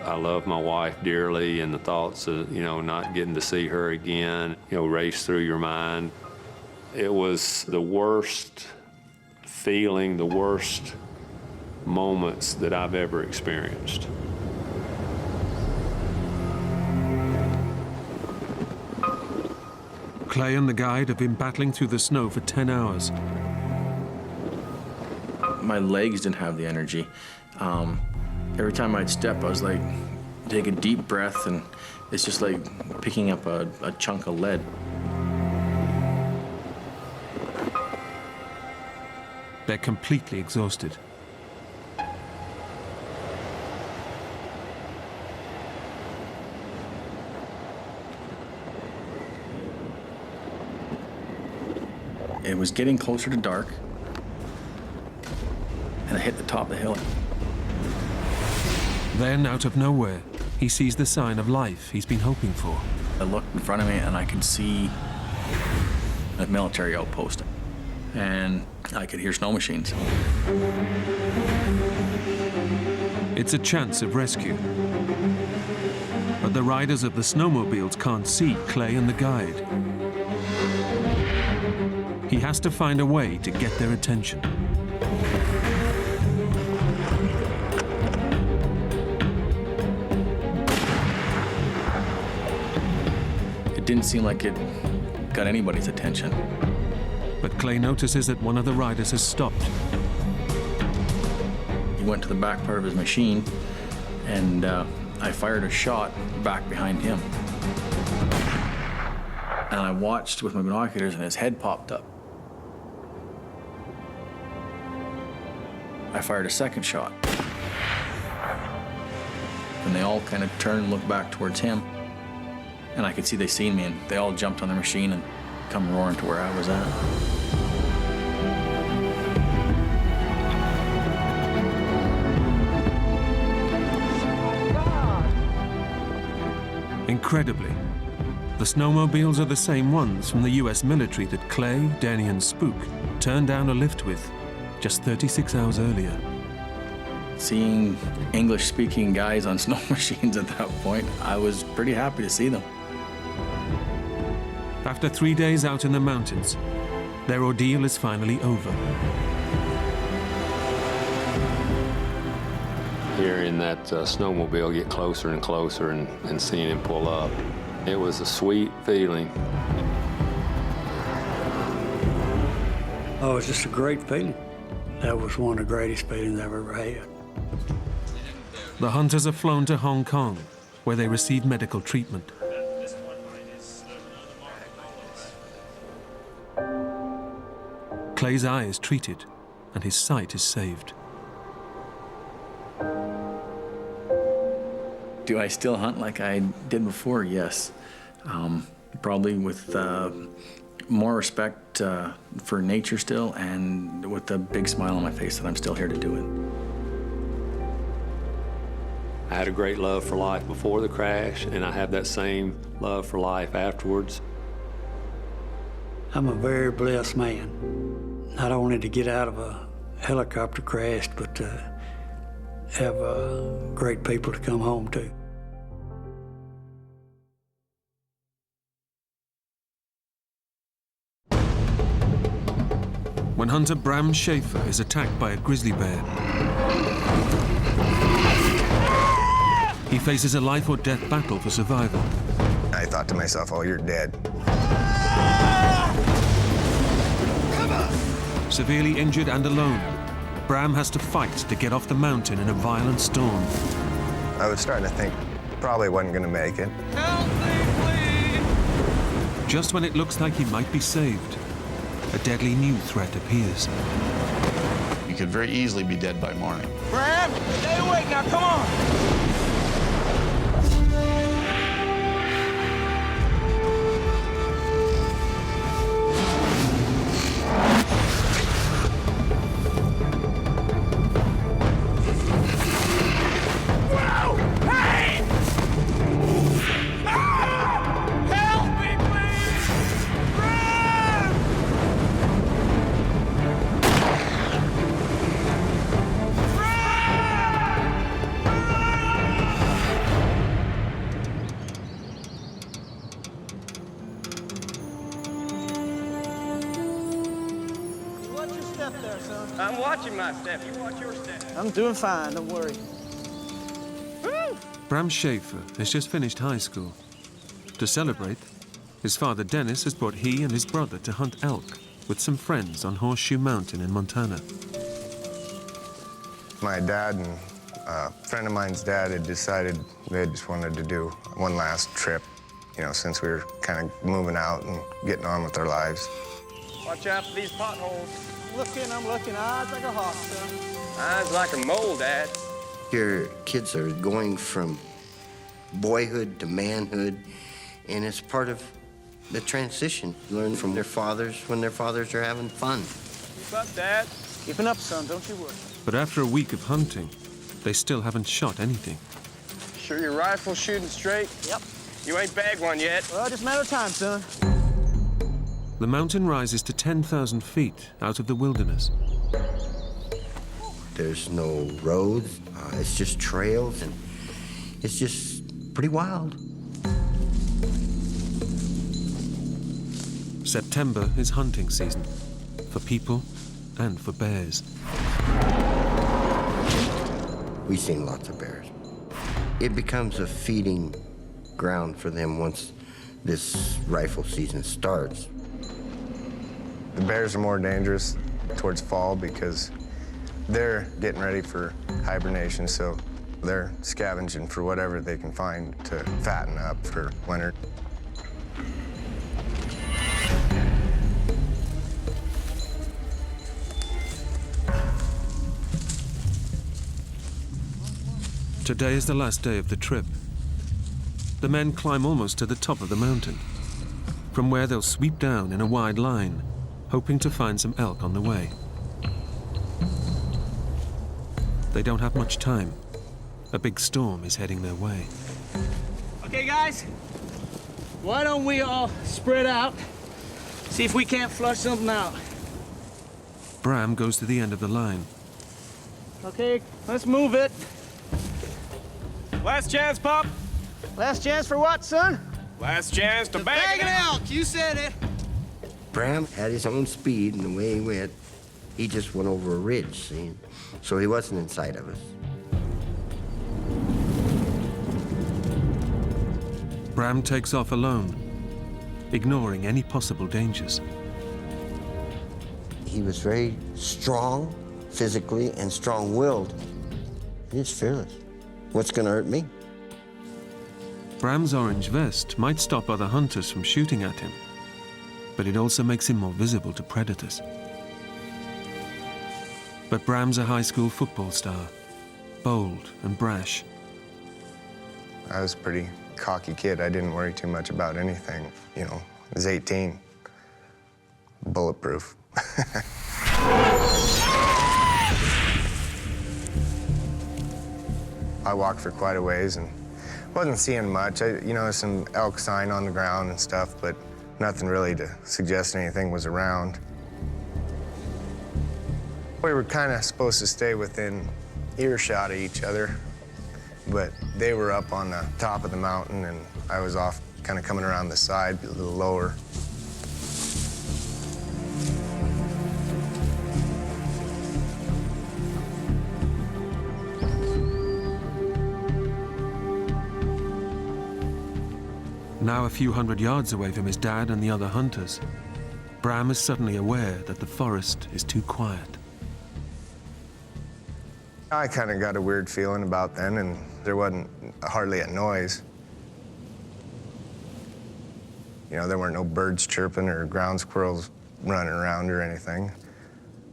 I love my wife dearly, and the thoughts of, not getting to see her again, race through your mind. It was the worst feeling, the worst moments that I've ever experienced. Clay and the guide have been battling through the snow for 10 hours. My legs didn't have the energy. Every time I'd step, I was like, take a deep breath, and it's just like picking up a chunk of lead. They're completely exhausted. It was getting closer to dark, and I hit the top of the hill. Then, out of nowhere, he sees the sign of life he's been hoping for. I looked in front of me, and I could see a military outpost, and I could hear snow machines. It's a chance of rescue. But the riders of the snowmobiles can't see Clay and the guide. He has to find a way to get their attention. It didn't seem like it got anybody's attention. But Clay notices that one of the riders has stopped. He went to the back part of his machine, and I fired a shot back behind him. And I watched with my binoculars, and his head popped up. I fired a second shot. And they all kind of turned and looked back towards him. And I could see they seen me, and they all jumped on the machine and come roaring to where I was at. Incredibly, The snowmobiles are the same ones from the US military that Clay, Denny and Spook turned down a lift with just 36 hours earlier. Seeing English-speaking guys on snow machines at that point, I was pretty happy to see them. After 3 days out in the mountains, their ordeal is finally over. Hearing that snowmobile get closer and closer and seeing him pull up, it was a sweet feeling. Oh, it was just a great feeling. That was one of the greatest feelings I've ever had. The hunters are flown to Hong Kong, where they receive medical treatment. Clay's eye is treated, and his sight is saved. Do I still hunt like I did before? Yes. Probably with more respect for nature still, and with a big smile on my face that I'm still here to do it. I had a great love for life before the crash, and I have that same love for life afterwards. I'm a very blessed man. Not only to get out of a helicopter crash, but to have great people to come home to. When hunter Bram Schaefer is attacked by a grizzly bear, he faces a life or death battle for survival. I thought to myself, oh, you're dead. Severely injured and alone, Bram has to fight to get off the mountain in a violent storm. I was starting to think probably wasn't going to make it. Help me, please! Just when it looks like he might be saved, a deadly new threat appears. You could very easily be dead by morning. Bram, stay awake now, come on! I'm watching my step. You watch your step. I'm doing fine, don't worry. Bram Schaefer has just finished high school. To celebrate, his father Dennis has brought he and his brother to hunt elk with some friends on Horseshoe Mountain in Montana. My dad and a friend of mine's dad had decided they just wanted to do one last trip, you know, since we were kind of moving out and getting on with our lives. Watch out for these potholes. I'm looking. Eyes like a hawk, son. Eyes like a mole, Dad. Your kids are going from boyhood to manhood, and it's part of the transition. Learn from their fathers when their fathers are having fun. Keep up, Dad. Keeping up, son. Don't you worry. But after a week of hunting, they still haven't shot anything. Sure your rifle's shooting straight? Yep. You ain't bagged one yet. Well, just a matter of time, son. The mountain rises to 10,000 feet out of the wilderness. There's no roads. It's just trails, and it's just pretty wild. September is hunting season, for people and for bears. We've seen lots of bears. It becomes a feeding ground for them once this rifle season starts. The bears are more dangerous towards fall because they're getting ready for hibernation, so they're scavenging for whatever they can find to fatten up for winter. Today is the last day of the trip. The men climb almost to the top of the mountain, from where they'll sweep down in a wide line, hoping to find some elk on the way. They don't have much time. A big storm is heading their way. Okay, guys. why don't we all spread out, see if we can't flush something out. Bram goes to the end of the line. Okay, let's move it. Last chance, Pop. Last chance for what, son? Last chance to bag an elk. You said it. Bram had his own speed, and the way he went, he just went over a ridge, see? So he wasn't in sight of us. Bram takes off alone, ignoring any possible dangers. He was very strong physically and strong-willed. He was fearless. What's gonna hurt me? Bram's orange vest might stop other hunters from shooting at him, but it also makes him more visible to predators. But Bram's a high school football star, bold and brash. I was a pretty cocky kid. I didn't worry too much about anything. You know, I was 18. Bulletproof. I walked for quite a ways and wasn't seeing much. You know, some elk sign on the ground and stuff, but nothing really to suggest anything was around. We were kind of supposed to stay within earshot of each other, but they were up on the top of the mountain and I was off kind of coming around the side, a little lower. Now a few hundred yards away from his dad and the other hunters, Bram is suddenly aware that the forest is too quiet. I kind of got a weird feeling about then, and there wasn't hardly a noise. You know, there weren't no birds chirping or ground squirrels running around or anything.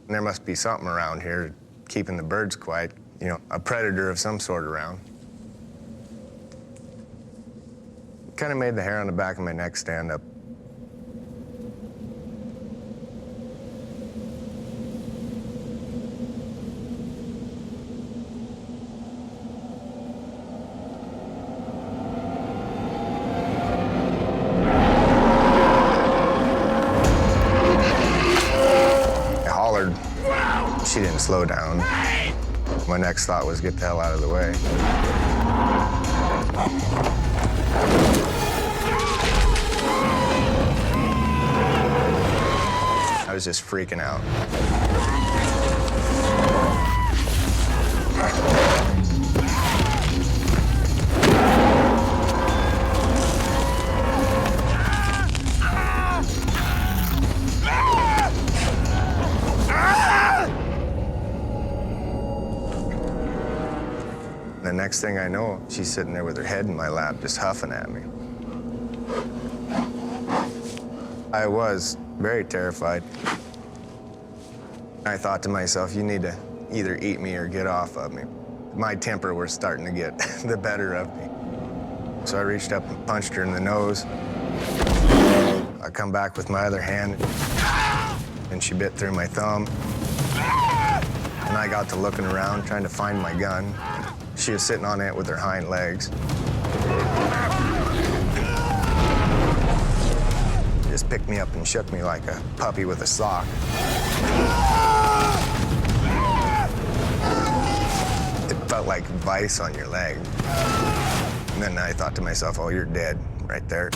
And there must be something around here keeping the birds quiet, you know, a predator of some sort around. Kind of made the hair on the back of my neck stand up. I hollered. She didn't slow down. My next thought was get the hell out of the way. I was just freaking out. The next thing I know, she's sitting there with her head in my lap, just huffing at me. I was very terrified. I thought to myself, you need to either eat me or get off of me. My temper was starting to get the better of me. So I reached up and punched her in the nose. I come back with my other hand, and she bit through my thumb. And I got to looking around, trying to find my gun. She was sitting on it with her hind legs. Just picked me up and shook me like a puppy with a sock. It felt like vice on your leg. And then I thought to myself, oh, you're dead right there.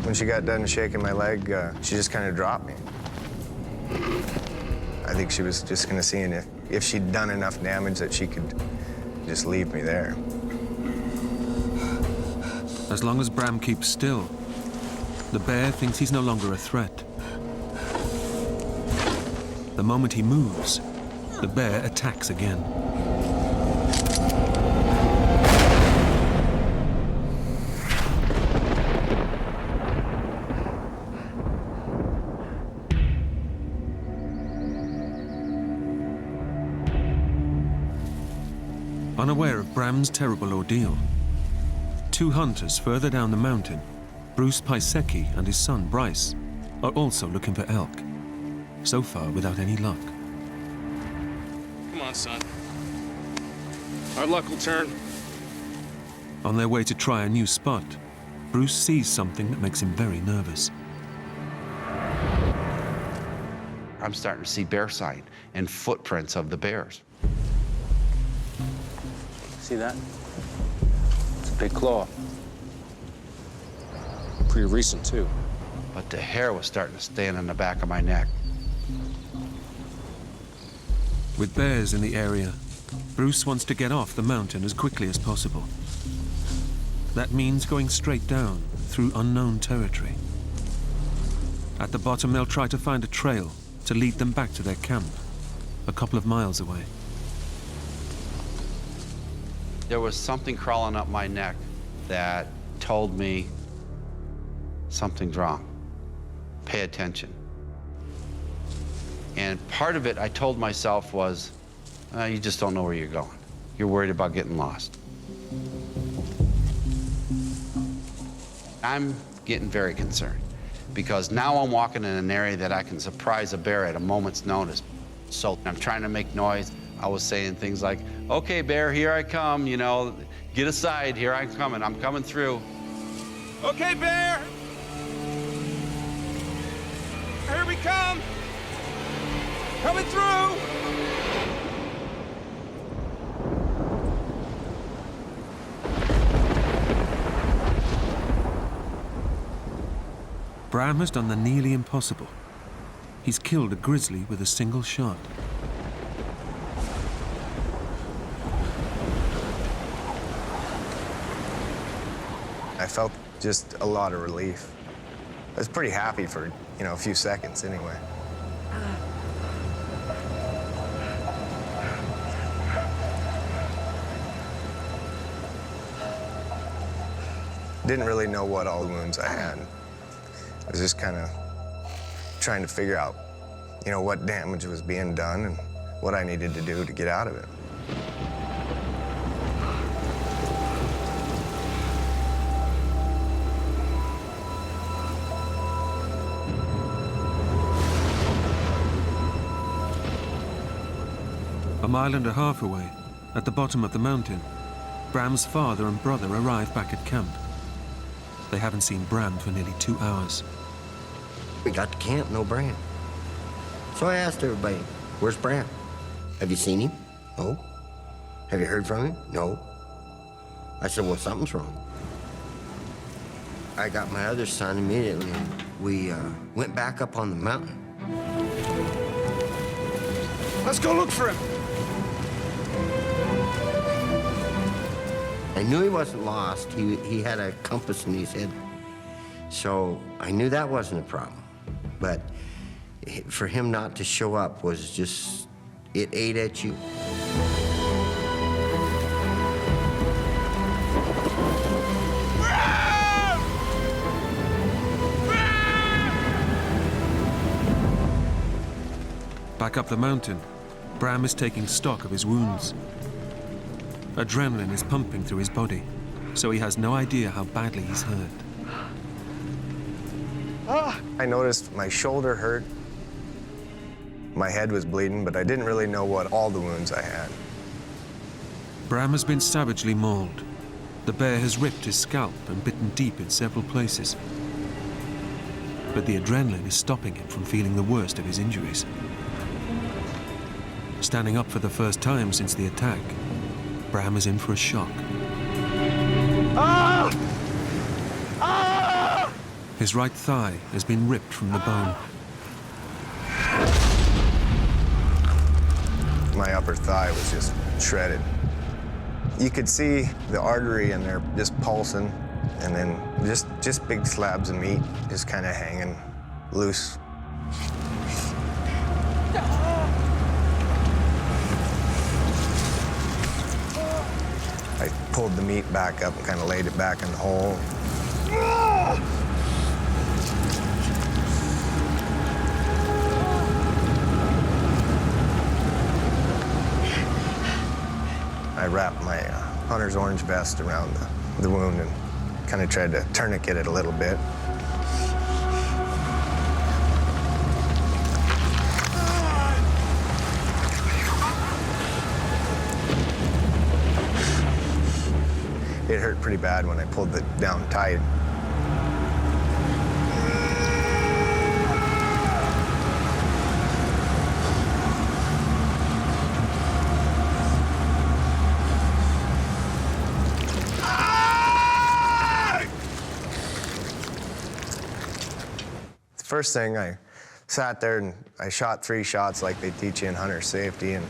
When she got done shaking my leg, she just kind of dropped me. I think she was just gonna see if she'd done enough damage that she could just leave me there. As long as Bram keeps still, the bear thinks he's no longer a threat. The moment he moves, the bear attacks again. Unaware of Bram's terrible ordeal, two hunters further down the mountain, Bruce Pisecki and his son Bryce, are also looking for elk, so far without any luck. Come on, son. Our luck will turn. On their way to try a new spot, Bruce sees something that makes him very nervous. I'm starting to see bear sign and footprints of the bears. See that? It's a big claw. Pretty recent, too. But the hair was starting to stand on the back of my neck. With bears in the area, Bruce wants to get off the mountain as quickly as possible. That means going straight down through unknown territory. At the bottom, they'll try to find a trail to lead them back to their camp, a couple of miles away. There was something crawling up my neck that told me something's wrong. Pay attention. And part of it I told myself was, you just don't know where you're going. You're worried about getting lost. I'm getting very concerned because now I'm walking in an area that I can surprise a bear at a moment's notice. So I'm trying to make noise. I was saying things like, okay, bear, here I come, you know, get aside, here I'm coming through. Okay, bear! Here we come! Coming through! Bram has done the nearly impossible. He's killed a grizzly with a single shot. I felt just a lot of relief. I was pretty happy for, a few seconds anyway. Didn't really know what all the wounds I had. I was just kind of trying to figure out, what damage was being done and what I needed to do to get out of it. A mile and a half away, at the bottom of the mountain, Bram's father and brother arrive back at camp. They haven't seen Bram for nearly 2 hours. We got to camp, no Bram. So I asked everybody, where's Bram? Have you seen him? No. Have you heard from him? No. I said, well, something's wrong. I got my other son immediately, and we went back up on the mountain. Let's go look for him. I knew he wasn't lost. He had a compass in his head. So I knew that wasn't a problem. But for him not to show up was just, it ate at you. Back up the mountain, Bram is taking stock of his wounds. Adrenaline is pumping through his body, so he has no idea how badly he's hurt. I noticed my shoulder hurt. My head was bleeding, but I didn't really know what all the wounds I had. Bram has been savagely mauled. The bear has ripped his scalp and bitten deep in several places. But the adrenaline is stopping him from feeling the worst of his injuries. Standing up for the first time since the attack, Bram is in for a shock. Ah! Ah! His right thigh has been ripped from the bone. My upper thigh was just shredded. You could see the artery in there just pulsing, and then just big slabs of meat just kind of hanging loose. I pulled the meat back up and kind of laid it back in the hole. I wrapped my hunter's orange vest around the wound and kind of tried to tourniquet it a little bit. pretty bad when I pulled it down tight. First thing, I sat there and I shot 3 shots like they teach you in hunter safety, and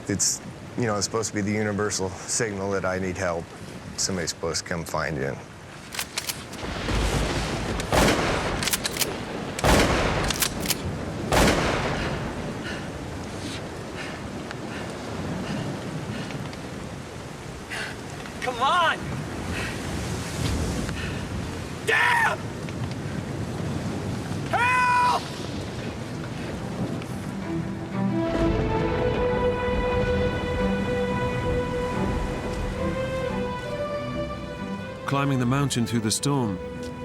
it's, you know, it's supposed to be the universal signal that I need help. Somebody's supposed to come find you. Come on! Damn! Help! Climbing the mountain through the storm,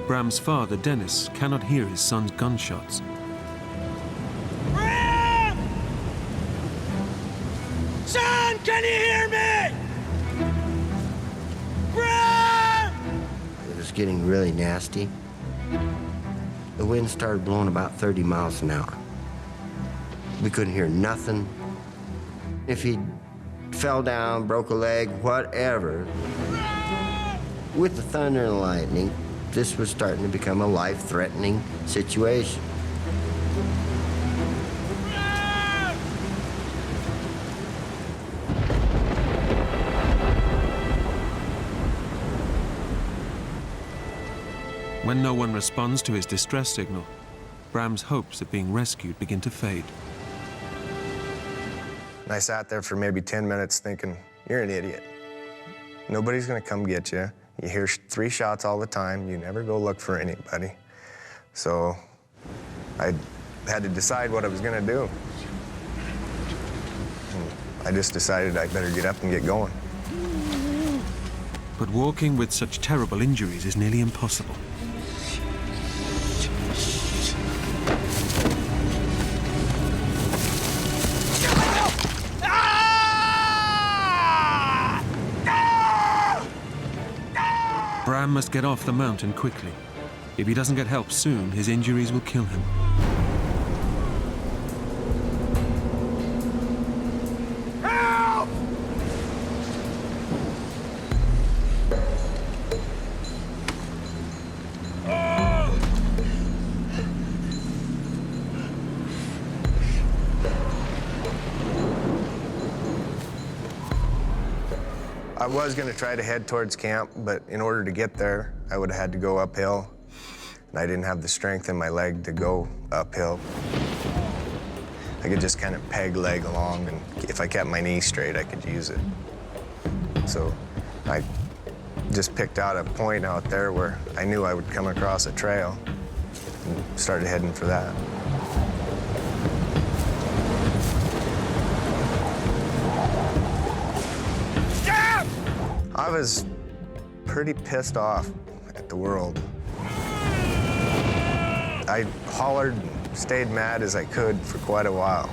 Bram's father, Dennis, cannot hear his son's gunshots. Bram! Son, can you hear me? Bram! It was getting really nasty. The wind started blowing about 30 miles an hour. We couldn't hear nothing. If he fell down, broke a leg, whatever, with the thunder and lightning, this was starting to become a life-threatening situation. When no one responds to his distress signal, Bram's hopes of being rescued begin to fade. And I sat there for maybe 10 minutes thinking, you're an idiot. Nobody's gonna come get you. You hear 3 shots all the time. You never go look for anybody. So I had to decide what I was gonna do. And I just decided I better get up and get going. But walking with such terrible injuries is nearly impossible. Bram must get off the mountain quickly. If he doesn't get help soon, his injuries will kill him. Help! I was gonna try to head towards camp, but in order to get there, I would have had to go uphill. And I didn't have the strength in my leg to go uphill. I could just kind of peg leg along, and if I kept my knee straight, I could use it. So I just picked out a point out there where I knew I would come across a trail and started heading for that. I was pretty pissed off at the world. I hollered and stayed mad as I could for quite a while.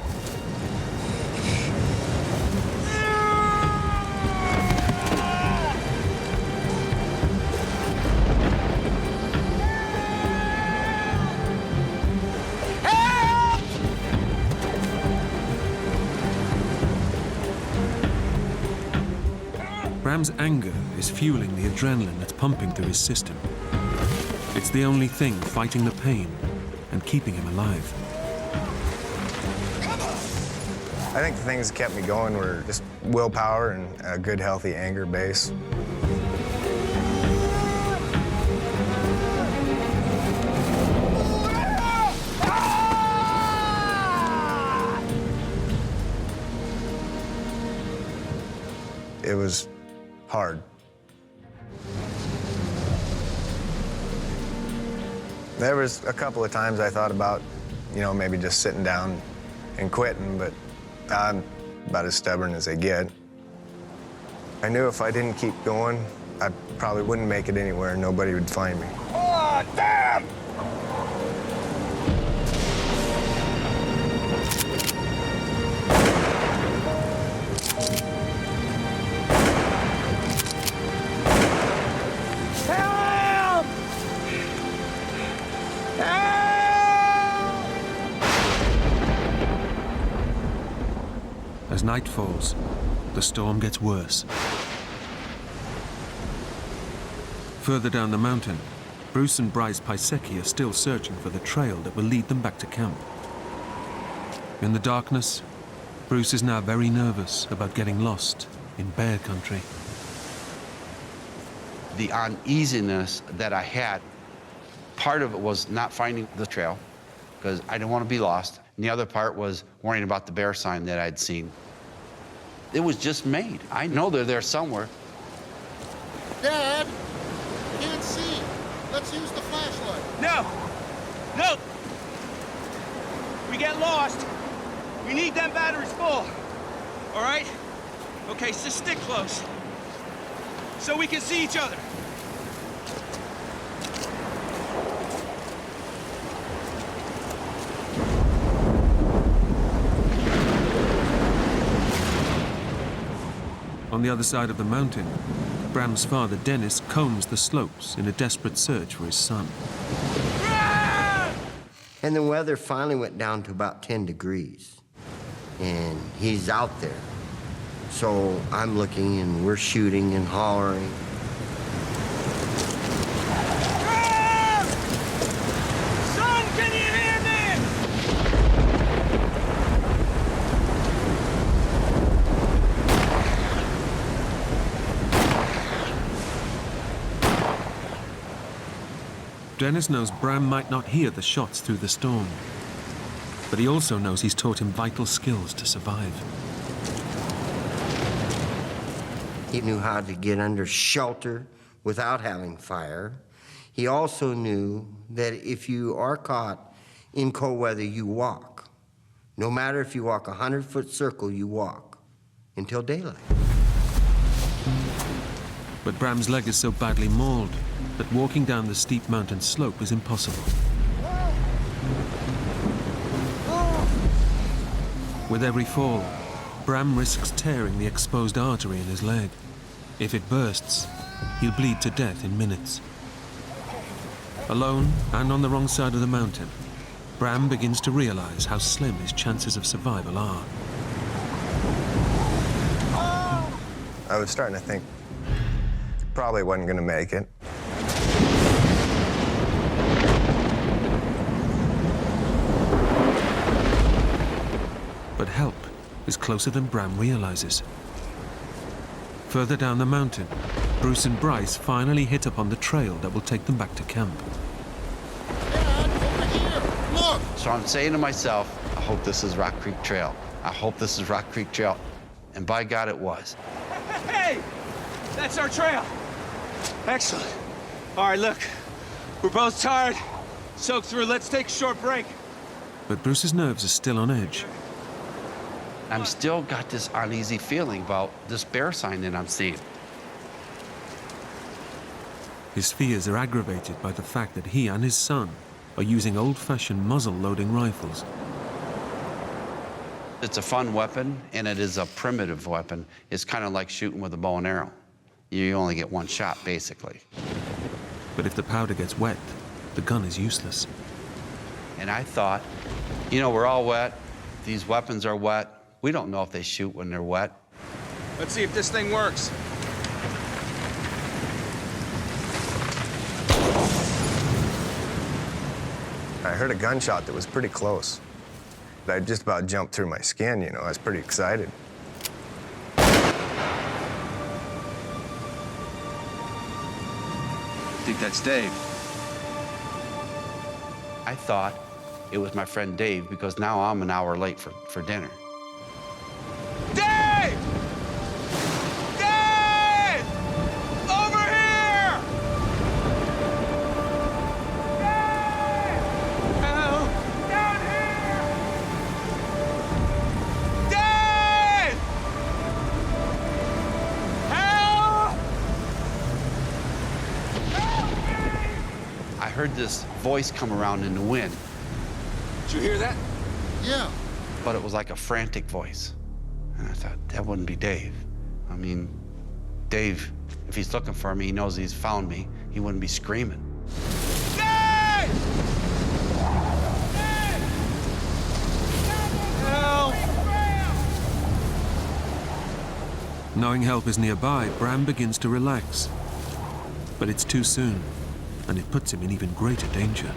Bram's anger is fueling the adrenaline that's pumping through his system. It's the only thing fighting the pain and keeping him alive. I think the things that kept me going were just willpower and a good, healthy anger base. It was hard. There was a couple of times I thought about, you know, maybe just sitting down and quitting, but I'm about as stubborn as they get. I knew if I didn't keep going, I probably wouldn't make it anywhere. Nobody would find me. Oh, damn! As night falls, the storm gets worse. Further down the mountain, Bruce and Bryce Pisecki are still searching for the trail that will lead them back to camp. In the darkness, Bruce is now very nervous about getting lost in bear country. The uneasiness that I had, part of it was not finding the trail, because I didn't want to be lost. And the other part was worrying about the bear sign that I'd seen. It was just made. I know they're there somewhere. Dad, can't see. Let's use the flashlight. No! No! We get lost. We need them batteries full. All right? Okay, so stick close. So we can see each other. On the other side of the mountain, Bram's father, Dennis, combs the slopes in a desperate search for his son. And the weather finally went down to about 10 degrees. And he's out there. So I'm looking and we're shooting and hollering. Son, can you hear me? Dennis knows Bram might not hear the shots through the storm, but he also knows he's taught him vital skills to survive. He knew how to get under shelter without having fire. He also knew that if you are caught in cold weather, you walk. No matter if you walk a 100-foot circle, you walk until daylight. But Bram's leg is so badly mauled that walking down the steep mountain slope is impossible. With every fall, Bram risks tearing the exposed artery in his leg. If it bursts, he'll bleed to death in minutes. Alone and on the wrong side of the mountain, Bram begins to realize how slim his chances of survival are. I was starting to think probably wasn't going to make it. But help is closer than Bram realizes. Further down the mountain, Bruce and Bryce finally hit upon the trail that will take them back to camp. Dad, over here. Look. So I'm saying to myself, I hope this is Rock Creek Trail. I hope this is Rock Creek Trail. And by God, it was. Hey! That's our trail. Excellent. All right, look. We're both tired, soaked through. Let's take a short break. But Bruce's nerves are still on edge. I'm still got this uneasy feeling about this bear sign that I'm seeing. His fears are aggravated by the fact that he and his son are using old-fashioned muzzle-loading rifles. It's a fun weapon, and it is a primitive weapon. It's kind of like shooting with a bow and arrow. You only get one shot, basically. But if the powder gets wet, the gun is useless. And I thought, you know, we're all wet. These weapons are wet. We don't know if they shoot when they're wet. Let's see if this thing works. I heard a gunshot that was pretty close. I just about jumped through my skin, you know. I was pretty excited. I think that's Dave. I thought it was my friend Dave because now I'm an hour late for dinner. Dave! Dave! Over here! Dave! Help! Down here! Dave! Help! Help me! I heard this voice come around in the wind. Did you hear that? Yeah. But it was like a frantic voice. And I thought, that wouldn't be Dave. I mean, Dave, if he's looking for me, he knows he's found me. He wouldn't be screaming. Dave! Dave! Help! Knowing help is nearby, Bram begins to relax. But it's too soon, and it puts him in even greater danger.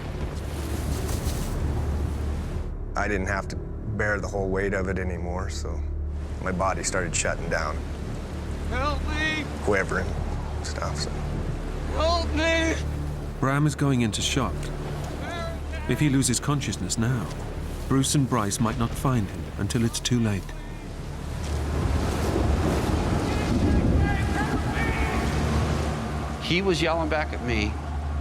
I didn't have to bear the whole weight of it anymore, so my body started shutting down. Help me! Quivering and stuff, so. Help me! Bram is going into shock. If he loses consciousness now, Bruce and Bryce might not find him until it's too late. He was yelling back at me,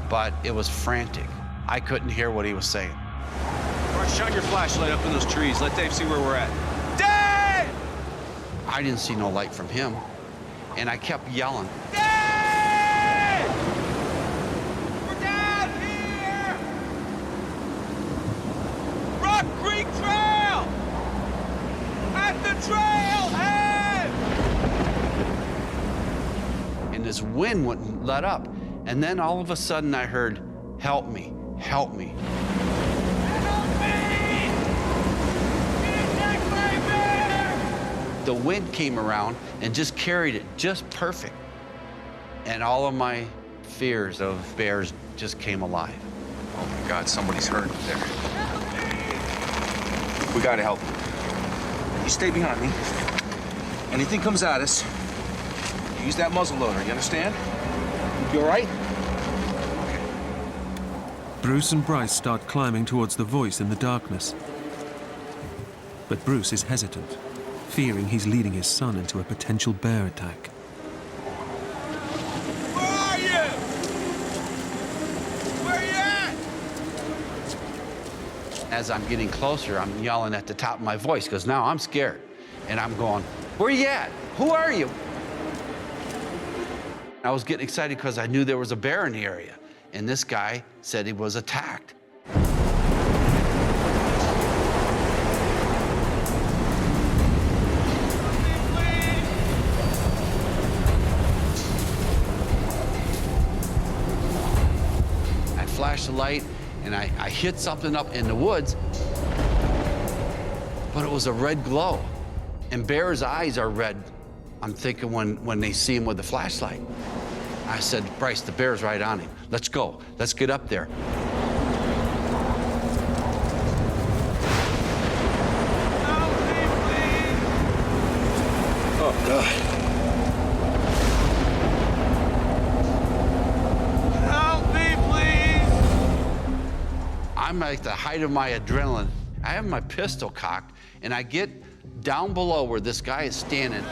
but it was frantic. I couldn't hear what he was saying. All right, shine your flashlight up in those trees. Let Dave see where we're at. Dave! I didn't see no light from him, and I kept yelling. Dave! We're down here! Rock Creek Trail! At the trailhead! And this wind wouldn't let up. And then all of a sudden I heard, "Help me, help me." The wind came around and just carried it just perfect. And all of my fears of bears just came alive. Oh my God, somebody's hurt there. We gotta help. You stay behind me. Anything comes at us, use that muzzle loader, you understand? You all right? Bruce and Bryce start climbing towards the voice in the darkness. But Bruce is hesitant, fearing he's leading his son into a potential bear attack. Where are you? Where you at? As I'm getting closer, I'm yelling at the top of my voice because now I'm scared. And I'm going, "Where you at? Who are you?" I was getting excited because I knew there was a bear in the area. And this guy said he was attacked. I flashed the light and I hit something up in the woods, but it was a red glow. And bears' eyes are red, I'm thinking, when they see him with the flashlight. I said, "Bryce, the bear's right on him. Let's go. Let's get up there." Oh, God. Help me, please! I'm at the height of my adrenaline. I have my pistol cocked, and I get down below where this guy is standing.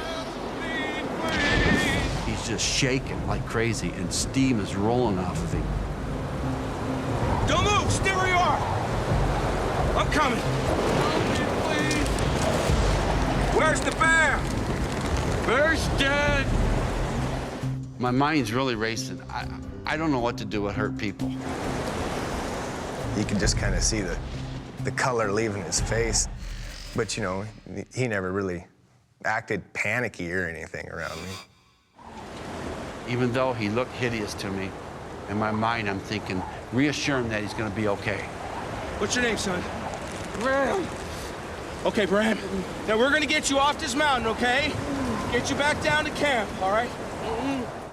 He's just shaking like crazy, and steam is rolling off of him. Don't move! Stay where you are! I'm coming! Please! Where's the bear? Bear's dead! My mind's really racing. I don't know what to do with hurt people. You could just kind of see the color leaving his face. But, you know, he never really acted panicky or anything around me. Even though he looked hideous to me, in my mind I'm thinking, reassure him that he's gonna be okay. What's your name, son? Bram. Okay, Bram. Now we're gonna get you off this mountain, okay? Get you back down to camp, all right?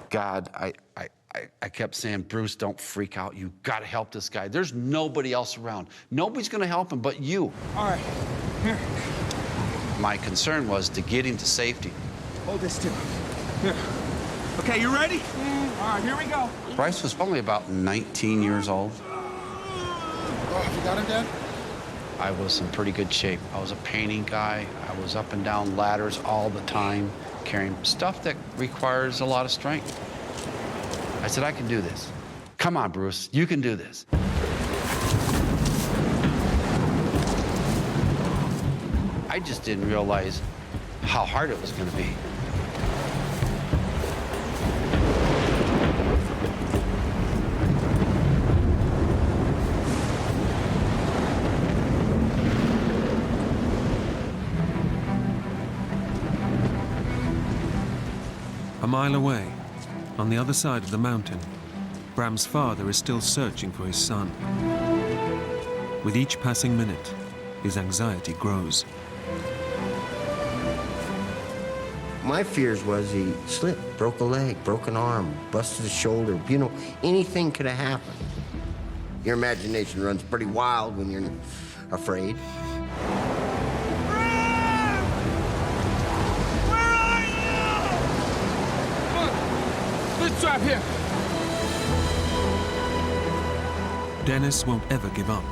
God, I kept saying, "Bruce, don't freak out. You gotta help this guy. There's nobody else around. Nobody's gonna help him but you." All right, here. My concern was to get him to safety. Hold this too. Here. Okay, you ready? All right, here we go. Bryce was probably about 19 years old. Oh, you got him, Dad? I was in pretty good shape. I was a painting guy. I was up and down ladders all the time, carrying stuff that requires a lot of strength. I said, "I can do this. Come on, Bruce, you can do this." I just didn't realize how hard it was going to be. A mile away, on the other side of the mountain, Bram's father is still searching for his son. With each passing minute, his anxiety grows. My fears was he slipped, broke a leg, broke an arm, busted a shoulder. You know, anything could have happened. Your imagination runs pretty wild when you're afraid. Let's drive here. Dennis won't ever give up.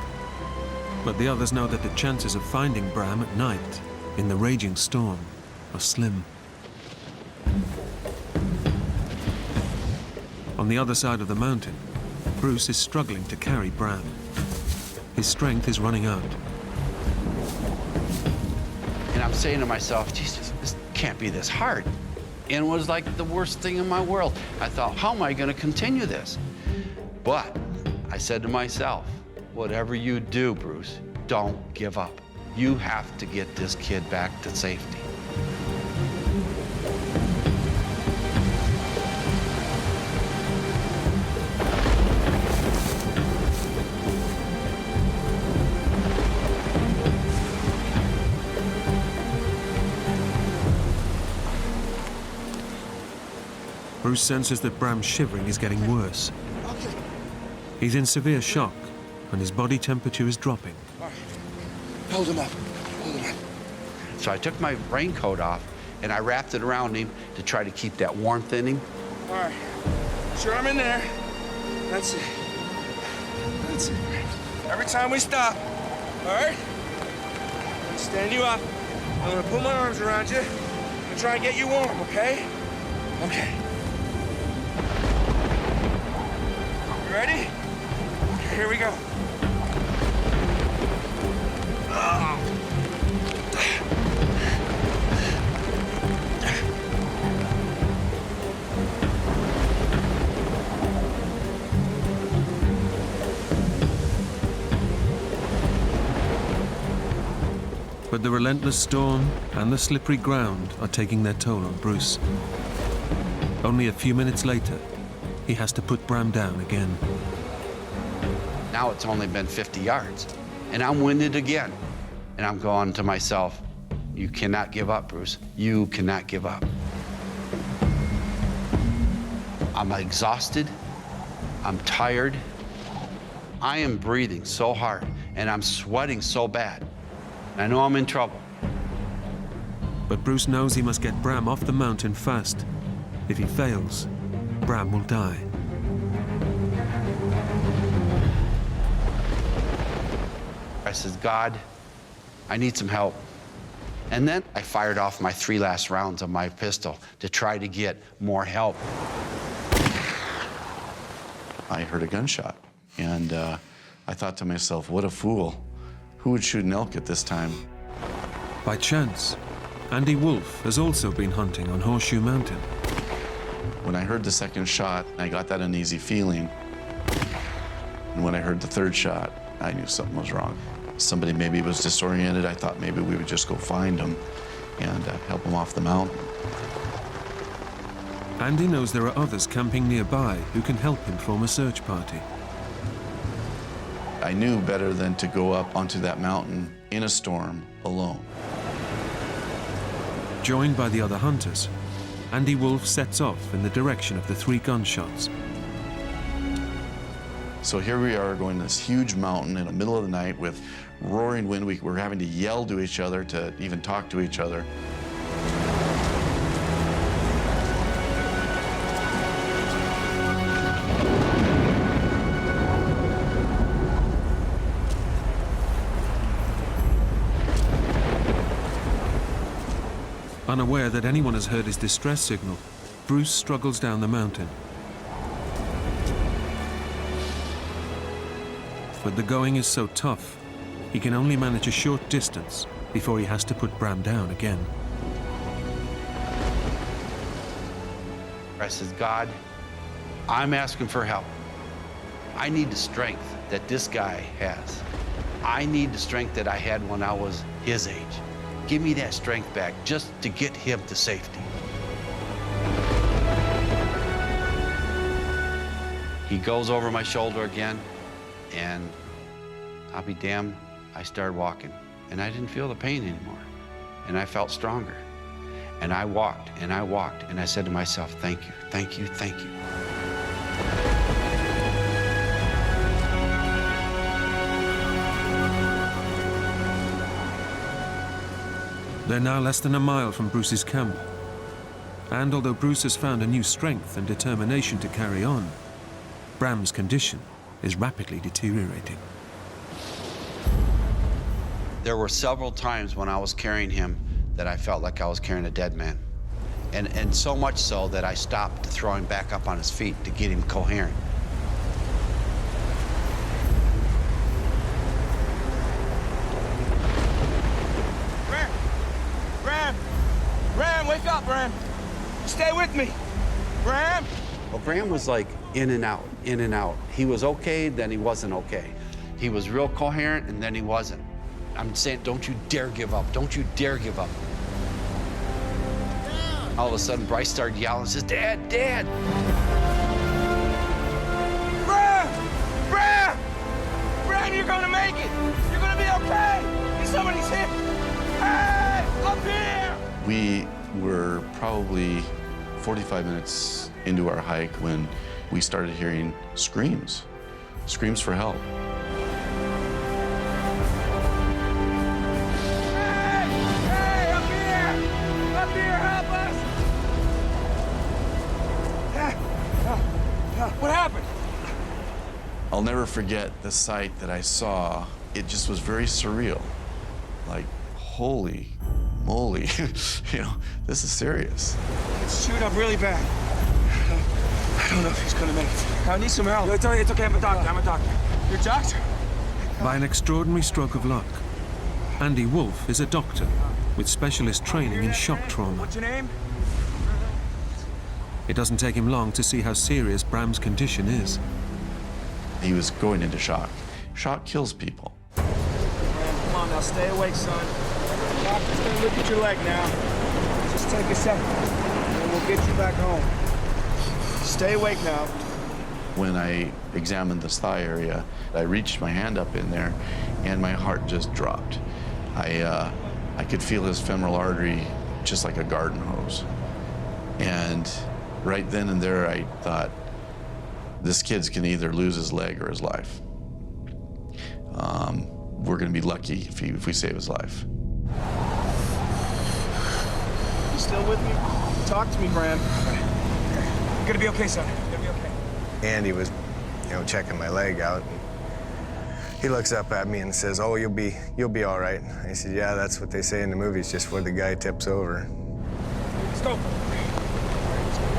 But the others know that the chances of finding Bram at night, in the raging storm, are slim. On the other side of the mountain, Bruce is struggling to carry Bram. His strength is running out. And I'm saying to myself, Jesus, this can't be this hard. And it was like the worst thing in my world. I thought, how am I going to continue this? But I said to myself, whatever you do, Bruce, don't give up. You have to get this kid back to safety. Bruce senses that Bram's shivering is getting worse. He's in severe shock, and his body temperature is dropping. Hold him up. Hold him up. So I took my raincoat off, and I wrapped it around him to try to keep that warmth in him. All right. Sure, I'm in there. That's it. That's it. Every time we stop, all right? I'm gonna stand you up. I'm gonna put my arms around you and try and get you warm, okay? Okay. You ready? Here we go. But the relentless storm and the slippery ground are taking their toll on Bruce. Only a few minutes later, he has to put Bram down again. Now it's only been 50 yards, and I'm winded again. And I'm going to myself, you cannot give up, Bruce. You cannot give up. I'm exhausted. I'm tired. I am breathing so hard, and I'm sweating so bad. I know I'm in trouble. But Bruce knows he must get Bram off the mountain fast. If he fails, Bram will die. I said, God, I need some help. And then I fired off my 3 last rounds of my pistol to try to get more help. I heard a gunshot, and I thought to myself, what a fool. Who would shoot an elk at this time? By chance, Andy Wolf has also been hunting on Horseshoe Mountain. When I heard the second shot, I got that uneasy feeling. And when I heard the third shot, I knew something was wrong. Somebody maybe was disoriented. I thought maybe we would just go find him and help him off the mountain. Andy knows there are others camping nearby who can help him form a search party. I knew better than to go up onto that mountain in a storm alone. Joined by the other hunters, Andy Wolf sets off in the direction of the 3 gunshots. So here we are going this huge mountain in the middle of the night with roaring wind. We're having to yell to each other to even talk to each other. Unaware that anyone has heard his distress signal, Bruce struggles down the mountain. But the going is so tough, he can only manage a short distance before he has to put Bram down again. I said, God, I'm asking for help. I need the strength that this guy has. I need the strength that I had when I was his age. Give me that strength back just to get him to safety. He goes over my shoulder again, and I'll be damned, I started walking. And I didn't feel the pain anymore. And I felt stronger. And I walked, and I walked, and I said to myself, thank you, thank you, thank you. They're now less than a mile from Bruce's camp. And although Bruce has found a new strength and determination to carry on, Bram's condition is rapidly deteriorating. There were several times when I was carrying him that I felt like I was carrying a dead man. And so much so that I stopped to throw him back up on his feet to get him coherent. Bram, wake up, Bram. Stay with me. Bram? Well, Bram was like in and out, in and out. He was okay, then he wasn't okay. He was real coherent, and then he wasn't. I'm saying, don't you dare give up. Don't you dare give up. All of a sudden, Bryce started yelling and says, Dad, Dad! Bram! Bram! Bram, you're gonna make it! You're gonna be okay! Somebody's hit! Hey! Up here! We were probably 45 minutes into our hike when we started hearing screams. Screams for help. What happened? I'll never forget the sight that I saw. It just was very surreal. Like, holy moly, you know, this is serious. It's chewed up really bad. I don't know if he's gonna make it. I need some help. It's okay, I'm a doctor. You're a doctor? By an extraordinary stroke of luck, Andy Wolf is a doctor with specialist training in shock trauma. What's your name? It doesn't take him long to see how serious Bram's condition is. He was going into shock. Shock kills people. Man, come on now, stay awake, son. The doctor's gonna look at your leg now. Just take a second, and we'll get you back home. Stay awake now. When I examined this thigh area, I reached my hand up in there, and my heart just dropped. I could feel his femoral artery just like a garden hose. And right then and there, I thought, this kid's can either lose his leg or his life. We're gonna be lucky if we save his life. You still with me? Talk to me, Bram. You're gonna be okay, son. You're gonna be okay. Andy was, checking my leg out. And he looks up at me and says, "Oh, you'll be all right." I said, "Yeah, that's what they say in the movies, just before the guy tips over." Let's go.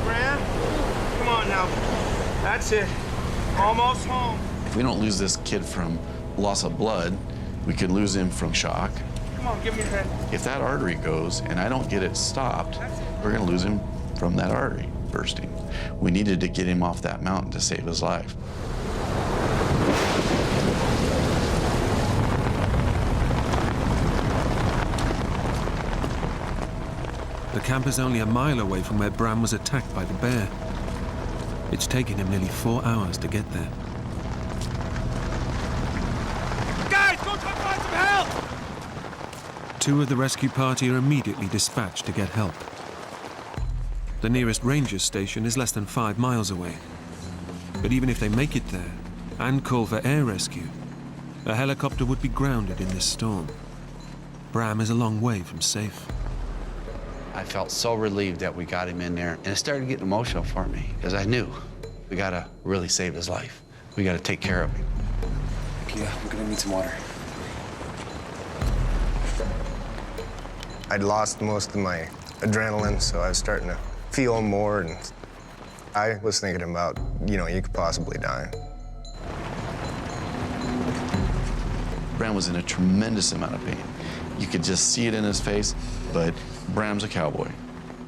Bram, come on now. That's it. Almost home. If we don't lose this kid from loss of blood, we could lose him from shock. Come on, give me your hand. If that artery goes and I don't get it stopped, we're gonna lose him from that artery bursting. We needed to get him off that mountain to save his life. The camp is only a mile away from where Bram was attacked by the bear. It's taken him nearly 4 hours to get there. Guys, go try to find some help! 2 of the rescue party are immediately dispatched to get help. The nearest ranger station is less than 5 miles away. But even if they make it there and call for air rescue, a helicopter would be grounded in this storm. Bram is a long way from safe. I felt so relieved that we got him in there, and it started getting emotional for me, because I knew we gotta really save his life. We gotta take care of him. Yeah, I'm gonna need some water. I'd lost most of my adrenaline, so I was starting to feel more, and I was thinking about, you could possibly die. Bram was in a tremendous amount of pain. You could just see it in his face, but Bram's a cowboy,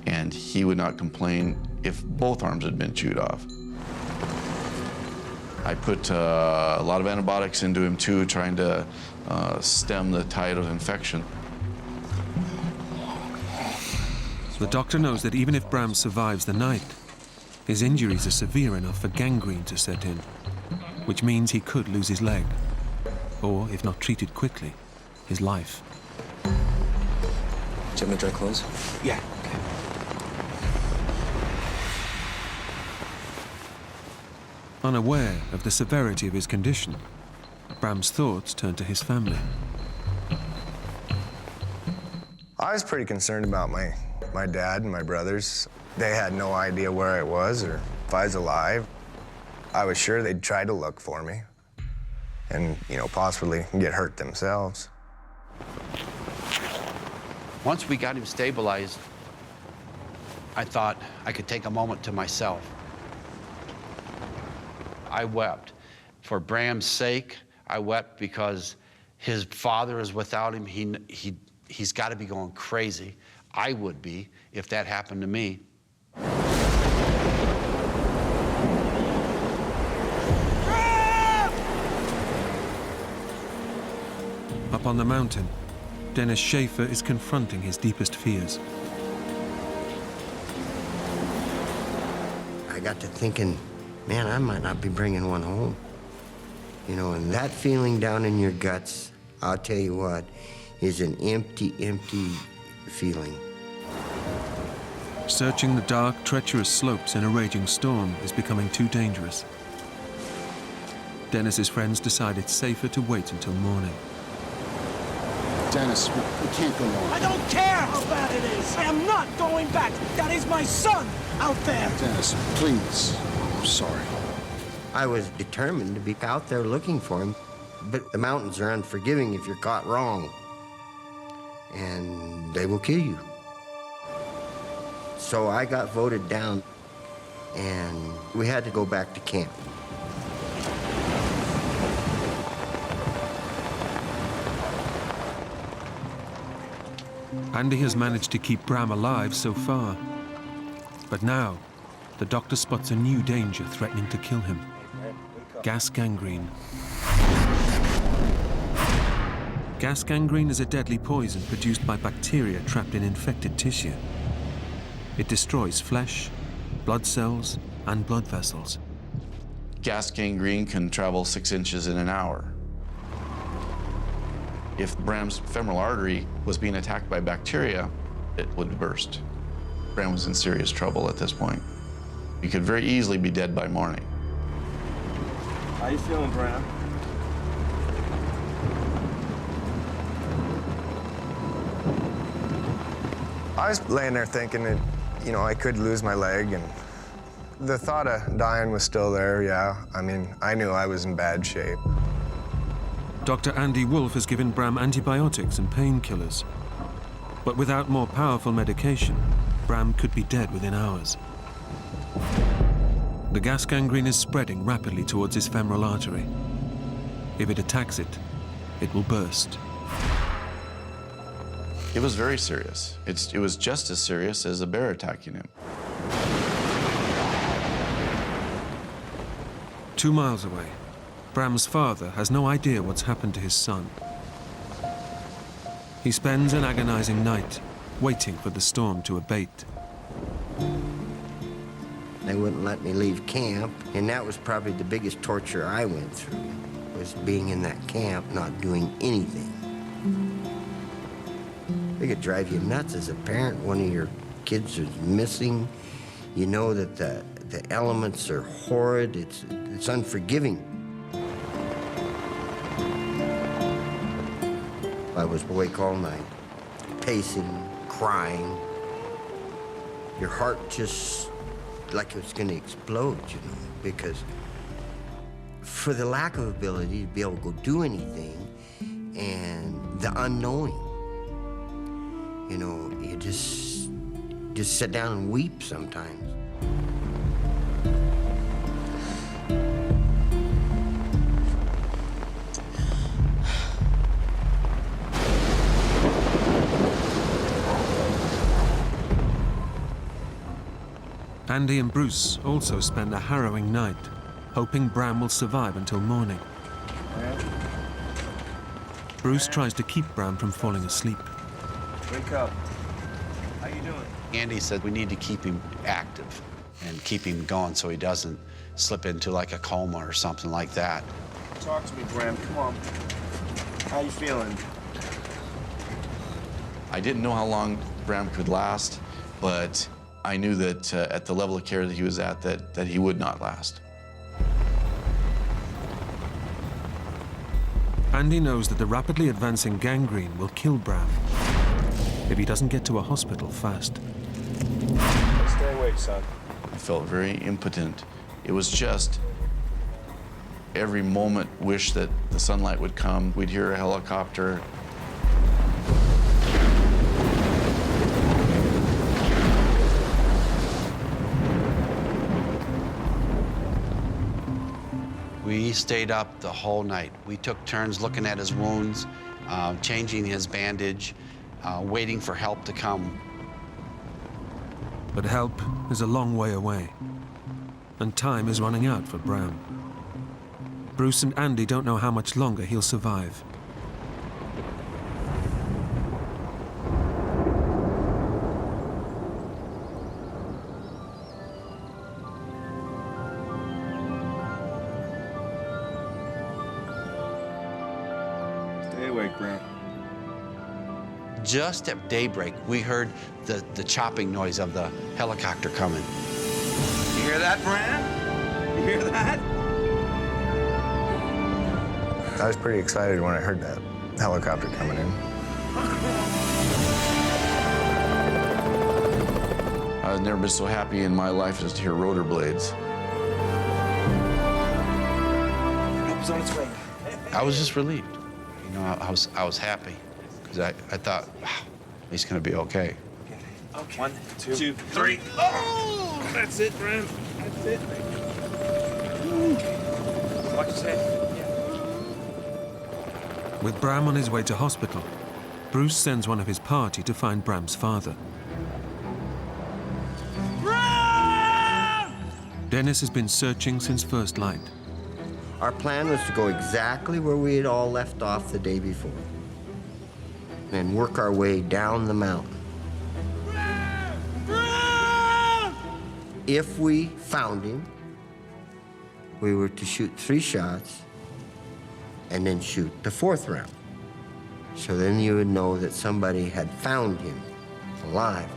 and he would not complain if both arms had been chewed off. I put a lot of antibiotics into him too, trying to stem the tide of infection. The doctor knows that even if Bram survives the night, his injuries are severe enough for gangrene to set in, which means he could lose his leg, or, if not treated quickly, his life. Do you have my dry clothes? Yeah. Okay. Unaware of the severity of his condition, Bram's thoughts turned to his family. I was pretty concerned about my dad and my brothers. They had no idea where I was or if I was alive. I was sure they'd try to look for me and, you know, possibly get hurt themselves. Once we got him stabilized, I thought I could take a moment to myself. I wept. For Bram's sake, I wept because his father is without him. He's got to be going crazy. I would be if that happened to me. Up on the mountain, Dennis Schaefer is confronting his deepest fears. I got to thinking, man, I might not be bringing one home. You know, and that feeling down in your guts, I'll tell you what, is an empty, empty feeling. Searching the dark, treacherous slopes in a raging storm is becoming too dangerous. Dennis's friends decide it's safer to wait until morning. Dennis, we can't go on. I don't care how bad it is. I am not going back. That is my son out there. Dennis, please. I'm sorry. I was determined to be out there looking for him, but the mountains are unforgiving if you're caught wrong, and they will kill you. So I got voted down, and we had to go back to camp. Andy has managed to keep Bram alive so far. But now, the doctor spots a new danger threatening to kill him. Gas gangrene. Gas gangrene is a deadly poison produced by bacteria trapped in infected tissue. It destroys flesh, blood cells, and blood vessels. Gas gangrene can travel 6 inches in an hour. If Bram's femoral artery was being attacked by bacteria, it would burst. Bram was in serious trouble at this point. He could very easily be dead by morning. How you feeling, Bram? I was laying there thinking that, you know, I could lose my leg, and the thought of dying was still there, yeah. I mean, I knew I was in bad shape. Dr. Andy Wolf has given Bram antibiotics and painkillers. But without more powerful medication, Bram could be dead within hours. The gas gangrene is spreading rapidly towards his femoral artery. If it attacks it, it will burst. It was very serious. It was just as serious as a bear attacking him. 2 miles away, Bram's father has no idea what's happened to his son. He spends an agonizing night waiting for the storm to abate. They wouldn't let me leave camp, and that was probably the biggest torture I went through, was being in that camp, not doing anything. It could drive you nuts as a parent. One of your kids is missing. You know that the elements are horrid. It's unforgiving. I was awake all night, pacing, crying. Your heart just like it was going to explode, you know, because for the lack of ability to be able to go do anything and the unknowing, you know, you just sit down and weep sometimes. Andy and Bruce also spend a harrowing night, hoping Bram will survive until morning. Bruce tries to keep Bram from falling asleep. Wake up. How you doing? Andy said we need to keep him active and keep him going so he doesn't slip into like a coma or something like that. Talk to me, Bram. Come on. How you feeling? I didn't know how long Bram could last, but I knew that at the level of care that he was at, that he would not last. Andy knows that the rapidly advancing gangrene will kill Bram if he doesn't get to a hospital fast. Stay awake, son. I felt very impotent. It was just every moment wish that the sunlight would come. We'd hear a helicopter. We stayed up the whole night. We took turns looking at his wounds, changing his bandage, waiting for help to come. But help is a long way away, and time is running out for Bram. Bruce and Andy don't know how much longer he'll survive. Stay awake, Bram. Just at daybreak, we heard the chopping noise of the helicopter coming. You hear that, Bram? You hear that? I was pretty excited when I heard that helicopter coming in. I've never been so happy in my life as to hear rotor blades. Help is on its way. I was just relieved. You know, I was happy because I thought, wow, he's going to be okay. Okay. 1, 2, 3. Oh! That's it, Bram. That's it. Watch his head. With Bram on his way to hospital, Bruce sends one of his party to find Bram's father. Bram! Dennis has been searching since first light. Our plan was to go exactly where we had all left off the day before, and work our way down the mountain. If we found him, we were to shoot 3 shots and then shoot the 4th round. So then you would know that somebody had found him alive.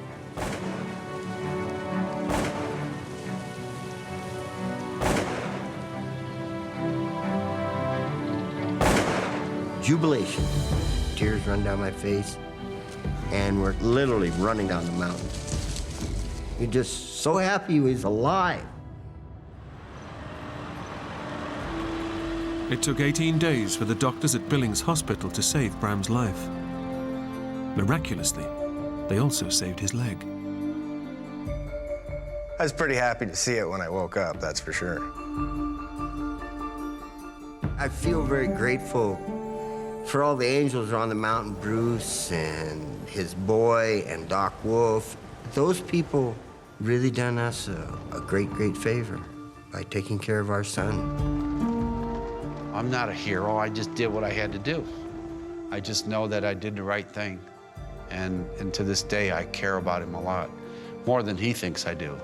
Jubilation. Tears run down my face, and we're literally running down the mountain. You're just so happy he was alive. It took 18 days for the doctors at Billings Hospital to save Bram's life. Miraculously, they also saved his leg. I was pretty happy to see it when I woke up, that's for sure. I feel very grateful for all the angels on the mountain, Bruce and his boy and Doc Wolf. Those people really done us a great, great favor by taking care of our son. I'm not a hero. I just did what I had to do. I just know that I did the right thing. And to this day, I care about him a lot, more than he thinks I do.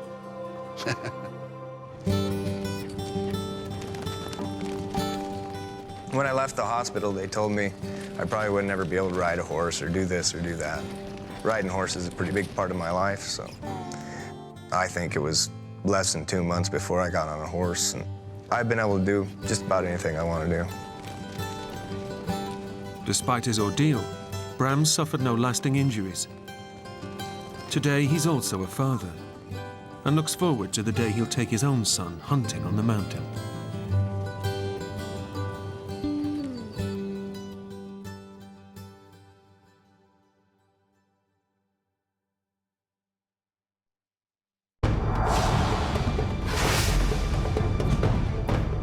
When I left the hospital, they told me I probably would never be able to ride a horse or do this or do that. Riding horses is a pretty big part of my life, so I think it was less than 2 months before I got on a horse, and I've been able to do just about anything I want to do. Despite his ordeal, Bram suffered no lasting injuries. Today, he's also a father and looks forward to the day he'll take his own son hunting on the mountain.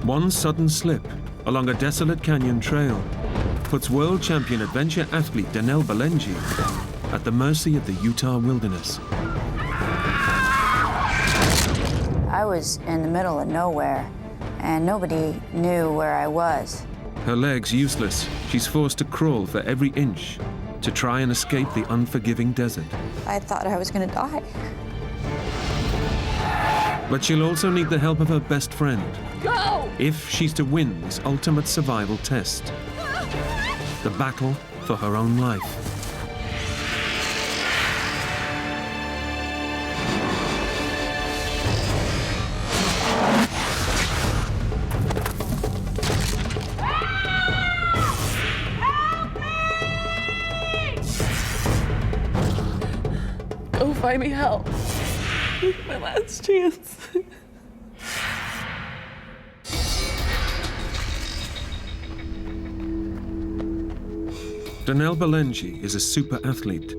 One sudden slip along a desolate canyon trail puts world champion adventure athlete Danelle Balenji at the mercy of the Utah wilderness. I was in the middle of nowhere, and nobody knew where I was. Her legs useless, she's forced to crawl for every inch to try and escape the unforgiving desert. I thought I was gonna die. But she'll also need the help of her best friend. Go! If she's to win this ultimate survival test. The battle for her own life. Go find me help. My last chance. Danelle Balenji is a super athlete.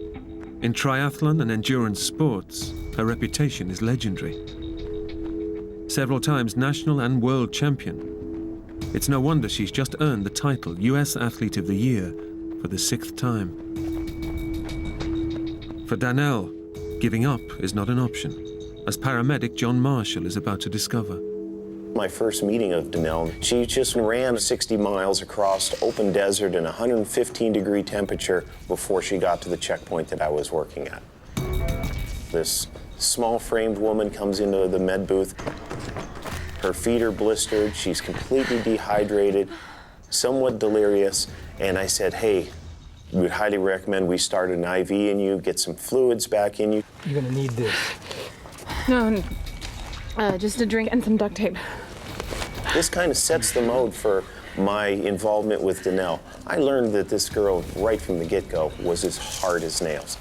In triathlon and endurance sports, her reputation is legendary. Several times national and world champion. It's no wonder she's just earned the title US Athlete of the Year for the 6th time. For Danelle, giving up is not an option, as paramedic John Marshall is about to discover. My first meeting of Danelle, she just ran 60 miles across open desert in 115-degree temperature before she got to the checkpoint that I was working at. This small-framed woman comes into the med booth. Her feet are blistered, she's completely dehydrated, somewhat delirious, and I said, hey, we would highly recommend we start an IV in you, get some fluids back in you. You're gonna need this. No, just a drink and some duct tape. This kind of sets the mode for my involvement with Danelle. I learned that this girl, right from the get-go, was as hard as nails.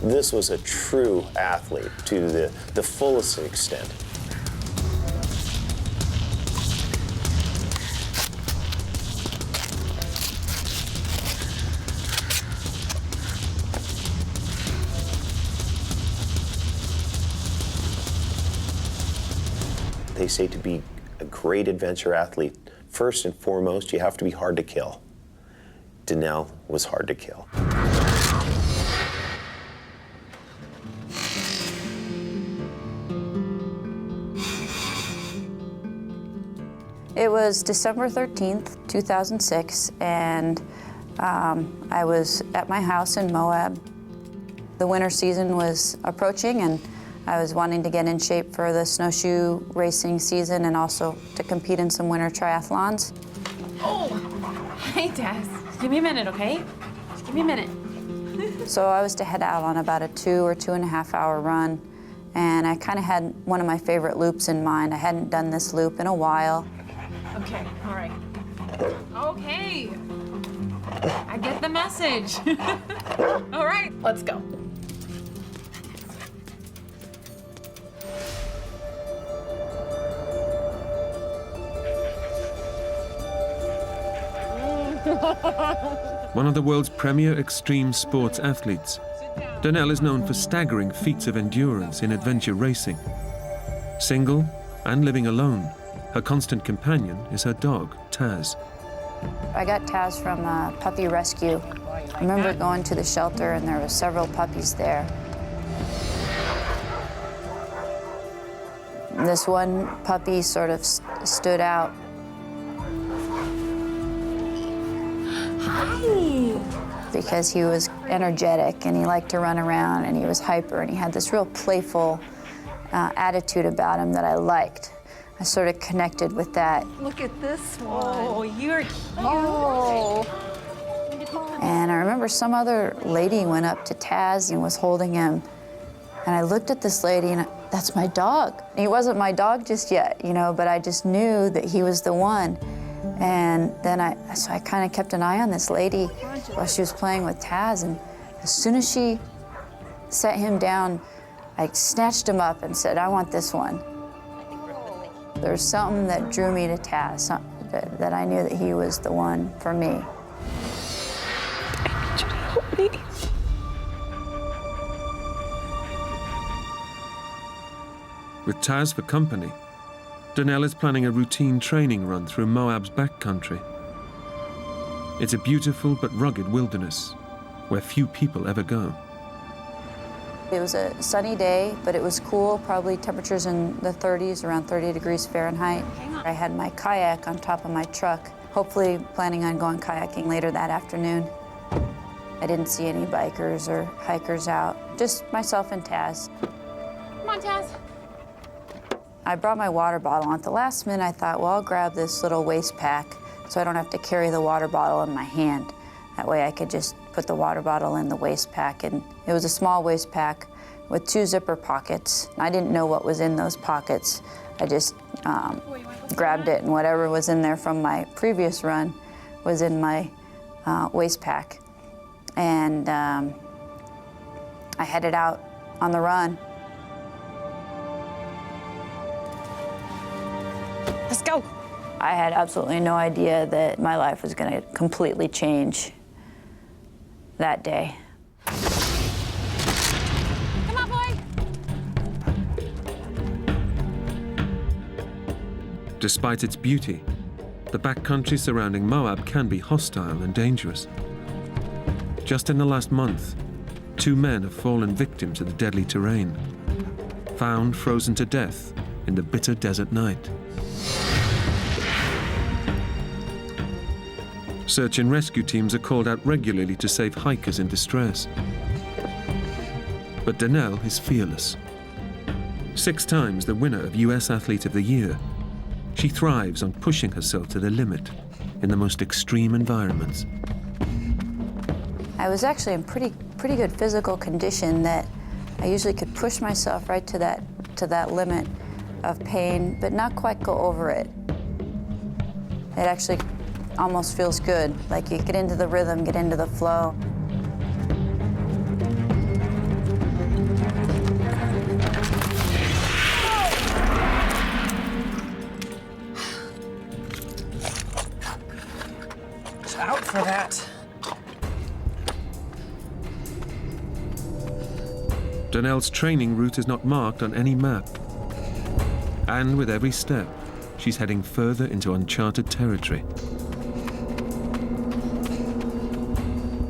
This was a true athlete to the fullest extent. They say to be a great adventure athlete, first and foremost, you have to be hard to kill. Danelle was hard to kill. It was December 13th, 2006, and I was at my house in Moab. The winter season was approaching, and I was wanting to get in shape for the snowshoe racing season and also to compete in some winter triathlons. Oh, hey, Tess. Give me a minute, okay? Just give me a minute. So I was to head out on about a 2 or 2.5 hour run, and I kind of had one of my favorite loops in mind. I hadn't done this loop in a while. Okay, all right. Okay. I get the message. All right, let's go. One of the world's premier extreme sports athletes, Danelle is known for staggering feats of endurance in adventure racing. Single and living alone, her constant companion is her dog, Taz. I got Taz from a puppy rescue. I remember going to the shelter and there were several puppies there. This one puppy sort of stood out. Hi. Because he was energetic and he liked to run around and he was hyper and he had this real playful attitude about him that I liked. I sort of connected with that. Look at this one. Oh, you're cute. Oh. And I remember some other lady went up to Taz and was holding him. And I looked at this lady and that's my dog. He wasn't my dog just yet, you know, but I just knew that he was the one. And then I kind of kept an eye on this lady while she was playing with Taz. And as soon as she set him down, I snatched him up and said, I want this one. There's something that drew me to Taz, that I knew that he was the one for me. I need you to help me. With Taz for company, Danelle is planning a routine training run through Moab's backcountry. It's a beautiful but rugged wilderness where few people ever go. It was a sunny day, but it was cool, probably temperatures in the 30s, around 30 degrees Fahrenheit. I had my kayak on top of my truck, hopefully planning on going kayaking later that afternoon. I didn't see any bikers or hikers out, just myself and Taz. Come on, Taz. I brought my water bottle. At the last minute, I thought, well, I'll grab this little waist pack so I don't have to carry the water bottle in my hand. That way I could just put the water bottle in the waist pack. And it was a small waist pack with 2 zipper pockets. I didn't know what was in those pockets. I just grabbed it, and whatever was in there from my previous run was in my waist pack. And I headed out on the run. Let's go. I had absolutely no idea that my life was going to completely change that day. Come on, boy. Despite its beauty, the backcountry surrounding Moab can be hostile and dangerous. Just in the last month, 2 men have fallen victim to the deadly terrain, found frozen to death in the bitter desert night. Search and rescue teams are called out regularly to save hikers in distress. But Danelle is fearless. 6 times the winner of US Athlete of the Year, she thrives on pushing herself to the limit in the most extreme environments. I was actually in pretty good physical condition that I usually could push myself right to that limit of pain, but not quite go over it. It actually almost feels good, like you get into the rhythm, get into the flow. Out for that. Danelle's training route is not marked on any map. And with every step, she's heading further into uncharted territory.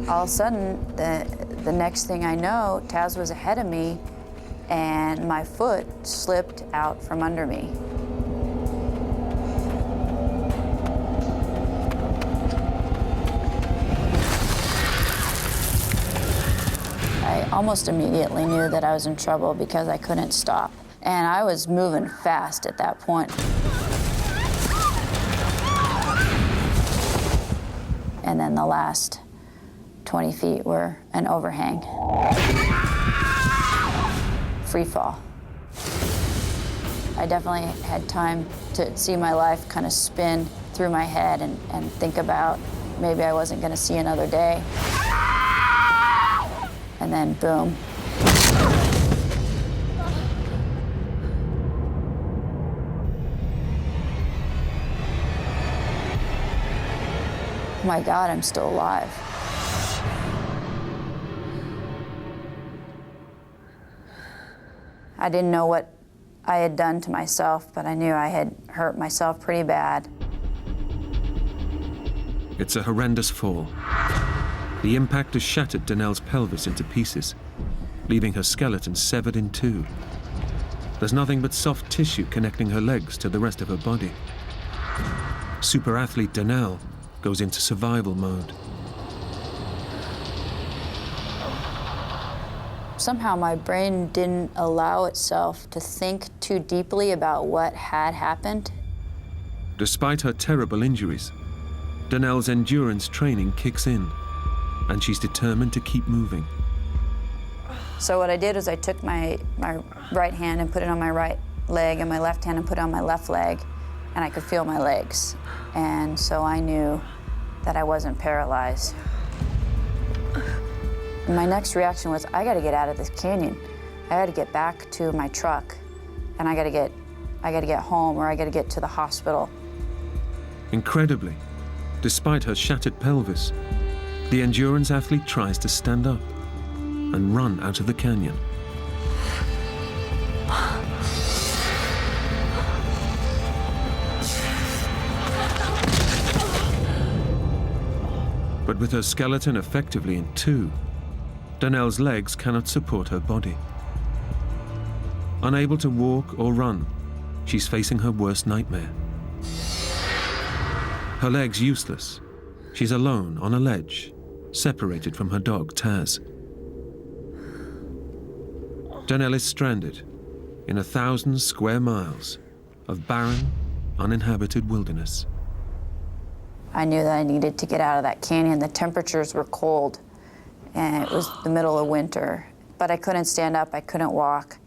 All of a sudden, the next thing I know, Taz was ahead of me, and my foot slipped out from under me. I almost immediately knew that I was in trouble because I couldn't stop. And I was moving fast at that point. And then the last 20 feet were an overhang. Free fall. I definitely had time to see my life kind of spin through my head and think about maybe I wasn't going to see another day. And then boom. Oh my God, I'm still alive. I didn't know what I had done to myself, but I knew I had hurt myself pretty bad. It's a horrendous fall. The impact has shattered Danelle's pelvis into pieces, leaving her skeleton severed in 2. There's nothing but soft tissue connecting her legs to the rest of her body. Super athlete Danelle goes into survival mode. Somehow my brain didn't allow itself to think too deeply about what had happened. Despite her terrible injuries, Danelle's endurance training kicks in, and she's determined to keep moving. So what I did was I took my right hand and put it on my right leg, and my left hand and put it on my left leg, and I could feel my legs. And so I knew that I wasn't paralyzed. And my next reaction was, I gotta get out of this canyon. I gotta get back to my truck, and I gotta get home, or I gotta get to the hospital. Incredibly, despite her shattered pelvis, the endurance athlete tries to stand up and run out of the canyon. But with her skeleton effectively in 2, Danelle's legs cannot support her body. Unable to walk or run, she's facing her worst nightmare. Her legs useless, she's alone on a ledge, separated from her dog, Taz. Danelle is stranded in 1,000 square miles of barren, uninhabited wilderness. I knew that I needed to get out of that canyon. The temperatures were cold, and it was the middle of winter, but I couldn't stand up, I couldn't walk.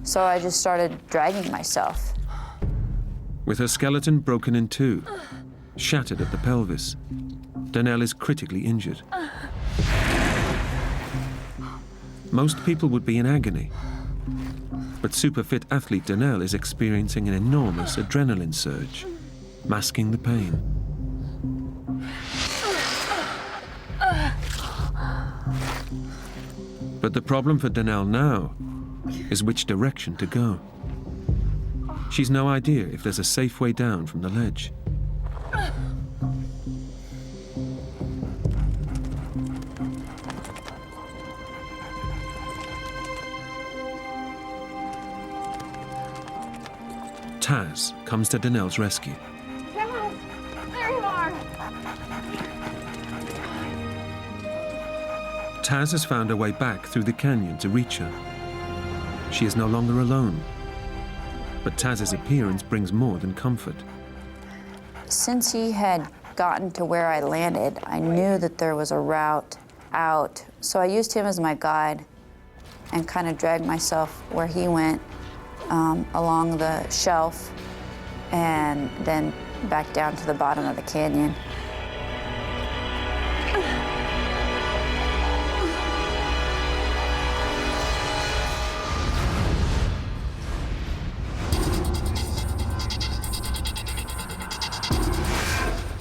So I just started dragging myself. With her skeleton broken in 2, shattered at the pelvis, Danelle is critically injured. Most people would be in agony. But super-fit athlete Danelle is experiencing an enormous adrenaline surge, masking the pain. But the problem for Danelle now is which direction to go. She's no idea if there's a safe way down from the ledge. Taz comes to Danelle's rescue. Taz, there you are. Taz has found her way back through the canyon to reach her. She is no longer alone. But Taz's appearance brings more than comfort. Since he had gotten to where I landed, I knew that there was a route out. So I used him as my guide and kind of dragged myself where he went along the shelf and then back down to the bottom of the canyon.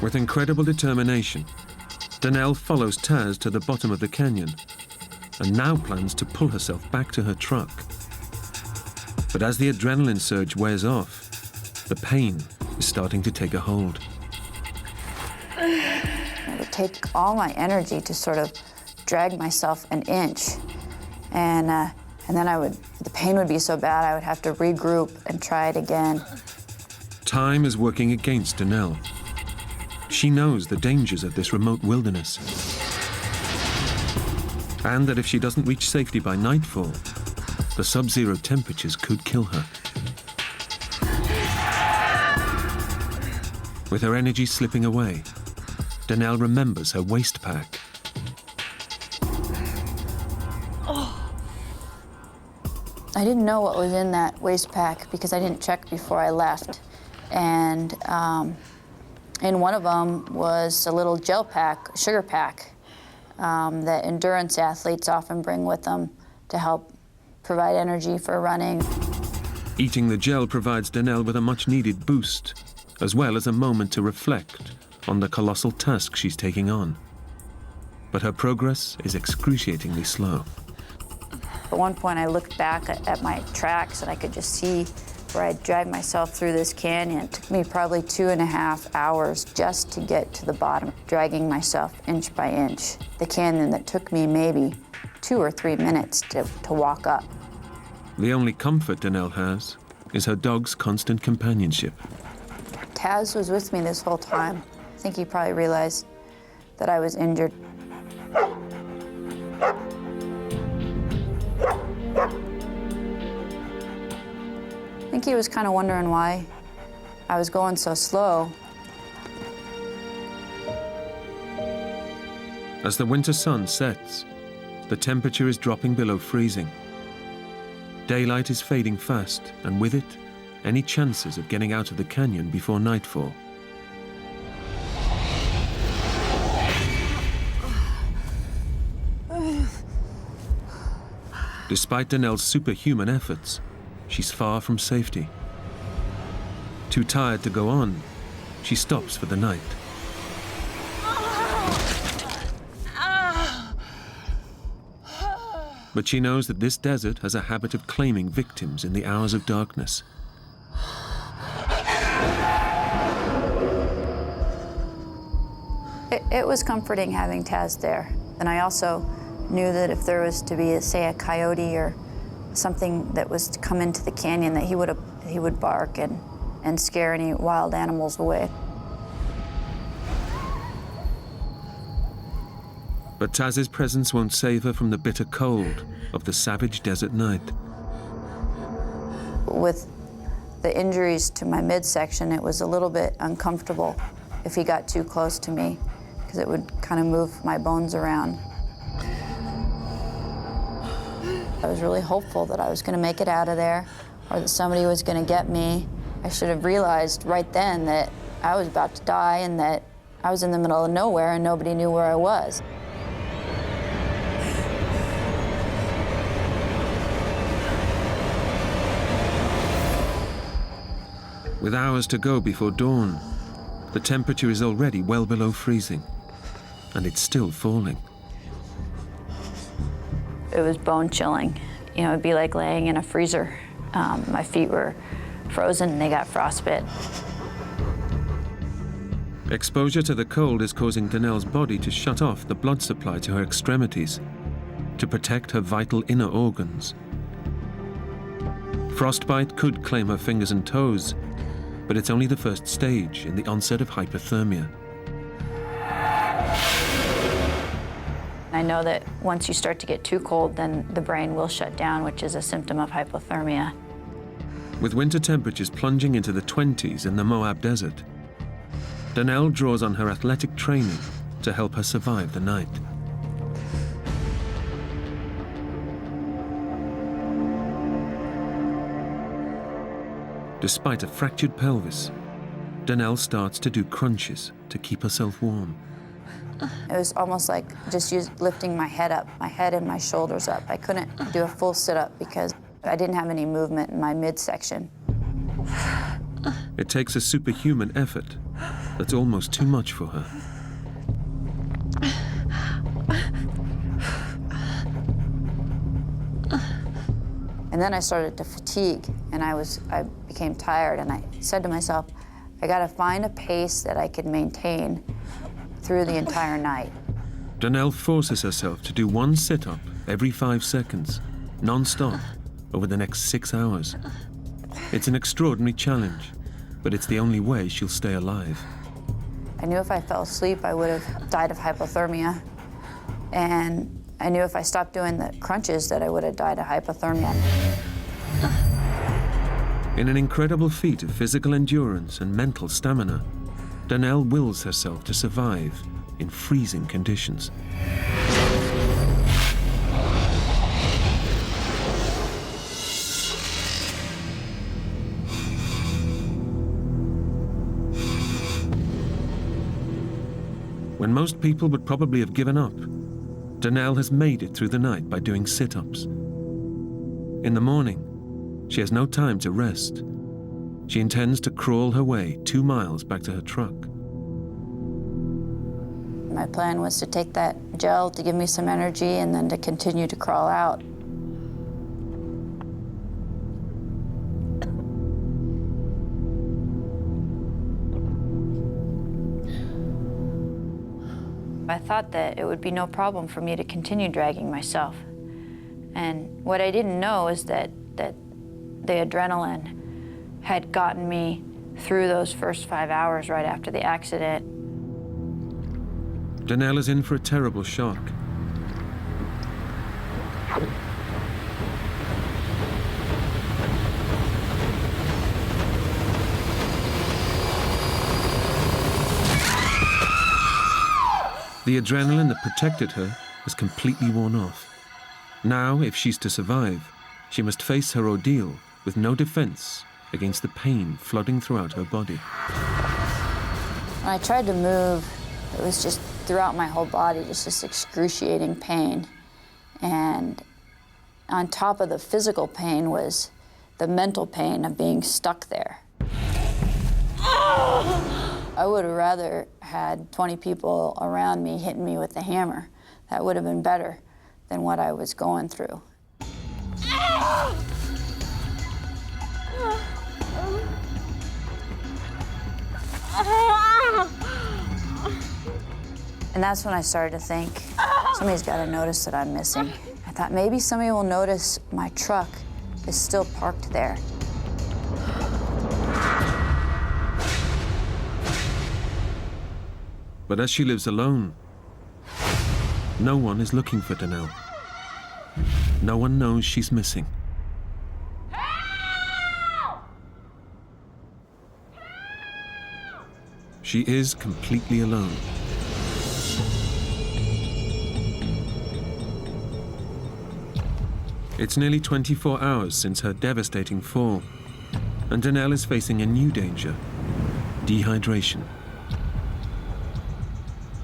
With incredible determination, Danelle follows Taz to the bottom of the canyon and now plans to pull herself back to her truck. But as the adrenaline surge wears off, the pain is starting to take a hold. It would take all my energy to sort of drag myself an inch. And then the pain would be so bad I would have to regroup and try it again. Time is working against Danelle. She knows the dangers of this remote wilderness. And that if she doesn't reach safety by nightfall, the sub-zero temperatures could kill her. With her energy slipping away, Danelle remembers her waist pack. I didn't know what was in that waist pack because I didn't check before I left. And in one of them was a little gel pack, sugar pack, that endurance athletes often bring with them to help provide energy for running. Eating the gel provides Danelle with a much-needed boost, as well as a moment to reflect on the colossal task she's taking on. But her progress is excruciatingly slow. At one point, I looked back at my tracks, and I could just see where I dragged myself through this canyon. It took me probably 2.5 hours just to get to the bottom, dragging myself inch by inch. The canyon that took me maybe 2 or 3 minutes to walk up. The only comfort Danelle has is her dog's constant companionship. Taz was with me this whole time. I think he probably realized that I was injured. I think he was kind of wondering why I was going so slow. As the winter sun sets, the temperature is dropping below freezing. Daylight is fading fast, and with it, any chances of getting out of the canyon before nightfall. Despite Danelle's superhuman efforts, she's far from safety. Too tired to go on, she stops for the night. But she knows that this desert has a habit of claiming victims in the hours of darkness. It was comforting having Taz there. And I also knew that if there was to be, say, a coyote or something that was to come into the canyon, that he would bark and scare any wild animals away. But Taz's presence won't save her from the bitter cold of the savage desert night. With the injuries to my midsection, it was a little bit uncomfortable if he got too close to me, because it would kind of move my bones around. I was really hopeful that I was going to make it out of there, or that somebody was going to get me. I should have realized right then that I was about to die and that I was in the middle of nowhere and nobody knew where I was. With hours to go before dawn, the temperature is already well below freezing, and it's still falling. It was bone chilling. You know, it'd be like laying in a freezer. My feet were frozen and they got frostbite. Exposure to the cold is causing Danelle's body to shut off the blood supply to her extremities to protect her vital inner organs. Frostbite could claim her fingers and toes, but it's only the first stage in the onset of hypothermia. I know that once you start to get too cold, then the brain will shut down, which is a symptom of hypothermia. With winter temperatures plunging into the 20s in the Moab Desert, Danelle draws on her athletic training to help her survive the night. Despite a fractured pelvis, Danelle starts to do crunches to keep herself warm. It was almost like just lifting my head up, my head and my shoulders up. I couldn't do a full sit-up because I didn't have any movement in my midsection. It takes a superhuman effort that's almost too much for her. And then I started to fatigue, and I became tired, and I said to myself, I gotta find a pace that I can maintain through the entire night. Danelle forces herself to do one sit-up every 5 seconds, non-stop, over the next 6 hours. It's an extraordinary challenge, but it's the only way she'll stay alive. I knew if I fell asleep, I would have died of hypothermia. And I knew if I stopped doing the crunches that I would have died of hypothermia. In an incredible feat of physical endurance and mental stamina, Danelle wills herself to survive in freezing conditions. When most people would probably have given up, Danelle has made it through the night by doing sit-ups. In the morning, she has no time to rest. She intends to crawl her way 2 miles back to her truck. My plan was to take that gel to give me some energy and then to continue to crawl out. I thought that it would be no problem for me to continue dragging myself. And what I didn't know is that the adrenaline had gotten me through those first 5 hours right after the accident. Danelle is in for a terrible shock. The adrenaline that protected her has completely worn off. Now, if she's to survive, she must face her ordeal with no defense against the pain flooding throughout her body. When I tried to move, it was just throughout my whole body, just this excruciating pain. And on top of the physical pain was the mental pain of being stuck there. I would have rather had 20 people around me hitting me with the hammer. That would have been better than what I was going through. And that's when I started to think, somebody's got to notice that I'm missing. I thought maybe somebody will notice my truck is still parked there. But as she lives alone, no one is looking for Danelle. No one knows she's missing. She is completely alone. It's nearly 24 hours since her devastating fall, and Danelle is facing a new danger: dehydration.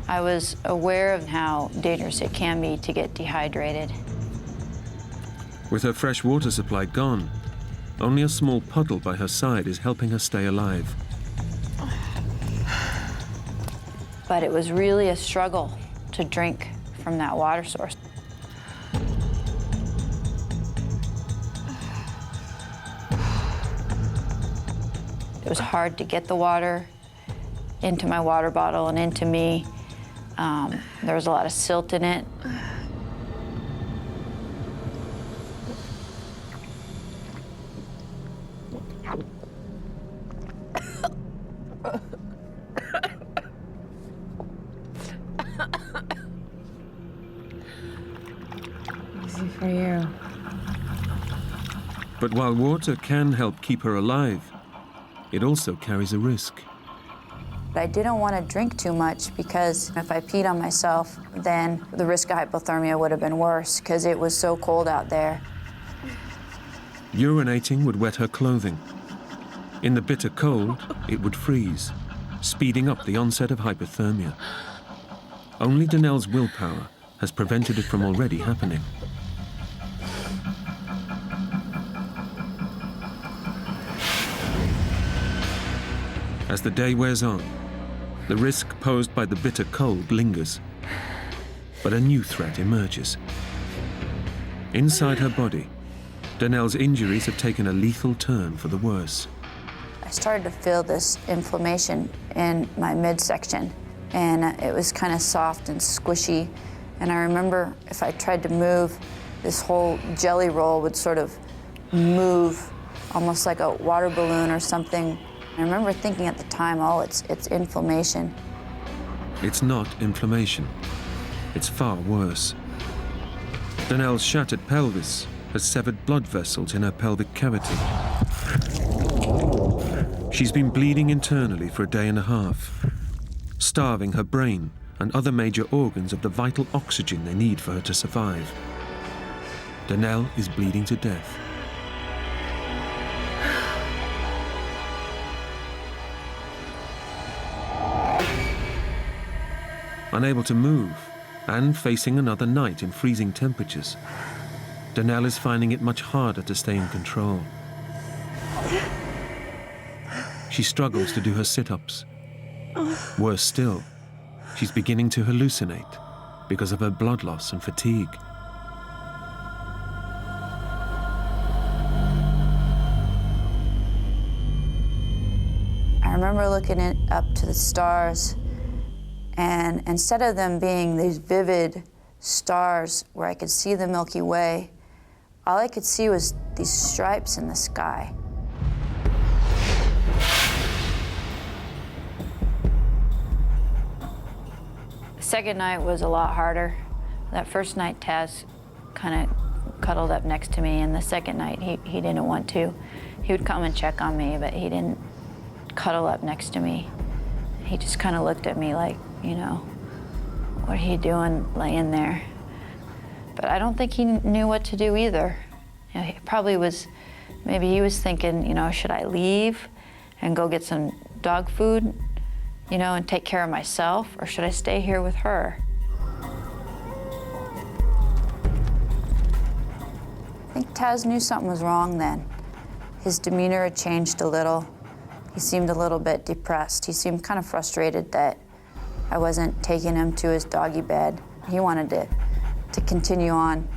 I was aware of how dangerous it can be to get dehydrated. With her fresh water supply gone, Only a small puddle by her side is helping her stay alive. But it was really a struggle to drink from that water source. It was hard to get the water into my water bottle and into me. There was a lot of silt in it. Easy for you. But while water can help keep her alive, it also carries a risk. I didn't want to drink too much because if I peed on myself, then the risk of hypothermia would have been worse because it was so cold out there. Urinating would wet her clothing. In the bitter cold, it would freeze, speeding up the onset of hypothermia. Only Danelle's willpower has prevented it from already happening. As the day wears on, the risk posed by the bitter cold lingers, but a new threat emerges. Inside her body, Danelle's injuries have taken a lethal turn for the worse. I started to feel this inflammation in my midsection, and it was kind of soft and squishy. And I remember if I tried to move, this whole jelly roll would sort of move, almost like a water balloon or something. I remember thinking at the time, oh, it's inflammation. It's not inflammation. It's far worse. Danelle's shattered pelvis has severed blood vessels in her pelvic cavity. She's been bleeding internally for a day and a half, starving her brain and other major organs of the vital oxygen they need for her to survive. Danelle is bleeding to death. Unable to move and facing another night in freezing temperatures, Danelle is finding it much harder to stay in control. She struggles to do her sit-ups. Worse still, she's beginning to hallucinate because of her blood loss and fatigue. I remember looking up to the stars, and instead of them being these vivid stars where I could see the Milky Way, all I could see was these stripes in the sky. The second night was a lot harder. That first night, Taz kind of cuddled up next to me, and the second night, he didn't want to. He would come and check on me, but he didn't cuddle up next to me. He just kind of looked at me like, you know, what are you doing laying there? But I don't think he knew what to do either. You know, he probably was, maybe he was thinking, you know, should I leave and go get some dog food, you know, and take care of myself, or should I stay here with her? I think Taz knew something was wrong then. His demeanor had changed a little. He seemed a little bit depressed. He seemed kind of frustrated that I wasn't taking him to his doggy bed. He wanted to continue on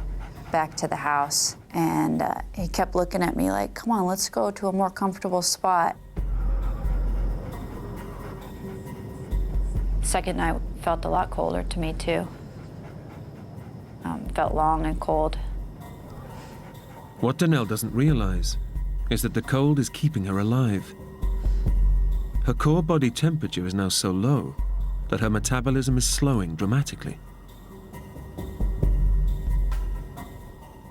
back to the house. And he kept looking at me like, come on, let's go to a more comfortable spot. Second night felt a lot colder to me too. Felt long and cold. What Danelle doesn't realize is that the cold is keeping her alive. Her core body temperature is now so low that her metabolism is slowing dramatically.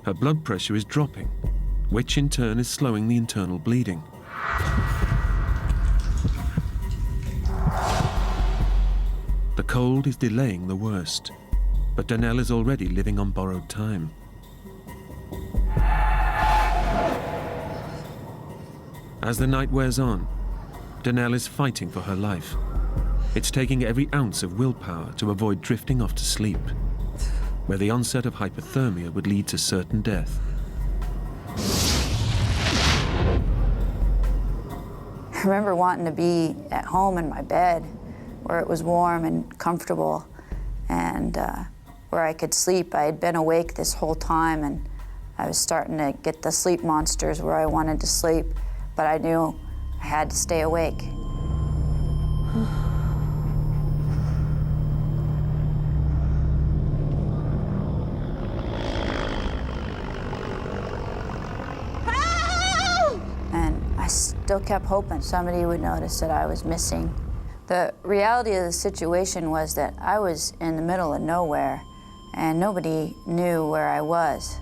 Her blood pressure is dropping, which in turn is slowing the internal bleeding. The cold is delaying the worst, but Danelle is already living on borrowed time. As the night wears on, Danelle is fighting for her life. It's taking every ounce of willpower to avoid drifting off to sleep, where the onset of hypothermia would lead to certain death. remember wanting to be at home in my bed where it was warm and comfortable and where I could sleep. I had been awake this whole time and I was starting to get the sleep monsters where I wanted to sleep, but I knew I had to stay awake. And I still kept hoping somebody would notice that I was missing. The reality of the situation was that I was in the middle of nowhere and nobody knew where I was.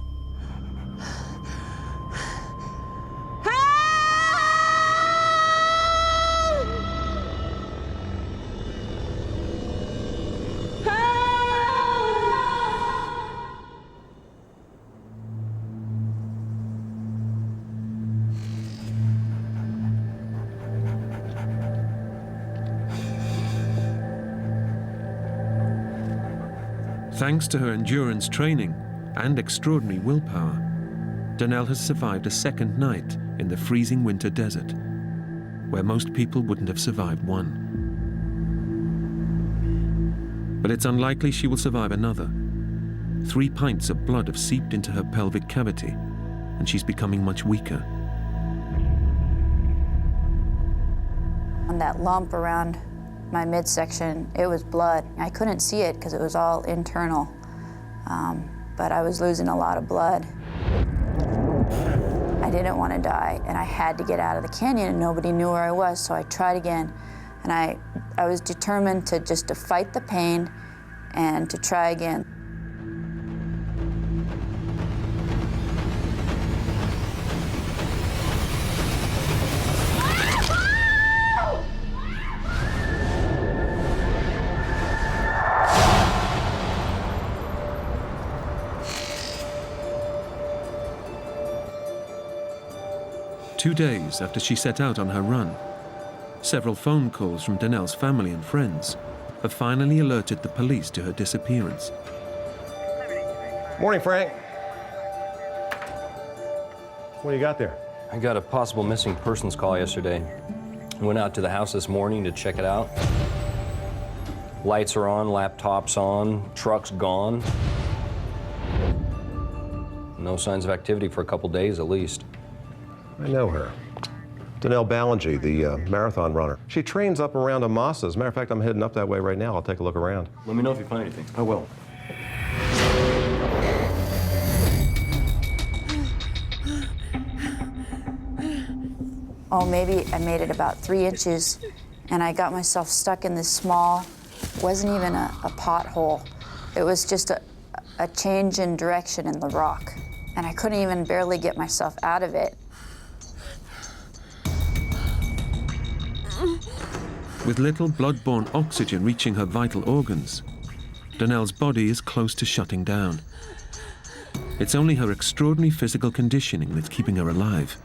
Thanks to her endurance training and extraordinary willpower, Donnell has survived a second night in the freezing winter desert, where most people wouldn't have survived one. But it's unlikely she will survive another. 3 pints of blood have seeped into her pelvic cavity, and she's becoming much weaker. On that lump around my midsection, it was blood. I couldn't see it because it was all internal, but I was losing a lot of blood. I didn't want to die, and I had to get out of the canyon, and nobody knew where I was, so I tried again. And I was determined to fight the pain and to try again. Two days after she set out on her run, several phone calls from Donnell's family and friends have finally alerted the police to her disappearance. Morning, Frank. What do you got there? I got a possible missing persons call yesterday. Went out to the house this morning to check it out. Lights are on, laptops on, truck's gone. No signs of activity for a couple days at least. I know her. Donnell Ballinger, the marathon runner. She trains up around Amasa. As a matter of fact, I'm heading up that way right now. I'll take a look around. Let me know if you find anything. I will. Oh, maybe I made it about 3 inches, and I got myself stuck in this small, wasn't even a pothole. It was just a change in direction in the rock, and I couldn't even barely get myself out of it. With little blood-borne oxygen reaching her vital organs, Donnell's body is close to shutting down. It's only her extraordinary physical conditioning that's keeping her alive.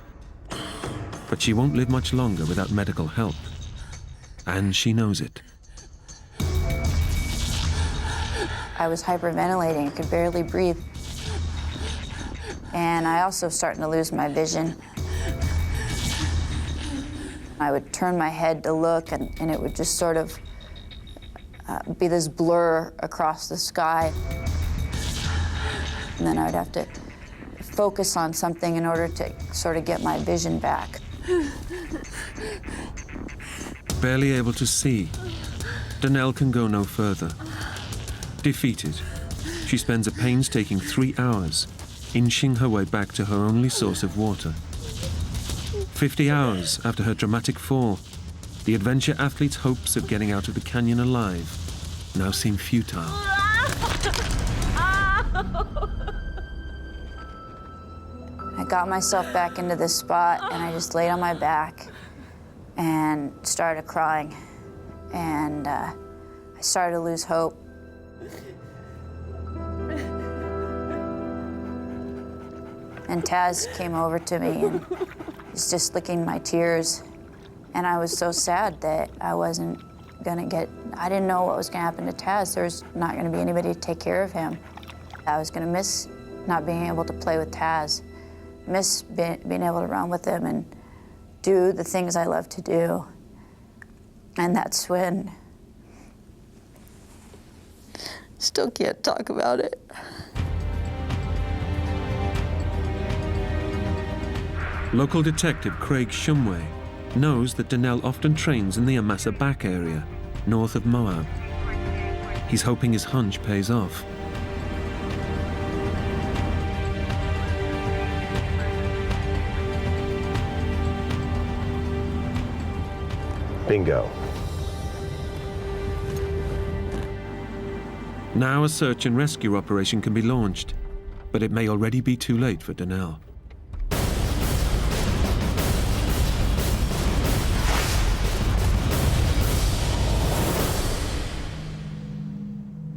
But she won't live much longer without medical help. And she knows it. I was hyperventilating, I could barely breathe. And I also starting to lose my vision. I would turn my head to look, and it would just sort of be this blur across the sky. And then I would have to focus on something in order to sort of get my vision back. Barely able to see, Donnell can go no further. Defeated, she spends a painstaking 3 hours inching her way back to her only source of water. 50 hours after her dramatic fall, the adventure athlete's hopes of getting out of the canyon alive now seem futile. I got myself back into this spot, and I just laid on my back and started crying. And I started to lose hope. And Taz came over to me and was just licking my tears. And I was so sad that I wasn't gonna I didn't know what was gonna happen to Taz. There was not gonna be anybody to take care of him. I was gonna miss not being able to play with Taz, miss being able to run with him and do the things I love to do. And that's when still can't talk about it. Local detective Craig Shumway knows that Donnell often trains in the Amasa Back area, north of Moab. He's hoping his hunch pays off. Bingo. Now a search and rescue operation can be launched, but it may already be too late for Donnell.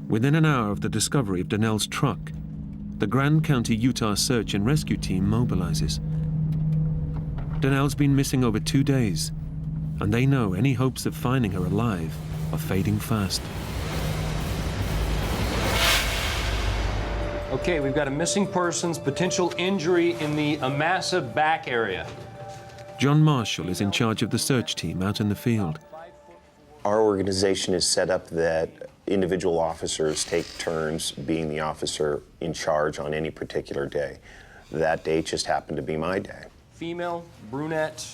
Within an hour of the discovery of Donnell's truck, the Grand County, Utah search and rescue team mobilizes. Donnell's been missing over 2 days, and they know any hopes of finding her alive are fading fast. Okay, we've got a missing persons, potential injury in the Amasa Back area. John Marshall is in charge of the search team out in the field. Our organization is set up that individual officers take turns being the officer in charge on any particular day. That day just happened to be my day. Female, brunette,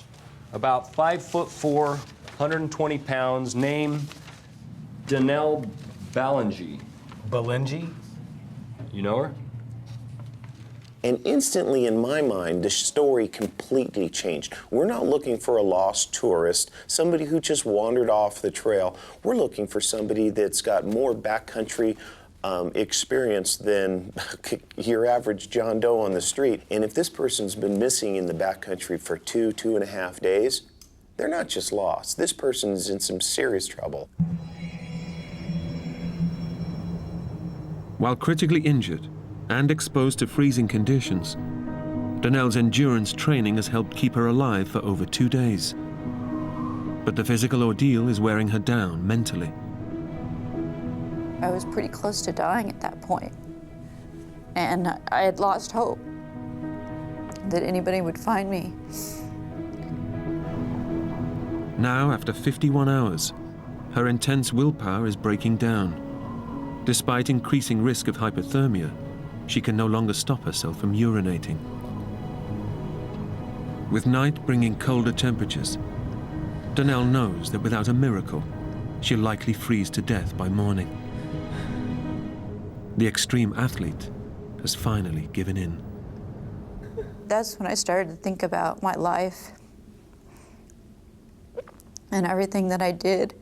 about 5'4", 120 pounds, name Donnell Ballingy. Ballingy? You know her? And instantly, in my mind, the story completely changed. We're not looking for a lost tourist, somebody who just wandered off the trail. We're looking for somebody that's got more backcountry experience than your average John Doe on the street. And if this person's been missing in the backcountry for 2.5 days, they're not just lost. This person's in some serious trouble. While critically injured and exposed to freezing conditions, Donnell's endurance training has helped keep her alive for over 2 days. But the physical ordeal is wearing her down mentally. I was pretty close to dying at that point, and I had lost hope that anybody would find me. Now, after 51 hours, her intense willpower is breaking down. Despite increasing risk of hypothermia, she can no longer stop herself from urinating. With night bringing colder temperatures, Donnell knows that without a miracle, she'll likely freeze to death by morning. The extreme athlete has finally given in. That's when I started to think about my life and everything that I did.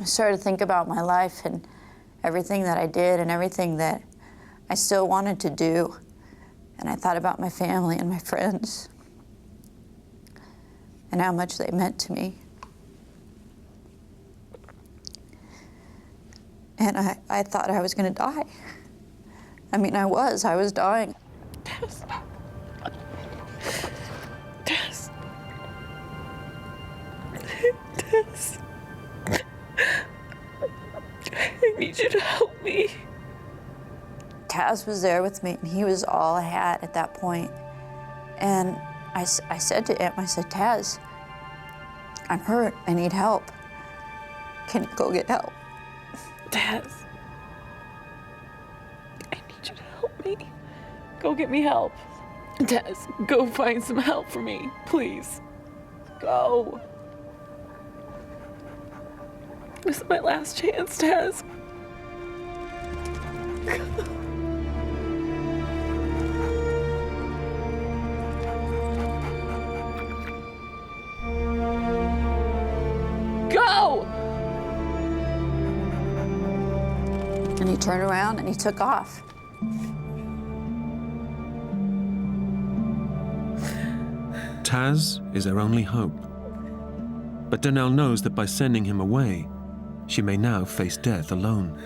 I started to think about my life and everything that I did and everything that I still wanted to do. And I thought about my family and my friends and how much they meant to me. And I thought I was going to die. I mean, I was dying. Tess. Tess. Tess. I need you to help me. Taz was there with me, and he was all I had at that point. And I said to him, I said, Taz, I'm hurt, I need help. Can you go get help? Taz, I need you to help me. Go get me help. Taz, go find some help for me, please. Go. This is my last chance, Taz. Go! And he turned around and he took off. Taz is her only hope. But Donnell knows that by sending him away, she may now face death alone.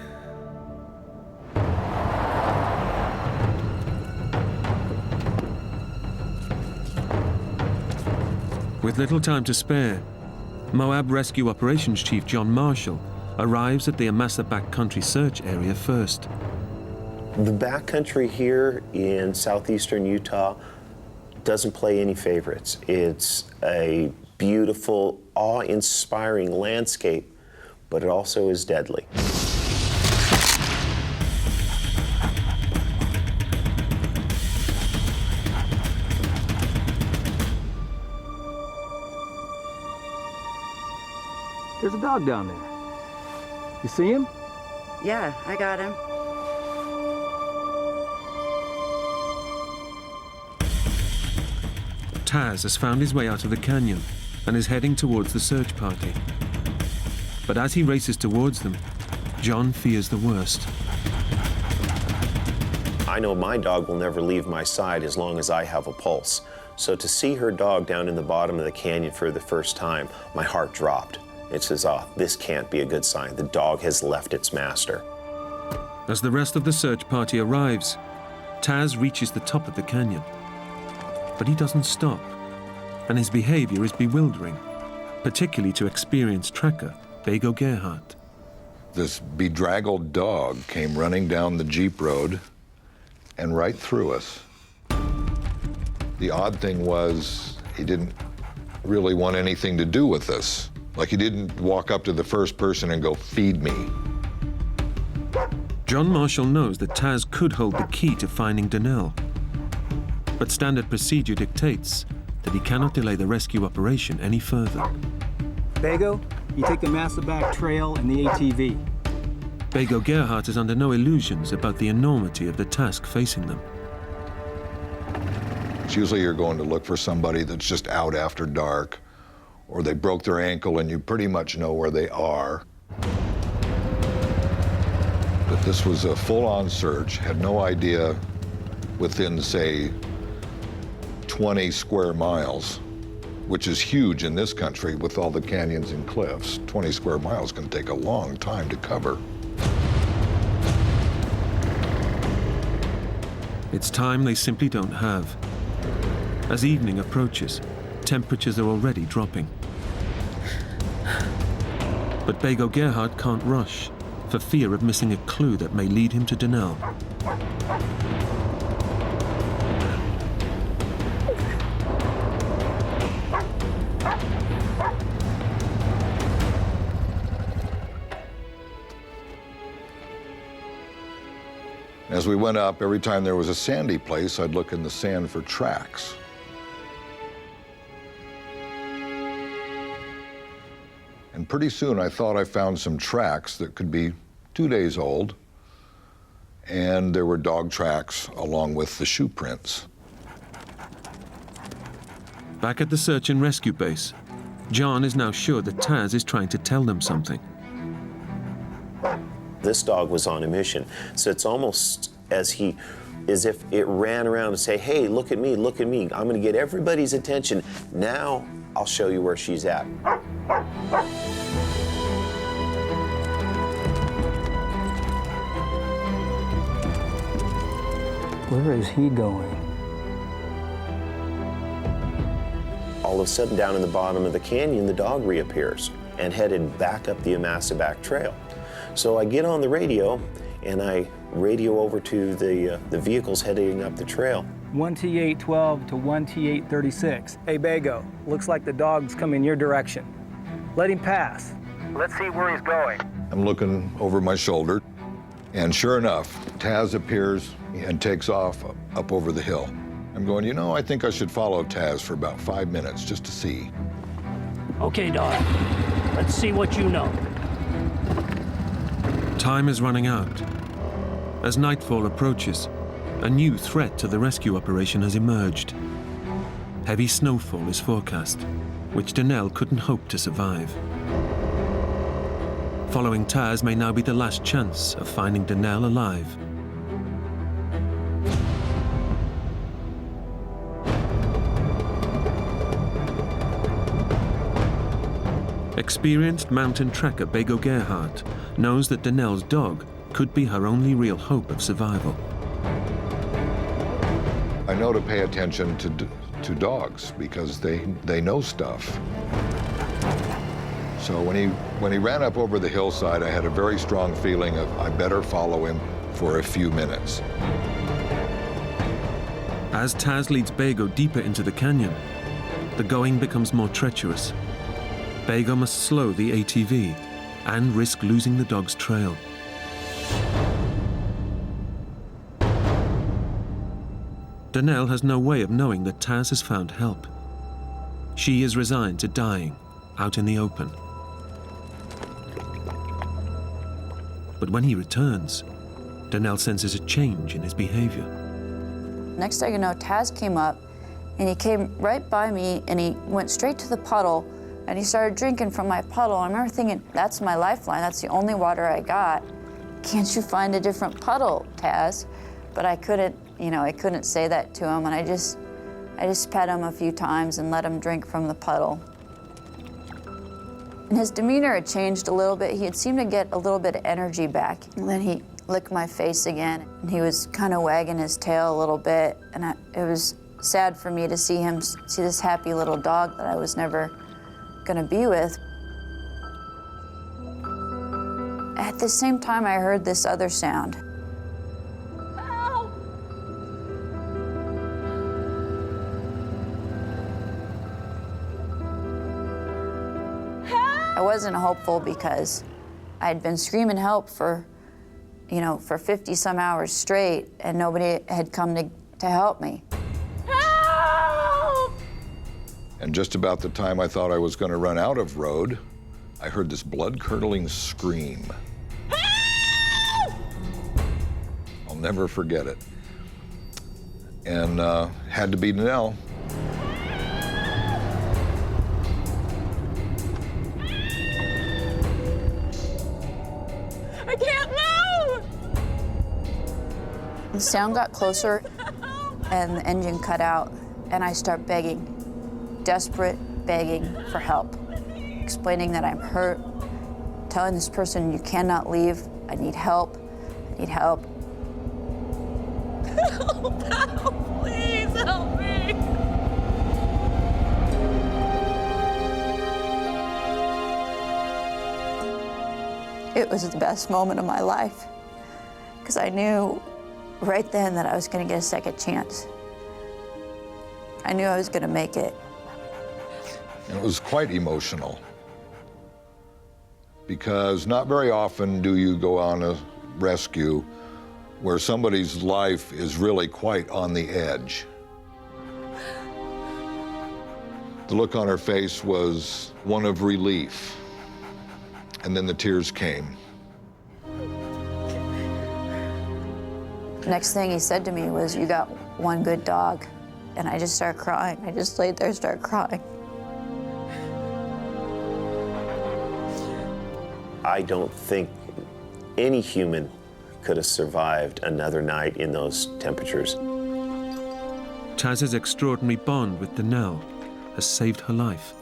With little time to spare, Moab Rescue Operations Chief John Marshall arrives at the Amasa backcountry search area first. The backcountry here in southeastern Utah doesn't play any favorites. It's a beautiful, awe-inspiring landscape, but it also is deadly. There's a dog down there. You see him? Yeah, I got him. Taz has found his way out of the canyon and is heading towards the search party. But as he races towards them, John fears the worst. I know my dog will never leave my side as long as I have a pulse. So to see her dog down in the bottom of the canyon for the first time, my heart dropped. It says, this can't be a good sign. The dog has left its master. As the rest of the search party arrives, Taz reaches the top of the canyon. But he doesn't stop, and his behavior is bewildering, particularly to experienced tracker Bego Gerhardt. This bedraggled dog came running down the Jeep road and right through us. The odd thing was he didn't really want anything to do with us. Like he didn't walk up to the first person and go, "Feed me." John Marshall knows that Taz could hold the key to finding Donnell. But standard procedure dictates that he cannot delay the rescue operation any further. Bego, you take the Massaback Trail and the ATV. Bego Gerhardt is under no illusions about the enormity of the task facing them. It's usually you're going to look for somebody that's just out after dark, or they broke their ankle and you pretty much know where they are. But this was a full-on search, had no idea within, say, 20 square miles, which is huge in this country with all the canyons and cliffs. 20 square miles can take a long time to cover. It's time they simply don't have. As evening approaches, temperatures are already dropping. But Bego Gerhardt can't rush, for fear of missing a clue that may lead him to Donnell. As we went up, every time there was a sandy place, I'd look in the sand for tracks. And pretty soon I thought I found some tracks that could be 2 days old, and there were dog tracks along with the shoe prints. Back at the search and rescue base, John is now sure that Taz is trying to tell them something. This dog was on a mission, so it's almost as if it ran around to say, "Hey, look at me, I'm gonna get everybody's attention. Now I'll show you where she's at." Where is he going? All of a sudden, down in the bottom of the canyon, the dog reappears and headed back up the Massaback Trail. So I get on the radio and I radio over to the vehicles heading up the trail. 1T812 to 1T836. Hey, Bego, looks like the dog's coming your direction. Let him pass. Let's see where he's going. I'm looking over my shoulder, and sure enough, Taz appears and takes off up over the hill. I'm going, I think I should follow Taz for about 5 minutes just to see. Okay, dog. Let's see what you know. Time is running out. As nightfall approaches, a new threat to the rescue operation has emerged. Heavy snowfall is forecast, which Donnell couldn't hope to survive. Following Taz may now be the last chance of finding Donnell alive. Experienced mountain tracker Bego Gerhardt knows that Donnell's dog could be her only real hope of survival. I know to pay attention to dogs because they know stuff. So when he ran up over the hillside, I had a very strong feeling of I better follow him for a few minutes. As Taz leads Bago deeper into the canyon, the going becomes more treacherous. Bago must slow the ATV and risk losing the dog's trail. Danelle has no way of knowing that Taz has found help. She is resigned to dying out in the open. But when he returns, Danelle senses a change in his behavior. Next thing you know, Taz came up, and he came right by me, and he went straight to the puddle, and he started drinking from my puddle. I remember thinking, that's my lifeline, that's the only water I got. Can't you find a different puddle, Taz? But I couldn't, I couldn't say that to him, and I just pet him a few times and let him drink from the puddle. And his demeanor had changed a little bit. He had seemed to get a little bit of energy back. And then he licked my face again, and he was kind of wagging his tail a little bit, and it was sad for me to see this happy little dog that I was never gonna be with. At the same time, I heard this other sound. I wasn't hopeful because I'd been screaming help for 50 some hours straight, and nobody had come to help me. Help! And just about the time I thought I was going to run out of road, I heard this blood-curdling scream. Help! I'll never forget it. And had to be Danelle. I can't move! The sound got closer, and the engine cut out, and I start begging, desperate begging for help, explaining that I'm hurt, telling this person, you cannot leave, I need help, I need help. Help, please help me! It was the best moment of my life, because I knew right then that I was going to get a second chance. I knew I was going to make it. And it was quite emotional, because not very often do you go on a rescue where somebody's life is really quite on the edge. The look on her face was one of relief, and then the tears came. Next thing he said to me was, you got one good dog. And I just started crying. I just laid there and started crying. I don't think any human could have survived another night in those temperatures. Taz's extraordinary bond with Danelle has saved her life.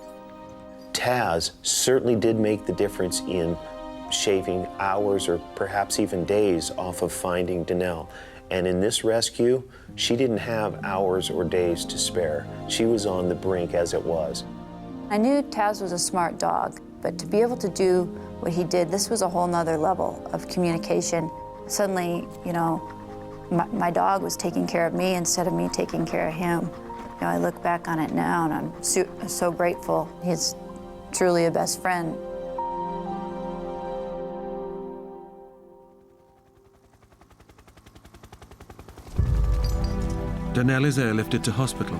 Taz certainly did make the difference in shaving hours or perhaps even days off of finding Danelle. And in this rescue, she didn't have hours or days to spare. She was on the brink as it was. I knew Taz was a smart dog, but to be able to do what he did, this was a whole nother level of communication. Suddenly, my dog was taking care of me instead of me taking care of him. I look back on it now and I'm so grateful. He's truly a best friend. Danelle is airlifted to hospital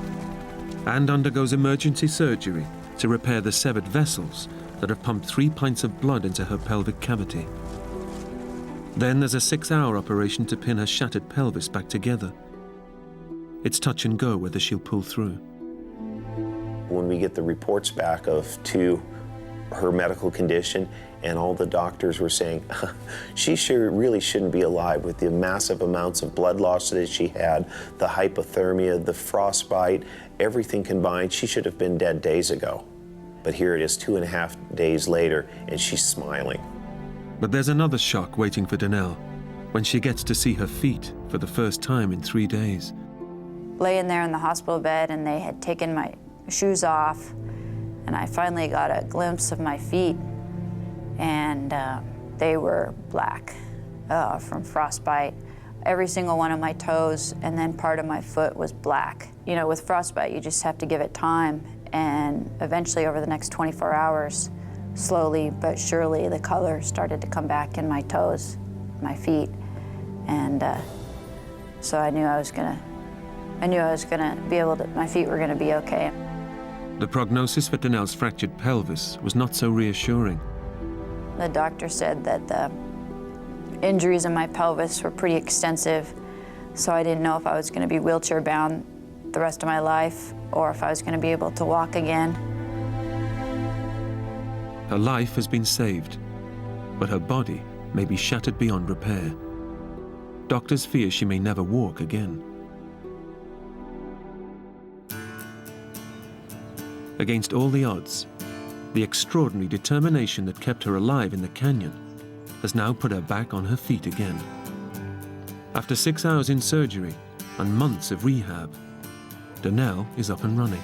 and undergoes emergency surgery to repair the severed vessels that have pumped 3 pints of blood into her pelvic cavity. Then there's a 6-hour operation to pin her shattered pelvis back together. It's touch and go whether she'll pull through. When we get the reports back to her medical condition, and all the doctors were saying, she really shouldn't be alive with the massive amounts of blood loss that she had, the hypothermia, the frostbite, everything combined. She should have been dead days ago. But here it is 2.5 days later, and she's smiling. But there's another shock waiting for Danelle when she gets to see her feet for the first time in 3 days. Laying there in the hospital bed, and they had taken my shoes off, and I finally got a glimpse of my feet, and they were black from frostbite. every single one of my toes, and then part of my foot was black. You know, with frostbite, you just have to give it time, and eventually over the next 24 hours, slowly but surely, the color started to come back in my toes, my feet, and so I knew I was gonna be able to, my feet were gonna be okay. The prognosis for Donnell's fractured pelvis was not so reassuring. The doctor said that the injuries in my pelvis were pretty extensive, so I didn't know if I was going to be wheelchair-bound the rest of my life or if I was going to be able to walk again. Her life has been saved, but her body may be shattered beyond repair. Doctors fear she may never walk again. Against all the odds, the extraordinary determination that kept her alive in the canyon has now put her back on her feet again. After 6 hours in surgery and months of rehab, Donnell is up and running.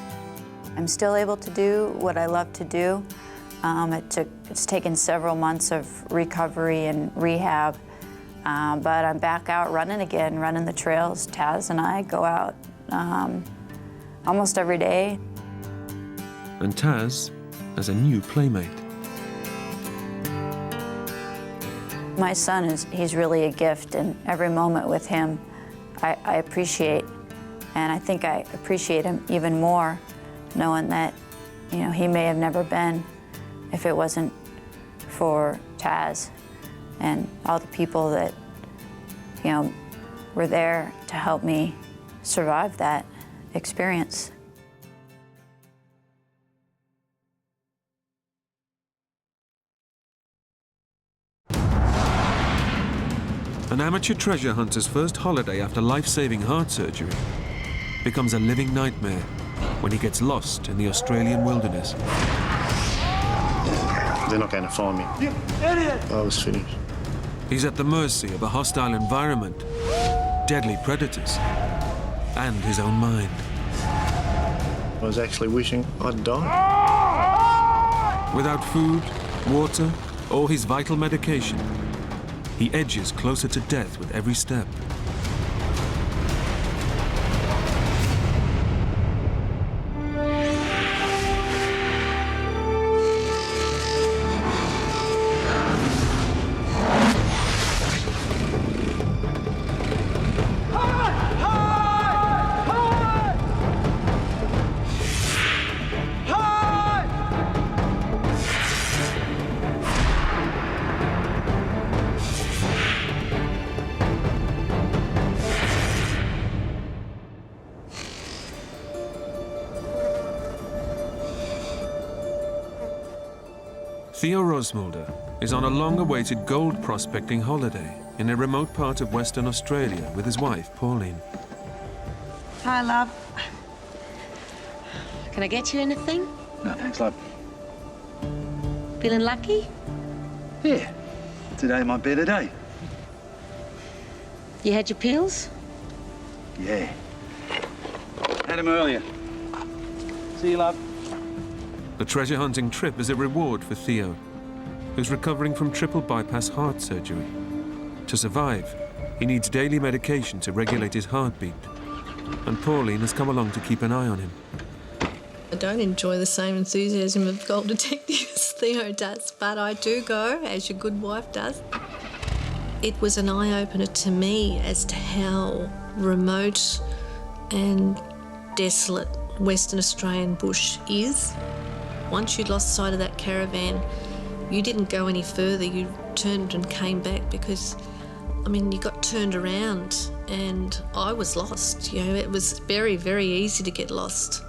I'm still able to do what I love to do. It's taken several months of recovery and rehab, but I'm back out running again, running the trails. Taz and I go out almost every day. And Taz has a new playmate. My son he's really a gift, and every moment with him I appreciate. And I think I appreciate him even more knowing that, you know, he may have never been if it wasn't for Taz and all the people that, you know, were there to help me survive that experience. An amateur treasure hunter's first holiday after life-saving heart surgery becomes a living nightmare when he gets lost in the Australian wilderness. They're not going to find me. You idiot! I was finished. He's at the mercy of a hostile environment, deadly predators, and his own mind. I was actually wishing I'd died. Without food, water, or his vital medication, he edges closer to death with every step. Theo Rosmulder is on a long-awaited gold prospecting holiday in a remote part of Western Australia with his wife, Pauline. Hi, love. Can I get you anything? No, thanks, love. Feeling lucky? Yeah. Today might be the day. You had your pills? Yeah. Had them earlier. See you, love. The treasure hunting trip is a reward for Theo, who's recovering from triple bypass heart surgery. To survive, he needs daily medication to regulate his heartbeat, and Pauline has come along to keep an eye on him. I don't enjoy the same enthusiasm of Gold Detective as Theo does, but I do go, as your good wife does. It was an eye-opener to me as to how remote and desolate Western Australian bush is. Once you'd lost sight of that caravan, you didn't go any further. You turned and came back because, I mean, you got turned around and I was lost. You know, it was very, very easy to get lost.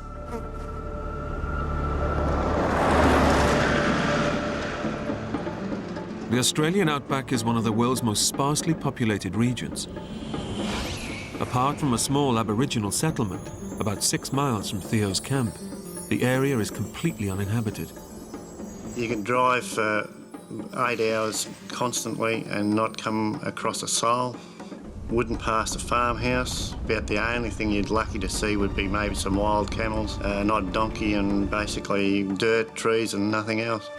The Australian outback is one of the world's most sparsely populated regions. Apart from a small Aboriginal settlement about 6 miles from Theo's camp, the area is completely uninhabited. You can drive for 8 hours constantly and not come across a soul. Wouldn't pass a farmhouse. About the only thing you'd lucky to see would be maybe some wild camels, not a donkey, and basically dirt, trees and nothing else.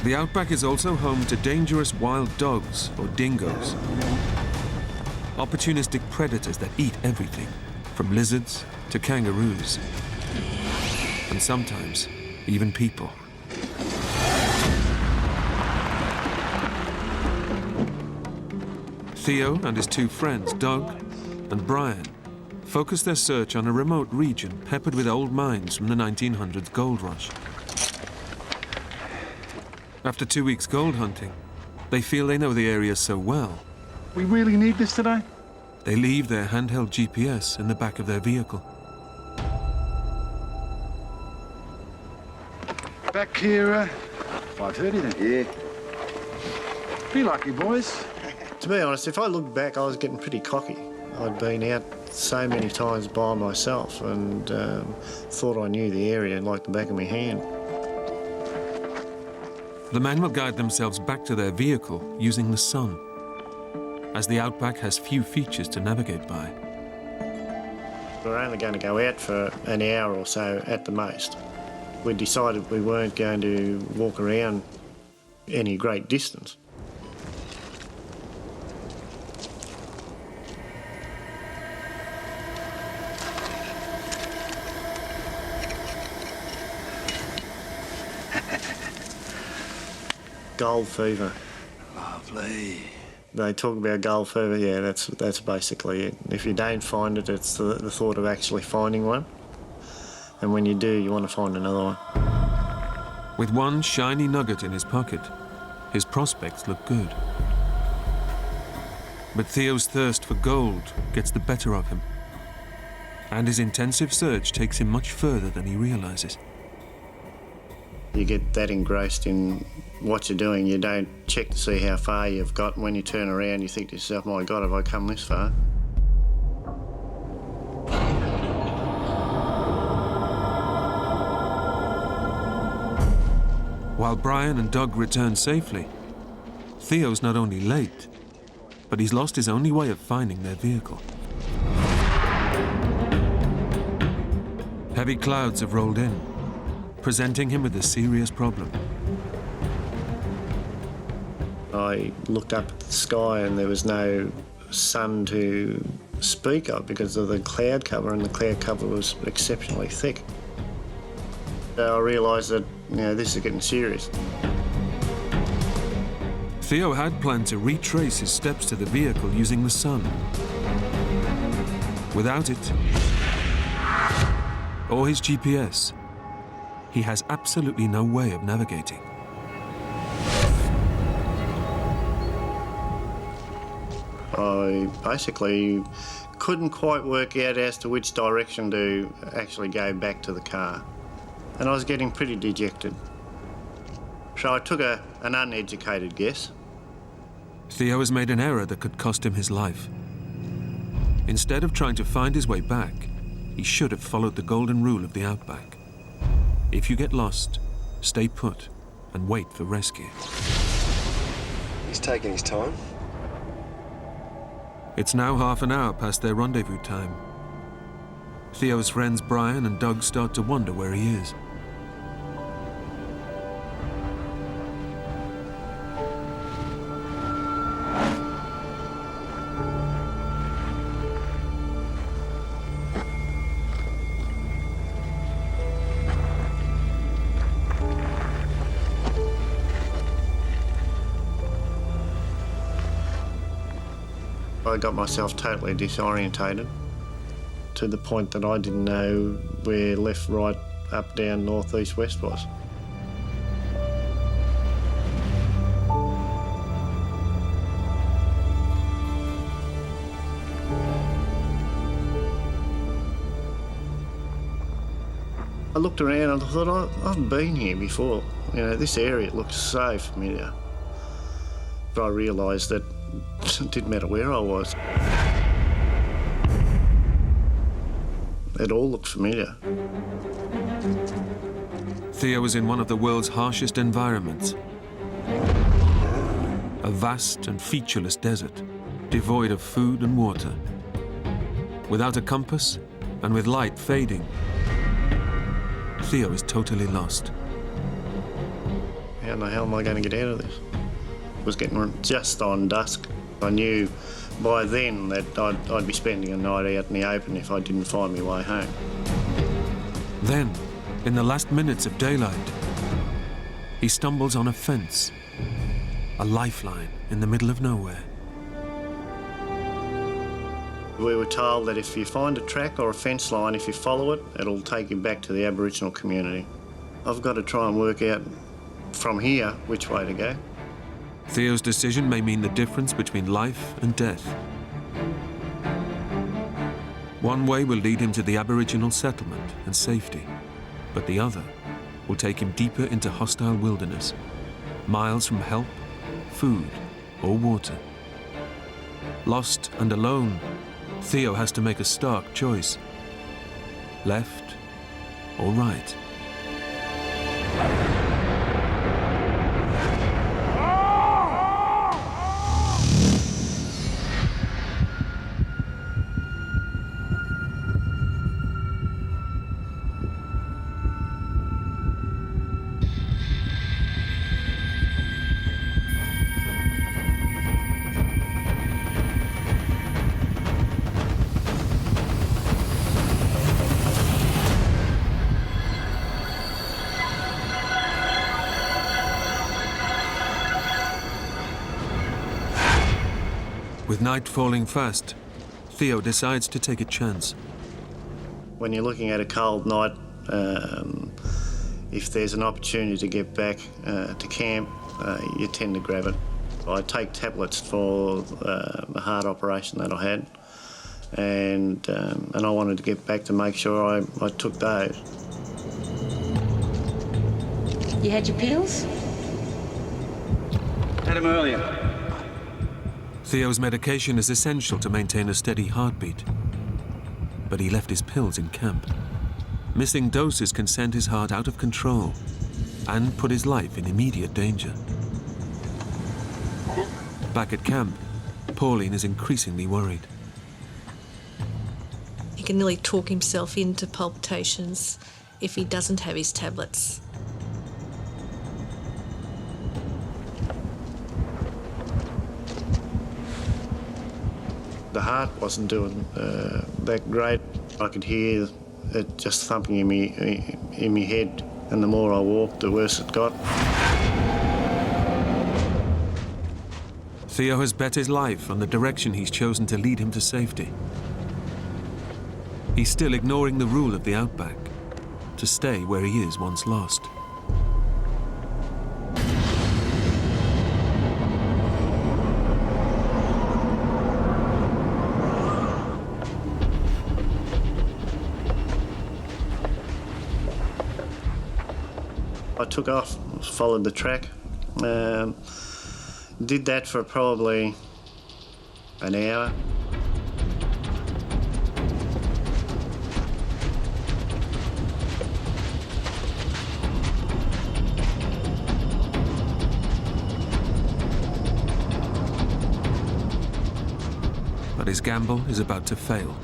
The outback is also home to dangerous wild dogs, or dingoes. Opportunistic predators that eat everything, from lizards to kangaroos. And sometimes, even people. Theo and his two friends, Doug and Brian, focus their search on a remote region peppered with old mines from the 1900s gold rush. After 2 weeks gold hunting, they feel they know the area so well. We really need this today? They leave their handheld GPS in the back of their vehicle. Back here, 5:30 then? Yeah. Be lucky, boys. To be honest, if I look back, I was getting pretty cocky. I'd been out so many times by myself and thought I knew the area like the back of my hand. The men will guide themselves back to their vehicle using the sun, as the outback has few features to navigate by. We're only going to go out for an hour or so at the most. We decided we weren't going to walk around any great distance. Gold fever. Lovely. They talk about gold fever, yeah, that's basically it. If you don't find it, it's the thought of actually finding one. And when you do, you want to find another one. With one shiny nugget in his pocket, his prospects look good. But Theo's thirst for gold gets the better of him. And his intensive search takes him much further than he realizes. You get that engrossed in what you're doing, you don't check to see how far you've got. When you turn around, you think to yourself, my God, have I come this far? While Brian and Doug return safely, Theo's not only late, but he's lost his only way of finding their vehicle. Heavy clouds have rolled in, presenting him with a serious problem. I looked up at the sky and there was no sun to speak of because of the cloud cover, and the cloud cover was exceptionally thick. I realised that, this is getting serious. Theo had planned to retrace his steps to the vehicle using the sun. Without it, or his GPS, he has absolutely no way of navigating. I basically couldn't quite work out as to which direction to actually go back to the car. And I was getting pretty dejected. So I took an uneducated guess. Theo has made an error that could cost him his life. Instead of trying to find his way back, he should have followed the golden rule of the outback. If you get lost, stay put and wait for rescue. He's taking his time. It's now half an hour past their rendezvous time. Theo's friends Brian and Doug start to wonder where he is. I got myself totally disorientated to the point that I didn't know where left, right, up, down, north, east, west was. I looked around and I thought, I've been here before. This area looks so familiar. But I realised that it didn't matter where I was. It all looked familiar. Theo was in one of the world's harshest environments. A vast and featureless desert, devoid of food and water. Without a compass, and with light fading, Theo is totally lost. How the hell am I going to get out of this? It was getting just on dusk. I knew by then that I'd be spending a night out in the open if I didn't find my way home. Then, in the last minutes of daylight, he stumbles on a fence, a lifeline in the middle of nowhere. We were told that if you find a track or a fence line, if you follow it, it'll take you back to the Aboriginal community. I've got to try and work out from here which way to go. Theo's decision may mean the difference between life and death. One way will lead him to the Aboriginal settlement and safety, but the other will take him deeper into hostile wilderness, miles from help, food, or water. Lost and alone, Theo has to make a stark choice. Left or right? With night falling fast, Theo decides to take a chance. When you're looking at a cold night, if there's an opportunity to get back to camp, you tend to grab it. I take tablets for the heart operation that I had, and I wanted to get back to make sure I took those. You had your pills? Had them earlier. Theo's medication is essential to maintain a steady heartbeat. But he left his pills in camp. Missing doses can send his heart out of control and put his life in immediate danger. Back at camp, Pauline is increasingly worried. He can nearly talk himself into palpitations if he doesn't have his tablets. The heart wasn't doing that great. I could hear it just thumping in my head, and the more I walked, the worse it got. Theo has bet his life on the direction he's chosen to lead him to safety. He's still ignoring the rule of the outback, to stay where he is once lost. I took off, followed the track, did that for probably an hour. But his gamble is about to fail.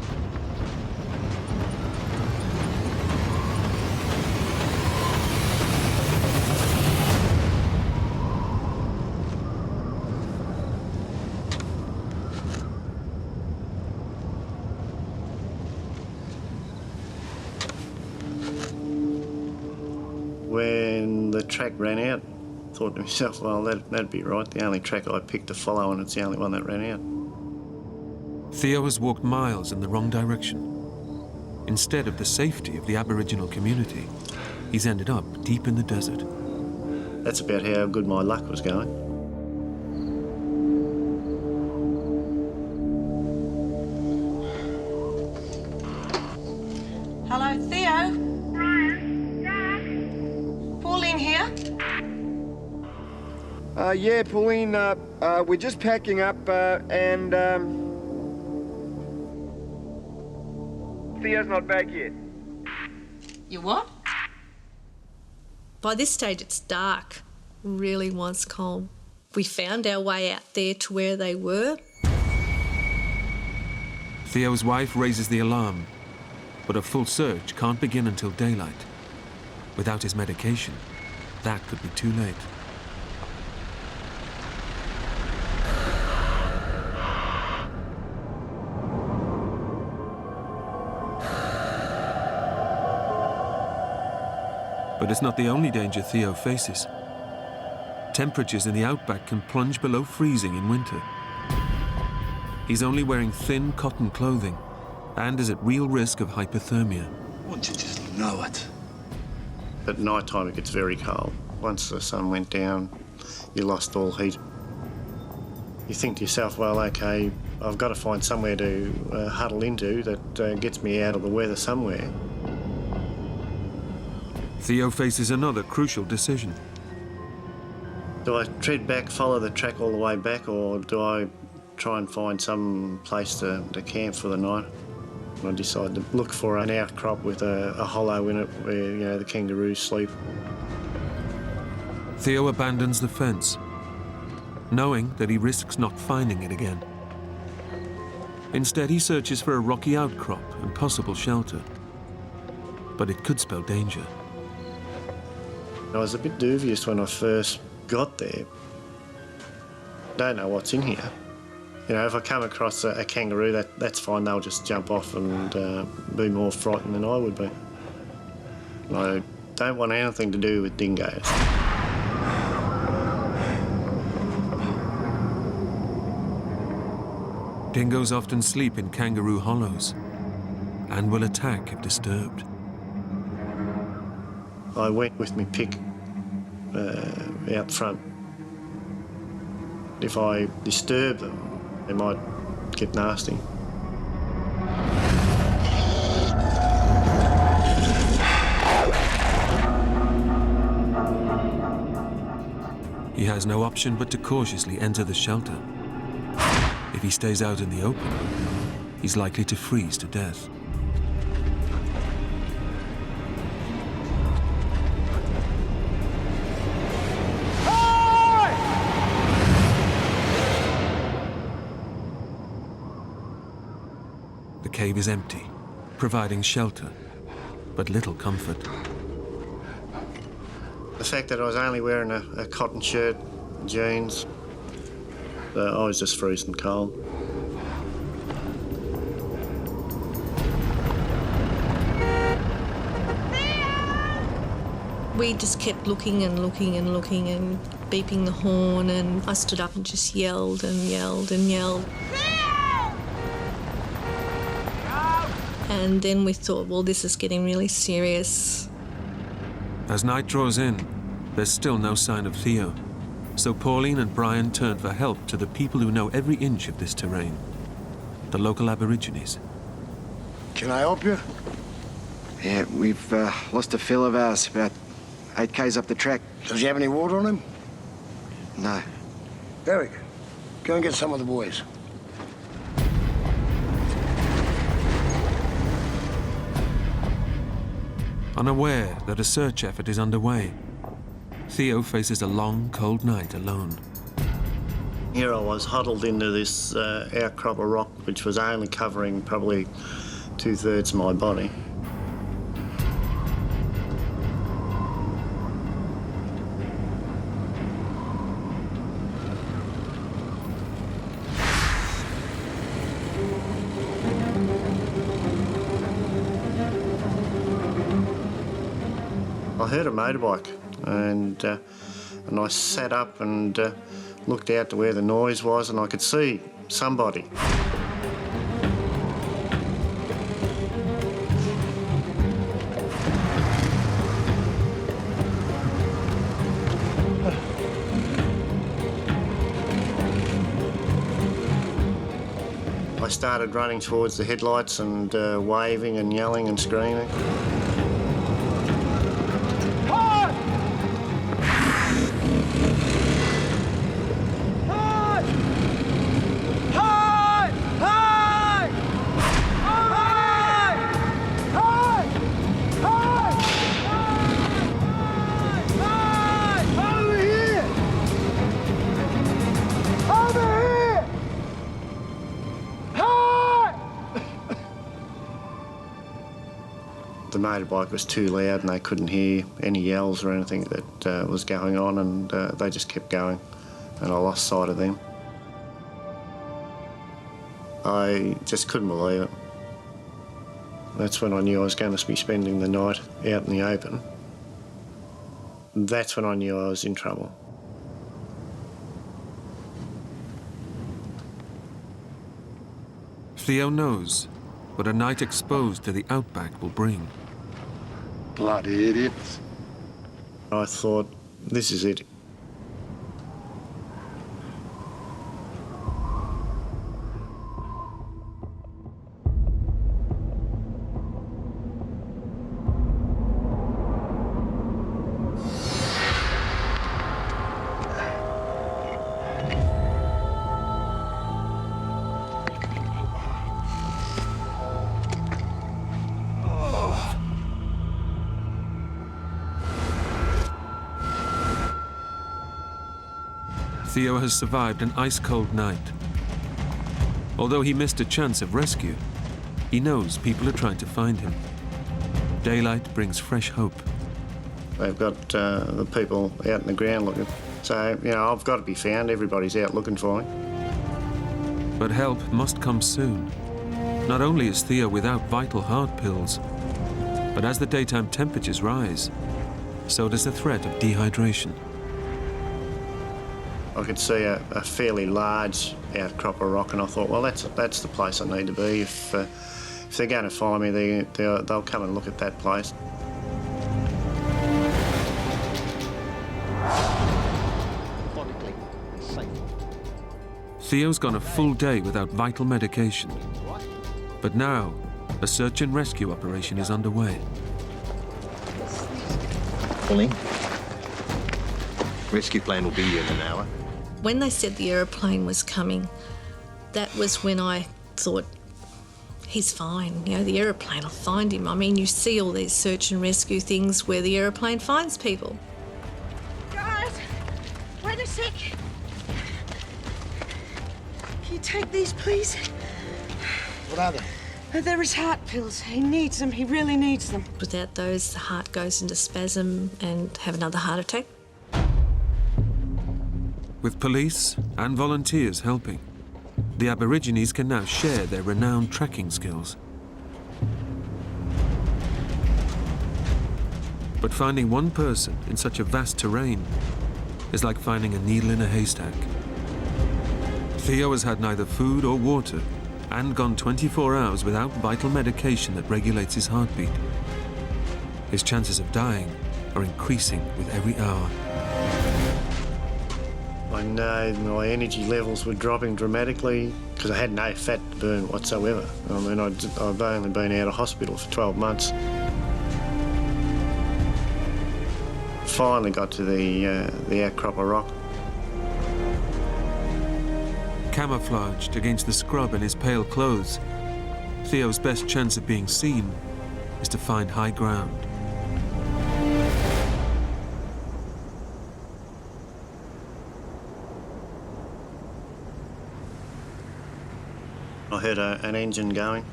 When the track ran out, I thought to myself, well, that'd be right. The only track I picked to follow, and it's the only one that ran out. Theo has walked miles in the wrong direction. Instead of the safety of the Aboriginal community, he's ended up deep in the desert. That's about how good my luck was going. Hello, Theo? Pauline here? Yeah, Pauline, we're just packing up, and, Theo's not back yet. You what? By this stage, it's dark. Really was cold. We found our way out there to where they were. Theo's wife raises the alarm, but a full search can't begin until daylight. Without his medication, that could be too late. But it's not the only danger Theo faces. Temperatures in the outback can plunge below freezing in winter. He's only wearing thin cotton clothing and is at real risk of hypothermia. Wouldn't you just know it? At night time it gets very cold. Once the sun went down, you lost all heat. You think to yourself, well, okay, I've got to find somewhere to huddle into that gets me out of the weather somewhere. Theo faces another crucial decision. Do I tread back, follow the track all the way back, or do I try and find some place to camp for the night? I decided to look for an outcrop with a hollow in it where, you know, the kangaroos sleep. Theo abandons the fence, knowing that he risks not finding it again. Instead, he searches for a rocky outcrop and possible shelter. But it could spell danger. I was a bit dubious when I first got there. Don't know what's in here. You know, if I come across a kangaroo, that's fine. They'll just jump off and be more frightened than I would be. I don't want anything to do with dingoes. Dingoes often sleep in kangaroo hollows and will attack if disturbed. I went with my pick out front. If I disturb them, they might get nasty. He has no option but to cautiously enter the shelter. If he stays out in the open, he's likely to freeze to death. The cave is empty, providing shelter, but little comfort. The fact that I was only wearing a cotton shirt, jeans, I was just freezing cold. We just kept looking and looking and looking and beeping the horn, and I stood up and just yelled and yelled and yelled. And then we thought, well, this is getting really serious. As night draws in, there's still no sign of Theo. So Pauline and Brian turn for help to the people who know every inch of this terrain, the local Aborigines. Can I help you? Yeah, we've lost a fellow of ours about 8 k's up the track. Does he have any water on him? No. Derek, go and get some of the boys. Unaware that a search effort is underway, Theo faces a long, cold night alone. Here I was huddled into this outcrop of rock, which was only covering probably 2/3 of my body. I heard a motorbike, and I sat up and looked out to where the noise was, and I could see somebody. I started running towards the headlights and waving and yelling and screaming. The motorbike was too loud and they couldn't hear any yells or anything that was going on, and they just kept going, and I lost sight of them. I just couldn't believe it. That's when I knew I was going to be spending the night out in the open That's when I knew I was in trouble. Theo knows what a night exposed to the outback will bring. Bloody idiots. I thought, this is it. Theo has survived an ice-cold night. Although he missed a chance of rescue, he knows people are trying to find him. Daylight brings fresh hope. They've got the people out in the ground looking. So, you know, I've got to be found. Everybody's out looking for me. But help must come soon. Not only is Theo without vital heart pills, but as the daytime temperatures rise, so does the threat of dehydration. I could see a fairly large outcrop of rock, and I thought, well, that's the place I need to be. If they're going to find me, they'll come and look at that place. Theo's gone a full day without vital medication. But now, a search and rescue operation is underway. Pauline, rescue plane will be here in an hour. When they said the aeroplane was coming, that was when I thought, he's fine. You know, the aeroplane will find him. I mean, you see all these search and rescue things where the aeroplane finds people. Guys, wait a sec. Can you take these, please? What are they? They're his heart pills. He needs them. He really needs them. Without those, the heart goes into spasm and have another heart attack. With police and volunteers helping, the Aborigines can now share their renowned tracking skills. But finding one person in such a vast terrain is like finding a needle in a haystack. Theo has had neither food or water and gone 24 hours without vital medication that regulates his heartbeat. His chances of dying are increasing with every hour. I know my energy levels were dropping dramatically because I had no fat to burn whatsoever. I mean, I've only been out of hospital for 12 months. Finally got to the outcrop of rock. Camouflaged against the scrub in his pale clothes, Theo's best chance of being seen is to find high ground. I heard an engine going.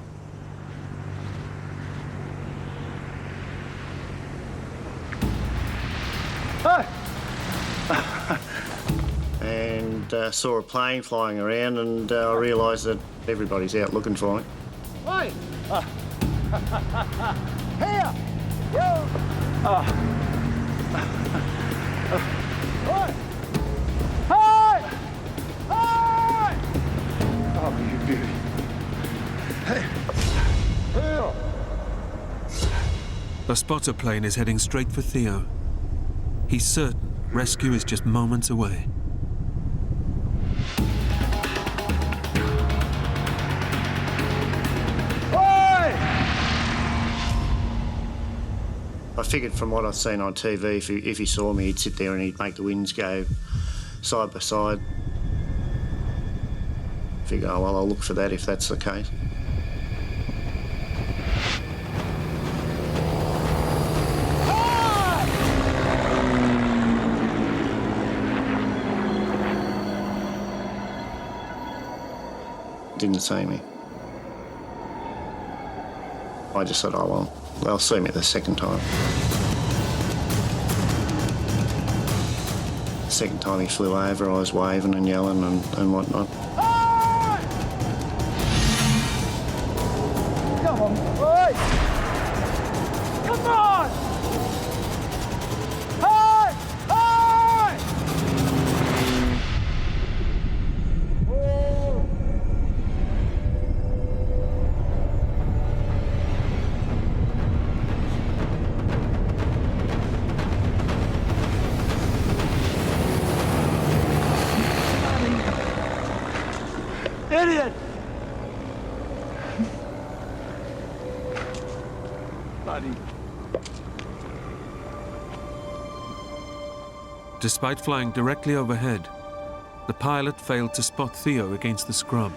And saw a plane flying around, and I realised that everybody's out looking for me. Hey! Here! Yo! Hey! Hey! Oh, you beauty. Hey! Theo! A spotter plane is heading straight for Theo. He's certain rescue is just moments away. I figured from what I'd seen on TV, if he saw me, he'd sit there and he'd make the winds go side by side. Figure, oh, well, I'll look for that if that's the case. Didn't see me. I just said, oh, well, they'll see me the second time. The second time he flew over, I was waving and yelling and whatnot. Come on, boys! Come on! Hey! idiot! Buddy. Despite flying directly overhead, the pilot failed to spot Theo against the scrub.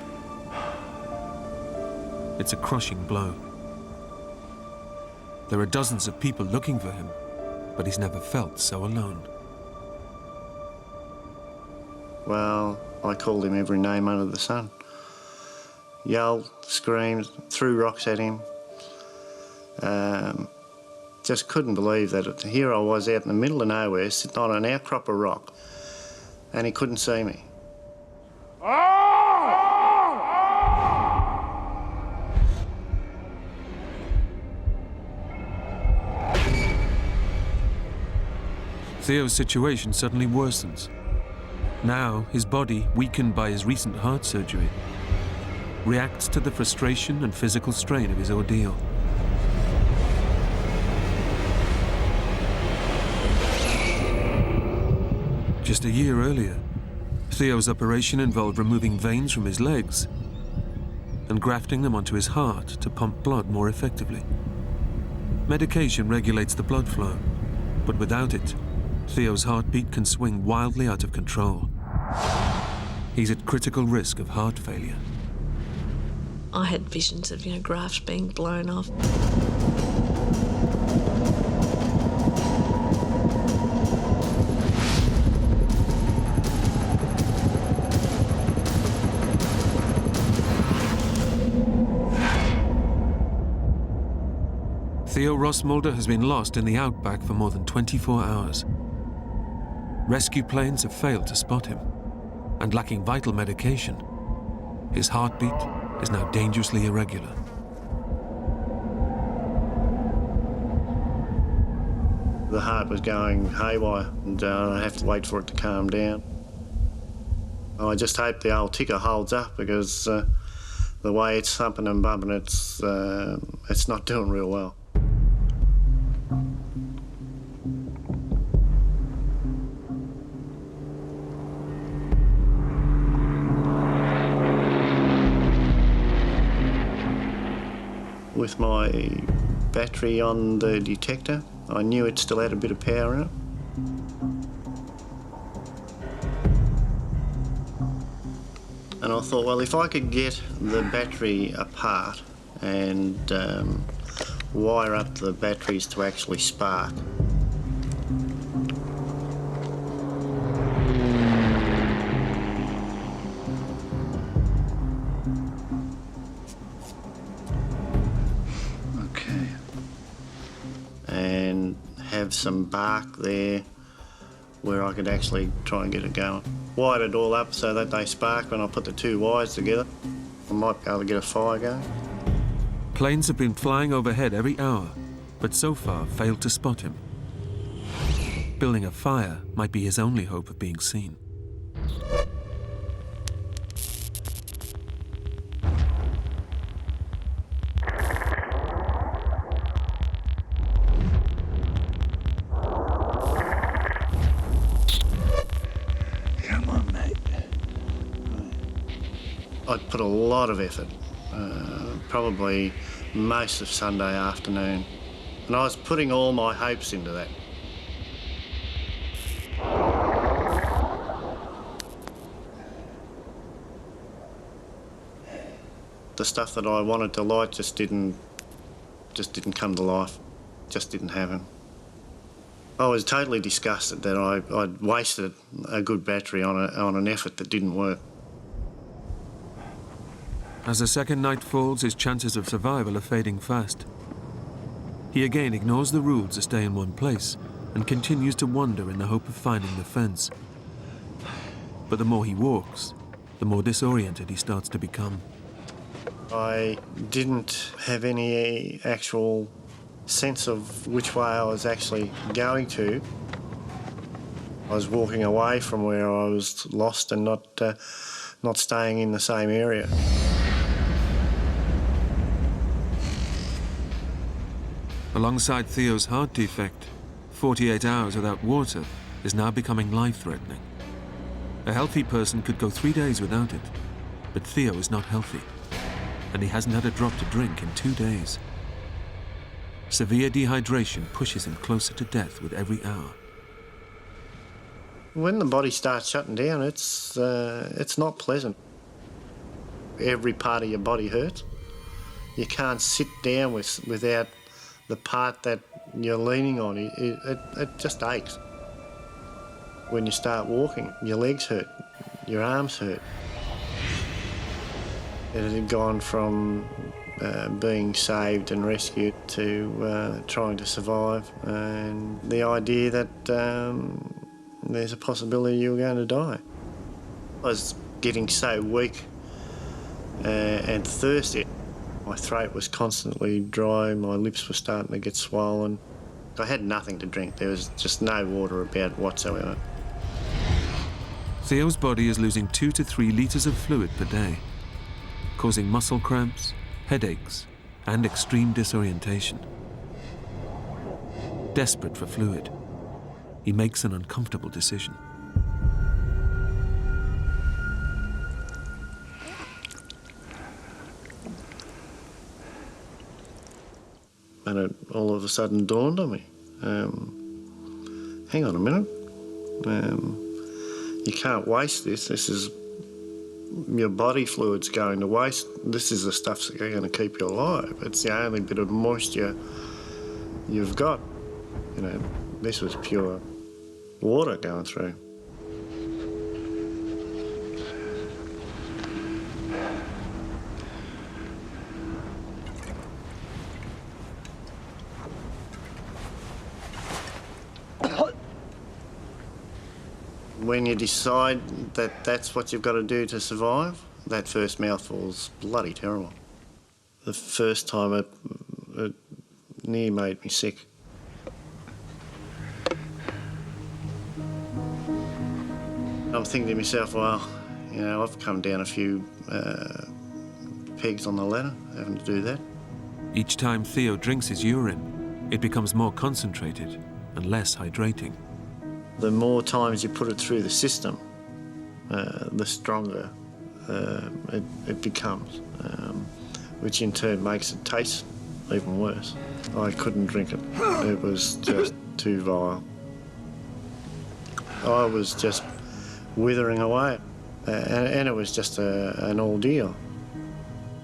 It's a crushing blow. There are dozens of people looking for him, but he's never felt so alone. Well, I called him every name under the sun. Yelled, screamed, threw rocks at him. Just couldn't believe that here I was out in the middle of nowhere, sitting on an outcrop of rock, and he couldn't see me. Theo's situation suddenly worsens. Now, his body, weakened by his recent heart surgery, reacts to the frustration and physical strain of his ordeal. Just a year earlier, Theo's operation involved removing veins from his legs and grafting them onto his heart to pump blood more effectively. Medication regulates the blood flow, but without it, Theo's heartbeat can swing wildly out of control. He's at critical risk of heart failure. I had visions of, grafts being blown off. Theo Rossmulder has been lost in the outback for more than 24 hours. Rescue planes have failed to spot him, and lacking vital medication, his heartbeat is now dangerously irregular. The heart was going haywire, and I have to wait for it to calm down. I just hope the old ticker holds up, because the way it's thumping and bumping, it's not doing real well. With my battery on the detector, I knew it still had a bit of power in it. And I thought, well, if I could get the battery apart and wire up the batteries to actually spark. And have some bark there where I could actually try and get it going. Wired it all up so that they spark when I put the two wires together. I might be able to get a fire going. Planes have been flying overhead every hour, but so far failed to spot him. Building a fire might be his only hope of being seen. I'd put a lot of effort, probably most of Sunday afternoon, and I was putting all my hopes into that. The stuff that I wanted to light just didn't come to life, just didn't happen. I was totally disgusted that I'd wasted a good battery on an effort that didn't work. As the second night falls, his chances of survival are fading fast. He again ignores the rules to stay in one place and continues to wander in the hope of finding the fence. But the more he walks, the more disoriented he starts to become. I didn't have any actual sense of which way I was actually going to. I was walking away from where I was lost and not staying in the same area. Alongside Theo's heart defect, 48 hours without water is now becoming life-threatening. A healthy person could go 3 days without it, But Theo is not healthy, and he hasn't had a drop to drink in 2 days. Severe dehydration pushes him closer to death with every hour. When the body starts shutting down, it's not pleasant. Every part of your body hurts. You can't sit down without the part that you're leaning on. It just aches. When you start walking, your legs hurt, your arms hurt. It had gone from being saved and rescued to trying to survive, and the idea that there's a possibility you were going to die. I was getting so weak and thirsty. My throat was constantly dry, my lips were starting to get swollen. I had nothing to drink, there was just no water about whatsoever. Theo's body is losing 2 to 3 litres of fluid per day, causing muscle cramps, headaches, and extreme disorientation. Desperate for fluid, he makes an uncomfortable decision. And it all of a sudden dawned on me. Hang on a minute. You can't waste this. This is your body fluid's going to waste. This is the stuff that's going to keep you alive. It's the only bit of moisture you've got. You know, this was pure water going through. When you decide that that's what you've got to do to survive, that first mouthful's bloody terrible. The first time it near made me sick. I'm thinking to myself, well, you know, I've come down a few pegs on the ladder, having to do that. Each time Theo drinks his urine, it becomes more concentrated and less hydrating. The more times you put it through the system, the stronger it becomes, which in turn makes it taste even worse. I couldn't drink it. It was just too vile. I was just withering away, and it was just an ordeal.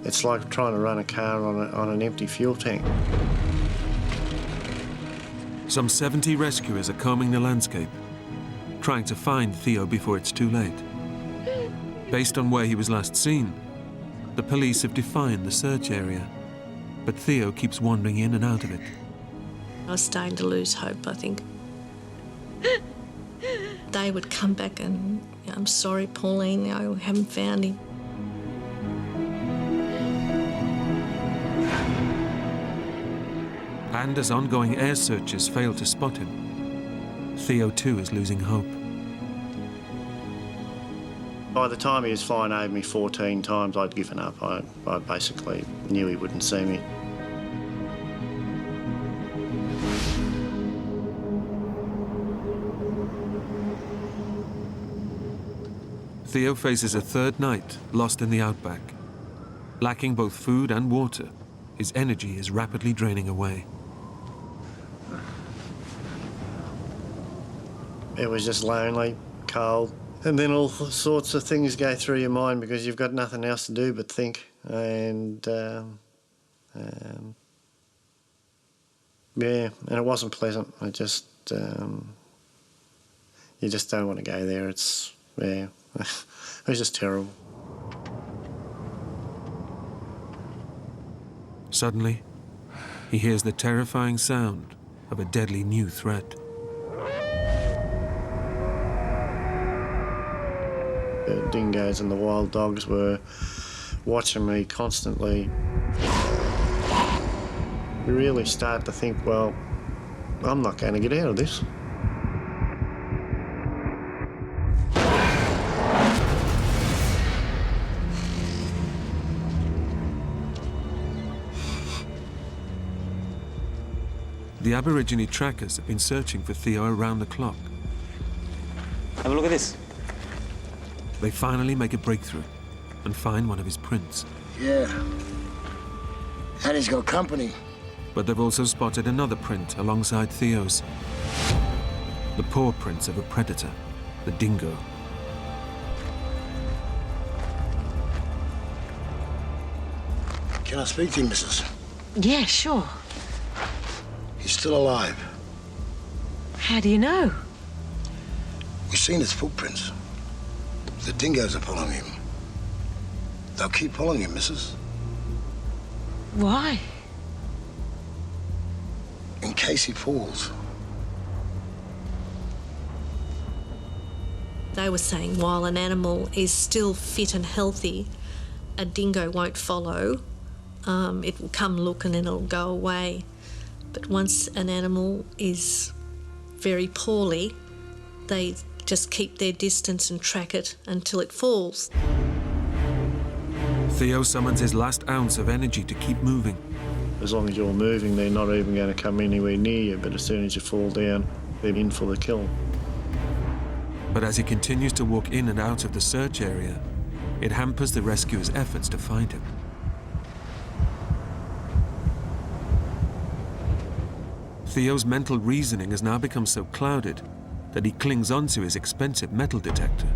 It's like trying to run a car on an empty fuel tank. Some 70 rescuers are combing the landscape, trying to find Theo before it's too late. Based on where he was last seen, the police have defined the search area, but Theo keeps wandering in and out of it. I was starting to lose hope, I think. They would come back and, you know, I'm sorry, Pauline, I haven't found him. And as ongoing air searches fail to spot him, Theo too is losing hope. By the time he was flying over me 14 times, I'd given up. I basically knew he wouldn't see me. Theo faces a third night lost in the outback. Lacking both food and water, his energy is rapidly draining away. It was just lonely, cold, and then all sorts of things go through your mind because you've got nothing else to do but think. And yeah, and it wasn't pleasant. I just, you just don't want to go there. It's, yeah, it was just terrible. Suddenly, he hears the terrifying sound of a deadly new threat. The dingoes and the wild dogs were watching me constantly. You really start to think, well, I'm not going to get out of this. The Aborigine trackers have been searching for Theo around the clock. Have a look at this. They finally make a breakthrough. and find one of his prints. Yeah. And he's got company. But they've also spotted another print alongside Theo's. The paw prints of a predator, the dingo. Can I speak to you, missus? Yeah, sure. He's still alive. How do you know? We've seen his footprints. The dingoes are pulling him. They'll keep pulling him, missus. Why? In case he falls. They were saying while an animal is still fit and healthy, a dingo won't follow. It will come look and then it'll go away. But once an animal is very poorly, they just keep their distance and track it until it falls. Theo summons his last ounce of energy to keep moving. As long as you're moving, they're not even going to come anywhere near you, but as soon as you fall down, they're in for the kill. But as he continues to walk in and out of the search area, it hampers the rescuers' efforts to find him. Theo's mental reasoning has now become so clouded that he clings onto his expensive metal detector,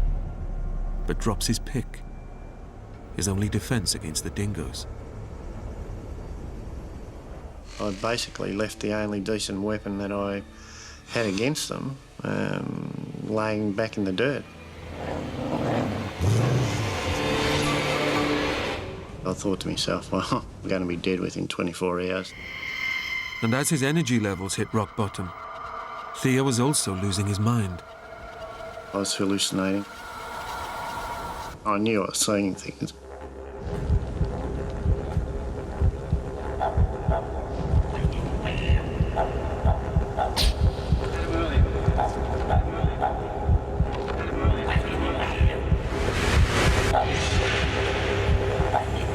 but drops his pick, his only defense against the dingoes. I basically left the only decent weapon that I had against them laying back in the dirt. I thought to myself, well, I'm going to be dead within 24 hours. And as his energy levels hit rock bottom, Theo was also losing his mind. I was hallucinating. I knew I was seeing things.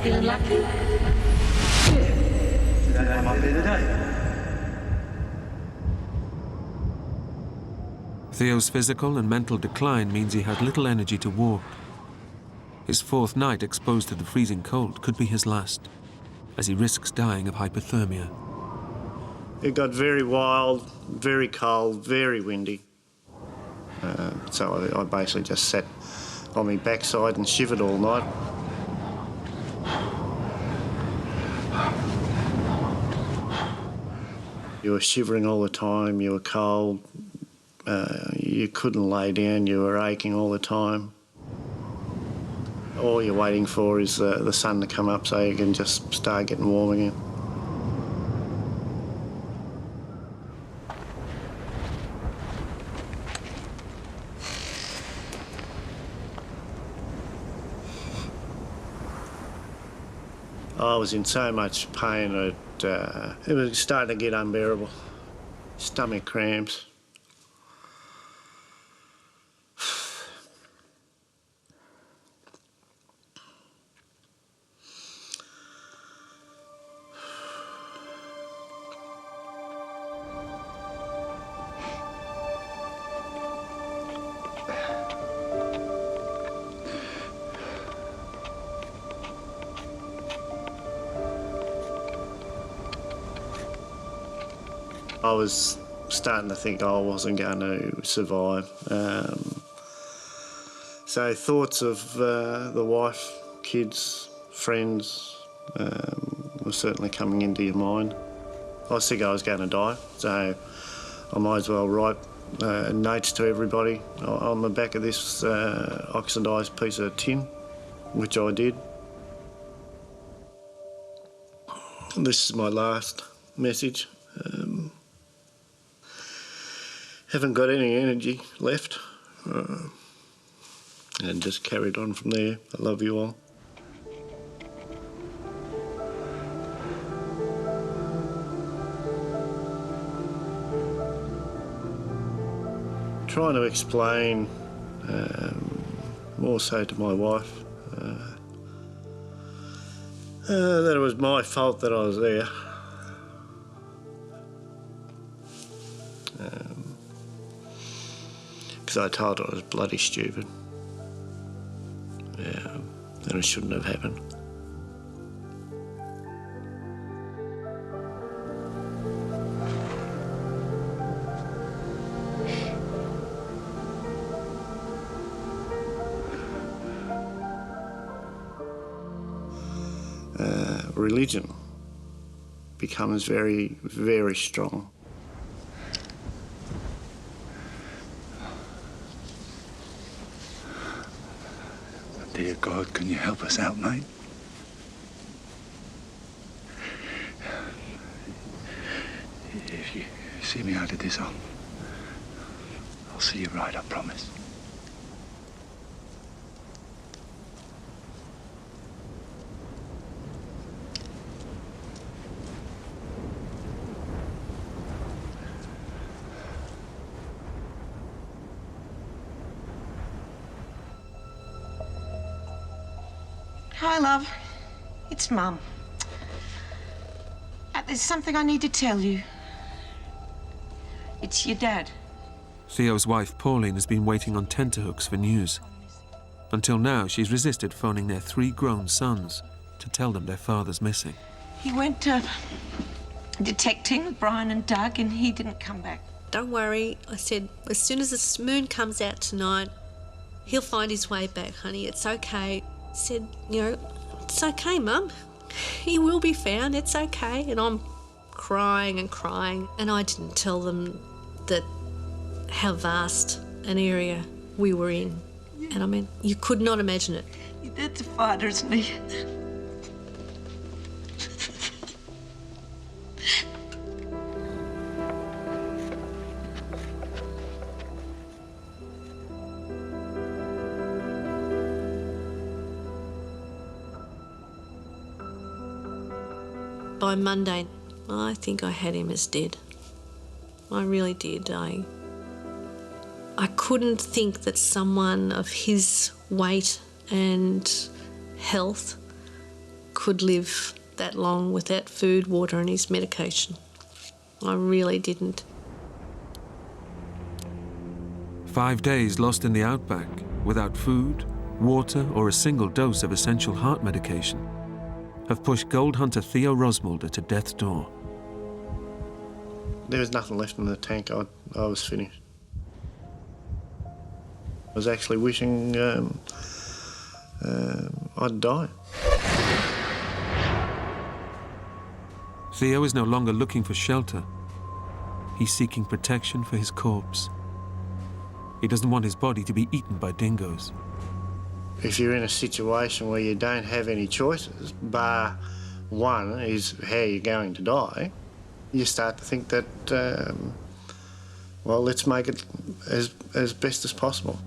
Feeling lucky? Today might be the day. Theo's physical and mental decline means he had little energy to walk. His fourth night exposed to the freezing cold could be his last, as he risks dying of hypothermia. It got very wild, very cold, very windy. So I basically just sat on my backside and shivered all night. You were shivering all the time, you were cold, you couldn't lay down, you were aching all the time. All you're waiting for is the sun to come up so you can just start getting warm again. I was in so much pain that it was starting to get unbearable. Stomach cramps. I was starting to think I wasn't going to survive. So thoughts of the wife, kids, friends were certainly coming into your mind. I was thinking I was going to die, so I might as well write notes to everybody on the back of this oxidised piece of tin, which I did. This is my last message. Haven't got any energy left, and just carried on from there. I love you all. Trying to explain, more so to my wife, that it was my fault that I was there. Because I told her I was bloody stupid. Yeah. and it shouldn't have happened. Religion becomes very, very strong. Dear God, can you help us out, mate? If you see me out of this, I'll see you right, I promise. Hi, love. It's Mum. There's something I need to tell you. It's your dad. Theo's wife, Pauline, has been waiting on tenterhooks for news. Until now, she's resisted phoning their 3 grown sons to tell them their father's missing. He went detecting with Brian and Doug, and he didn't come back. Don't worry, I said, as soon as the moon comes out tonight, he'll find his way back, honey. It's okay. I said, you know, it's okay, Mum. He will be found, it's okay. And I'm crying and crying, and I didn't tell them that how vast an area we were in. And I mean, you could not imagine it. Your dad's a fighter, isn't he? By Monday, I think I had him as dead. I really did. I couldn't think that someone of his weight and health could live that long without food, water and his medication. I really didn't. 5 days lost in the outback, without food, water or a single dose of essential heart medication, have pushed gold hunter Theo Rosmulder to death's door. There was nothing left in the tank. I was finished. I was actually wishing I'd die. Theo is no longer looking for shelter. He's seeking protection for his corpse. He doesn't want his body to be eaten by dingoes. If you're in a situation where you don't have any choices, bar one is how you're going to die, you start to think that, well, let's make it as best as possible.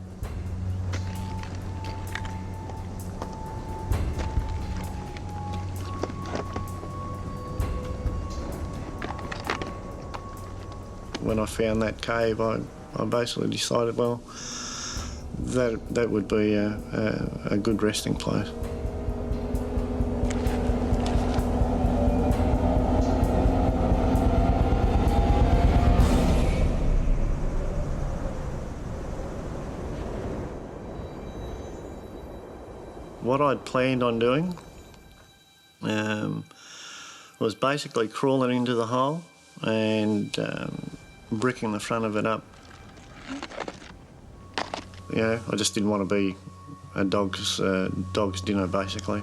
When I found that cave, I basically decided, well, that would be a good resting place. What I'd planned on doing was basically crawling into the hole and bricking the front of it up. You know, I just didn't want to be a dog's dinner, basically.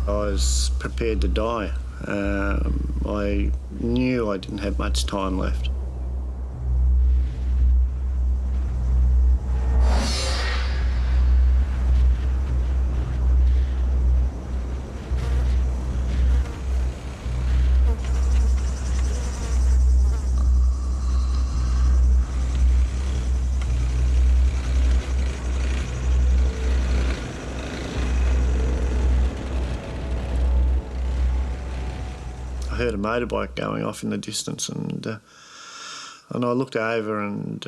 I was prepared to die. I knew I didn't have much time left. I heard a motorbike going off in the distance, and And I looked over and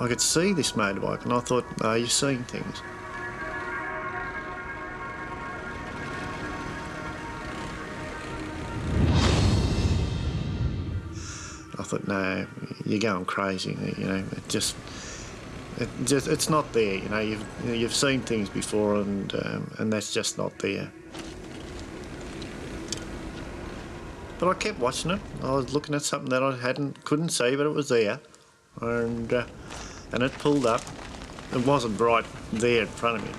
I could see this motorbike, and I thought, oh, you're seeing things. I thought, no, you're going crazy. You know, it's not there. You know, you've seen things before, and that's just not there. But I kept watching it. I was looking at something that I couldn't see, but it was there, and it pulled up. It wasn't right there in front of me.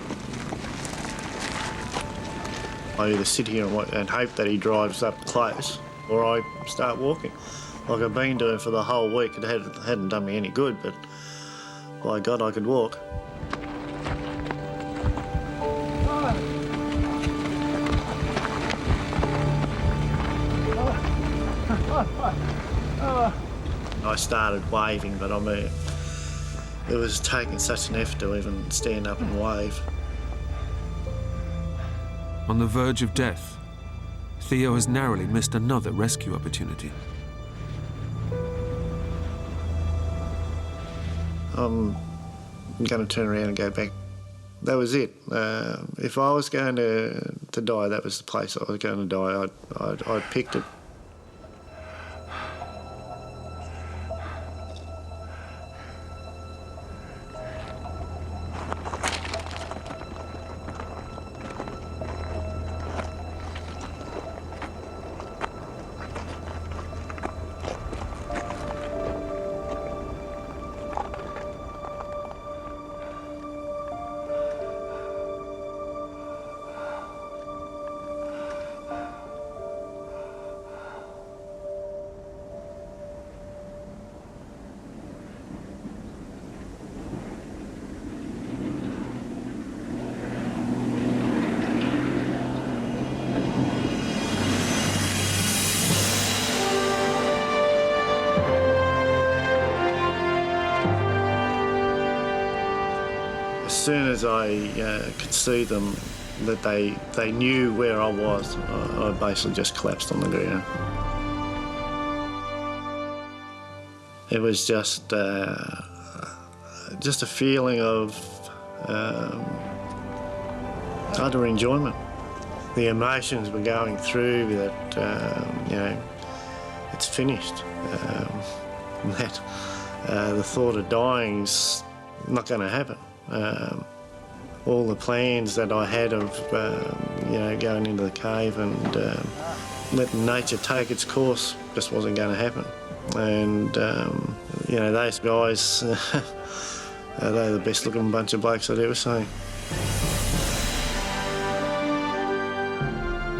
I either sit here and hope that he drives up close, or I start walking. Like I've been doing for the whole week. It hadn't done me any good, but by God, I could walk. I started waving, but I mean, it was taking such an effort to even stand up and wave. On the verge of death, Theo has narrowly missed another rescue opportunity. I'm going to turn around and go back. That was it. If I was going to die, that was the place I was going to die. I'd picked it. As soon as I could see them, that they knew where I was, I basically just collapsed on the ground. It was just a feeling of utter enjoyment. The emotions were going through that, you know, it's finished. That the thought of dying's not going to happen. All the plans that I had of, you know, going into the cave and letting nature take its course just wasn't going to happen. And, you know, those guys, they're the best looking bunch of blokes I'd ever seen.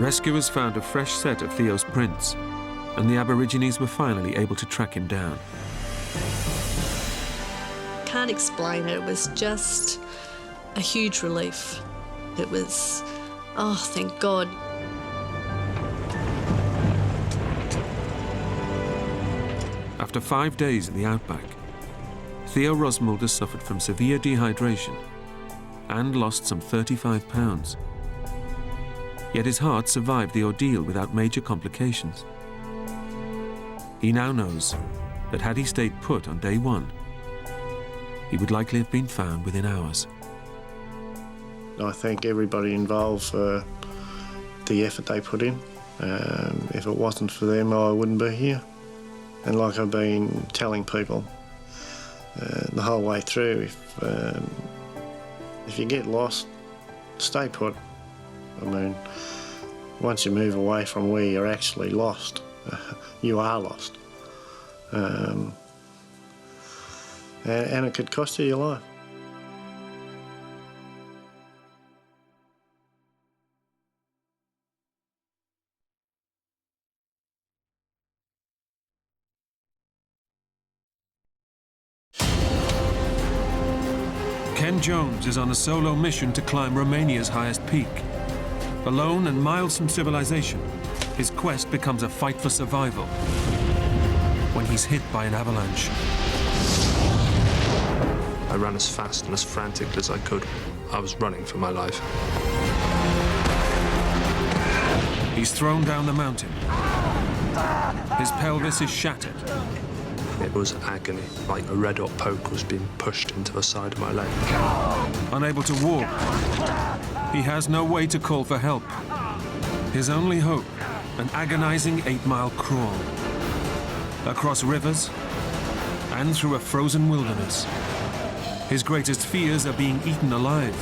Rescuers found a fresh set of Theo's prints, and the Aborigines were finally able to track him down. Can't explain it. It was just a huge relief. It was, oh, thank God. After 5 days in the outback, Theo Rosmulders suffered from severe dehydration and lost some 35 pounds. Yet his heart survived the ordeal without major complications. He now knows that had he stayed put on day one, he would likely have been found within hours. I thank everybody involved for the effort they put in. If it wasn't for them, I wouldn't be here. And like I've been telling people the whole way through, if you get lost, stay put. I mean, once you move away from where you're actually lost, you are lost. And it could cost you your life. Ken Jones is on a solo mission to climb Romania's highest peak. Alone and miles from civilization, his quest becomes a fight for survival when he's hit by an avalanche. I ran as fast and as frantic as I could. I was running for my life. He's thrown down the mountain. His pelvis is shattered. It was agony, like a red-hot poke was being pushed into the side of my leg. Unable to walk, he has no way to call for help. His only hope, an agonizing 8-mile crawl. Across rivers and through a frozen wilderness. His greatest fears are being eaten alive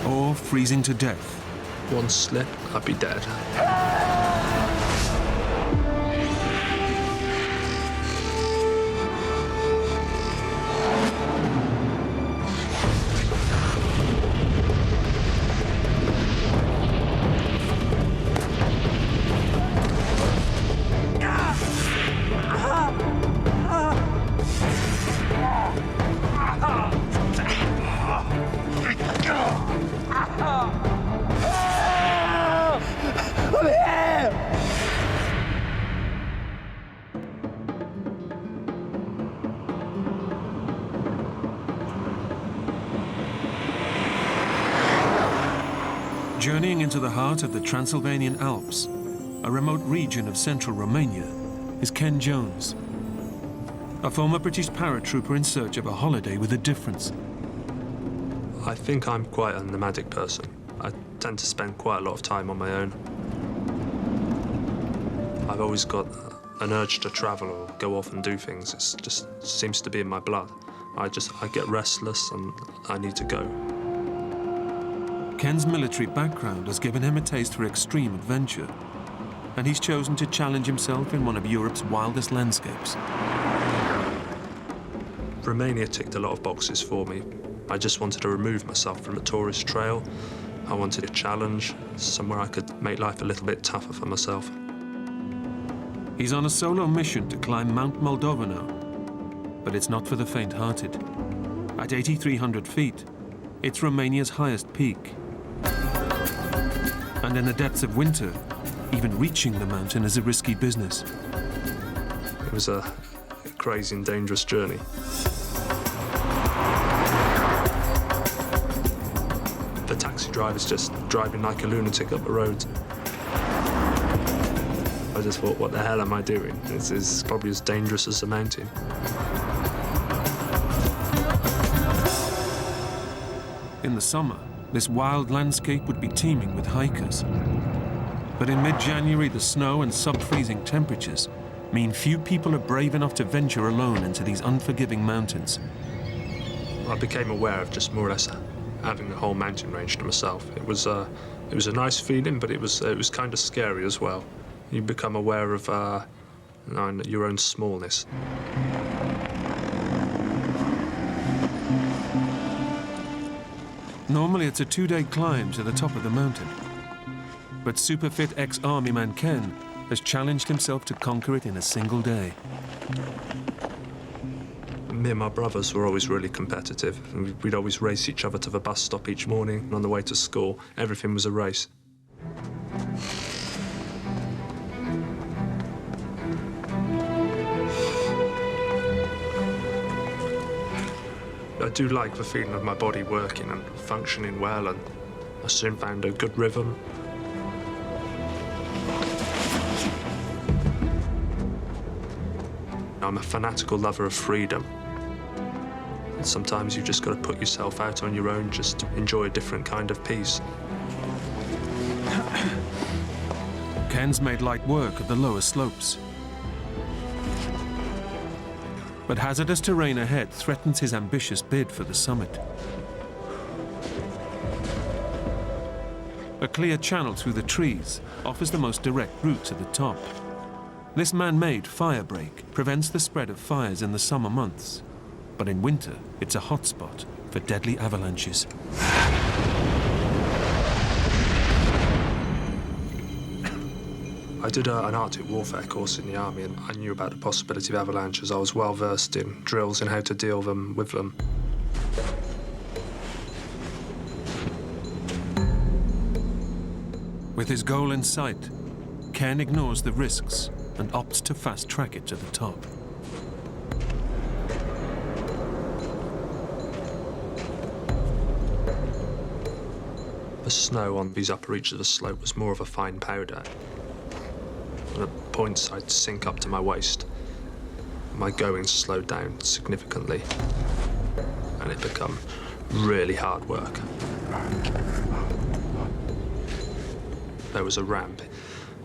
or freezing to death. One slip, I'd be dead. Journeying into the heart of the Transylvanian Alps, a remote region of central Romania, is Ken Jones, a former British paratrooper in search of a holiday with a difference. I think I'm quite a nomadic person. I tend to spend quite a lot of time on my own. I've always got an urge to travel or go off and do things. It just seems to be in my blood. I get restless and I need to go. Ken's military background has given him a taste for extreme adventure, and he's chosen to challenge himself in one of Europe's wildest landscapes. Romania ticked a lot of boxes for me. I just wanted to remove myself from the tourist trail. I wanted a challenge, somewhere I could make life a little bit tougher for myself. He's on a solo mission to climb Mount Moldova now, but it's not for the faint-hearted. At 8,300 feet, it's Romania's highest peak. And in the depths of winter, even reaching the mountain is a risky business. It was a crazy and dangerous journey. The taxi driver's just driving like a lunatic up the road. I just thought, what the hell am I doing? This is probably as dangerous as the mountain. In the summer, this wild landscape would be teeming with hikers. But in mid-January, the snow and sub-freezing temperatures mean few people are brave enough to venture alone into these unforgiving mountains. I became aware of just more or less having the whole mountain range to myself. It was a nice feeling, but it was kind of scary as well. You become aware of your own smallness. Normally, it's a 2-day climb to the top of the mountain. But super-fit ex-army man Ken has challenged himself to conquer it in a single day. Me and my brothers were always really competitive. We'd always race each other to the bus stop each morning, and on the way to school, everything was a race. I do like the feeling of my body working and functioning well, and I soon found a good rhythm. I'm a fanatical lover of freedom. And sometimes you've just got to put yourself out on your own, just to enjoy a different kind of peace. Ken's made light work of the lower slopes. But hazardous terrain ahead threatens his ambitious bid for the summit. A clear channel through the trees offers the most direct route to the top. This man-made fire break prevents the spread of fires in the summer months, but in winter, it's a hotspot for deadly avalanches. I did an Arctic warfare course in the army, and I knew about the possibility of avalanches. I was well versed in drills in how to deal with them. With his goal in sight, Ken ignores the risks and opts to fast-track it to the top. The snow on these upper reaches of the slope was more of a fine powder. and at points I'd sink up to my waist. My going slowed down significantly, and it became really hard work. There was a ramp.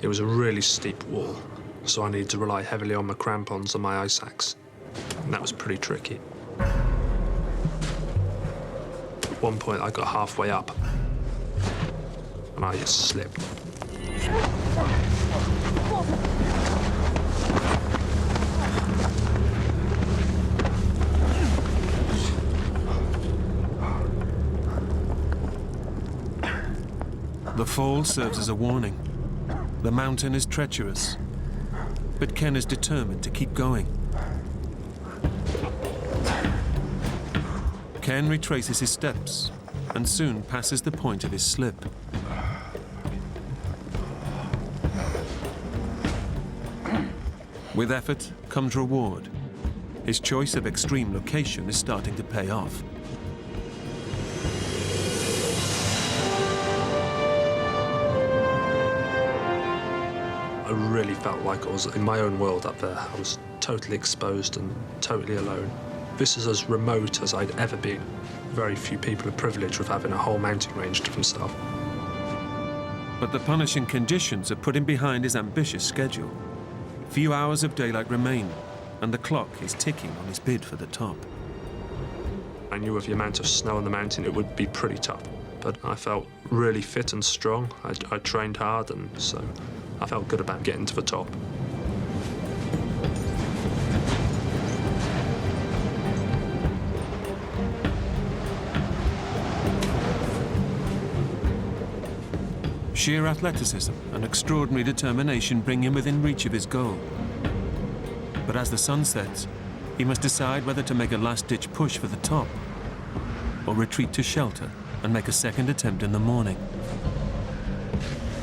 It was a really steep wall, so I needed to rely heavily on my crampons and my ice axe, and that was pretty tricky. At one point, I got halfway up, and I just slipped. The fall serves as a warning. The mountain is treacherous, but Ken is determined to keep going. Ken retraces his steps and soon passes the point of his slip. With effort comes reward. His choice of extreme location is starting to pay off. I really felt like I was in my own world up there. I was totally exposed and totally alone. This is as remote as I'd ever been. Very few people are privileged with having a whole mountain range to themselves. But the punishing conditions have put him behind his ambitious schedule. Few hours of daylight remain, and the clock is ticking on his bid for the top. I knew with the amount of snow on the mountain it would be pretty tough, but I felt really fit and strong. I trained hard, and so I felt good about getting to the top. Sheer athleticism and extraordinary determination bring him within reach of his goal. But as the sun sets, he must decide whether to make a last-ditch push for the top or retreat to shelter and make a second attempt in the morning.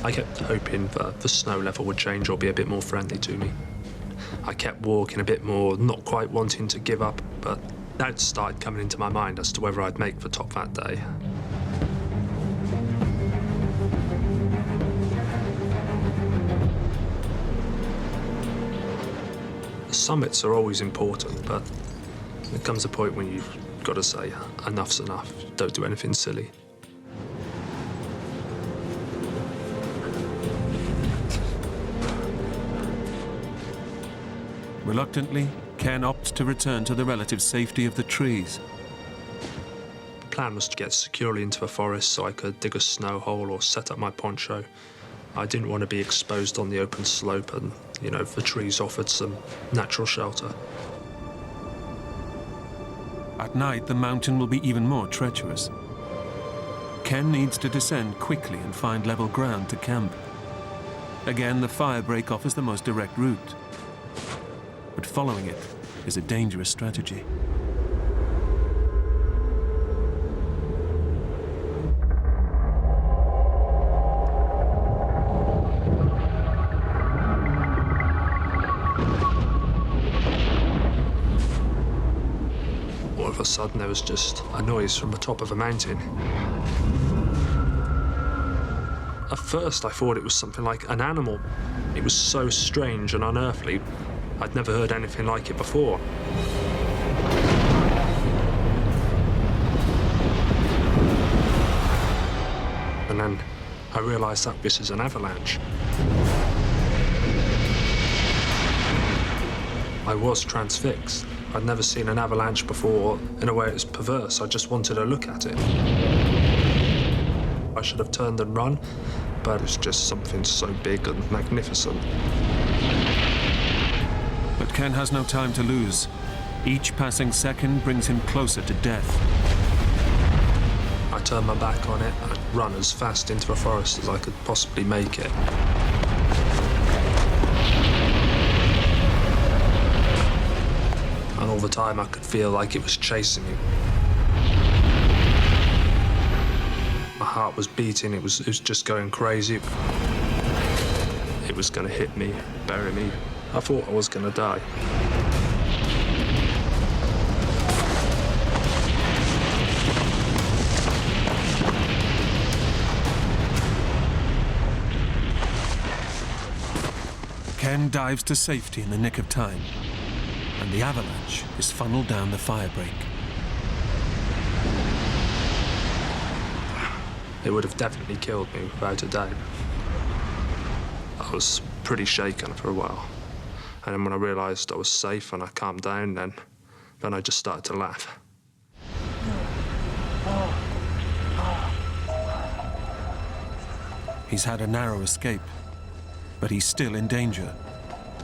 I kept hoping that the snow level would change or be a bit more friendly to me. I kept walking a bit more, not quite wanting to give up, but doubts started coming into my mind as to whether I'd make the top that day. Summits are always important, but there comes a point when you've got to say, enough's enough, don't do anything silly. Reluctantly, Ken opts to return to the relative safety of the trees. The plan was to get securely into the forest so I could dig a snow hole or set up my poncho. I didn't want to be exposed on the open slope, and, you know, the trees offered some natural shelter. At night, the mountain will be even more treacherous. Ken needs to descend quickly and find level ground to camp. Again, the firebreak offers the most direct route. But following it is a dangerous strategy. All of a sudden, there was just a noise from the top of a mountain. At first, I thought it was something like an animal. It was so strange and unearthly. I'd never heard anything like it before. And then I realized that this is an avalanche. I was transfixed. I'd never seen an avalanche before. In a way, it was perverse. I just wanted to look at it. I should have turned and run, but it's just something so big and magnificent. But Ken has no time to lose. Each passing second brings him closer to death. I turned my back on it and ran as fast into the forest as I could possibly make it. And all the time I could feel like it was chasing me. My heart was beating, it was just going crazy. It was gonna hit me, bury me. I thought I was gonna die. Ken dives to safety in the nick of time, and the avalanche is funneled down the firebreak. It would have definitely killed me without a doubt. I was pretty shaken for a while. And then when I realised I was safe and I calmed down, then I just started to laugh. He's had a narrow escape, but he's still in danger.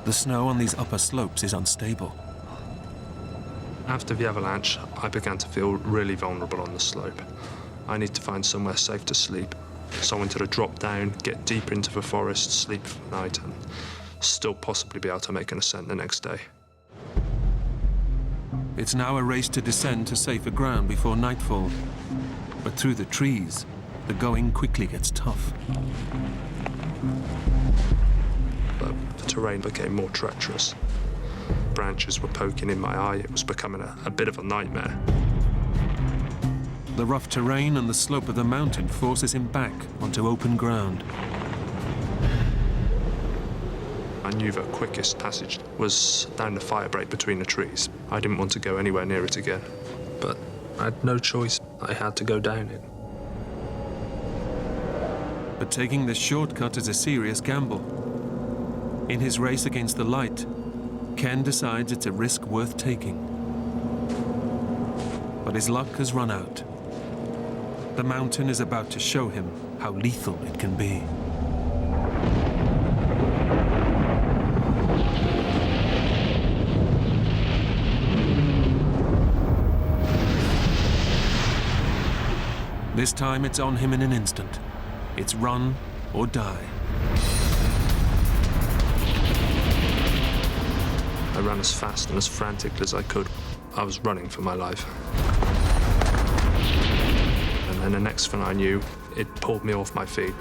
The snow on these upper slopes is unstable. After the avalanche, I began to feel really vulnerable on the slope. I need to find somewhere safe to sleep. So I wanted to drop down, get deeper into the forest, sleep for the night, and still possibly be able to make an ascent the next day. It's now a race to descend to safer ground before nightfall. But through the trees, the going quickly gets tough. But the terrain became more treacherous. Branches were poking in my eye. It was becoming a bit of a nightmare. The rough terrain and the slope of the mountain forces him back onto open ground. I knew the quickest passage was down the firebreak between the trees. I didn't want to go anywhere near it again. But I had no choice. I had to go down it. But taking this shortcut is a serious gamble. In his race against the light, Ken decides it's a risk worth taking. But his luck has run out. The mountain is about to show him how lethal it can be. This time it's on him in an instant. It's run or die. I ran as fast and as frantically as I could. I was running for my life. And then the next thing I knew, it pulled me off my feet.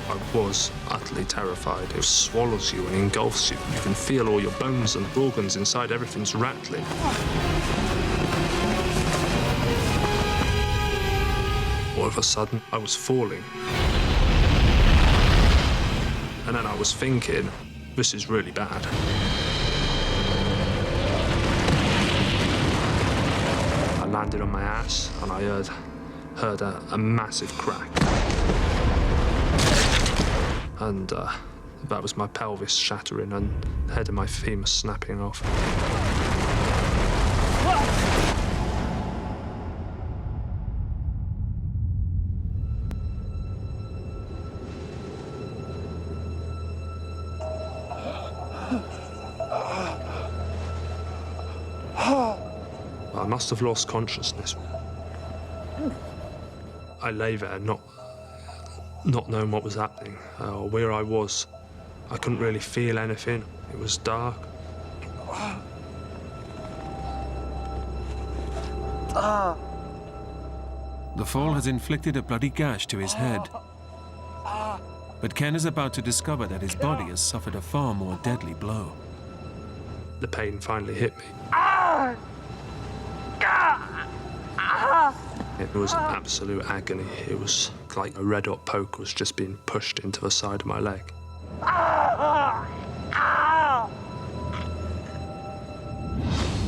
I was utterly terrified. It swallows you and engulfs you. You can feel all your bones and organs inside, everything's rattling. All of a sudden, I was falling. And then I was thinking, this is really bad. I landed on my ass and I heard a massive crack. And that was my pelvis shattering and the head of my femur snapping off. I must have lost consciousness. I lay there, not knowing what was happening or where I was. I couldn't really feel anything. It was dark. The fall has inflicted a bloody gash to his head. But Ken is about to discover that his body has suffered a far more deadly blow. The pain finally hit me. It was absolute agony. It was like a red-hot poke was just being pushed into the side of my leg.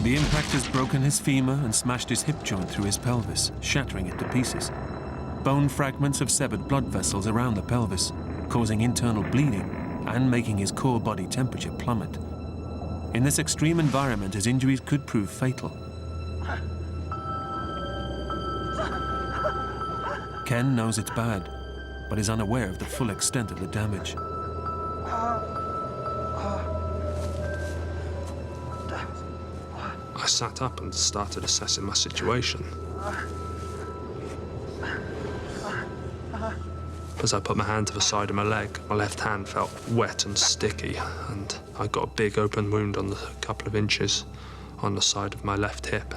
The impact has broken his femur and smashed his hip joint through his pelvis, shattering it to pieces. Bone fragments have severed blood vessels around the pelvis, causing internal bleeding and making his core body temperature plummet. In this extreme environment, his injuries could prove fatal. Ken knows it's bad, but is unaware of the full extent of the damage. I sat up and started assessing my situation. As I put my hand to the side of my leg, my left hand felt wet and sticky, and I got a big open wound on a couple of inches on the side of my left hip.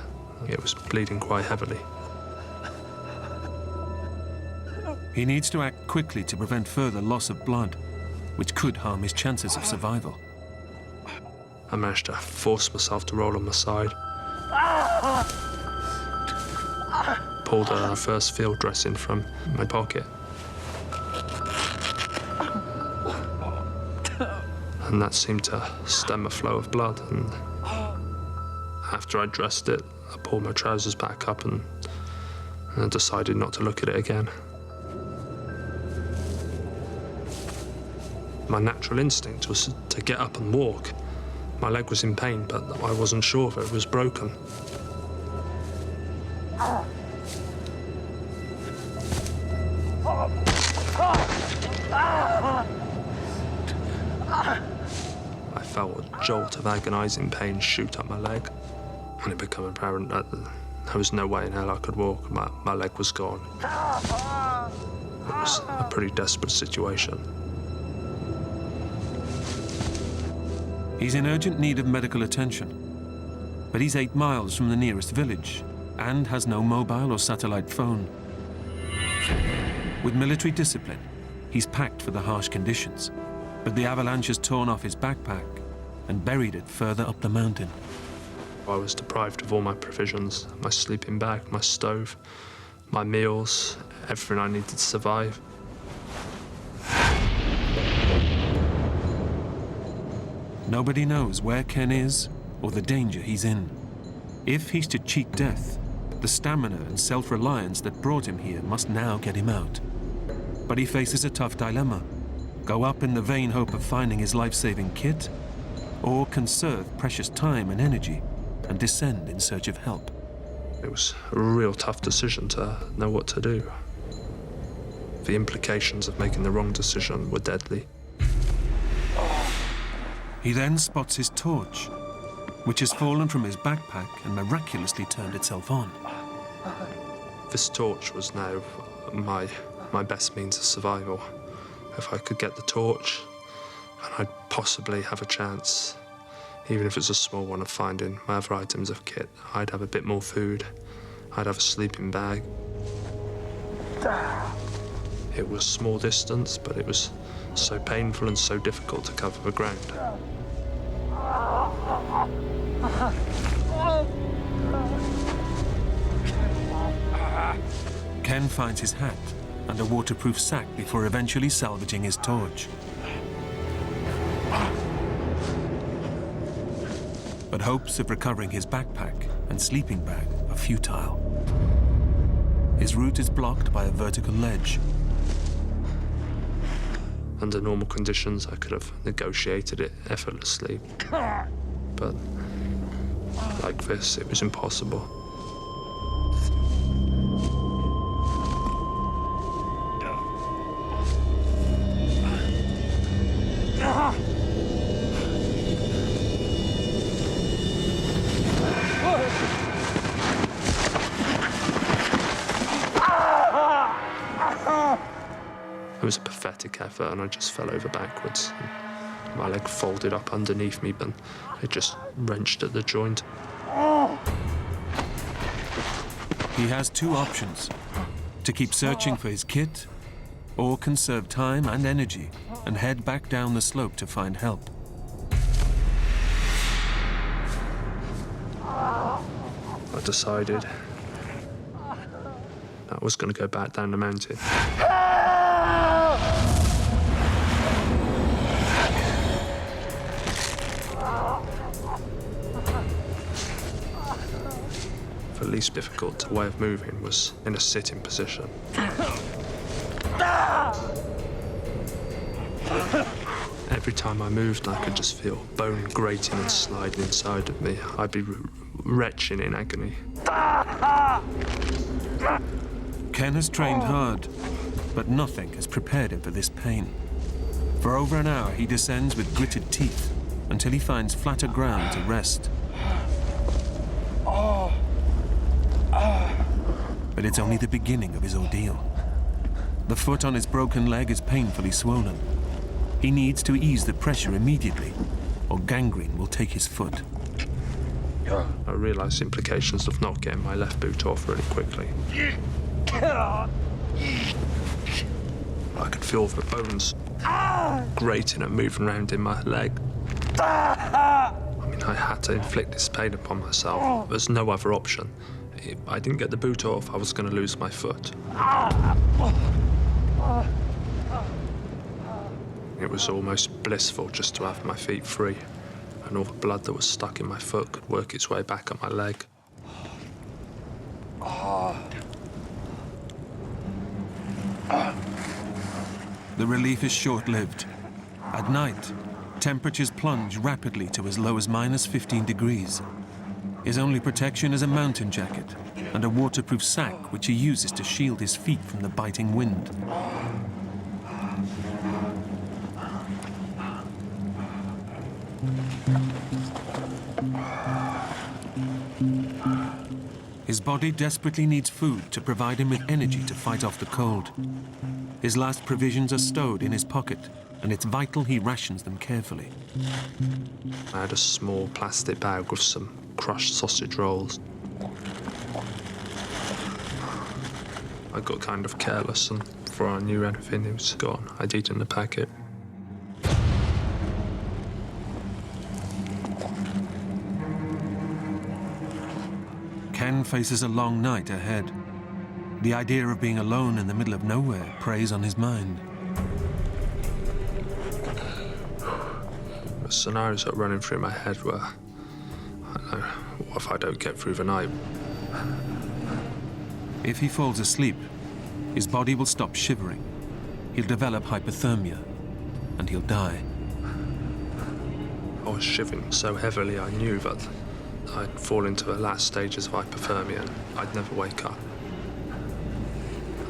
It was bleeding quite heavily. He needs to act quickly to prevent further loss of blood, which could harm his chances of survival. I managed to force myself to roll on my side. pulled a first field dressing from my pocket. And that seemed to stem a flow of blood. And after I dressed it, I pulled my trousers back up and I decided not to look at it again. My natural instinct was to get up and walk. My leg was in pain, but I wasn't sure if it was broken. I felt a jolt of agonizing pain shoot up my leg, and it became apparent that there was no way in hell I could walk. My leg was gone. It was a pretty desperate situation. He's in urgent need of medical attention, but he's 8 miles from the nearest village and has no mobile or satellite phone. With military discipline, he's packed for the harsh conditions, but the avalanche has torn off his backpack and buried it further up the mountain. I was deprived of all my provisions, my sleeping bag, my stove, my meals, everything I needed to survive. Nobody knows where Ken is or the danger he's in. If he's to cheat death, the stamina and self-reliance that brought him here must now get him out. But he faces a tough dilemma. Go up in the vain hope of finding his life-saving kit, or conserve precious time and energy and descend in search of help. It was a real tough decision to know what to do. The implications of making the wrong decision were deadly. He then spots his torch, which has fallen from his backpack and miraculously turned itself on. This torch was now my best means of survival. If I could get the torch, and I'd possibly have a chance, even if it's a small one, of finding my other items of kit. I'd have a bit more food. I'd have a sleeping bag. It was small distance, but it was so painful and so difficult to cover the ground. Ken finds his hat and a waterproof sack before eventually salvaging his torch. But hopes of recovering his backpack and sleeping bag are futile. His route is blocked by a vertical ledge. Under normal conditions, I could have negotiated it effortlessly. But like this, it was impossible. It was a pathetic effort, and I just fell over backwards. My leg folded up underneath me, but it just wrenched at the joint. He has 2 options: to keep searching for his kit, or conserve time and energy and head back down the slope to find help. I decided I was going to go back down the mountain. The least difficult way of moving was in a sitting position. Every time I moved, I could just feel bone grating and sliding inside of me. I'd be retching in agony. Ken has trained hard, but nothing has prepared him for this pain. For over an hour, he descends with gritted teeth until he finds flatter ground to rest. But it's only the beginning of his ordeal. The foot on his broken leg is painfully swollen. He needs to ease the pressure immediately, or gangrene will take his foot. I realised the implications of not getting my left boot off really quickly. I could feel the bones grating and moving around in my leg. I mean, I had to inflict this pain upon myself. There's no other option. If I didn't get the boot off, I was going to lose my foot. It was almost blissful just to have my feet free, and all the blood that was stuck in my foot could work its way back up my leg. The relief is short-lived. At night, temperatures plunge rapidly to as low as -15 degrees. His only protection is a mountain jacket and a waterproof sack which he uses to shield his feet from the biting wind. His body desperately needs food to provide him with energy to fight off the cold. His last provisions are stowed in his pocket, and it's vital he rations them carefully. I had a small plastic bag with some crushed sausage rolls. I got kind of careless, and before I knew anything, it was gone. I'd eaten the packet. Ken faces a long night ahead. The idea of being alone in the middle of nowhere preys on his mind. The scenarios are running through my head where, I don't know, what if I don't get through the night? If he falls asleep, his body will stop shivering. He'll develop hypothermia, and he'll die. I was shivering so heavily I knew that I'd fall into the last stages of hypothermia and I'd never wake up.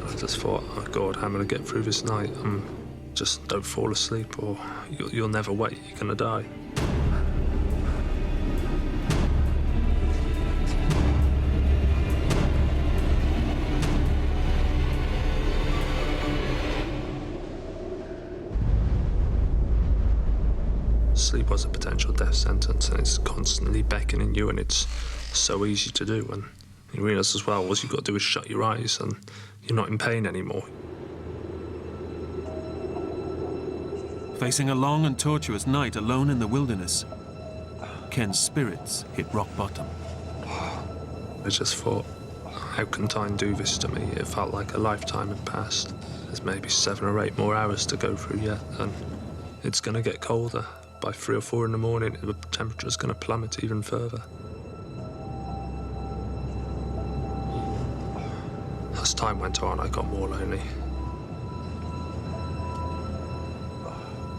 I just thought, oh God, how am I going to get through this night? Just don't fall asleep or you'll never wake, you're going to die. Sleep was a potential death sentence, and it's constantly beckoning you, and it's so easy to do. And you realise as well, all you've got to do is shut your eyes, and you're not in pain anymore. Facing a long and tortuous night alone in the wilderness, Ken's spirits hit rock bottom. I just thought, how can time do this to me? It felt like a lifetime had passed. There's maybe 7 or 8 more hours to go through yet, and it's going to get colder. By 3 or 4 in the morning, the temperature's going to plummet even further. As time went on, I got more lonely.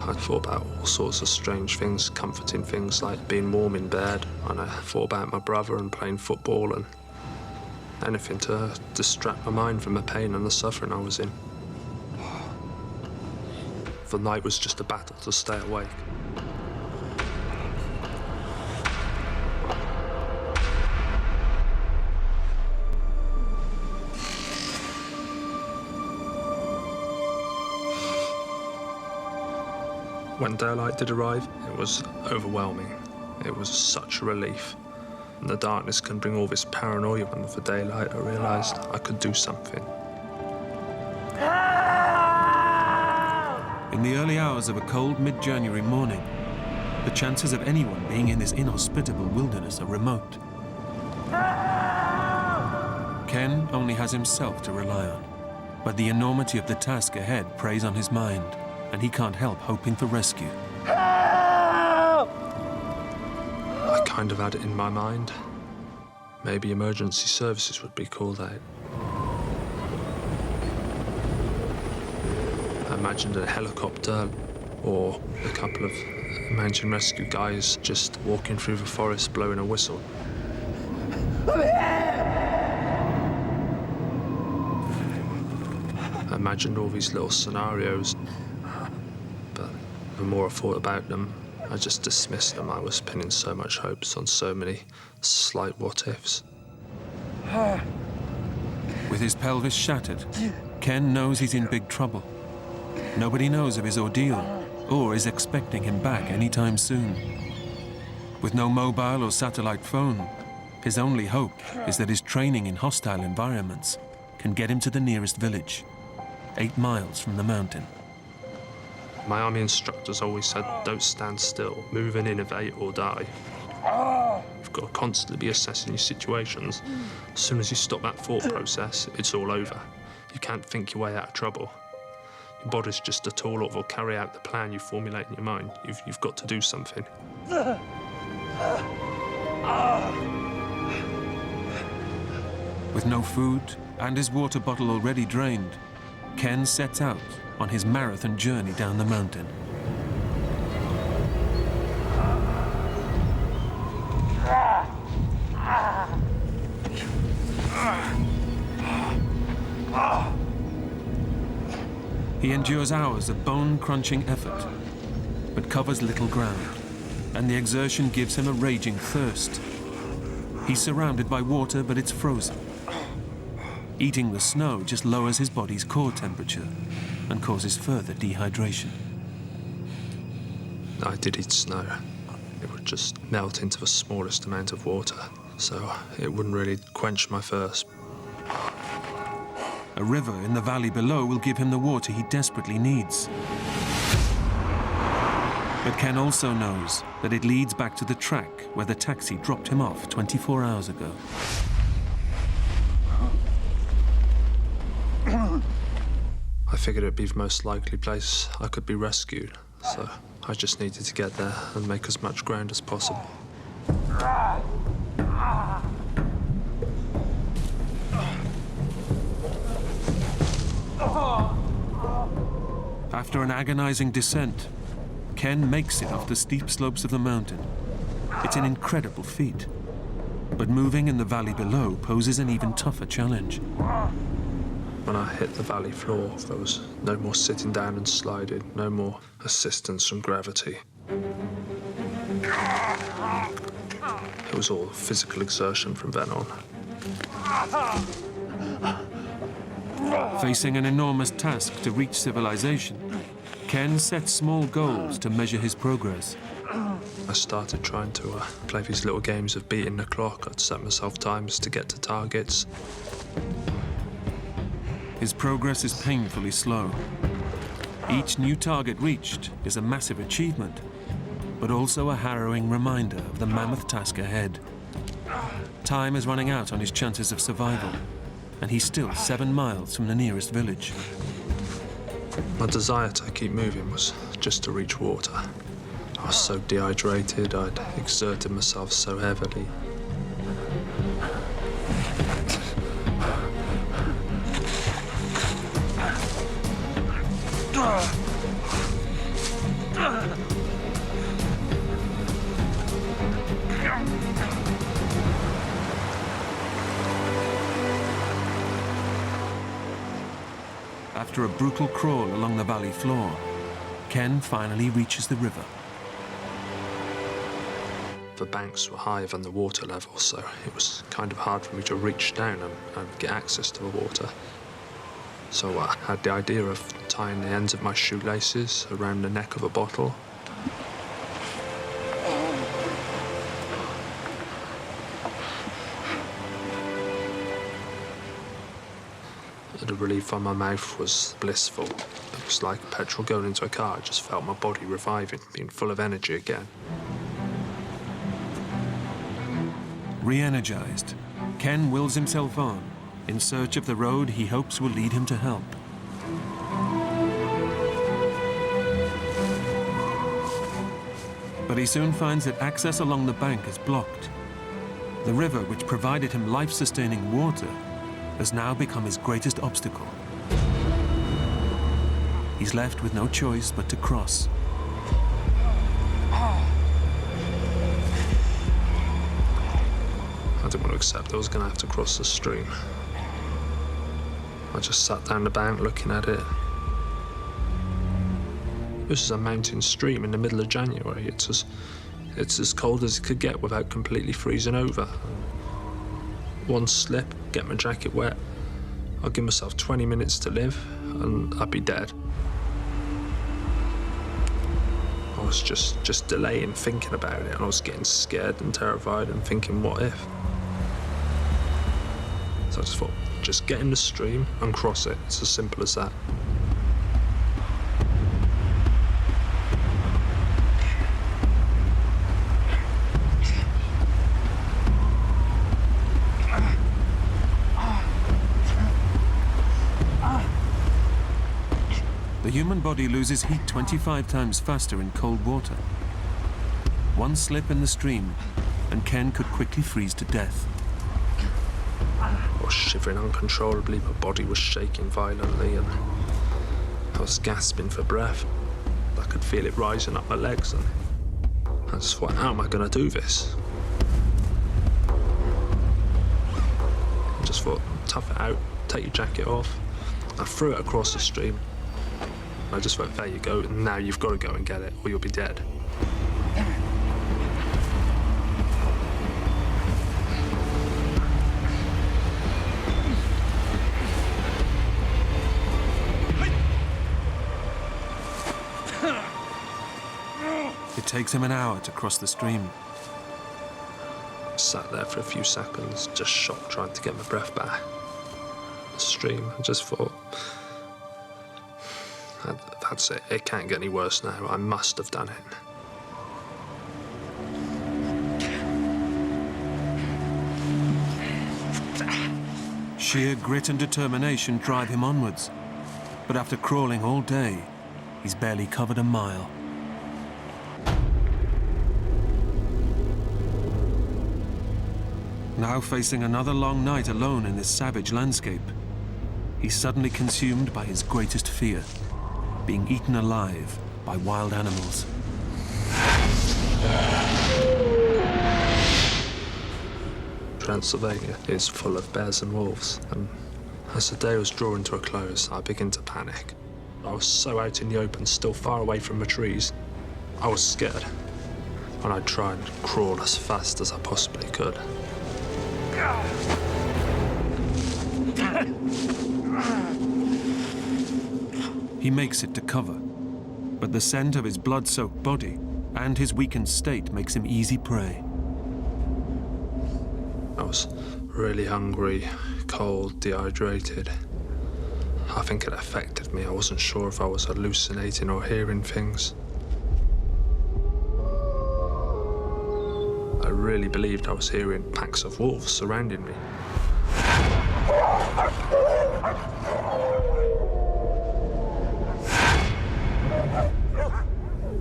I thought about all sorts of strange things, comforting things like being warm in bed, and I thought about my brother and playing football and anything to distract my mind from the pain and the suffering I was in. The night was just a battle to stay awake. When daylight did arrive, it was overwhelming. It was such a relief. And the darkness can bring all this paranoia, and with the daylight I realised I could do something. In the early hours of a cold mid-January morning, the chances of anyone being in this inhospitable wilderness are remote. Ken only has himself to rely on, but the enormity of the task ahead preys on his mind, and he can't help hoping for rescue. I kind of had it in my mind. Maybe emergency services would be called out. I imagined a helicopter or a couple of mountain rescue guys just walking through the forest blowing a whistle. I imagined all these little scenarios, but the more I thought about them, I just dismissed them. I was pinning so much hopes on so many slight what-ifs. With his pelvis shattered, Ken knows he's in big trouble. Nobody knows of his ordeal or is expecting him back anytime soon. With no mobile or satellite phone, his only hope is that his training in hostile environments can get him to the nearest village, 8 miles from the mountain. My army instructors always said, don't stand still, move and innovate or die. You've got to constantly be assessing your situations. As soon as you stop that thought process, it's all over. You can't think your way out of trouble. Your body's just a tool that will carry out the plan you formulate in your mind. You've got to do something. With no food and his water bottle already drained, Ken sets out on his marathon journey down the mountain. He endures hours of bone-crunching effort, but covers little ground, and the exertion gives him a raging thirst. He's surrounded by water, but it's frozen. Eating the snow just lowers his body's core temperature and causes further dehydration. I did eat snow. It would just melt into the smallest amount of water, so it wouldn't really quench my thirst. A river in the valley below will give him the water he desperately needs. But Ken also knows that it leads back to the track where the taxi dropped him off 24 hours ago. I figured it'd be the most likely place I could be rescued, so I just needed to get there and make as much ground as possible. After an agonizing descent, Ken makes it off the steep slopes of the mountain. It's an incredible feat, but moving in the valley below poses an even tougher challenge. When I hit the valley floor, there was no more sitting down and sliding, no more assistance from gravity. It was all physical exertion from then on. Facing an enormous task to reach civilization, Ken sets small goals to measure his progress. I started trying to play these little games of beating the clock. I'd set myself times to get to targets. His progress is painfully slow. Each new target reached is a massive achievement, but also a harrowing reminder of the mammoth task ahead. Time is running out on his chances of survival, and he's still 7 miles from the nearest village. My desire to keep moving was just to reach water. I was so dehydrated, I'd exerted myself so heavily. After a brutal crawl along the valley floor, Ken finally reaches the river. The banks were higher than the water level, so it was kind of hard for me to reach down and get access to the water. So I had the idea of tying the ends of my shoelaces around the neck of a bottle. The relief on my mouth was blissful. It was like petrol going into a car. I just felt my body reviving, being full of energy again. Re-energized, Ken wills himself on in search of the road he hopes will lead him to help. But he soon finds that access along the bank is blocked. The river, which provided him life-sustaining water, has now become his greatest obstacle. He's left with no choice but to cross. I didn't want to accept I was going to have to cross the stream. I just sat down the bank looking at it. This is a mountain stream in the middle of January. It's as cold as it could get without completely freezing over. One slip, get my jacket wet. I'll give myself 20 minutes to live, and I'd be dead. I was just delaying thinking about it, and I was getting scared and terrified and thinking, what if? So I just thought, just get in the stream and cross it. It's as simple as that. human body loses heat 25 times faster in cold water. One slip in the stream, and Ken could quickly freeze to death. I was shivering uncontrollably, my body was shaking violently, and I was gasping for breath. I could feel it rising up my legs, and I just thought, how am I going to do this? I just thought, tough it out, take your jacket off. I threw it across the stream. I just went, there you go, and now you've got to go and get it, or you'll be dead. It takes him an hour to cross the stream. I sat there for a few seconds, just shocked, trying to get my breath back. The stream, I just thought, that's it. It can't get any worse now. I must have done it. Sheer grit and determination drive him onwards. But after crawling all day, he's barely covered a mile. Now facing another long night alone in this savage landscape, he's suddenly consumed by his greatest fear, being eaten alive by wild animals. Transylvania is full of bears and wolves, and as the day was drawing to a close, I began to panic. I was so out in the open, still far away from the trees. I was scared, and I'd try and crawl as fast as I possibly could. He makes it to cover, but the scent of his blood-soaked body and his weakened state makes him easy prey. I was really hungry, cold, dehydrated. I think it affected me. I wasn't sure if I was hallucinating or hearing things. I really believed I was hearing packs of wolves surrounding me.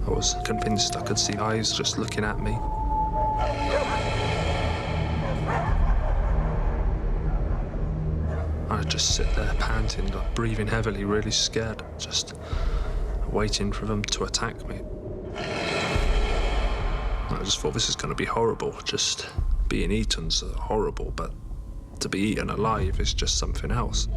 I was convinced I could see eyes just looking at me. I'd just sit there panting, breathing heavily, really scared, just waiting for them to attack me. I just thought, this is going to be horrible. Just being eaten's horrible, but to be eaten alive is just something else.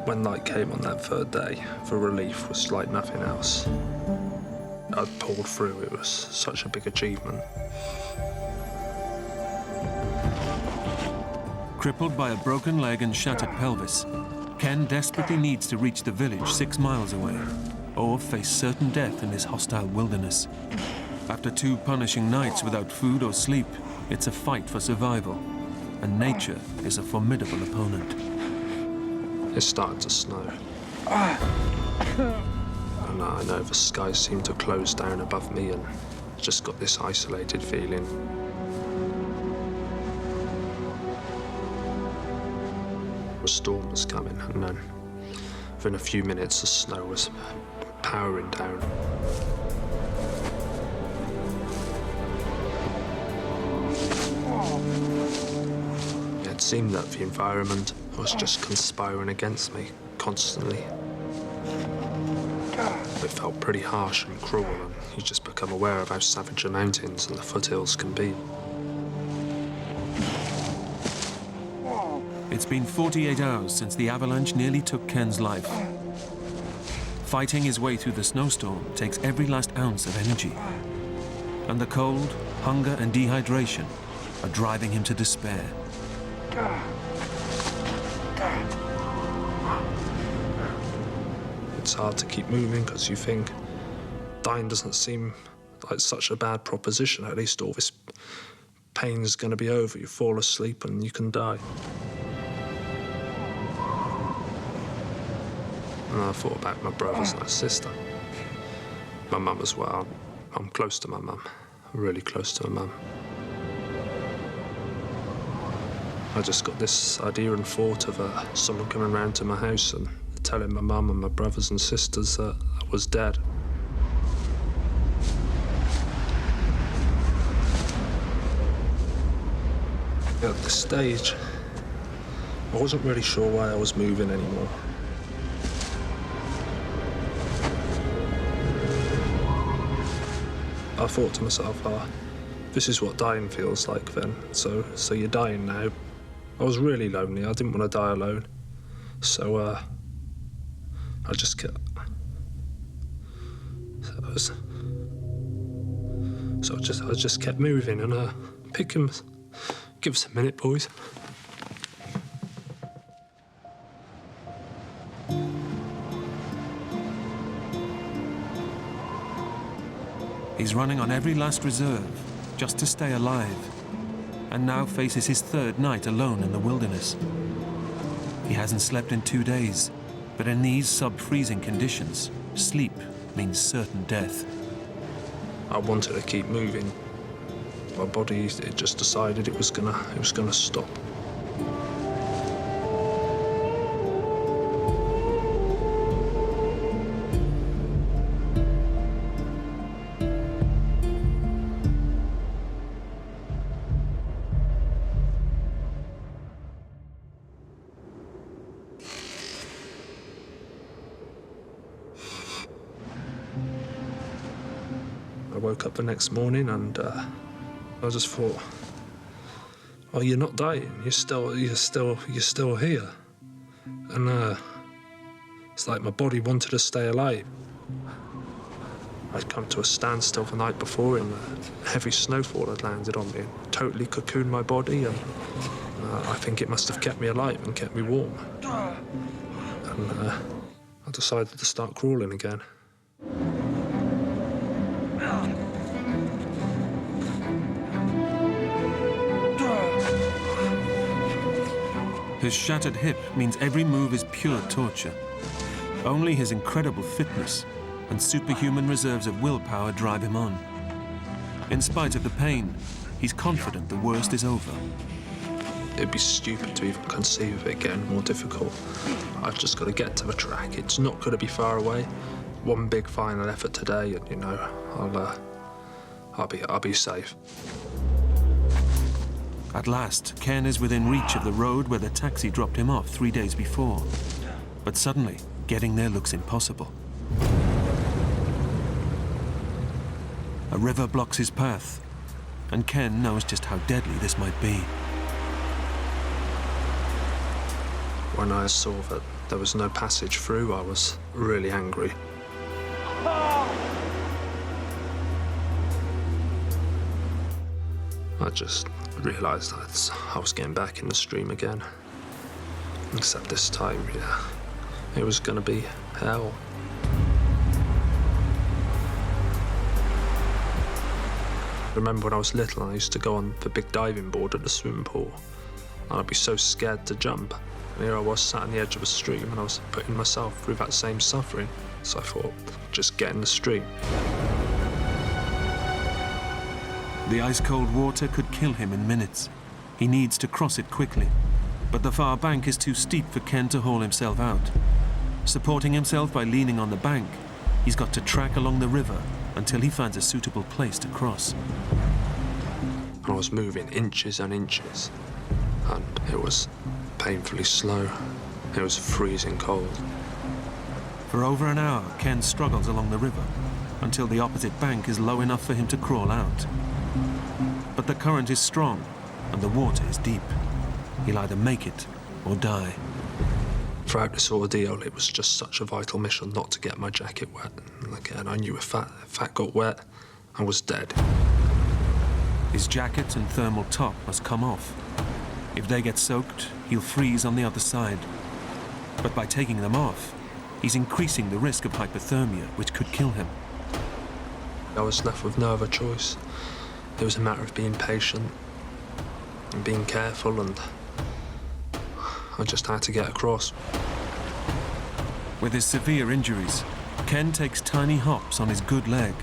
When night came on that third day, the relief was like nothing else. I'd pulled through. It was such a big achievement. Crippled by a broken leg and shattered pelvis, Ken desperately needs to reach the village 6 miles away, or face certain death in this hostile wilderness. After 2 punishing nights without food or sleep, it's a fight for survival, and nature is a formidable opponent. It started to snow. And I know the sky seemed to close down above me, and just got this isolated feeling. A storm was coming, and then within a few minutes the snow was powering down. It seemed that the environment was just conspiring against me constantly. It felt pretty harsh and cruel, and you just become aware of how savage the mountains and the foothills can be. It's been 48 hours since the avalanche nearly took Ken's life. Fighting his way through the snowstorm takes every last ounce of energy. And the cold, hunger, and dehydration are driving him to despair. It's hard to keep moving because you think dying doesn't seem like such a bad proposition. At least all this pain's going to be over. You fall asleep and you can die. And I thought about my brothers and my sister. my mum as well. I'm close to my mum, really close to my mum. I just got this idea and thought of someone coming round to my house and telling my mum and my brothers and sisters that I was dead. At this stage, I wasn't really sure why I was moving anymore. I thought to myself, this is what dying feels like then. So you're dying now. I was really lonely. I didn't want to die alone. So I just kept. I just kept moving and picking. Give us a minute, boys. He's running on every last reserve just to stay alive, and now faces his third night alone in the wilderness. He hasn't slept in 2 days, but in these sub-freezing conditions, sleep means certain death. I wanted to keep moving. My body, it just decided it was gonna stop. I woke up the next morning and I just thought, oh, you're not dying. You're still here. And it's like my body wanted to stay alive. I'd come to a standstill the night before and heavy snowfall had landed on me and totally cocooned my body, and I think it must have kept me alive and kept me warm. And I decided to start crawling again. His shattered hip means every move is pure torture. Only his incredible fitness and superhuman reserves of willpower drive him on. In spite of the pain, he's confident the worst is over. It'd be stupid to even conceive of it getting more difficult. I've just got to get to the track. It's not going to be far away. One big final effort today, and you know, I'll be safe. At last, Ken is within reach of the road where the taxi dropped him off 3 days before. But suddenly, getting there looks impossible. A river blocks his path, and Ken knows just how deadly this might be. When I saw that there was no passage through, I was really angry. I just realised I was getting back in the stream again. Except this time, yeah, it was going to be hell. I remember when I was little, I used to go on the big diving board at the swimming pool, and I'd be so scared to jump. And here I was sat on the edge of a stream, and I was putting myself through that same suffering. So I thought, just get in the stream. The ice-cold water could kill him in minutes. He needs to cross it quickly, but the far bank is too steep for Ken to haul himself out. Supporting himself by leaning on the bank, he's got to track along the river until he finds a suitable place to cross. I was moving inches and inches, and it was painfully slow. It was freezing cold. For over an hour, Ken struggles along the river until the opposite bank is low enough for him to crawl out. But the current is strong and the water is deep. He'll either make it or die. Throughout this ordeal, it was just such a vital mission not to get my jacket wet. And again, I knew if that got wet, I was dead. His jacket and thermal top must come off. If they get soaked, he'll freeze on the other side. But by taking them off, he's increasing the risk of hypothermia, which could kill him. I was left with no other choice. It was a matter of being patient and being careful, and I just had to get across. With his severe injuries, Ken takes tiny hops on his good leg,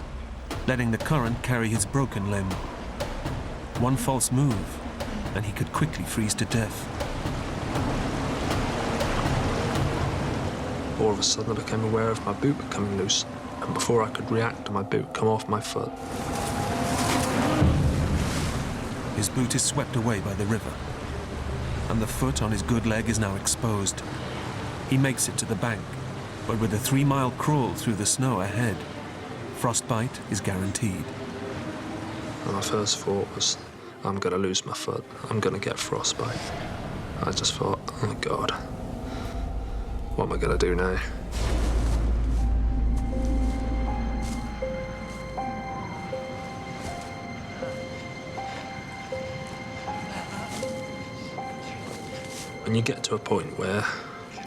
letting the current carry his broken limb. One false move, and he could quickly freeze to death. All of a sudden, I became aware of my boot becoming loose, and before I could react, my boot come off my foot. His boot is swept away by the river, and the foot on his good leg is now exposed. He makes it to the bank, but with a 3-mile crawl through the snow ahead, frostbite is guaranteed. And my first thought was, I'm going to lose my foot. I'm going to get frostbite. I just thought, oh God, what am I going to do now? When you get to a point where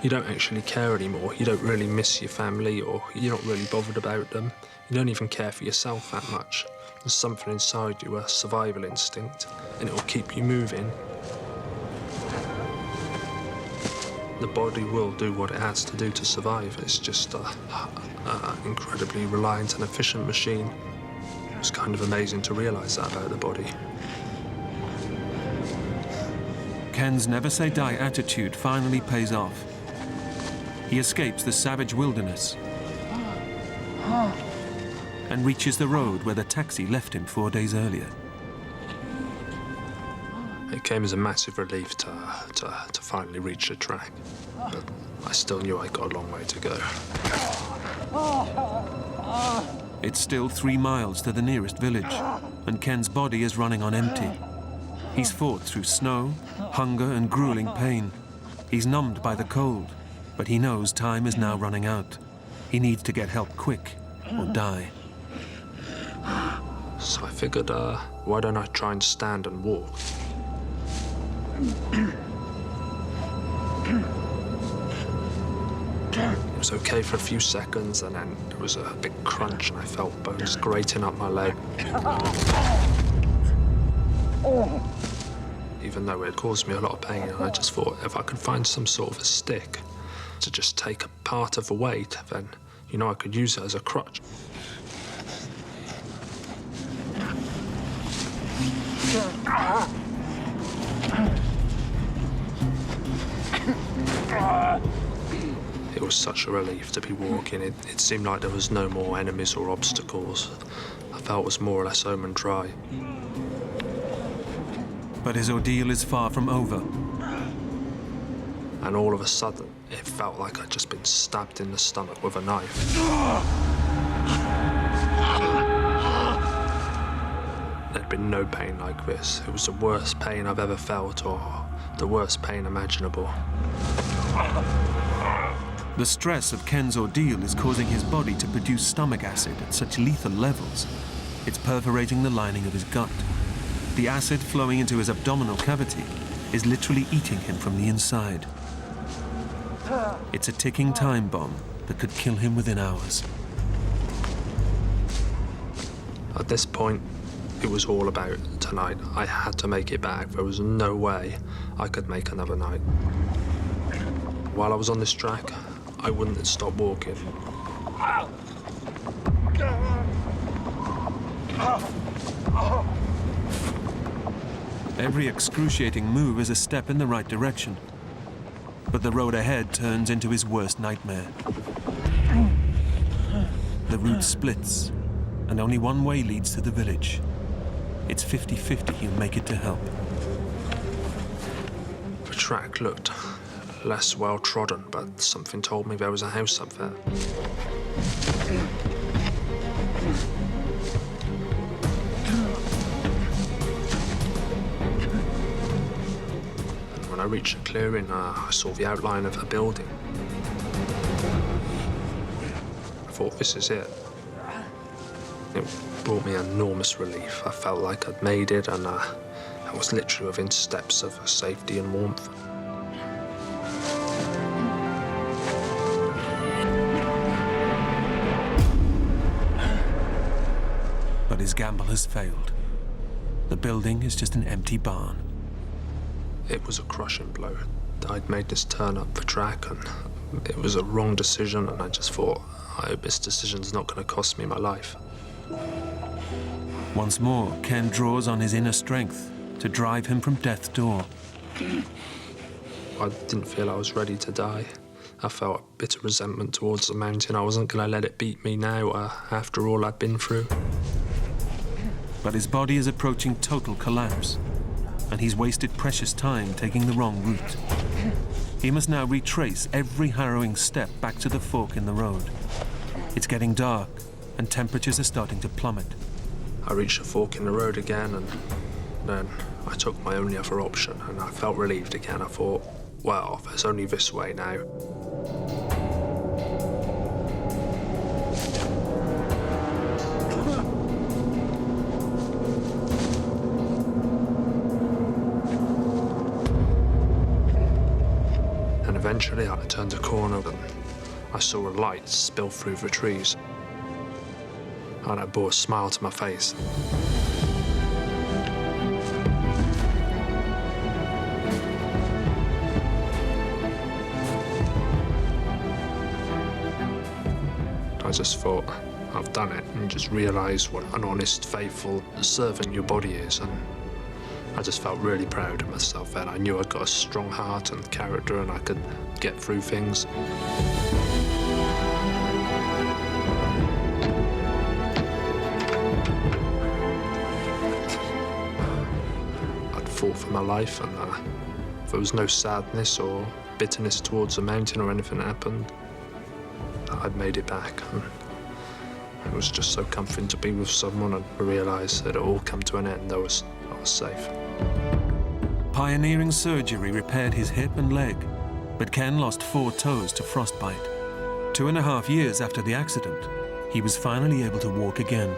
you don't actually care anymore, you don't really miss your family, or you're not really bothered about them, you don't even care for yourself that much. There's something inside you, a survival instinct, and it'll keep you moving. The body will do what it has to do to survive. It's just an incredibly reliant and efficient machine. It's kind of amazing to realise that about the body. Ken's never-say-die attitude finally pays off. He escapes the savage wilderness and reaches the road where the taxi left him 4 days earlier. It came as a massive relief to finally reach the track, but I still knew I got a long way to go. It's still 3 miles to the nearest village, and Ken's body is running on empty. He's fought through snow, hunger, and grueling pain. He's numbed by the cold, but he knows time is now running out. He needs to get help quick, or die. So I figured, why don't I try and stand and walk? It was okay for a few seconds, and then there was a big crunch, and I felt bones grating up my leg. Even though it caused me a lot of pain, and I just thought if I could find some sort of a stick to just take a part of the weight, then, you know, I could use it as a crutch. It was such a relief to be walking. It seemed like there was no more enemies or obstacles. I felt it was more or less home and dry. But his ordeal is far from over. And all of a sudden, it felt like I'd just been stabbed in the stomach with a knife. There'd been no pain like this. It was the worst pain I've ever felt, or the worst pain imaginable. The stress of Ken's ordeal is causing his body to produce stomach acid at such lethal levels. It's perforating the lining of his gut. The acid flowing into his abdominal cavity is literally eating him from the inside. It's a ticking time bomb that could kill him within hours. At this point, it was all about tonight. I had to make it back. There was no way I could make another night. While I was on this track, I wouldn't stop walking. Every excruciating move is a step in the right direction. But the road ahead turns into his worst nightmare. The route splits, and only one way leads to the village. It's 50-50 he'll make it to help. The track looked less well-trodden, but something told me there was a house up there. And when I reached the clearing, I saw the outline of a building. I thought, this is it. It brought me enormous relief. I felt like I'd made it, and I was literally within steps of safety and warmth. But his gamble has failed. The building is just an empty barn. It was a crushing blow. I'd made this turn up the track, and it was a wrong decision, and I just thought, I hope this decision's not going to cost me my life. Once more, Ken draws on his inner strength to drive him from death's door. I didn't feel I was ready to die. I felt a bit of resentment towards the mountain. I wasn't going to let it beat me now, after all I'd been through. But his body is approaching total collapse, and he's wasted precious time taking the wrong route. He must now retrace every harrowing step back to the fork in the road. It's getting dark, and temperatures are starting to plummet. I reached a fork in the road again, and then I took my only other option, and I felt relieved again. I thought, well, there's only this way now. And eventually I turned a corner and I saw a light spill through the trees. And it brought a smile to my face. I just thought, I've done it, and just realised what an honest, faithful servant your body is, and I just felt really proud of myself then. I knew I'd got a strong heart and character, and I could get through things. I'd fought for my life, and there was no sadness or bitterness towards the mountain or anything that happened. I'd made it back, and it was just so comforting to be with someone and realise that it all come to an end. I was safe. Pioneering surgery repaired his hip and leg, but Ken lost 4 toes to frostbite. 2.5 years after the accident, he was finally able to walk again.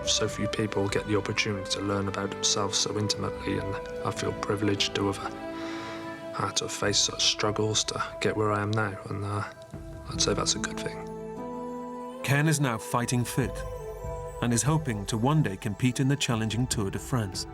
So few people get the opportunity to learn about themselves so intimately, and I feel privileged to have had to face such struggles to get where I am now, and I'd say that's a good thing. Ken is now fighting fit and is hoping to one day compete in the challenging Tour de France.